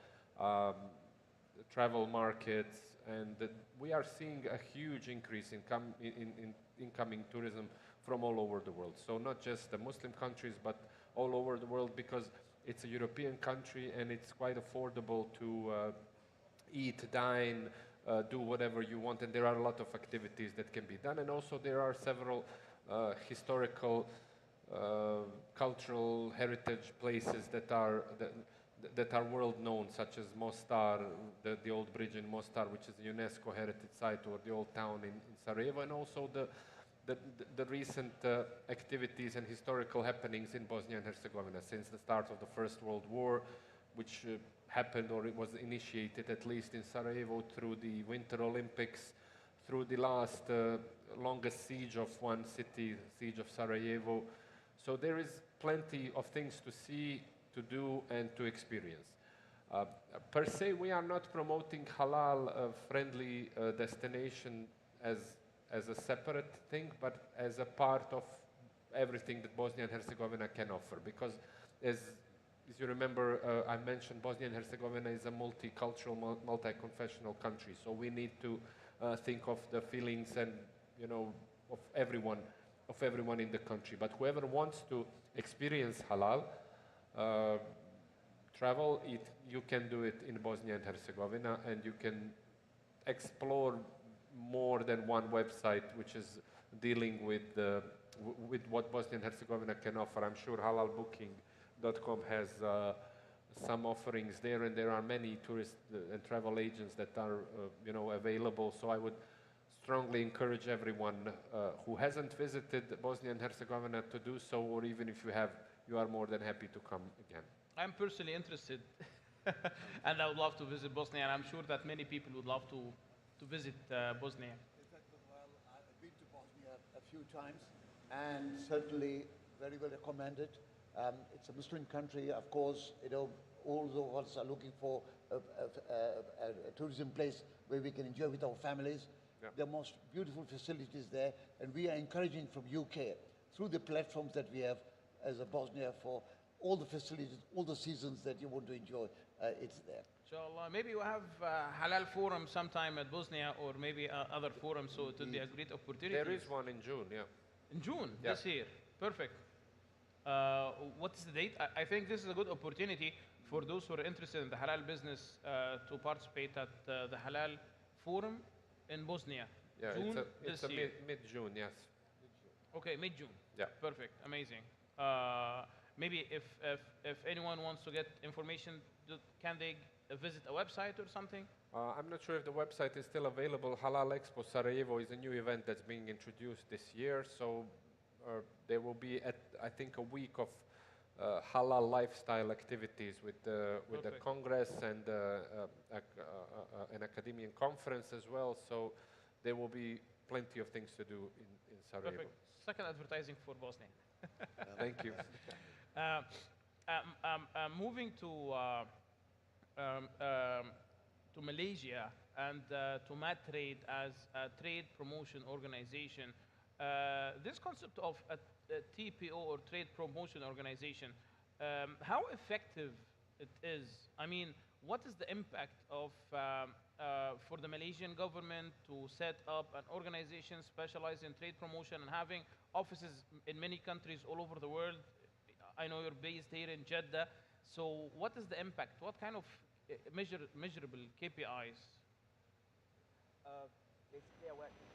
travel markets, and we are seeing a huge increase in incoming tourism from all over the world. So not just the Muslim countries, but all over the world, because it's a European country and it's quite affordable to eat, dine, do whatever you want, and there are a lot of activities that can be done. And also there are several historical, cultural heritage places that are world known, such as Mostar, the old bridge in Mostar, which is a UNESCO heritage site, or the old town in Sarajevo, and also the recent activities and historical happenings in Bosnia and Herzegovina since the start of the First World War, which happened, or it was initiated at least in Sarajevo, through the Winter Olympics, through the last longest siege of one city, siege of Sarajevo. So there is plenty of things to see, to do, and to experience. Per se, we are not promoting halal-friendly destination as a separate thing, but as a part of everything that Bosnia and Herzegovina can offer. Because as you remember, I mentioned Bosnia and Herzegovina is a multicultural, multi-confessional country. So we need to think of the feelings and, of everyone in the country. But whoever wants to experience halal, travel, you can do it in Bosnia and Herzegovina, and you can explore more than one website which is dealing with what Bosnia and Herzegovina can offer. I'm sure halalbooking.com has some offerings there, and there are many tourist and travel agents that are available. So I would strongly encourage everyone who hasn't visited Bosnia and Herzegovina to do so, or even if you are more than happy to come again. I'm personally interested, and I would love to visit Bosnia, and I'm sure that many people would love to visit Bosnia. I've been to Bosnia a few times, and certainly very well recommended. It's a Muslim country, of course. All of us are looking for a tourism place where we can enjoy with our families. Yeah. There are most beautiful facilities there, and we are encouraging from UK through the platforms that we have as a Bosnia for all the facilities, all the seasons that you want to enjoy. It's there. Inshallah, maybe we'll have Halal Forum sometime at Bosnia, or maybe other forums, so it would be a great opportunity. There is one in June, yeah. In June, Yeah. this year. Perfect. What is the date? I think this is a good opportunity for those who are interested in the halal business to participate at the Halal Forum in Bosnia. Yeah, June it's this year. mid-June, yes. Okay, mid-June. Yeah. Perfect. Amazing. Maybe if anyone wants to get information, can they visit a website or something? I'm not sure if the website is still available. Halal Expo Sarajevo is a new event that's being introduced this year. So there will be, I think, a week of halal lifestyle activities with the Congress and an academic conference as well. So there will be plenty of things to do in Sarajevo. Perfect. Second advertising for Bosnia. Thank you. Moving to Malaysia and to MatTrade as a trade promotion organization. This concept of a TPO or trade promotion organization, how effective it is? I mean, what is the impact of for the Malaysian government to set up an organization specialized in trade promotion and having offices in many countries all over the world? I know you're based here in Jeddah. So what is the impact? What kind of measurable KPIs? Basically, what is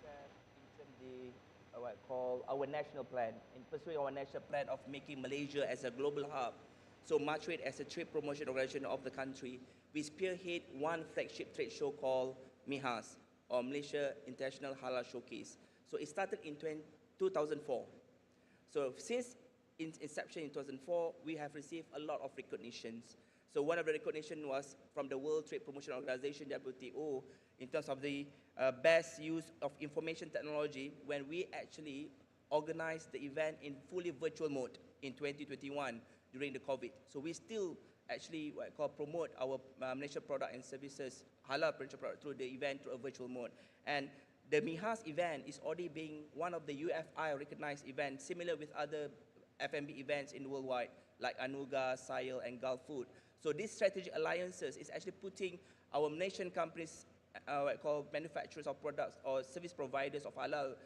what call our national plan, in pursuing our national plan of making Malaysia as a global hub. So MatTrade, as a trade promotion organization of the country, we spearhead one flagship trade show called MIHAS, or Malaysia International Halal Showcase. So it started in 2004. So since inception in 2004, we have received a lot of recognitions. So one of the recognition was from the World Trade Promotion Organization, WTO, in terms of the best use of information technology when we actually organized the event in fully virtual mode in 2021 during the COVID. So we still actually promote our Malaysia product and services, halal Malaysia product, through the event through a virtual mode. And the MIHAS event is already being one of the UFI recognized events, similar with other F&B events in the worldwide, like Anuga, Sahil, and Gulf Food. So these strategic alliances is actually putting our Malaysian companies, manufacturers of products or service providers of halal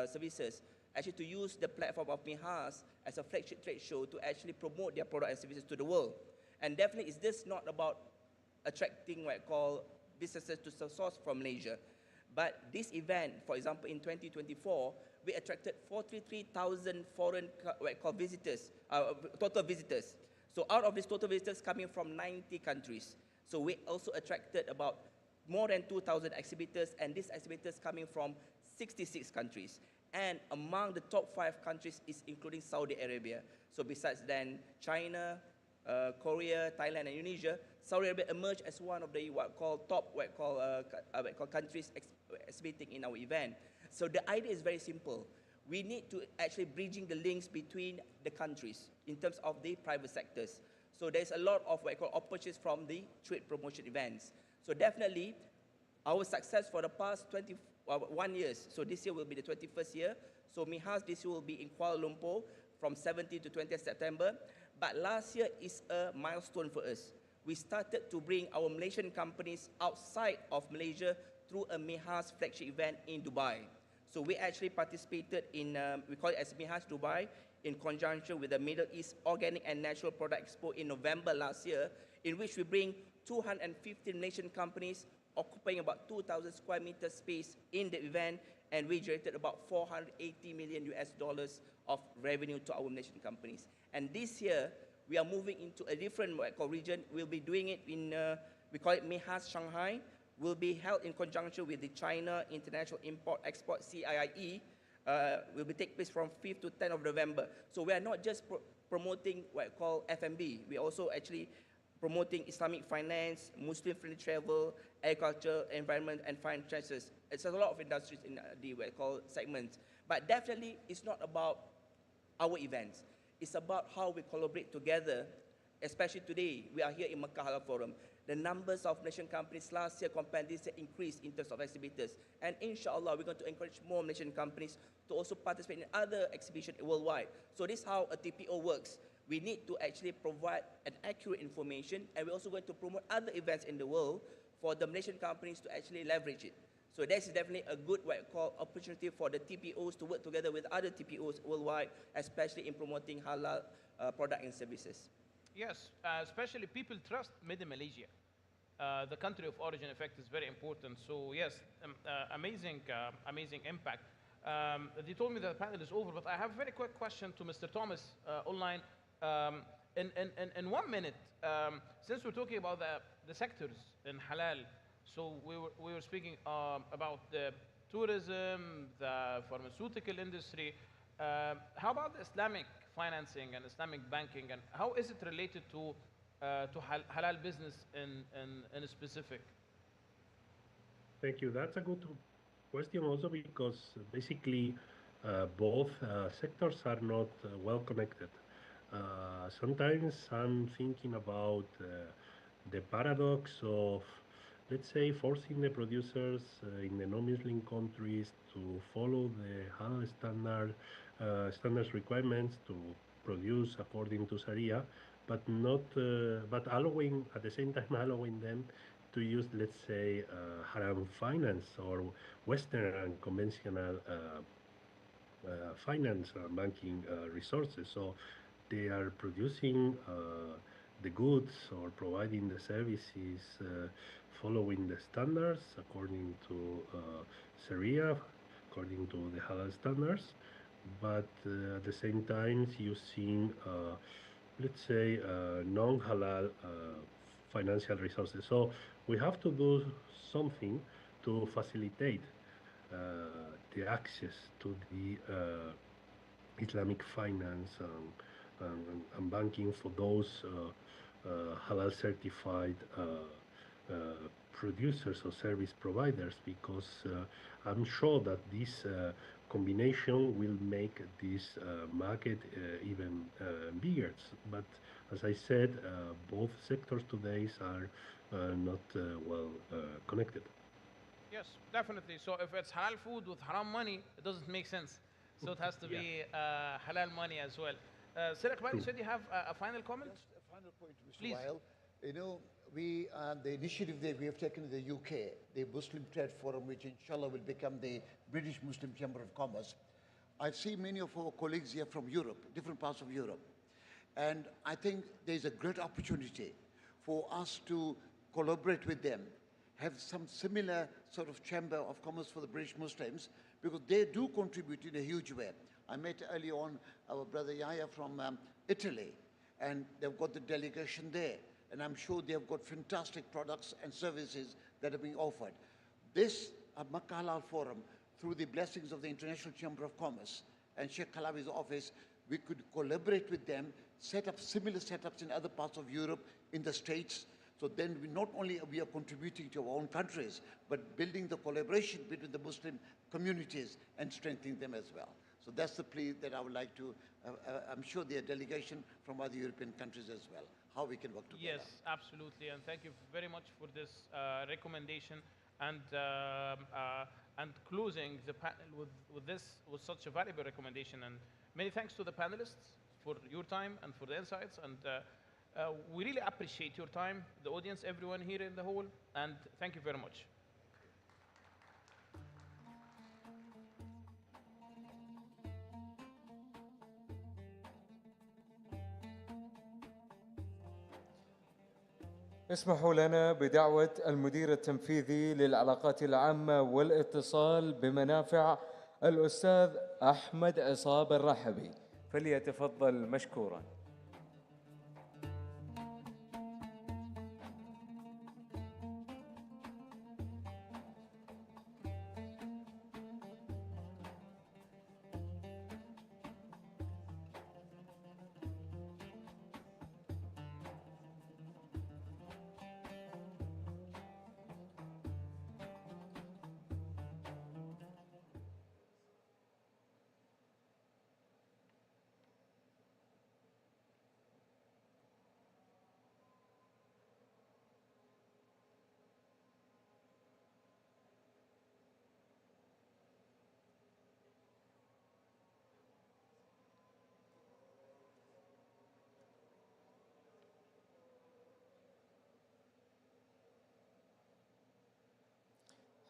services, actually to use the platform of MIHAS as a flagship trade show to actually promote their products and services to the world. And definitely, is this not about attracting businesses to source from Malaysia? But this event, for example, in 2024, we attracted 43,000 foreign visitors, total visitors. So out of these total visitors coming from 90 countries. So we also attracted about more than 2,000 exhibitors, and these exhibitors coming from 66 countries. And among the top 5 countries is including Saudi Arabia. So besides then China, Korea, Thailand, and Indonesia, Saudi Arabia emerged as one of the top countries exhibiting in our event. So the idea is very simple. We need to actually bridging the links between the countries in terms of the private sectors. So there's a lot of opportunities from the trade promotion events. So definitely, our success for the past 21 years, so this year will be the 21st year. So MIHAS this year will be in Kuala Lumpur from 17 to 20th September. But last year is a milestone for us. We started to bring our Malaysian companies outside of Malaysia through a MIHAS flagship event in Dubai. So we actually participated in, we call it as MIHAS Dubai, in conjunction with the Middle East Organic and Natural Product Expo in November last year, in which we bring 250 Malaysian companies occupying about 2,000 square meter space in the event, and we generated about 480 million US dollars of revenue to our Malaysian companies. And this year, we are moving into a different region. We'll be doing it in, we call it MIHAS Shanghai, will be held in conjunction with the China International Import-Export CIIE, will be take place from 5th to 10th of November. So we are not just promoting what I call F&B, we are also actually promoting Islamic finance, Muslim-friendly travel, agriculture, environment, and finances. It's a lot of industries in the what I call segments. But definitely, it's not about our events. It's about how we collaborate together, especially today. We are here in Makkah Halal Forum. The numbers of Malaysian companies last year compared this year increased in terms of exhibitors. And inshallah, we're going to encourage more Malaysian companies to also participate in other exhibitions worldwide. So this is how a TPO works. We need to actually provide an accurate information, and we're also going to promote other events in the world for the Malaysian companies to actually leverage it. So this is definitely a good what I call opportunity for the TPOs to work together with other TPOs worldwide, especially in promoting halal product and services. Yes, especially people trust Made in Malaysia. The country of origin effect is very important. So yes, amazing impact. They told me that the panel is over, but I have a very quick question to Mr. Thomas online. In 1 minute, since we're talking about the sectors in halal, so we were speaking about the tourism, the pharmaceutical industry. How about the Islamic financing and Islamic banking, and how is it related to halal business in specific? Thank you. That's a good question also, because basically both sectors are not well connected. Sometimes I'm thinking about the paradox of, let's say, forcing the producers in the non-Muslim countries to follow the halal standards requirements to produce according to Sharia, but not, but allowing at the same time allowing them to use, let's say, haram finance or Western and conventional finance or banking resources. So they are producing the goods or providing the services following the standards according to Sharia, according to the halal standards, but at the same time using, let's say, non-halal financial resources. So we have to do something to facilitate the access to the Islamic finance and banking for those halal certified producers or service providers, because I'm sure that this combination will make this market even bigger. But as I said, both sectors today are not well connected. Yes, definitely. So if it's halal food with haram money, it doesn't make sense. So it has to be halal money as well. Sir Akbar, you said you have a final comment? Just a final point, Mr. Please. Weil. You know, the initiative that we have taken in the UK, the Muslim Trade Forum, which inshallah will become the British Muslim Chamber of Commerce. I see many of our colleagues here from Europe, different parts of Europe. And I think there's a great opportunity for us to collaborate with them, have some similar sort of chamber of commerce for the British Muslims, because they do contribute in a huge way. I met earlier on our brother Yahya from Italy, and they've got the delegation there. And I'm sure they've got fantastic products and services that are being offered. This Makkah Halal Forum, through the blessings of the International Chamber of Commerce and Sheikh Kalawi's office, we could collaborate with them, set up similar setups in other parts of Europe, in the States. So then we not only we are contributing to our own countries, but building the collaboration between the Muslim communities and strengthening them as well. So that's the plea that I would like to, I'm sure there are delegation from other European countries as well, how we can work together. Yes, absolutely. And thank you very much for this recommendation and closing the panel with such a valuable recommendation. And many thanks to the panelists for your time and for the insights. And we really appreciate your time, the audience, everyone here in the hall. And thank you very much. اسمحوا لنا بدعوة المدير التنفيذي للعلاقات العامة والاتصال بمنافع الأستاذ أحمد عصاب الرحبي، فليتفضل مشكورا.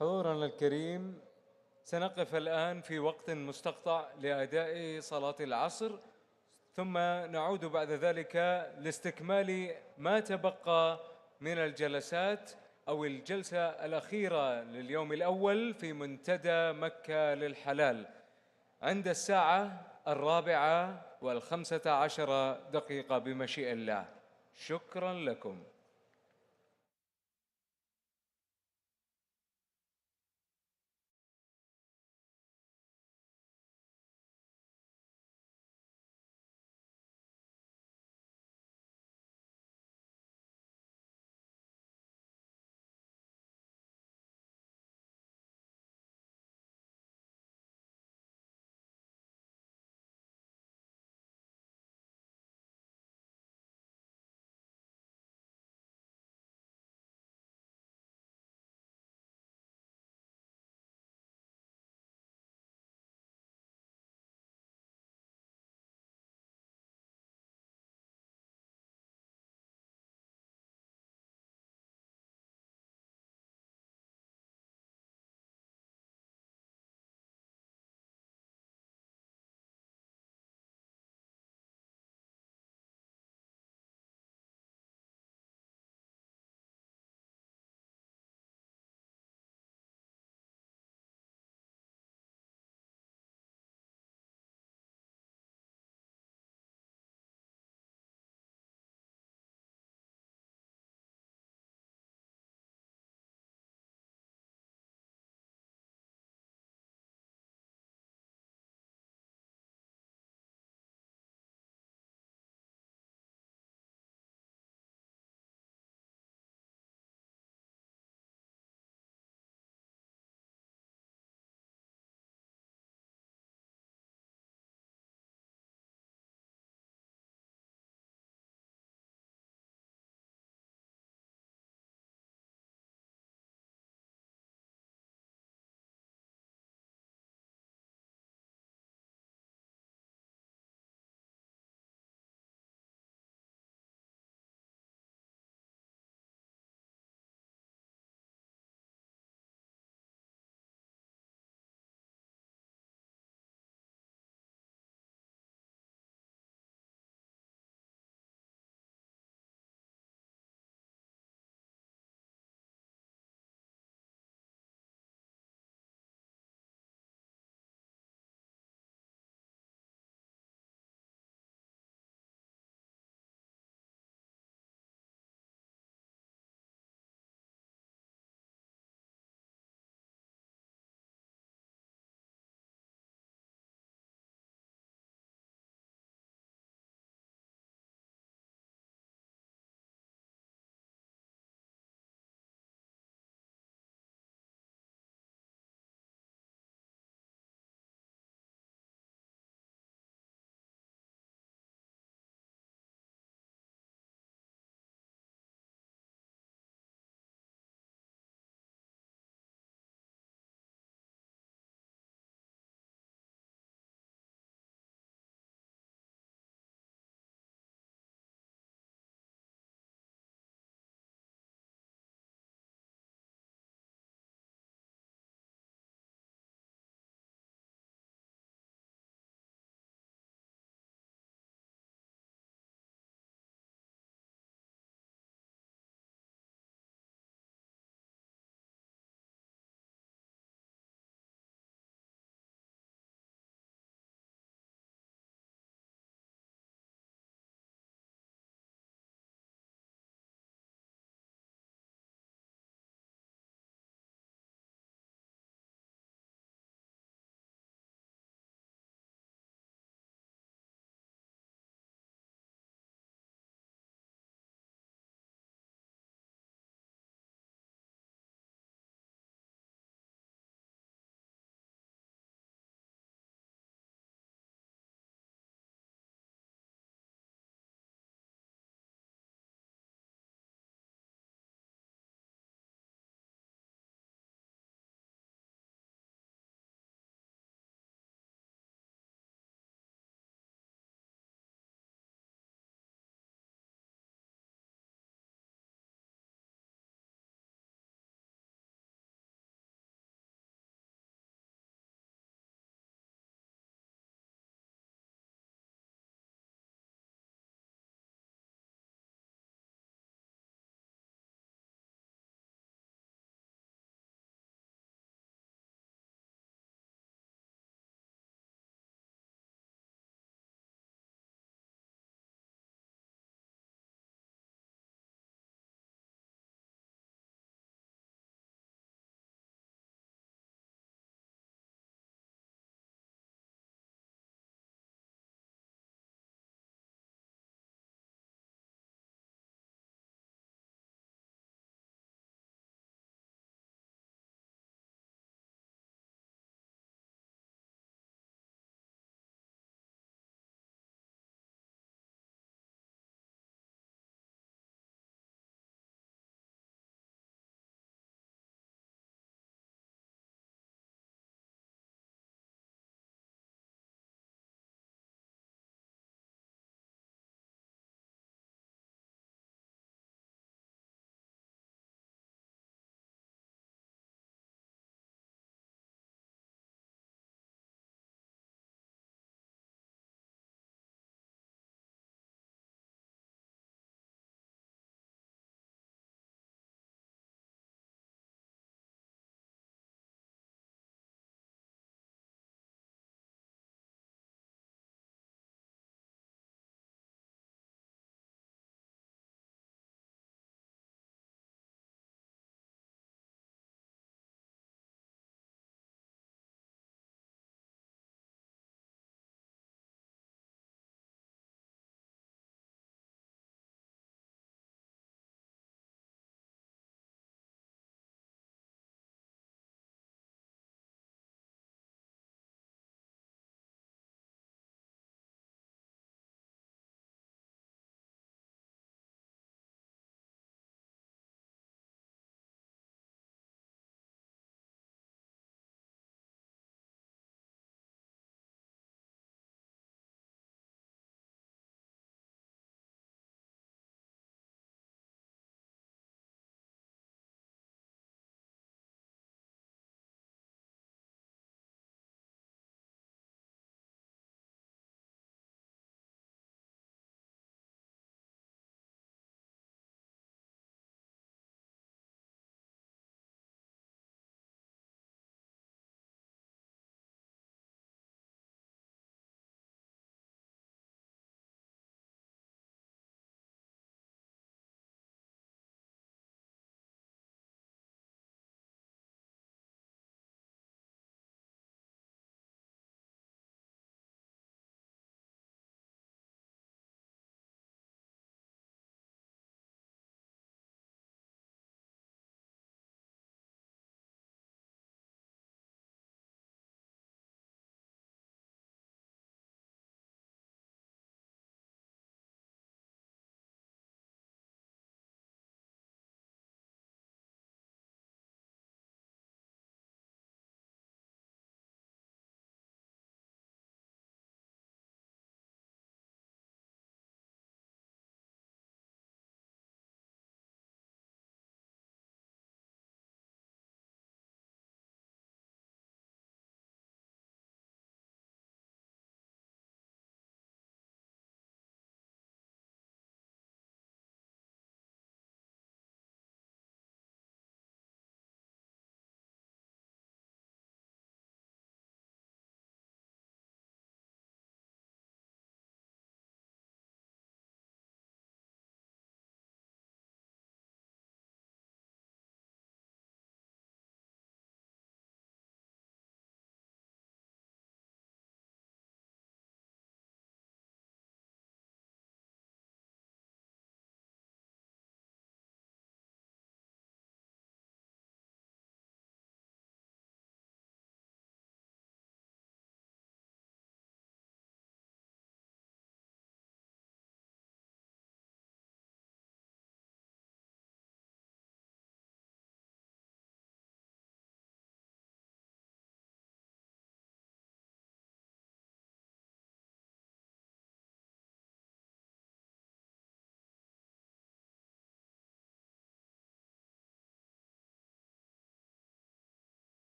حضورنا الكريم، سنقف الآن في وقت مستقطع لأداء صلاة العصر، ثم نعود بعد ذلك لاستكمال ما تبقى من الجلسات أو الجلسة الأخيرة لليوم الأول في منتدى مكة للحلال عند الساعة 4:15 بمشيئة الله. شكرا لكم.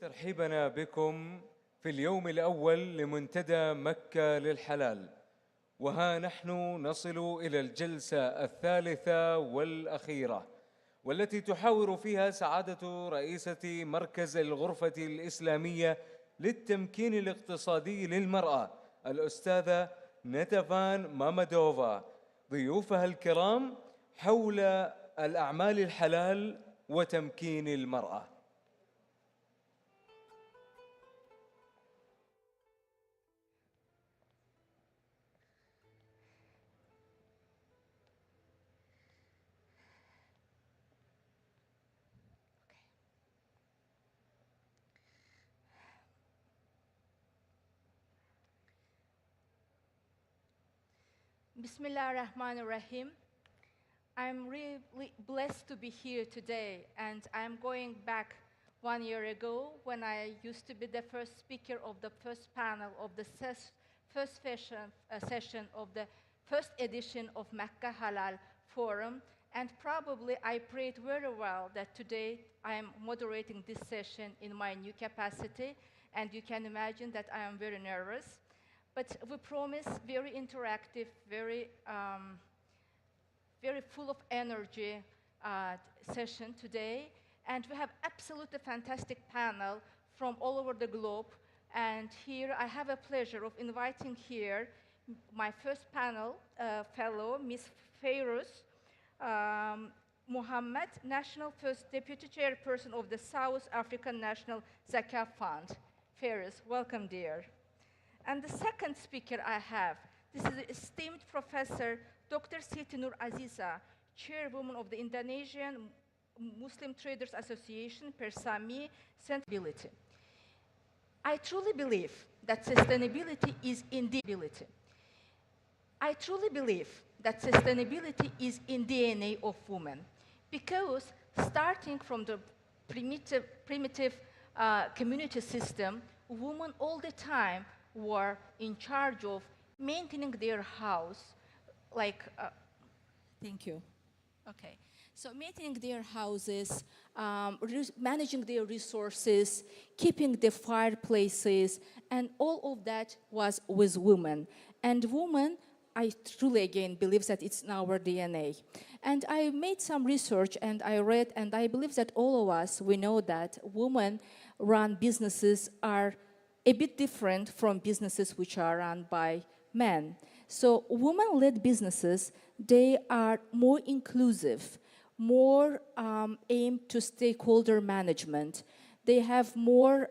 ترحيبنا بكم في اليوم الأول لمنتدى مكة للحلال. وها نحن نصل إلى الجلسة الثالثة والأخيرة، والتي تحاور فيها سعادة رئيسة مركز الغرفة الإسلامية للتمكين الاقتصادي للمرأة الأستاذة نتفان مامادوفا ضيوفها الكرام حول الأعمال الحلال وتمكين المرأة. Bismillahirrahmanirrahim. I'm really blessed to be here today, and I'm going back 1 year ago when I used to be the first speaker of the first panel of the first session of the first edition of Mecca Halal Forum, and probably I prayed very well that today I am moderating this session in my new capacity, and you can imagine that I am very nervous. But we promise very interactive, very full of energy session today. And we have absolutely fantastic panel from all over the globe. And here I have a pleasure of inviting here my first panel fellow, Ms. Feiruz Muhammad, National First Deputy Chairperson of the South African National Zakat Fund. Feiruz, welcome, dear. And the second speaker I have, this is esteemed Professor Dr. Siti Nur Aziza, Chairwoman of the Indonesian Muslim Traders Association, Persami, Sustainability. I truly believe that sustainability is indeed. I truly believe that sustainability is in DNA of women, because starting from the primitive community system, women all the time were in charge of maintaining their house, like, thank you. Okay, so maintaining their houses, managing their resources, keeping the fireplaces, and all of that was with women. And women, I truly again believe that it's in our DNA. And I made some research and I read, and I believe that all of us, we know that women-run businesses are a bit different from businesses which are run by men. So women-led businesses, they are more inclusive, more aimed to stakeholder management. They have more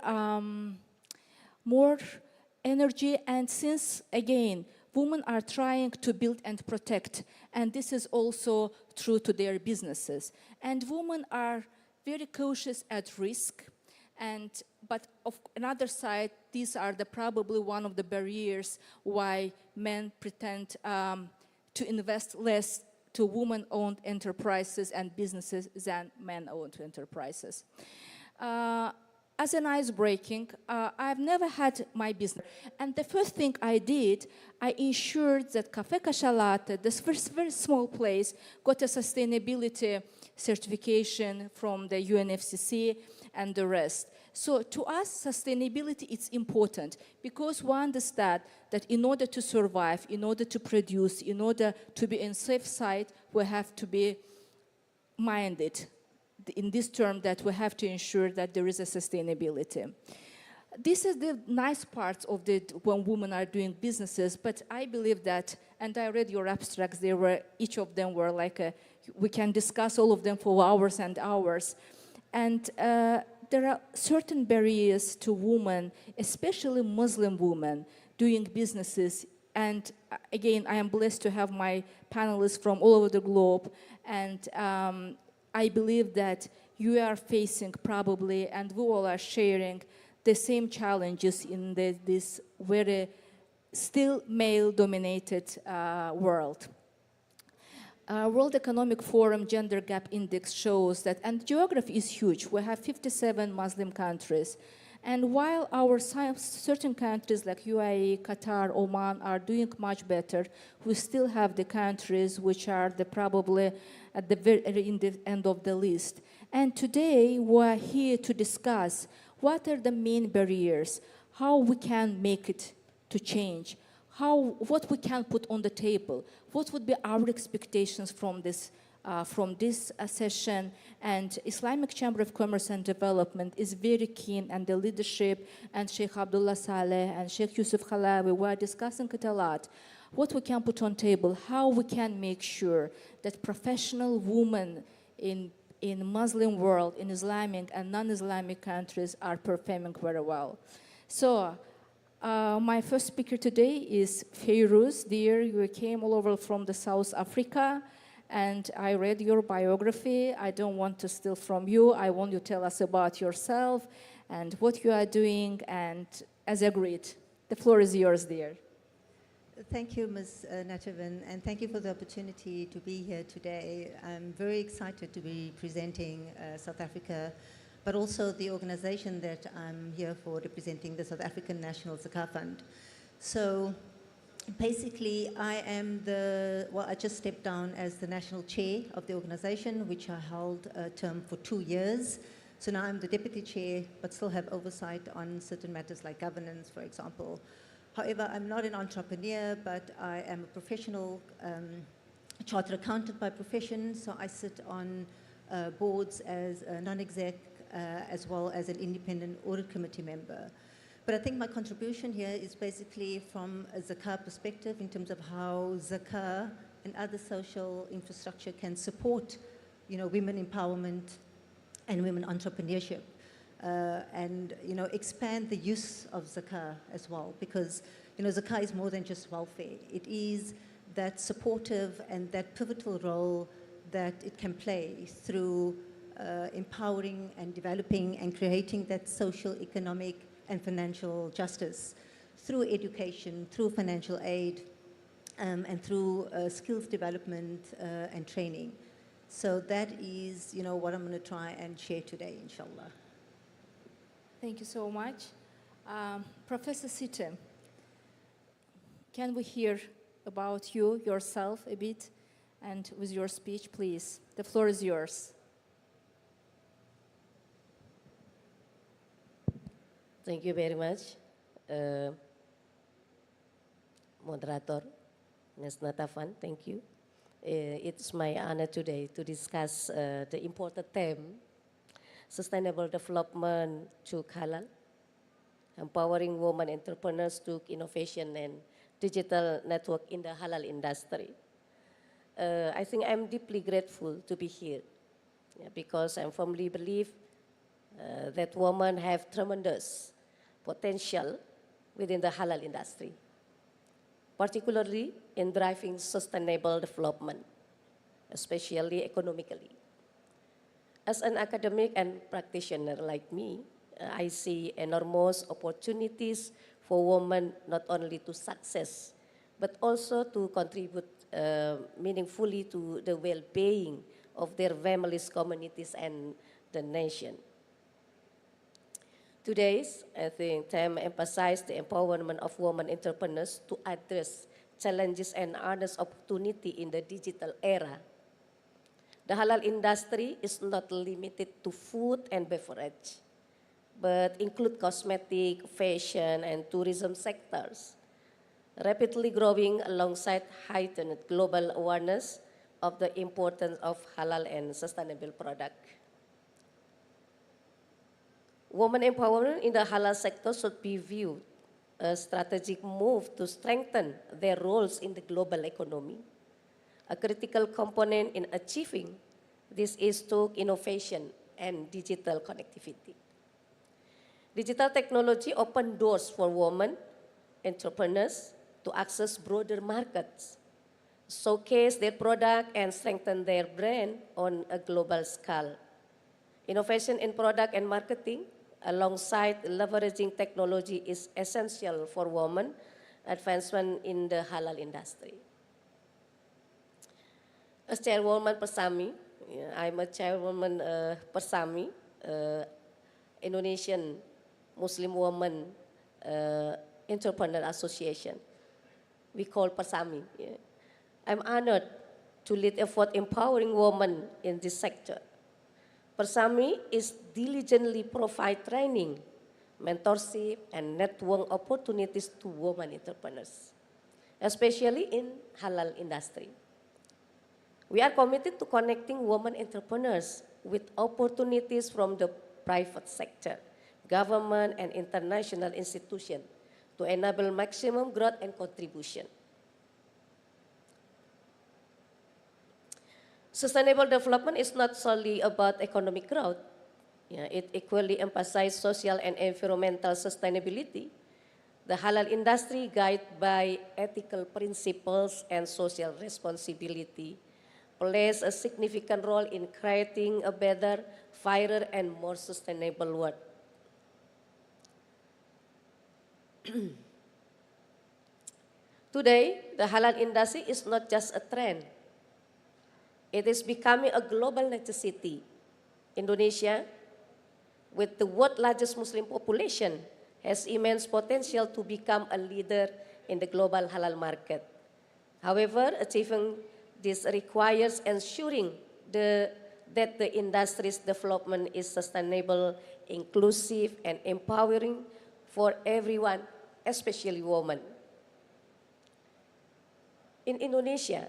energy, and since, again, women are trying to build and protect, and this is also true to their businesses. And women are very cautious at risk, but on another side, these are probably one of the barriers why men pretend to invest less to women-owned enterprises and businesses than men-owned enterprises. As an ice-breaking, I've never had my business. And the first thing I did, I ensured that Cafe Caccialate, this first very small place, got a sustainability certification from the UNFCCC and the rest. So to us, sustainability is important because we understand that in order to survive, in order to produce, in order to be in safe side, we have to be minded in this term that we have to ensure that there is a sustainability. This is the nice parts of when women are doing businesses, but I believe that, and I read your abstracts, each of them were like we can discuss all of them for hours and hours. And there are certain barriers to women, especially Muslim women, doing businesses. And again, I am blessed to have my panelists from all over the globe. And I believe that you are facing probably, and we all are sharing, the same challenges in this very still male-dominated world. World Economic Forum Gender Gap Index shows that, and geography is huge, we have 57 Muslim countries. And while our certain countries like UAE, Qatar, Oman are doing much better, we still have the countries which are probably at in the end of the list. And today we're here to discuss What are the main barriers? How we can make it to change? What we can put on the table? What would be our expectations from this session? And Islamic Chamber of Commerce and Development is very keen, and the leadership, and Sheikh Abdullah Saleh and Sheikh Yusuf Khalawi, we are discussing it a lot. What we can put on table, how we can make sure that professional women in Muslim world, in Islamic and non-Islamic countries are performing very well. So my first speaker today is Feiruz. Dear, you came all over from the South Africa, and I read your biography. I don't want to steal from you. I want you to tell us about yourself and what you are doing, and as agreed, the floor is yours, dear. Thank you, Ms. Natavan, and thank you for the opportunity to be here today. I'm very excited to be presenting South Africa, but also the organization that I'm here for, representing the South African National Zakah Fund. So basically, I am I just stepped down as the national chair of the organization, which I held a term for 2 years. So now I'm the deputy chair, but still have oversight on certain matters like governance, for example. However, I'm not an entrepreneur, but I am a professional chartered accountant by profession, so I sit on boards as a non-exec as well as an independent audit committee member. But I think my contribution here is basically from a zakah perspective in terms of how zakah and other social infrastructure can support, women empowerment and women entrepreneurship. And expand the use of zakah as well, because zakah is more than just welfare. It is that supportive and that pivotal role that it can play through empowering and developing and creating that social, economic and financial justice through education, through financial aid, and through skills development and training. So that is what I'm going to try and share today, inshallah. Thank you so much. Professor Sitem, can we hear about yourself a bit, and with your speech, please? The floor is yours. Thank you very much, moderator, Ms. Natafan. Thank you. It's my honor today to discuss the important theme, sustainable development through halal, empowering women entrepreneurs through innovation and digital network in the halal industry. I think I'm deeply grateful to be here because I firmly believe that women have tremendous potential within the halal industry, particularly in driving sustainable development, especially economically. As an academic and practitioner like me, I see enormous opportunities for women not only to success, but also to contribute meaningfully to the well-being of their families, communities, and the nation. Today's, I think, theme emphasizes the empowerment of women entrepreneurs to address challenges and harness opportunity in the digital era. The halal industry is not limited to food and beverage, but include cosmetic, fashion, and tourism sectors, rapidly growing alongside heightened global awareness of the importance of halal and sustainable products. Women empowerment in the halal sector should be viewed as a strategic move to strengthen their roles in the global economy. A critical component in achieving this is through innovation and digital connectivity. Digital technology opens doors for women entrepreneurs to access broader markets, showcase their product, and strengthen their brand on a global scale. Innovation in product and marketing, alongside leveraging technology, is essential for women advancement in the halal industry. As chairwoman Persami, I'm a chairwoman Persami, Indonesian Muslim Women Entrepreneur Association. We call Persami. Yeah. I'm honored to lead effort empowering women in this sector. Persami is diligently provide training mentorship, and network opportunities to women entrepreneurs, especially in halal industry. We are committed to connecting women entrepreneurs with opportunities from the private sector, government, and international institutions to enable maximum growth and contribution. Sustainable development is not solely about economic growth. It equally emphasizes social and environmental sustainability. The halal industry, guided by ethical principles and social responsibility, plays a significant role in creating a better, fairer, and more sustainable world. Today, the halal industry is not just a trend. It is becoming a global necessity. Indonesia, with the world's largest Muslim population, has immense potential to become a leader in the global halal market. However, achieving this requires ensuring that the industry's development is sustainable, inclusive, and empowering for everyone, especially women. In Indonesia,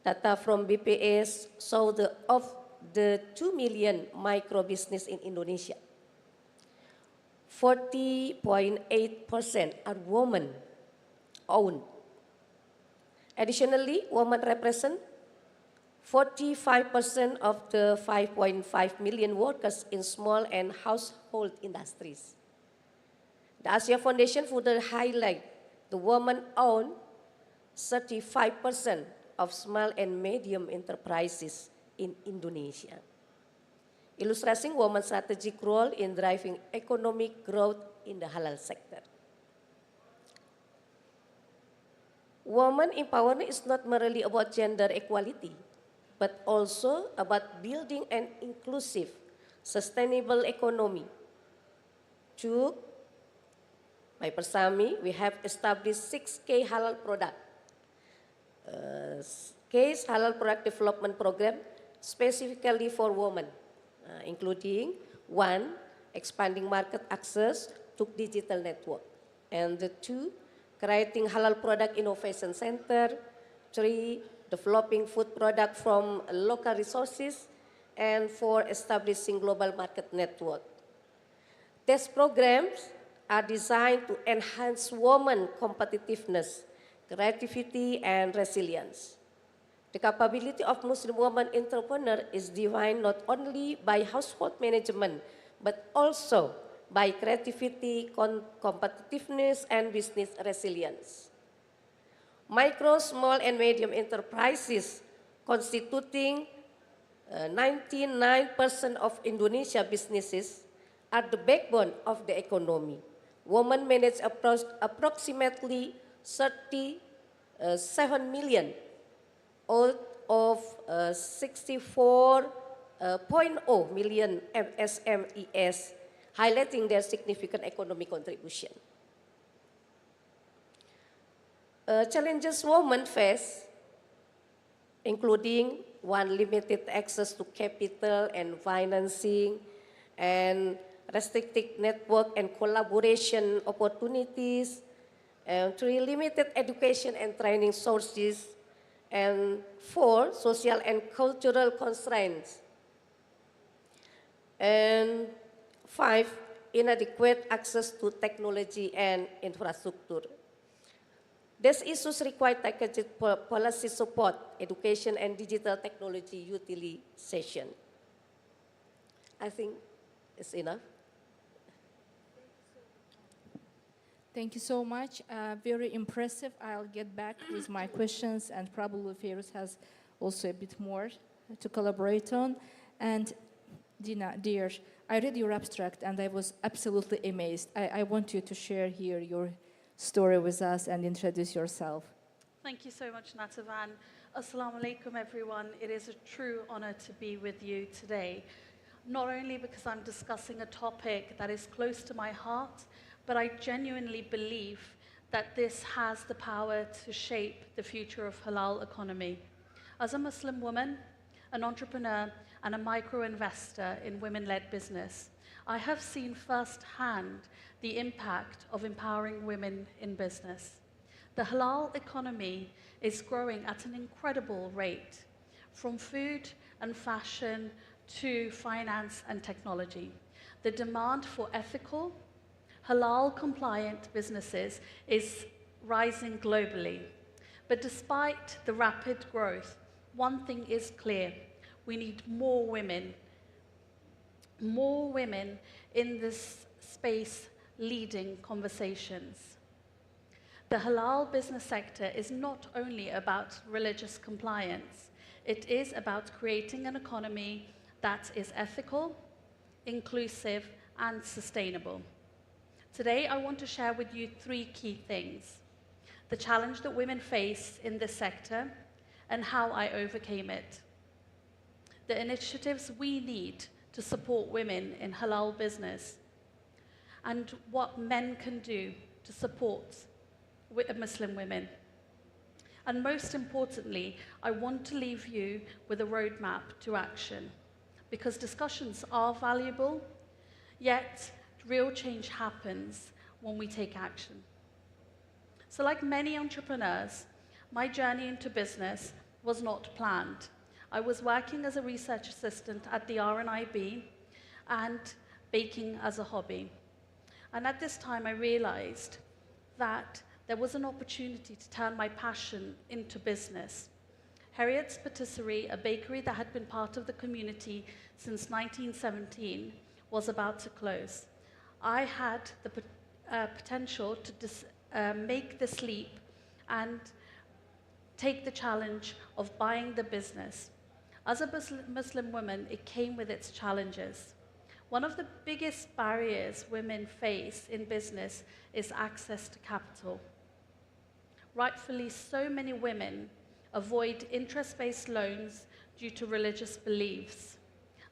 data from BPS show of the 2 million micro business in Indonesia, 40.8% are women-owned. Additionally, women represent 45% of the 5.5 million workers in small and household industries. The Asia Foundation further highlights the women-owned 35% of small and medium enterprises in Indonesia, illustrating women's strategic role in driving economic growth in the halal sector. Women empowerment is not merely about gender equality, but also about building an inclusive, sustainable economy. By Persami, we have established 6K halal product. Case halal product development program specifically for women, including 1, expanding market access to digital network, and 2, creating halal product innovation center, 3, developing food product from local resources, and 4, establishing global market network. These programs are designed to enhance women competitiveness, creativity, and resilience. The capability of Muslim women entrepreneurs is defined not only by household management, but also by creativity, competitiveness, and business resilience. Micro, small, and medium enterprises constituting 99% of Indonesia businesses are the backbone of the economy. Women manage approximately 37 million out of 64.0 million MSMEs, highlighting their significant economic contribution. Challenges women face, including 1, limited access to capital and financing, and restricted network and collaboration opportunities, and 3, limited education and training sources, and 4, social and cultural constraints, and 5, inadequate access to technology and infrastructure. These issues require targeted policy support, education, and digital technology utilization. I think it's enough. Thank you so much. Very impressive. I'll get back with my questions, and probably Feroz has also a bit more to collaborate on. And Dina, dear, I read your abstract and I was absolutely amazed. I want you to share here your story with us and introduce yourself. Thank you so much, Natavan. Assalamu alaikum, everyone. It is a true honor to be with you today, not only because I'm discussing a topic that is close to my heart, but I genuinely believe that this has the power to shape the future of halal economy. As a Muslim woman, an entrepreneur, and a micro-investor in women-led business, I have seen firsthand the impact of empowering women in business. The halal economy is growing at an incredible rate, from food and fashion to finance and technology. The demand for ethical, halal-compliant businesses is rising globally. But despite the rapid growth, one thing is clear: we need more women in this space leading conversations. The halal business sector is not only about religious compliance, it is about creating an economy that is ethical, inclusive, and sustainable. Today, I want to share with you 3 key things: the challenge that women face in this sector and how I overcame it, the initiatives we need to support women in halal business, and what men can do to support Muslim women. And most importantly, I want to leave you with a roadmap to action, because discussions are valuable, yet real change happens when we take action. So like many entrepreneurs, my journey into business was not planned. I was working as a research assistant at the RNIB and baking as a hobby. And at this time, I realized that there was an opportunity to turn my passion into business. Harriet's Patisserie, a bakery that had been part of the community since 1917, was about to close. I had the potential to make this leap and take the challenge of buying the business. As a Muslim woman, it came with its challenges. One of the biggest barriers women face in business is access to capital. Rightfully, so many women avoid interest-based loans due to religious beliefs.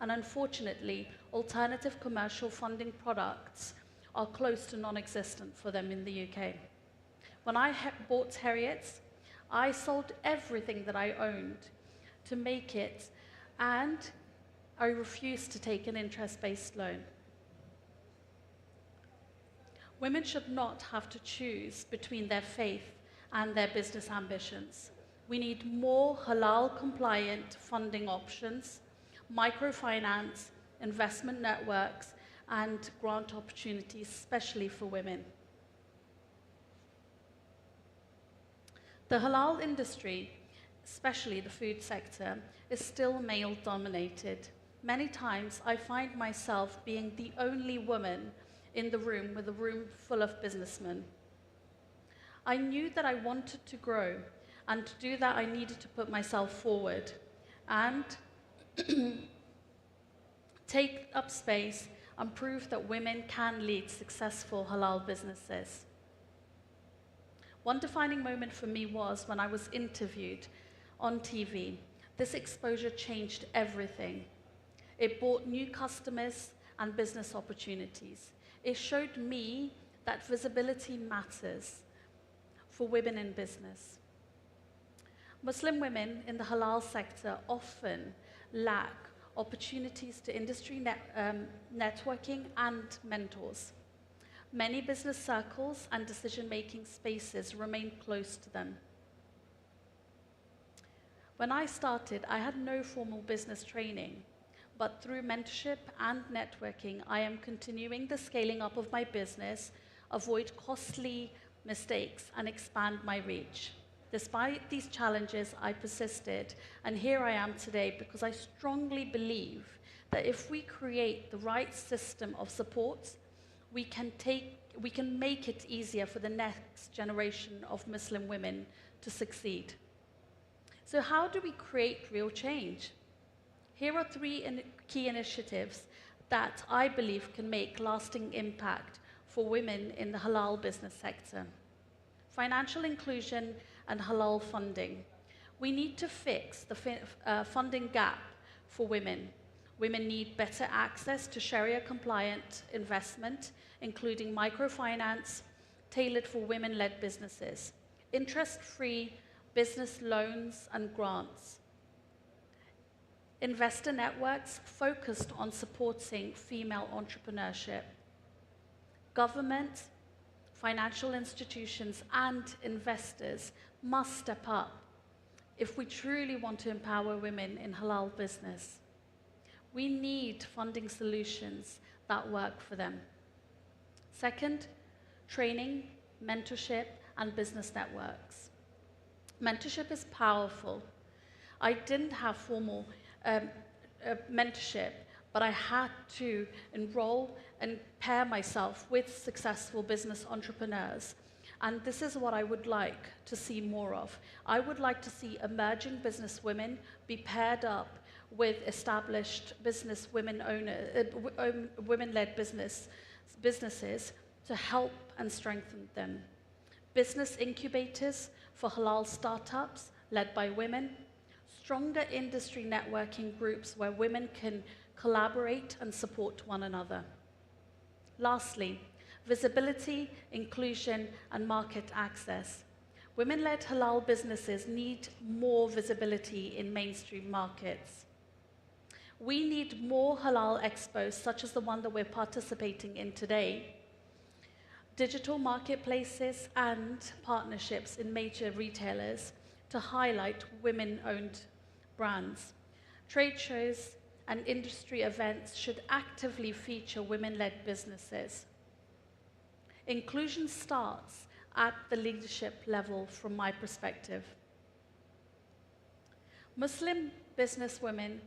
And unfortunately, alternative commercial funding products are close to non-existent for them in the UK. When I bought Harriet's, I sold everything that I owned to make it, and I refused to take an interest-based loan. Women should not have to choose between their faith and their business ambitions. We need more halal-compliant funding options, microfinance, investment networks, and grant opportunities, especially for women. The halal industry, especially the food sector, is still male-dominated. Many times I find myself being the only woman in the room with a room full of businessmen. I knew that I wanted to grow, and to do that I needed to put myself forward and take up space and prove that women can lead successful halal businesses. One defining moment for me was when I was interviewed on TV. This exposure changed everything. It brought new customers and business opportunities. It showed me that visibility matters for women in business. Muslim women in the halal sector often lack opportunities to industry networking and mentors. Many business circles and decision-making spaces remain close to them. When I started, I had no formal business training, but through mentorship and networking, I am continuing the scaling up of my business, avoid costly mistakes, and expand my reach. Despite these challenges, I persisted, and here I am today because I strongly believe that if we create the right system of support, we can make it easier for the next generation of Muslim women to succeed. So how do we create real change? Here are 3 key initiatives that I believe can make lasting impact for women in the halal business sector. Financial inclusion and halal funding. We need to fix the funding gap for women. Women need better access to Sharia-compliant investment, including microfinance, tailored for women-led businesses, interest-free business loans and grants. Investor networks focused on supporting female entrepreneurship. Government, financial institutions, and investors must step up if we truly want to empower women in halal business. We need funding solutions that work for them. Second, training, mentorship, and business networks. Mentorship is powerful. I didn't have formal mentorship, but I had to enroll and pair myself with successful business entrepreneurs. And this is what I would like to see more of. I would like to see emerging business women be paired up with established business women-led businesses to help and strengthen them. Business incubators for halal startups led by women, stronger industry networking groups where women can collaborate and support one another. Lastly, visibility, inclusion, and market access. Women-led halal businesses need more visibility in mainstream markets. We need more halal expos, such as the one that we're participating in today, digital marketplaces, and partnerships in major retailers to highlight women-owned brands. Trade shows and industry events should actively feature women-led businesses. Inclusion starts at the leadership level from my perspective. Muslim businessmen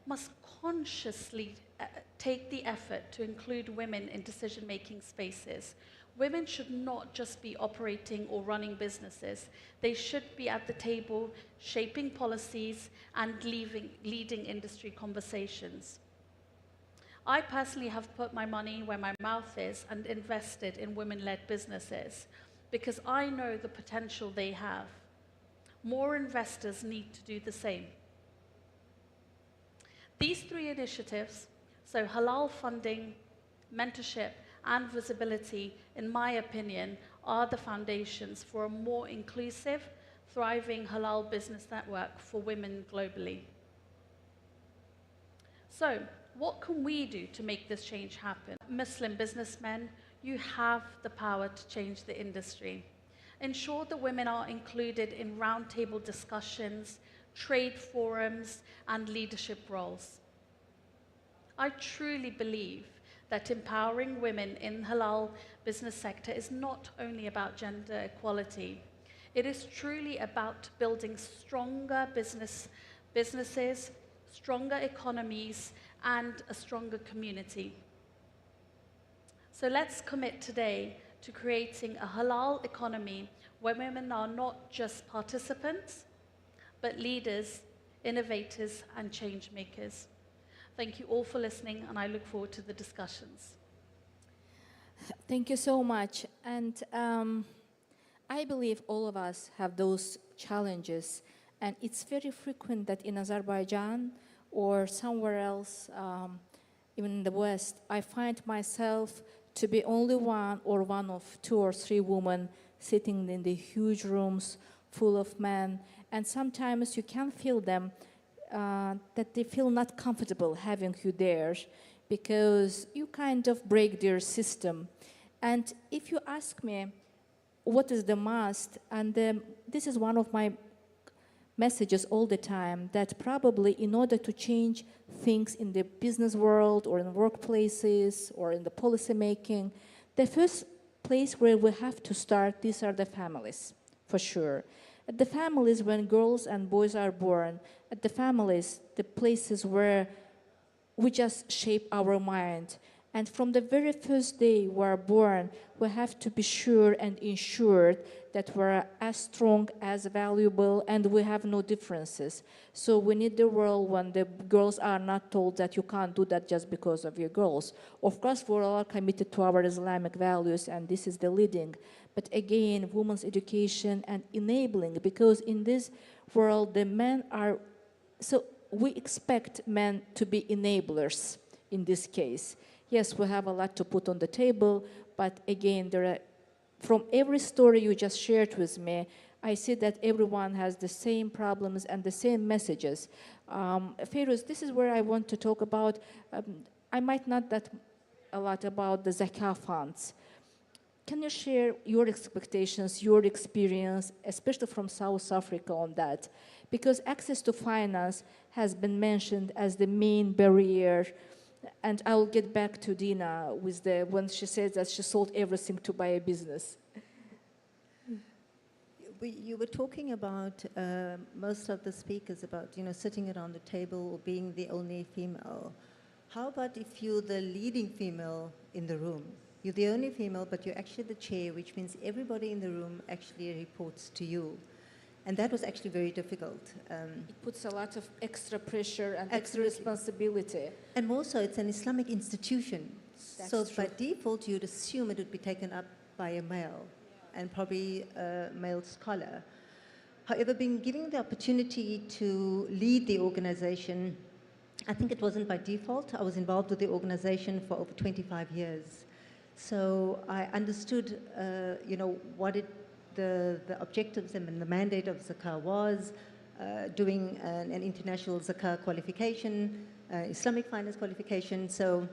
must consciously take the effort to include women in decision-making spaces. Women should not just be operating or running businesses. They should be at the table shaping policies and leading industry conversations. I personally have put my money where my mouth is and invested in women-led businesses because I know the potential they have. More investors need to do the same. These three initiatives, so halal funding, mentorship, and visibility, in my opinion, are the foundations for a more inclusive, thriving halal business network for women globally. So, what can we do to make this change happen? Muslim businessmen, you have the power to change the industry. Ensure that women are included in roundtable discussions, trade forums, and leadership roles. I truly believe that empowering women in the halal business sector is not only about gender equality. It is truly about building stronger businesses, stronger economies, and a stronger community. So let's commit today to creating a halal economy where women are not just participants, but leaders, innovators, and change makers. Thank you all for listening, and I look forward to the discussions. Thank you so much. And I believe all of us have those challenges, and it's very frequent that in Azerbaijan or somewhere else, even in the West, I find myself to be only one or one of two or three women sitting in the huge rooms full of men, and sometimes you can feel them that they feel not comfortable having you there because you kind of break their system. And if you ask me what is the must, and this is one of my messages all the time, that probably in order to change things in the business world or in workplaces or in the policy making, the first place where we have to start, these are the families, for sure. At the families when girls and boys are born, at the families, the places where we just shape our mind. And from the very first day we are born, we have to be sure and ensured that we're as strong, as valuable, and we have no differences. So we need the world when the girls are not told that you can't do that just because of your girls. Of course, we're all committed to our Islamic values, and this is the leading. But again, women's education and enabling, because in this world, the men are, so we expect men to be enablers in this case. Yes, we have a lot to put on the table, but again, there are, from every story you just shared with me, I see that everyone has the same problems and the same messages. Feroz, this is where I want to talk about, I might not that a lot about the zakah funds. Can you share your expectations, your experience, especially from South Africa on that? Because access to finance has been mentioned as the main barrier. And I'll get back to Dina with when she said that she sold everything to buy a business. You were talking about most of the speakers about, sitting around the table or being the only female. How about if you're the leading female in the room? You're the only female, but you're actually the chair, which means everybody in the room actually reports to you. And that was actually very difficult. It puts a lot of extra pressure and extra responsibility. And more so, it's an Islamic institution. That's so true. by default, you'd assume it would be taken up by a male, and probably a male scholar. However, being given the opportunity to lead the organization, I think it wasn't by default. I was involved with the organization for over 25 years. So I understood, what the objectives and the mandate of Zakah was, doing an international Zakah qualification, Islamic finance qualification. So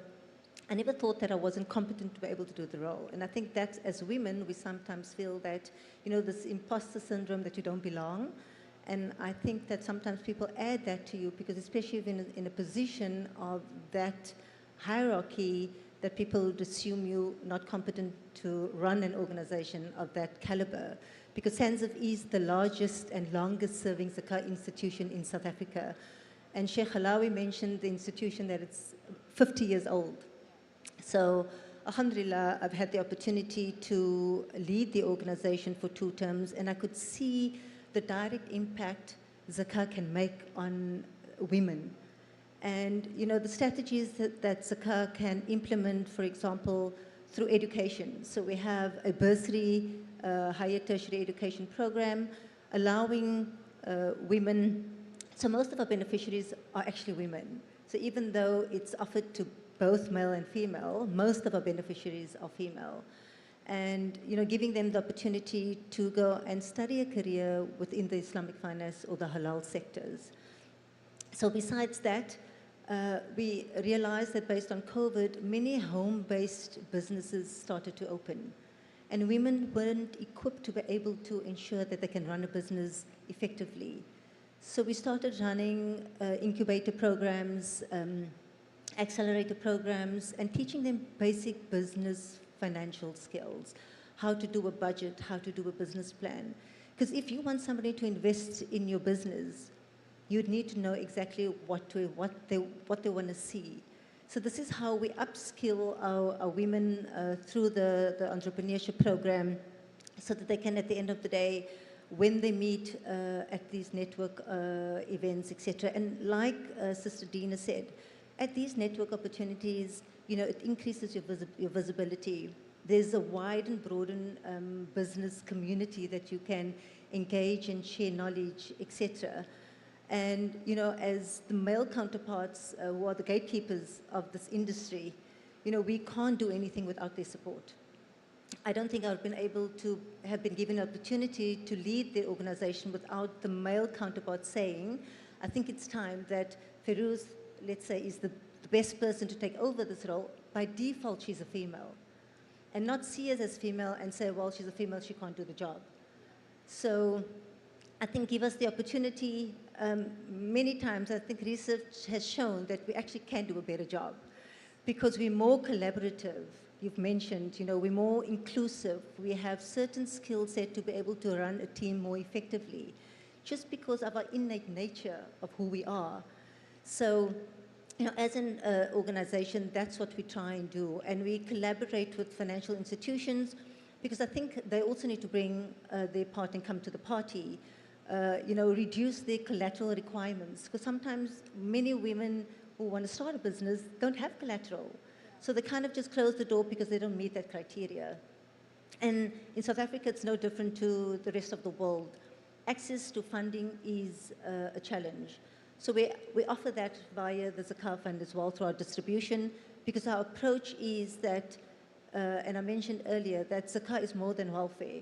I never thought that I wasn't competent to be able to do the role. And I think that as women, we sometimes feel that, this imposter syndrome that you don't belong. And I think that sometimes people add that to you because especially in a position of that hierarchy, that people would assume you're not competent to run an organization of that caliber. Because SANZF is the largest and longest serving Zakah institution in South Africa. And Sheikh Halawi mentioned the institution that it's 50 years old. So, alhamdulillah, I've had the opportunity to lead the organization for 2 terms, and I could see the direct impact Zakah can make on women. And, the strategies that Zakah can implement, for example, through education. So we have a bursary, higher tertiary education program, allowing women, so most of our beneficiaries are actually women. So even though it's offered to both male and female, most of our beneficiaries are female. And, giving them the opportunity to go and study a career within the Islamic finance or the halal sectors. So besides that, we realized that based on COVID, many home-based businesses started to open. And women weren't equipped to be able to ensure that they can run a business effectively. So we started running incubator programs, accelerator programs, and teaching them basic business financial skills, how to do a budget, how to do a business plan. Because if you want somebody to invest in your business, you'd need to know exactly what they want to see. So this is how we upskill our women through the entrepreneurship program so that they can, at the end of the day, when they meet at these network events, etc. And like Sister Dina said, at these network opportunities, it increases your visibility. There's a wide and broadened business community that you can engage and share knowledge, etc. And, as the male counterparts who are the gatekeepers of this industry, we can't do anything without their support. I don't think I've been able to have been given an opportunity to lead the organization without the male counterpart saying, I think it's time that Feroz, let's say, is the best person to take over this role. By default, she's a female. And not see us as female and say, well, she's a female, she can't do the job. So I think give us the opportunity. Many times, I think research has shown that we actually can do a better job because we're more collaborative. You've mentioned, we're more inclusive. We have certain skill set to be able to run a team more effectively just because of our innate nature of who we are. So, as an organization, that's what we try and do. And we collaborate with financial institutions because I think they also need to bring their part and come to the party. Reduce their collateral requirements. Because sometimes many women who want to start a business don't have collateral. So they kind of just close the door because they don't meet that criteria. And in South Africa, it's no different to the rest of the world. Access to funding is a challenge. So we offer that via the Zakah Fund as well through our distribution because our approach is that, and I mentioned earlier, that Zakah is more than welfare.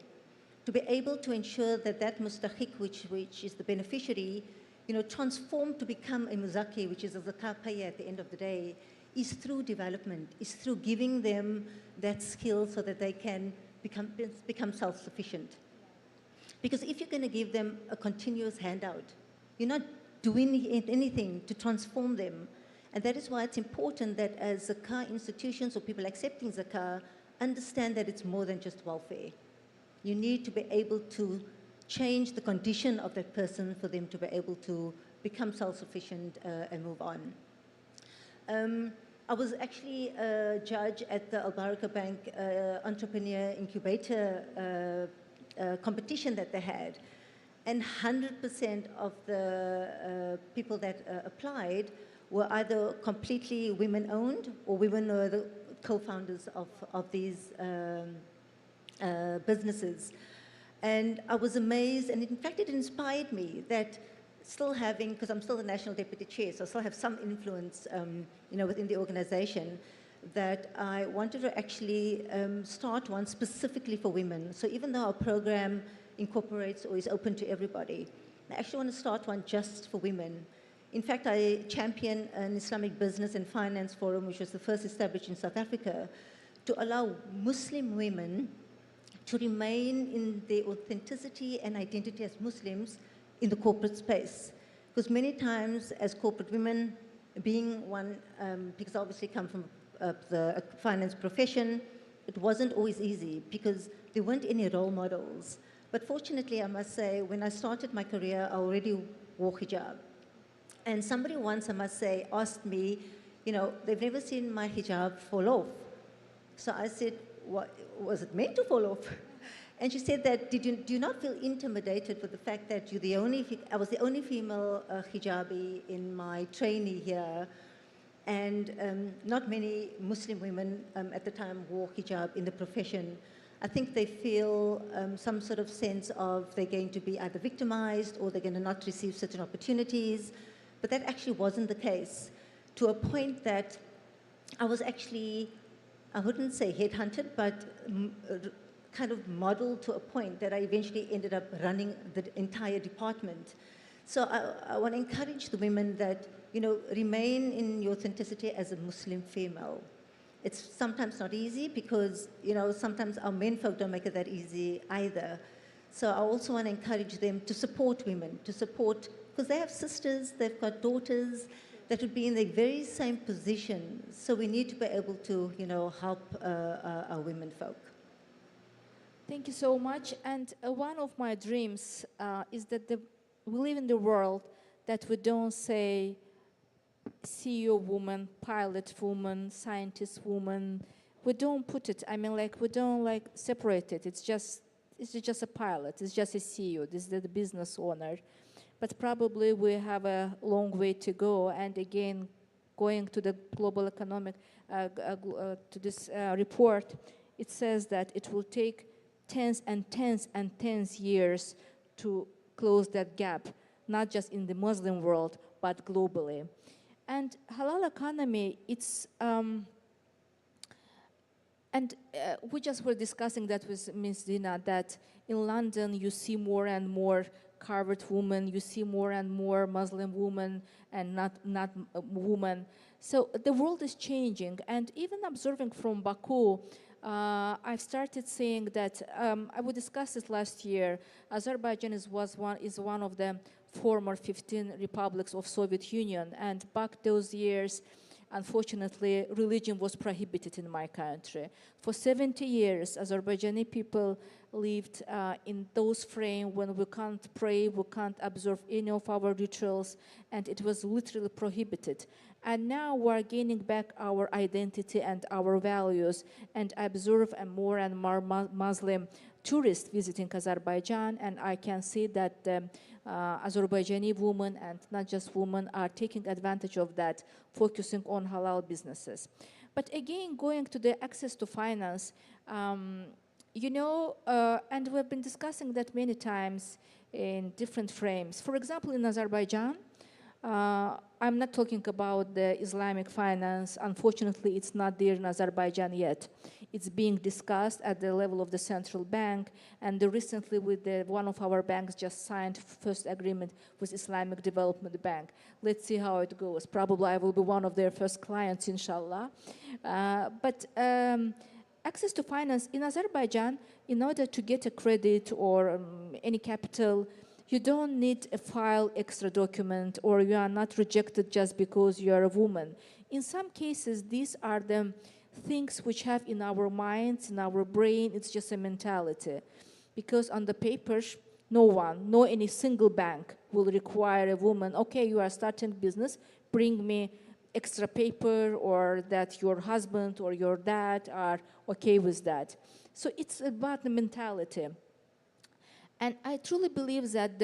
to be able to ensure that that mustahiq, which is the beneficiary, transformed to become a muzaki, which is a zakat payer at the end of the day, is through development, is through giving them that skill so that they can become self-sufficient. Because if you're going to give them a continuous handout, you're not doing anything to transform them. And that is why it's important that as zakah institutions or people accepting zakah understand that it's more than just welfare. You need to be able to change the condition of that person for them to be able to become self-sufficient and move on. I was actually a judge at the Al Baraka Bank Entrepreneur Incubator competition that they had. And 100% of the people that applied were either completely women-owned or women were the co-founders of these businesses. And I was amazed, and in fact it inspired me that still having, because I'm still the National Deputy Chair, so I still have some influence within the organization, that I wanted to actually start one specifically for women. So even though our program incorporates or is open to everybody, I actually want to start one just for women. In fact, I champion an Islamic Business and Finance Forum, which was the first established in South Africa, to allow Muslim women to remain in their authenticity and identity as Muslims in the corporate space. Because many times as corporate women, being one, because I obviously come from the finance profession, it wasn't always easy because there weren't any role models. But fortunately, I must say, when I started my career, I already wore hijab. And somebody once, I must say, asked me, they've never seen my hijab fall off. So I said, what, was it meant to fall off? And she said that, do you not feel intimidated with the fact that I was the only female hijabi in my trainee here, and not many Muslim women at the time wore hijab in the profession. I think they feel some sort of sense of they're going to be either victimized or they're going to not receive certain opportunities. But that actually wasn't the case, to a point that I was actually, I wouldn't say headhunted, but kind of modeled to a point that I eventually ended up running the entire department. So I want to encourage the women that, remain in your authenticity as a Muslim female. It's sometimes not easy because, sometimes our men folk don't make it that easy either. So I also want to encourage them to support women, because they have sisters, they've got daughters that would be in the very same position. So we need to be able to, help our women folk. Thank you so much. And one of my dreams is that we live in the world that we don't say CEO woman, pilot woman, scientist woman. We don't put it, we don't separate it. It's just a pilot, it's just a CEO, this is the business owner. But probably we have a long way to go. And again, going to the global economic, to this report, it says that it will take tens and tens and tens years to close that gap, not just in the Muslim world, but globally. And halal economy, it's, we just were discussing that with Ms. Dina, that in London you see more and more carved women, you see more and more Muslim women and not women. So the world is changing. And even observing from Baku, I've started seeing that, I would discuss this last year, Azerbaijan is one of the former 15 republics of Soviet Union, and back those years, unfortunately, religion was prohibited in my country. For 70 years, Azerbaijani people lived in those frames when we can't pray, we can't observe any of our rituals, and it was literally prohibited. And now we're gaining back our identity and our values, and I observe more and more Muslim tourists visiting Azerbaijan, and I can see that Azerbaijani women, and not just women, are taking advantage of that, focusing on halal businesses. But again, going to the access to finance, and we've been discussing that many times in different frames. For example, in Azerbaijan, I'm not talking about the Islamic finance. Unfortunately, it's not there in Azerbaijan yet. It's being discussed at the level of the central bank, and recently one of our banks just signed first agreement with Islamic Development Bank. Let's see how it goes. Probably I will be one of their first clients, inshallah. But access to finance in Azerbaijan, in order to get a credit or any capital, you don't need a file extra document, or you are not rejected just because you are a woman. In some cases, these are the things which have in our minds, in our brain, it's just a mentality. Because on the papers, no any single bank will require a woman, okay, you are starting business, bring me extra paper, or that your husband or your dad are okay with that. So it's about the mentality. And I truly believe that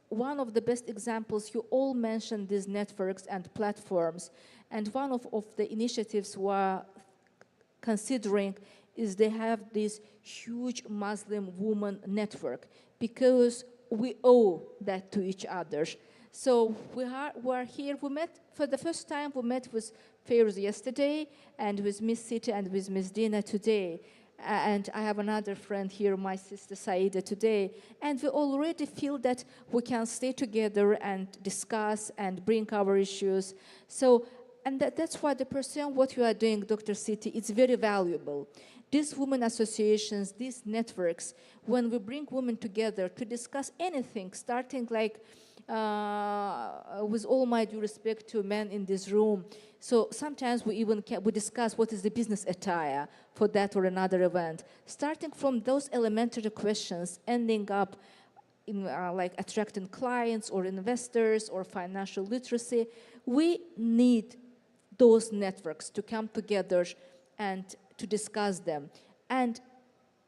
one of the best examples, you all mentioned these networks and platforms, and one of the initiatives we're considering is they have this huge Muslim woman network, because we owe that to each other. So we are here. We met for the first time. We met with Fairs yesterday, and with Miss Sita and with Miss Dina today. And I have another friend here, my sister Saida, today. And we already feel that we can stay together and discuss and bring our issues. So, and that's why the person, what you are doing, Dr. Siti, it's very valuable. These women associations, these networks, when we bring women together to discuss anything, starting like, with all my due respect to men in this room, so sometimes we even we discuss what is the business attire for that or another event, starting from those elementary questions, ending up in like attracting clients or investors or financial literacy. We need those networks to come together and to discuss them. And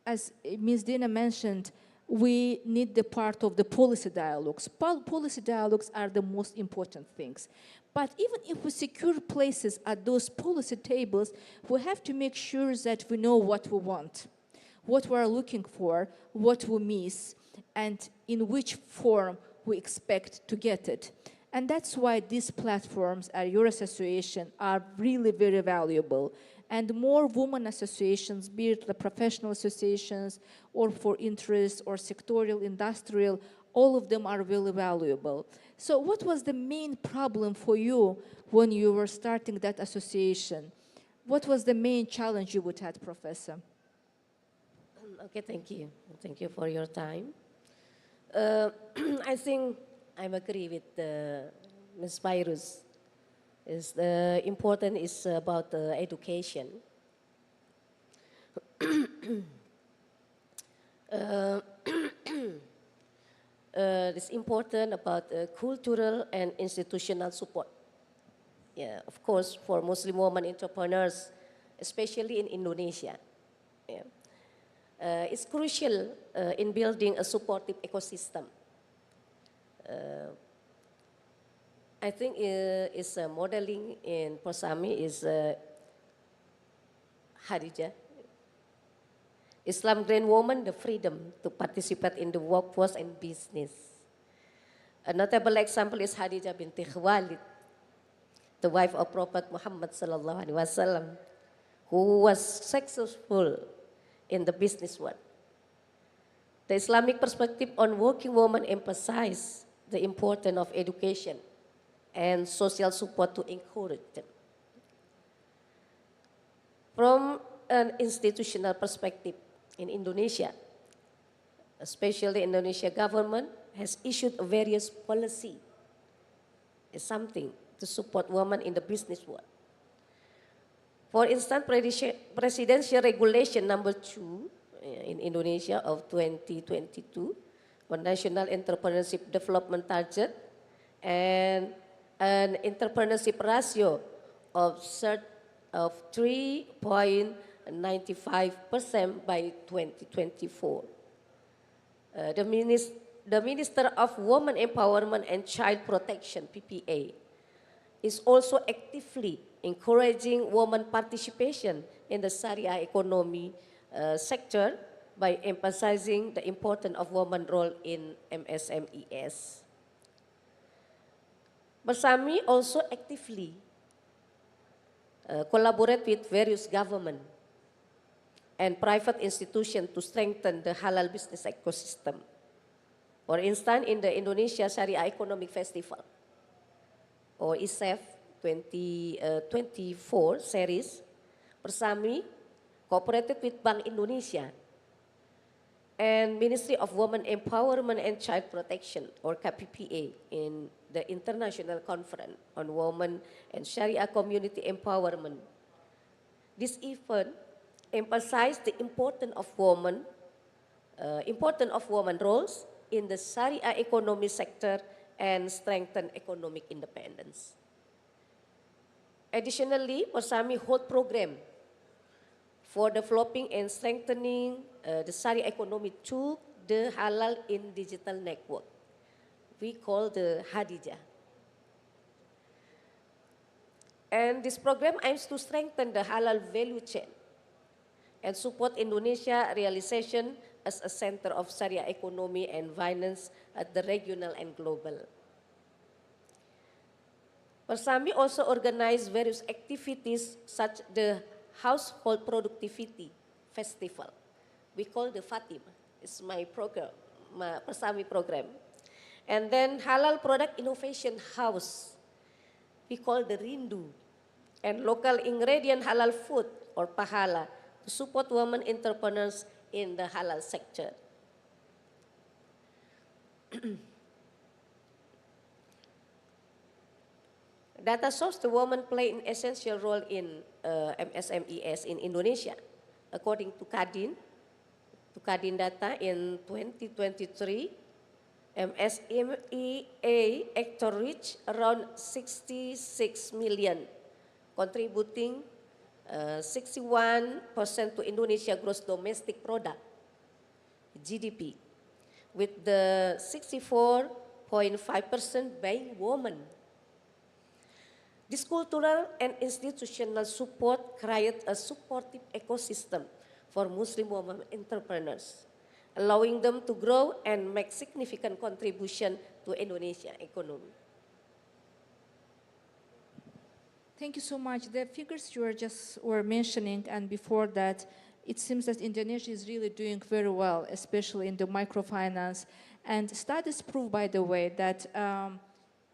as Ms. Dina mentioned, we need the part of the policy dialogues. Policy dialogues are the most important things. But even if we secure places at those policy tables, we have to make sure that we know what we want, what we are looking for, what we miss, and in which form we expect to get it. And that's why these platforms at your association are really very valuable. And more women associations, be it the professional associations or for interest or sectorial, industrial, all of them are really valuable. So what was the main problem for you when you were starting that association? What was the main challenge you would have, Professor? Okay, thank you. Thank you for your time. I think I agree with Ms. Virus. The important is about education. It's important about cultural and institutional support. Yeah, of course, for Muslim women entrepreneurs, especially in Indonesia. Yeah. It's crucial in building a supportive ecosystem. I think is modeling in Posami is Khadijah. Islam grant women the freedom to participate in the workforce and business. A notable example is Khadijah binti Khuwailid, the wife of Prophet Muhammad sallallahu alaihi wasallam, who was successful in the business world. The Islamic perspective on working women emphasizes the importance of education and social support to encourage them. From an institutional perspective, in Indonesia, especially Indonesia government has issued various policy as something to support women in the business world. For instance, Presidential Regulation number 2 in Indonesia of 2022 for National Entrepreneurship Development Target and an entrepreneurship ratio of 3.95% by 2024. The Minister of Women Empowerment and Child Protection, PPA, is also actively encouraging women participation in the Sharia economy sector by emphasizing the importance of women's role in MSMEs. Bersami also actively collaborate with various government and private institutions to strengthen the halal business ecosystem. For instance, in the Indonesia Sharia Economic Festival, or ISEF 2024 series, Bersami cooperated with Bank Indonesia and Ministry of Women Empowerment and Child Protection, or KPPA, in the International Conference on Women and Sharia Community Empowerment. This event emphasized the importance of women roles in the Sharia economy sector and strengthen economic independence. Additionally, Bersami hold program for developing and strengthening the Sharia economy through the Halal in Digital Network. We call the Hadijah. And this program aims to strengthen the halal value chain and support Indonesia realization as a center of Sharia economy and finance at the regional and global. Bersami also organized various activities such the Household Productivity Festival. We call the Fatima. It's my program, my Bersami program. And then Halal Product Innovation House. We call the Rindu. And local ingredient halal food, or Pahala, to support women entrepreneurs in the halal sector. Data shows the women play an essential role in MSMEs in Indonesia. According to Kadin data in 2023, MSMEA actor reached around 66 million, contributing 61% to Indonesia gross domestic product, GDP, with the 64.5% being women. This cultural and institutional support create a supportive ecosystem for Muslim women entrepreneurs, allowing them to grow and make significant contribution to Indonesia economy. Thank you so much. The figures you were mentioning, and before that, it seems that Indonesia is really doing very well, especially in the microfinance. And studies prove, by the way, that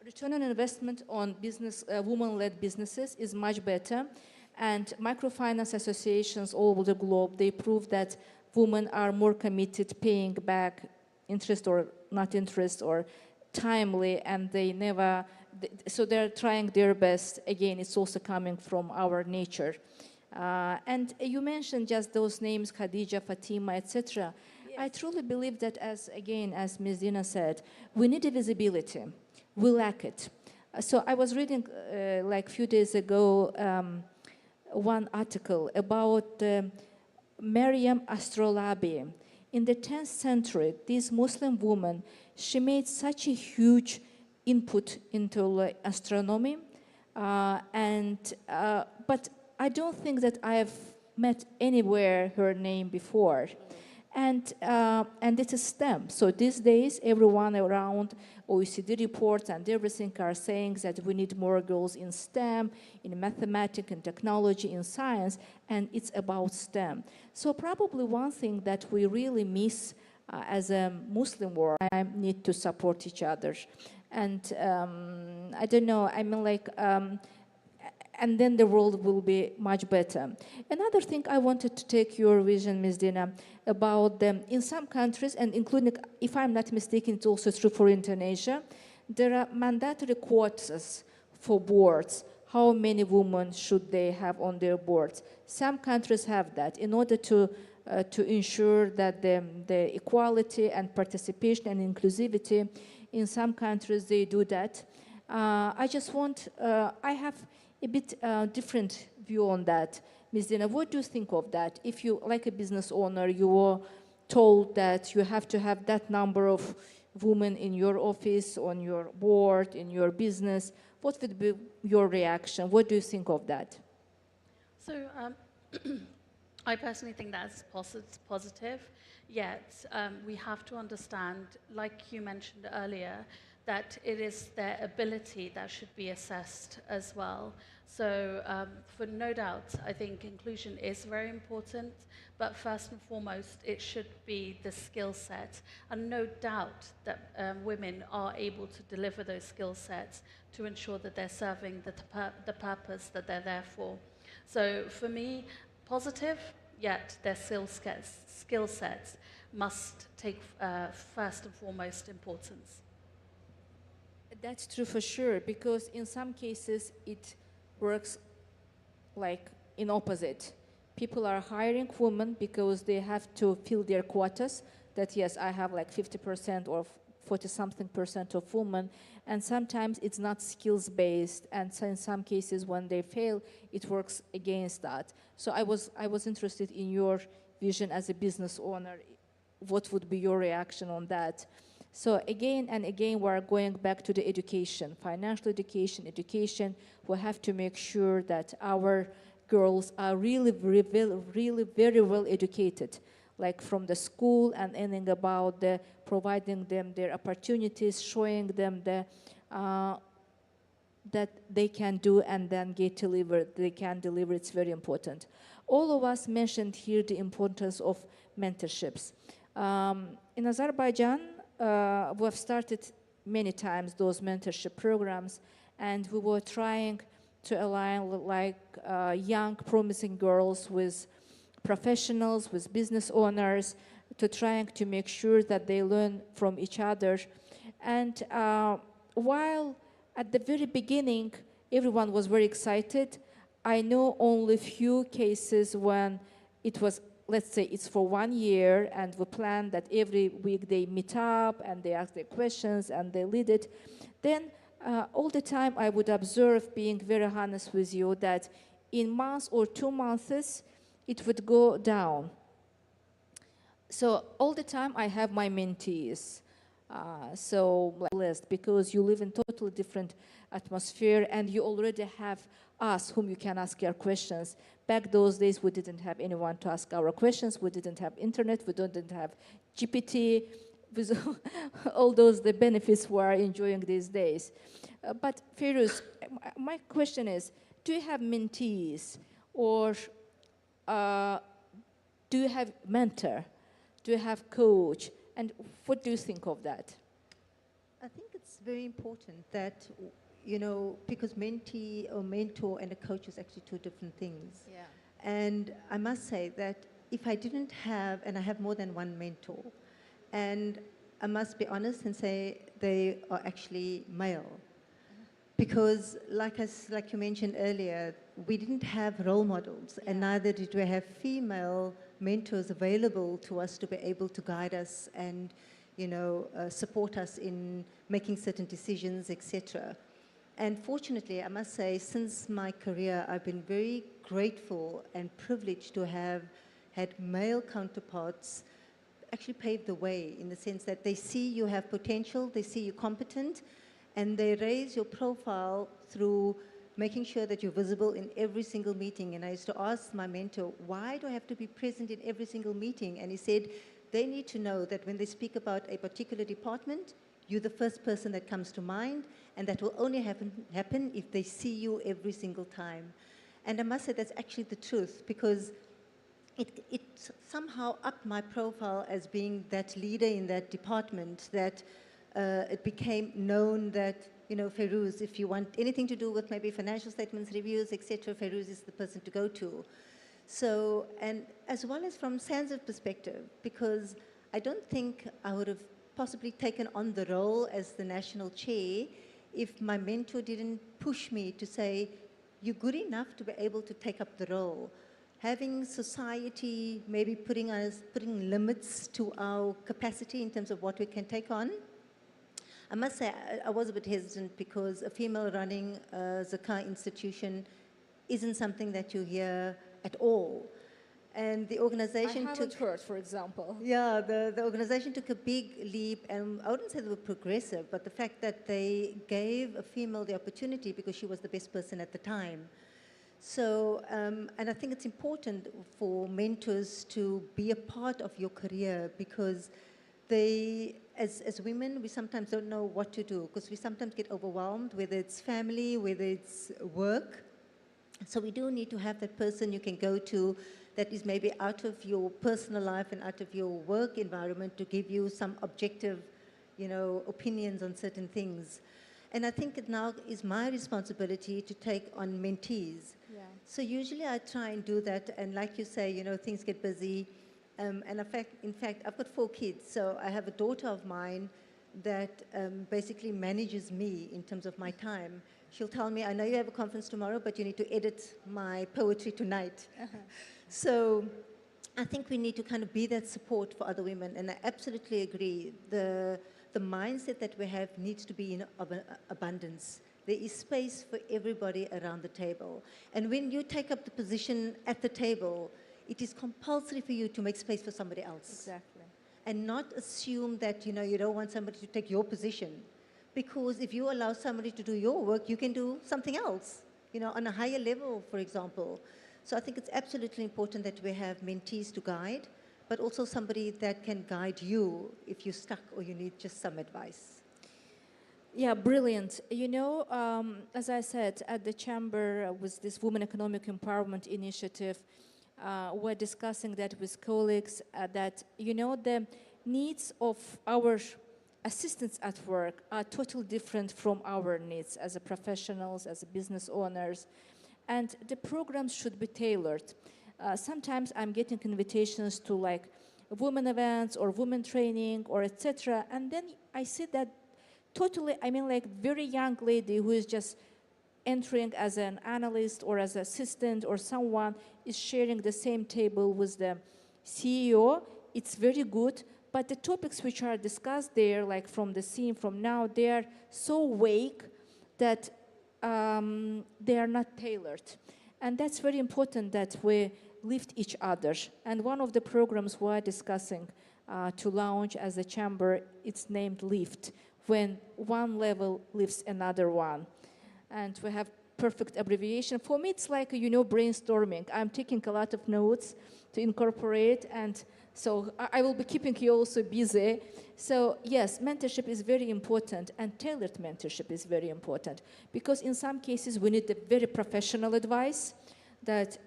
return on investment on business, women-led businesses is much better. And microfinance associations all over the globe, they prove that women are more committed paying back interest or not interest or timely, and they never, so they're trying their best. Again, it's also coming from our nature. And you mentioned just those names, Khadija, Fatima, etc. Yes. I truly believe that, as Ms. Dina said, we need a visibility. We lack it. So I was reading like a few days ago one article about Maryam Astrolabi. In the 10th century, this Muslim woman, she made such a huge input into astronomy, but I don't think that I have met anywhere her name before. And it's a STEM. So these days, everyone around OECD reports and everything are saying that we need more girls in STEM, in mathematics and technology, in science, and it's about STEM. So probably one thing that we really miss as a Muslim world, I need to support each other. And I don't know, I mean like, and then the world will be much better. Another thing I wanted to take your vision, Ms. Dina, about them. In some countries, and including, if I'm not mistaken, it's also true for Indonesia, there are mandatory quotas for boards. How many women should they have on their boards? Some countries have that in order to ensure that the equality and participation and inclusivity. In some countries, they do that. I just want, I have a bit different view on that. Ms. Dina, what do you think of that? If you, like a business owner, you were told that you have to have that number of women in your office, on your board, in your business, what would be your reaction? What do you think of that? So I personally think that's positive, yet we have to understand, like you mentioned earlier, that it is their ability that should be assessed as well. So for no doubt, I think inclusion is very important, but first and foremost, it should be the skill set. And no doubt that women are able to deliver those skill sets to ensure that they're serving the purpose that they're there for. So for me, positive, yet their skill sets must take first and foremost importance. That's true for sure, because in some cases it works like in opposite. People are hiring women because they have to fill their quotas, that yes, I have like 50% or 40-something% of women, and sometimes it's not skills-based, and so in some cases when they fail, it works against that. So I was interested in your vision as a business owner. What would be your reaction on that? So again and again, we're going back to the education, financial education, We have to make sure that our girls are really very well educated, like from the school and anything about providing them their opportunities, showing them that they can do and then get delivered. They can deliver, it's very important. All of us mentioned here the importance of mentorships. In Azerbaijan, we have started many times those mentorship programs, and we were trying to align like young, promising girls with professionals, with business owners, to trying to make sure that they learn from each other. And while at the very beginning, everyone was very excited, I know only few cases when it was, let's say it's for 1 year, and we plan that every week they meet up and they ask their questions and they lead it. Then all the time I would observe, being very honest with you, that in months or 2 months, it would go down. So all the time I have my mentees. So blessed, because you live in totally different atmosphere and you already have us whom you can ask your questions. Back those days, we didn't have anyone to ask our questions. We didn't have internet. We didn't have GPT. With all those the benefits we are enjoying these days. But Ferouz, my question is, do you have mentees, or do you have mentor? Do you have coach? And what do you think of that? I think it's very important that, you know, because mentee or mentor and a coach is actually two different things. Yeah. And I must say that if I didn't have, and I have more than one mentor, and I must be honest and say they are actually male. Because like you mentioned earlier, we didn't have role models, and neither did we have female mentors available to us to be able to guide us and, you know, support us in making certain decisions, etc. And fortunately, I must say, since my career, I've been very grateful and privileged to have had male counterparts actually pave the way, in the sense that they see you have potential, they see you competent, and they raise your profile through making sure that you're visible in every single meeting. And I used to ask my mentor, why do I have to be present in every single meeting? And he said, they need to know that when they speak about a particular department, you're the first person that comes to mind, and that will only happen if they see you every single time. And I must say that's actually the truth, because it somehow upped my profile as being that leader in that department, that it became known that, you know, Ferouz, if you want anything to do with maybe financial statements, reviews, etc., Ferouz is the person to go to. So, and as well as from Sansa's perspective, because I don't think I would have possibly taken on the role as the national chair if my mentor didn't push me to say, you're good enough to be able to take up the role. Having society maybe putting limits to our capacity in terms of what we can take on. I must say, I was a bit hesitant, because a female running a Zakah institution isn't something that you hear at all. And the organization I haven't heard, for example. Yeah, the organization took a big leap, and I wouldn't say they were progressive, but the fact that they gave a female the opportunity because she was the best person at the time. So, and I think it's important for mentors to be a part of your career, because they as women, we sometimes don't know what to do because we sometimes get overwhelmed, whether it's family, whether it's work. So we do need to have that person you can go to that is maybe out of your personal life and out of your work environment to give you some objective, opinions on certain things. And I think it now is my responsibility to take on mentees. Yeah. So usually I try and do that, and like you say, things get busy. And in fact, I've got 4 kids, so I have a daughter of mine that basically manages me in terms of my time. She'll tell me, I know you have a conference tomorrow, but you need to edit my poetry tonight. So I think we need to kind of be that support for other women, and I absolutely agree. The mindset that we have needs to be in abundance. There is space for everybody around the table. And when you take up the position at the table, it is compulsory for you to make space for somebody else. Exactly. And not assume that, you don't want somebody to take your position. Because if you allow somebody to do your work, you can do something else, on a higher level, for example. So I think it's absolutely important that we have mentees to guide, but also somebody that can guide you if you're stuck or you need just some advice. Yeah, brilliant. As I said, at the Chamber with this Women Economic Empowerment Initiative, we're discussing that with colleagues, that, the needs of our assistants at work are totally different from our needs as a professionals, as a business owners, and the programs should be tailored. Sometimes I'm getting invitations to like women events or women training or etc. And then I see that totally, like very young lady who is just entering as an analyst or as an assistant or someone is sharing the same table with the CEO. It's very good, but the topics which are discussed there, like from the scene from now, they are so vague that they are not tailored. And that's very important that we lift each other. And one of the programs we're discussing to launch as a chamber, it's named LIFT, when one level lifts another one. And we have perfect abbreviation. For me, it's like, brainstorming. I'm taking a lot of notes to incorporate, and so I will be keeping you also busy. So yes, mentorship is very important, and tailored mentorship is very important, because in some cases we need the very professional advice that,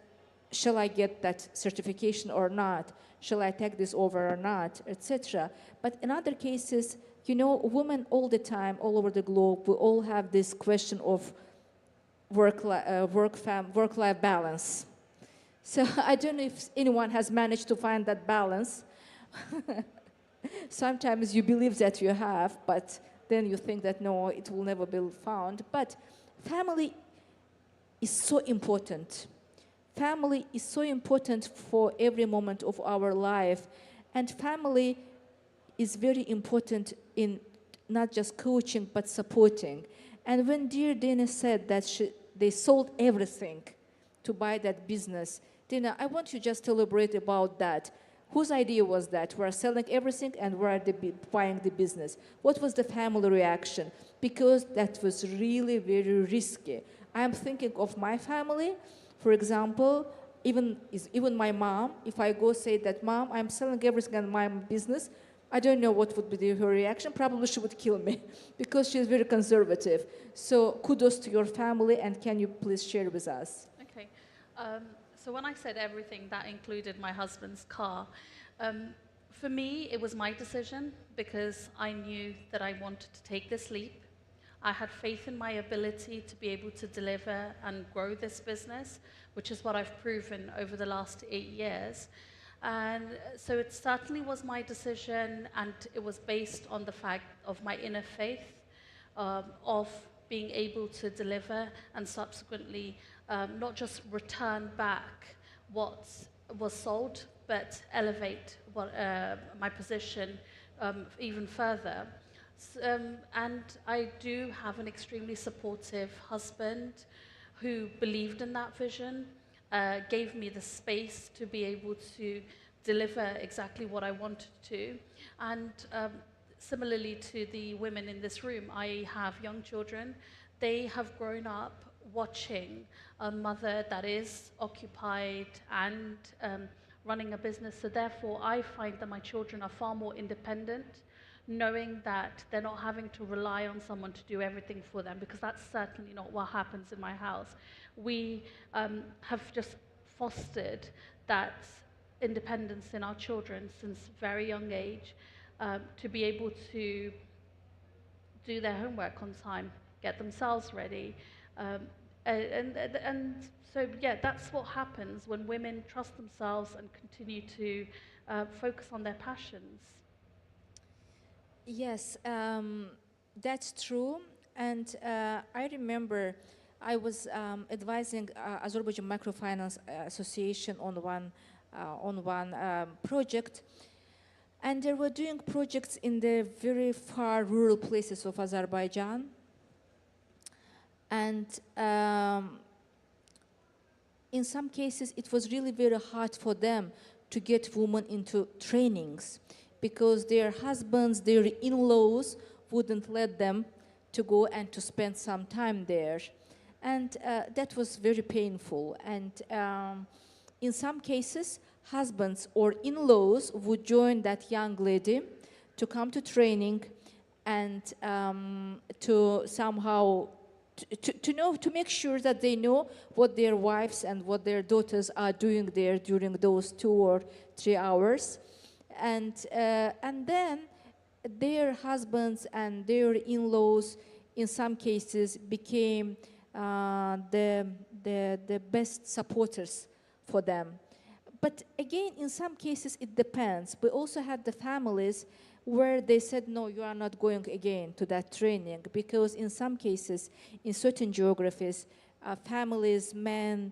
shall I get that certification or not? Shall I take this over or not, etc. But in other cases, women all the time, all over the globe, we all have this question of work-life balance. So I don't know if anyone has managed to find that balance. Sometimes you believe that you have, but then you think that no, it will never be found. But family is so important. Family is so important for every moment of our life. And family is very important in not just coaching, but supporting. And when dear Dina said that they sold everything to buy that business, Dina, I want you just to elaborate about that. Whose idea was that? We're selling everything and we're buying the business. What was the family reaction? Because that was really very risky. I'm thinking of my family. For example, even my mom, if I go say that, Mom, I'm selling everything in my business, I don't know what would be her reaction. Probably she would kill me because she's very conservative. So kudos to your family, and can you please share with us? Okay. So when I said everything, that included my husband's car. For me, it was my decision because I knew that I wanted to take this leap. I had faith in my ability to be able to deliver and grow this business, which is what I've proven over the last 8 years. And so it certainly was my decision, and it was based on the fact of my inner faith, of being able to deliver and subsequently not just return back what was sold, but elevate my position even further. And I do have an extremely supportive husband who believed in that vision, gave me the space to be able to deliver exactly what I wanted to. And similarly to the women in this room, I have young children. They have grown up watching a mother that is occupied and running a business. So therefore, I find that my children are far more independent knowing that they're not having to rely on someone to do everything for them, because that's certainly not what happens in my house. We have just fostered that independence in our children since very young age, to be able to do their homework on time, get themselves ready. And so, yeah, that's what happens when women trust themselves and continue to focus on their passions. Yes, that's true. And I remember I was advising Azerbaijan Microfinance Association on one project. And they were doing projects in the very far rural places of Azerbaijan. And in some cases, it was really very hard for them to get women into trainings because their husbands, their in-laws wouldn't let them to go and to spend some time there. And that was very painful. And in some cases, husbands or in-laws would join that young lady to come to training and to somehow to make sure that they know what their wives and what their daughters are doing there during those 2 or 3 hours. And then their husbands and their in-laws in some cases became the best supporters for them. But again, in some cases, it depends. We also had the families where they said, no, you are not going again to that training, because in some cases, in certain geographies, families, men,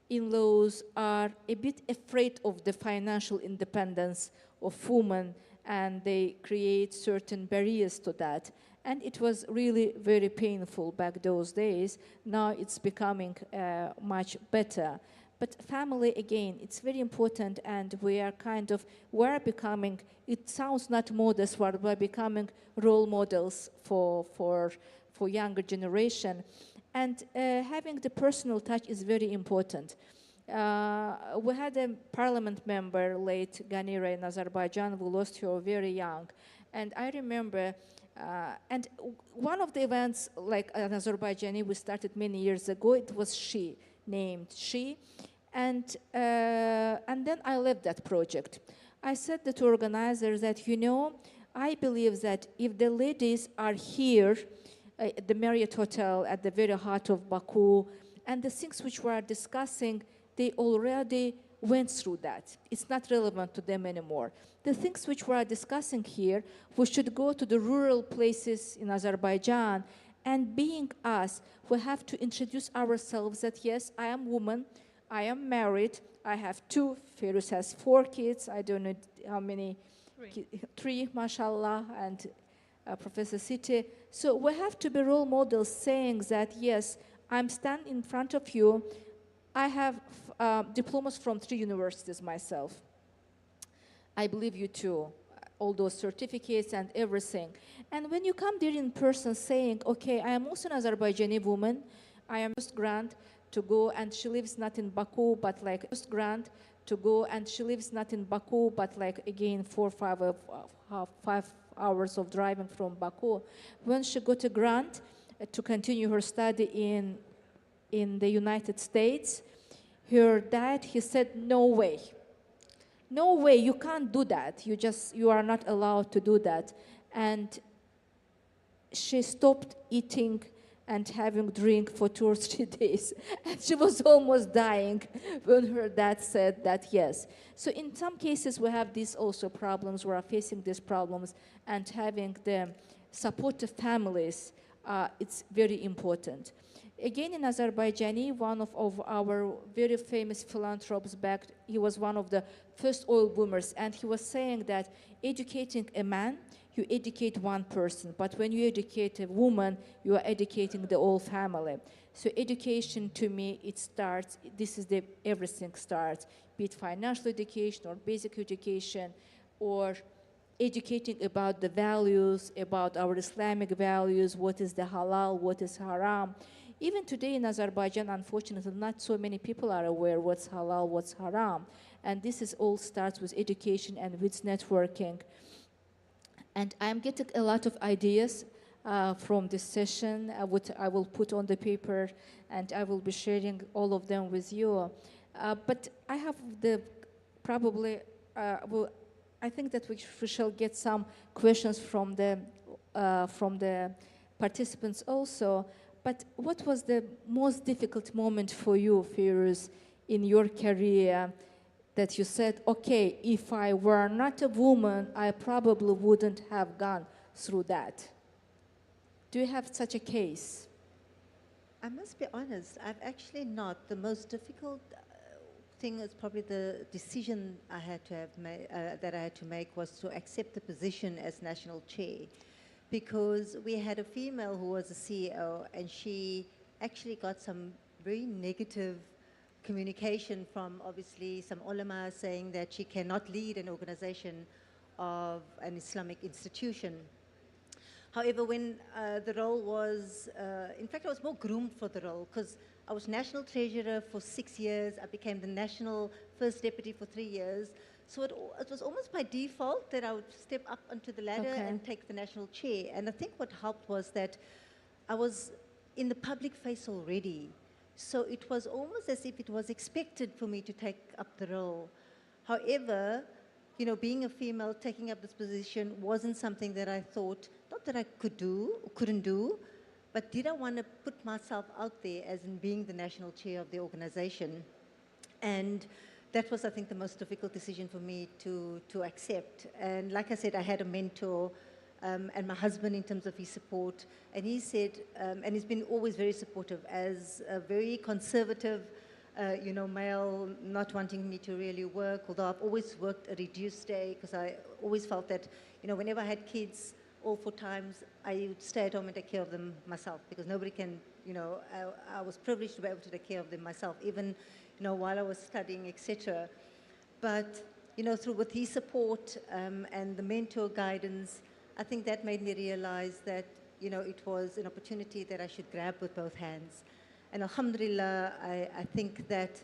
in-laws are a bit afraid of the financial independence of women, and they create certain barriers to that. And it was really very painful back those days. Now it's becoming much better. But family, again, it's very important, and we're becoming, it sounds not modest, but we're becoming role models for younger generation. And having the personal touch is very important. We had a parliament member, late Ganira in Azerbaijan. We lost her very young. And I remember, and one of the events, like an Azerbaijani, we started many years ago, it was named She. And then I left that project. I said to organizers that, you know, I believe that if the ladies are here at the Marriott Hotel at the very heart of Baku, and the things which we are discussing, they already went through that. It's not relevant to them anymore. The things which we are discussing here, we should go to the rural places in Azerbaijan, and being us, we have to introduce ourselves that, yes, I am woman, I am married, I have 2, Ferus has 4 kids, I don't know how many, 3, mashallah, and Professor Siti. So we have to be role models saying that, yes, I'm standing in front of you, I have diplomas from 3 universities myself. I believe you too, all those certificates and everything. And when you come there in person saying, okay, I am also an Azerbaijani woman, I am just grant to go, and she lives not in Baku, but like just grant to go, and she lives not in Baku, but like again 4 or 5 hours of driving from Baku. When she got a grant to continue her study in the United States, her dad, he said, no way. No way, you can't do that. You are not allowed to do that. And she stopped eating and having drink for 2 or 3 days. And she was almost dying when her dad said that, yes. So in some cases, we have these also problems. We are facing these problems, and having the supportive families, it's very important. Again, in Azerbaijani, one of our very famous philanthropes back, he was one of the first oil boomers, and he was saying that educating a man, you educate one person, but when you educate a woman, you are educating the whole family. So education, to me, it starts, this is everything starts, be it financial education or basic education, or educating about the values, about our Islamic values, what is the halal, what is haram. Even today in Azerbaijan, unfortunately, not so many people are aware what's halal, what's haram. And this is all starts with education and with networking. And I'm getting a lot of ideas from this session, I will put on the paper, and I will be sharing all of them with you. But I have probably, I think that we shall get some questions from the participants also. But what was the most difficult moment for you, Feroz, in your career, that you said, okay, if I were not a woman, I probably wouldn't have gone through that? Do you have such a case? I must be honest, I've actually not. The most difficult thing is probably the decision I had to have that I had to make was to accept the position as national chair, because we had a female who was a CEO, and she actually got some very negative communication from obviously some ulama saying that she cannot lead an organization of an Islamic institution. However, when the role was, in fact, I was more groomed for the role, because I was national treasurer for 6 years. I became the national first deputy for 3 years. So it was almost by default that I would step up onto the ladder and take the national chair. And I think what helped was that I was in the public face already. So it was almost as if it was expected for me to take up the role. However, you know, being a female, taking up this position wasn't something that I thought, not that I could do or couldn't do, but did I want to put myself out there as in being the national chair of the organization? And that was, I think, the most difficult decision for me to accept. And like I said, I had a mentor and my husband in terms of his support. And he said, and he's been always very supportive, as a very conservative you know, male, not wanting me to really work, although I've always worked a reduced day, because I always felt that, you know, whenever I had kids, all 4 times, I would stay at home and take care of them myself, because nobody can, you know, I was privileged to be able to take care of them myself, even, you know, while I was studying, etc. But, you know, with his support and the mentor guidance, I think that made me realize that, you know, it was an opportunity that I should grab with both hands. And alhamdulillah, I think that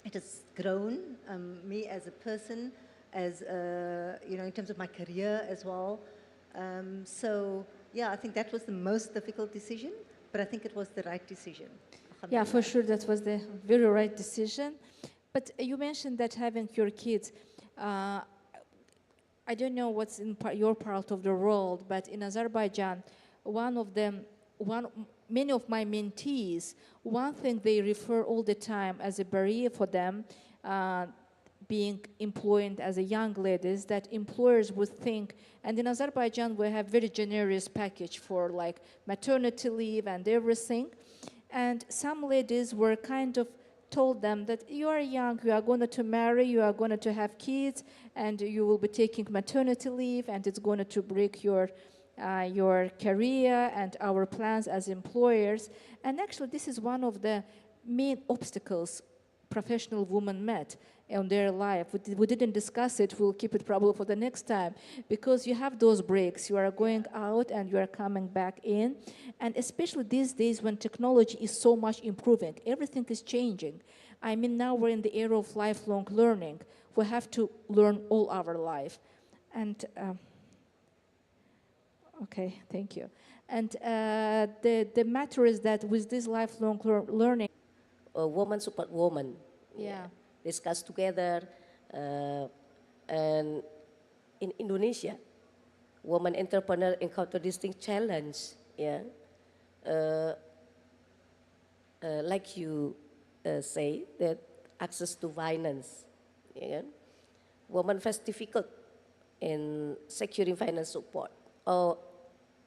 it has grown me as a person, as you know, in terms of my career as well. So yeah, I think that was the most difficult decision, but I think it was the right decision. Yeah, for sure, that was the very right decision. But you mentioned that having your kids, I don't know what's in your part of the world, but in Azerbaijan, many of my mentees, one thing they refer all the time as a barrier for them being employed as a young ladies, that employers would think, and in Azerbaijan we have very generous package for like maternity leave and everything, and some ladies were kind of told them that you are young, you are going to marry, you are going to have kids, and you will be taking maternity leave, and it's going to break your career and our plans as employers. And actually, this is one of the main obstacles professional women met in their life. We didn't discuss it, we'll keep it probably for the next time, because you have those breaks. You are going out and you are coming back in. And especially these days when technology is so much improving, everything is changing. I mean, now we're in the era of lifelong learning. We have to learn all our life. And okay, thank you. And the matter is that with this lifelong learning, a woman support woman. Yeah. Discuss together, and in Indonesia, woman entrepreneur encounter distinct challenge. Yeah, like you say, that access to finance. Yeah, women face difficult in securing finance support.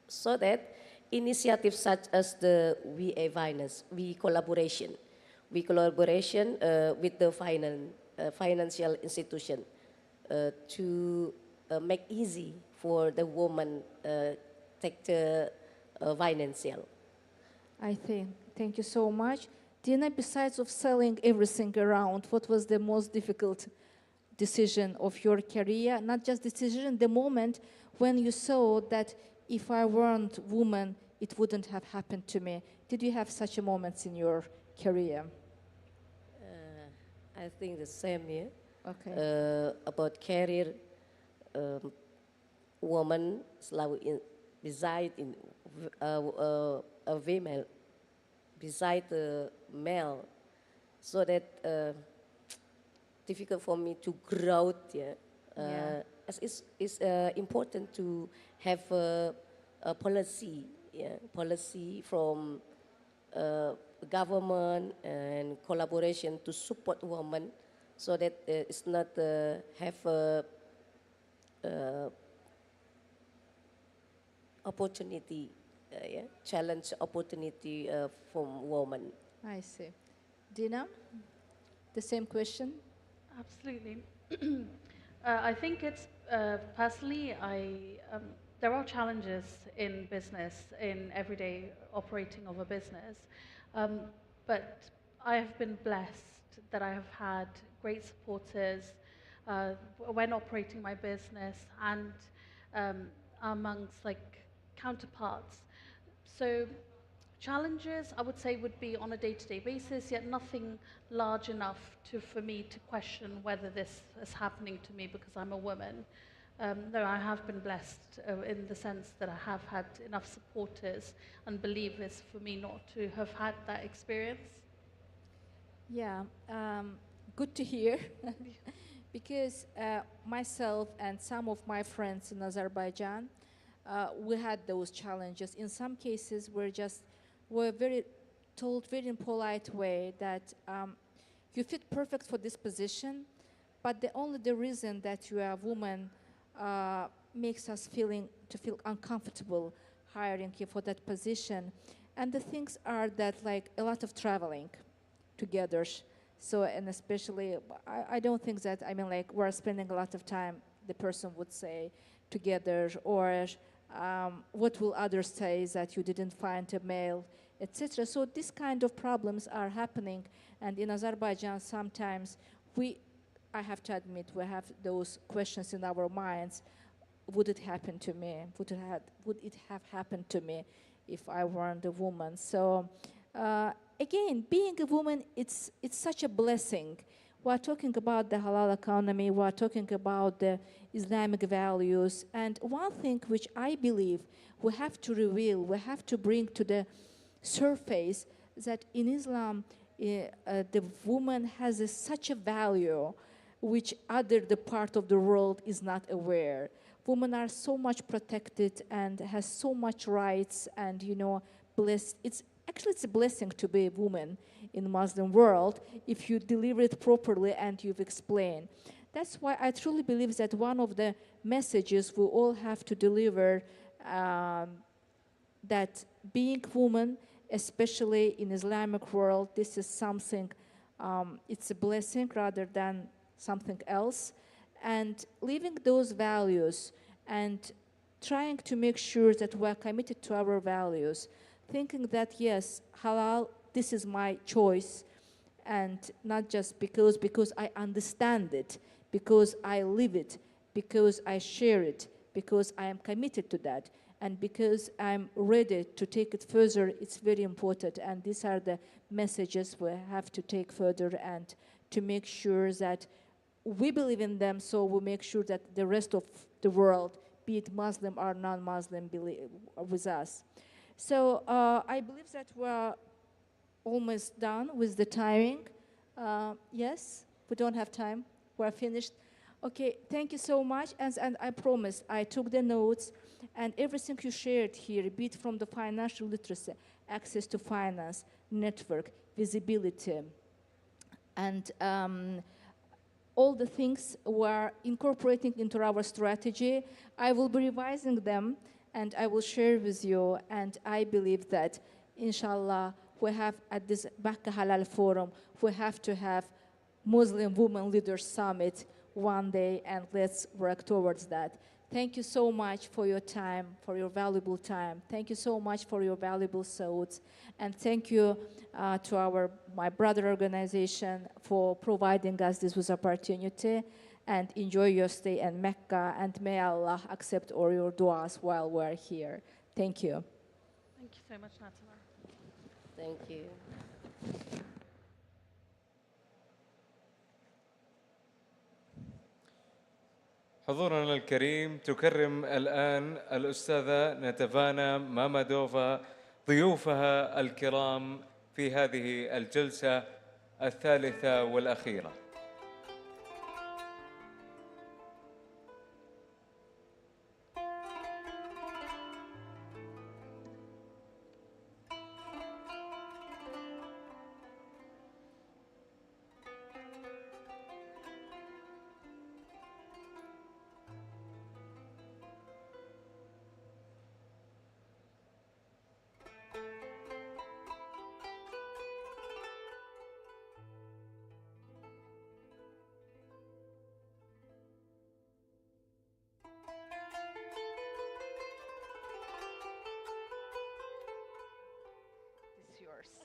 So that initiatives such as the VA Finance, we collaboration with the financial institution to make easy for the woman take the financial. I think. Thank you so much. Dina, besides of selling everything around, what was the most difficult decision of your career? Not just decision, the moment when you saw that if I weren't woman, it wouldn't have happened to me. Did you have such a moments in your career? I think the same, yeah. Okay. About career, woman selalu beside a female, beside the male, so that difficult for me to grow. As it's important to have a policy, policy from government and collaboration to support women, so that it's not have opportunity, challenge opportunity from women. I see. Dina, the same question? Absolutely. I think it's personally, there are challenges in business, in everyday operating of a business, but I have been blessed that I have had great supporters when operating my business and amongst counterparts. So challenges, I would say, would be on a day-to-day basis, yet nothing large enough for me to question whether this is happening to me because I'm a woman. No, I have been blessed in the sense that I have had enough supporters and believers for me not to have had that experience. Yeah, good to hear. Because myself and some of my friends in Azerbaijan, we had those challenges. In some cases, we're told very in polite way that you fit perfect for this position, but the reason that you are a woman makes us feel uncomfortable hiring you for that position. And the things are that a lot of traveling together. So, and especially, I don't think that, we're spending a lot of time, the person would say, together, or what will others say that you didn't find a male, etc. So these kind of problems are happening, and in Azerbaijan sometimes I have to admit, we have those questions in our minds. Would it happen to me? Would it have happened to me if I weren't a woman? So again, being a woman, it's such a blessing. We're talking about the halal economy, we're talking about the Islamic values, and one thing which I believe we have to reveal, we have to bring to the surface, that in Islam, the woman has such a value which the part of the world is not aware. Women are so much protected and has so much rights, and blessed. It's a blessing to be a woman in the Muslim world if you deliver it properly and you've explained. That's why I truly believe that one of the messages we all have to deliver, that being woman, especially in Islamic world, this is something, it's a blessing rather than something else. And living those values and trying to make sure that we're committed to our values, thinking that, yes, halal, this is my choice, and not just because I understand it, because I live it, because I share it, because I am committed to that, and because I'm ready to take it further. It's very important, and these are the messages we have to take further and to make sure that we believe in them, so we make sure that the rest of the world, be it Muslim or non-Muslim, believe with us. So I believe that we're almost done with the timing. Yes, we don't have time. We're finished. Okay, thank you so much. And I promised, I took the notes, and everything you shared here, be it from the financial literacy, access to finance, network, visibility, and all the things we're incorporating into our strategy. I will be revising them, and I will share with you. And I believe that, inshallah, we have at this Makkah Halal Forum, we have to have Muslim Women Leaders Summit one day, and let's work towards that. Thank you so much for your time, for your valuable time. Thank you so much for your valuable thoughts. And thank you to my brother organization for providing us this opportunity. And enjoy your stay in Mecca, and may Allah accept all your du'as while we're here. Thank you. Thank you so much, Natima. Thank you. حضورنا الكريم تكرم الآن الأستاذة ناتافانا مامادوفا ضيوفها الكرام في هذه الجلسة الثالثة والأخيرة. It's yours.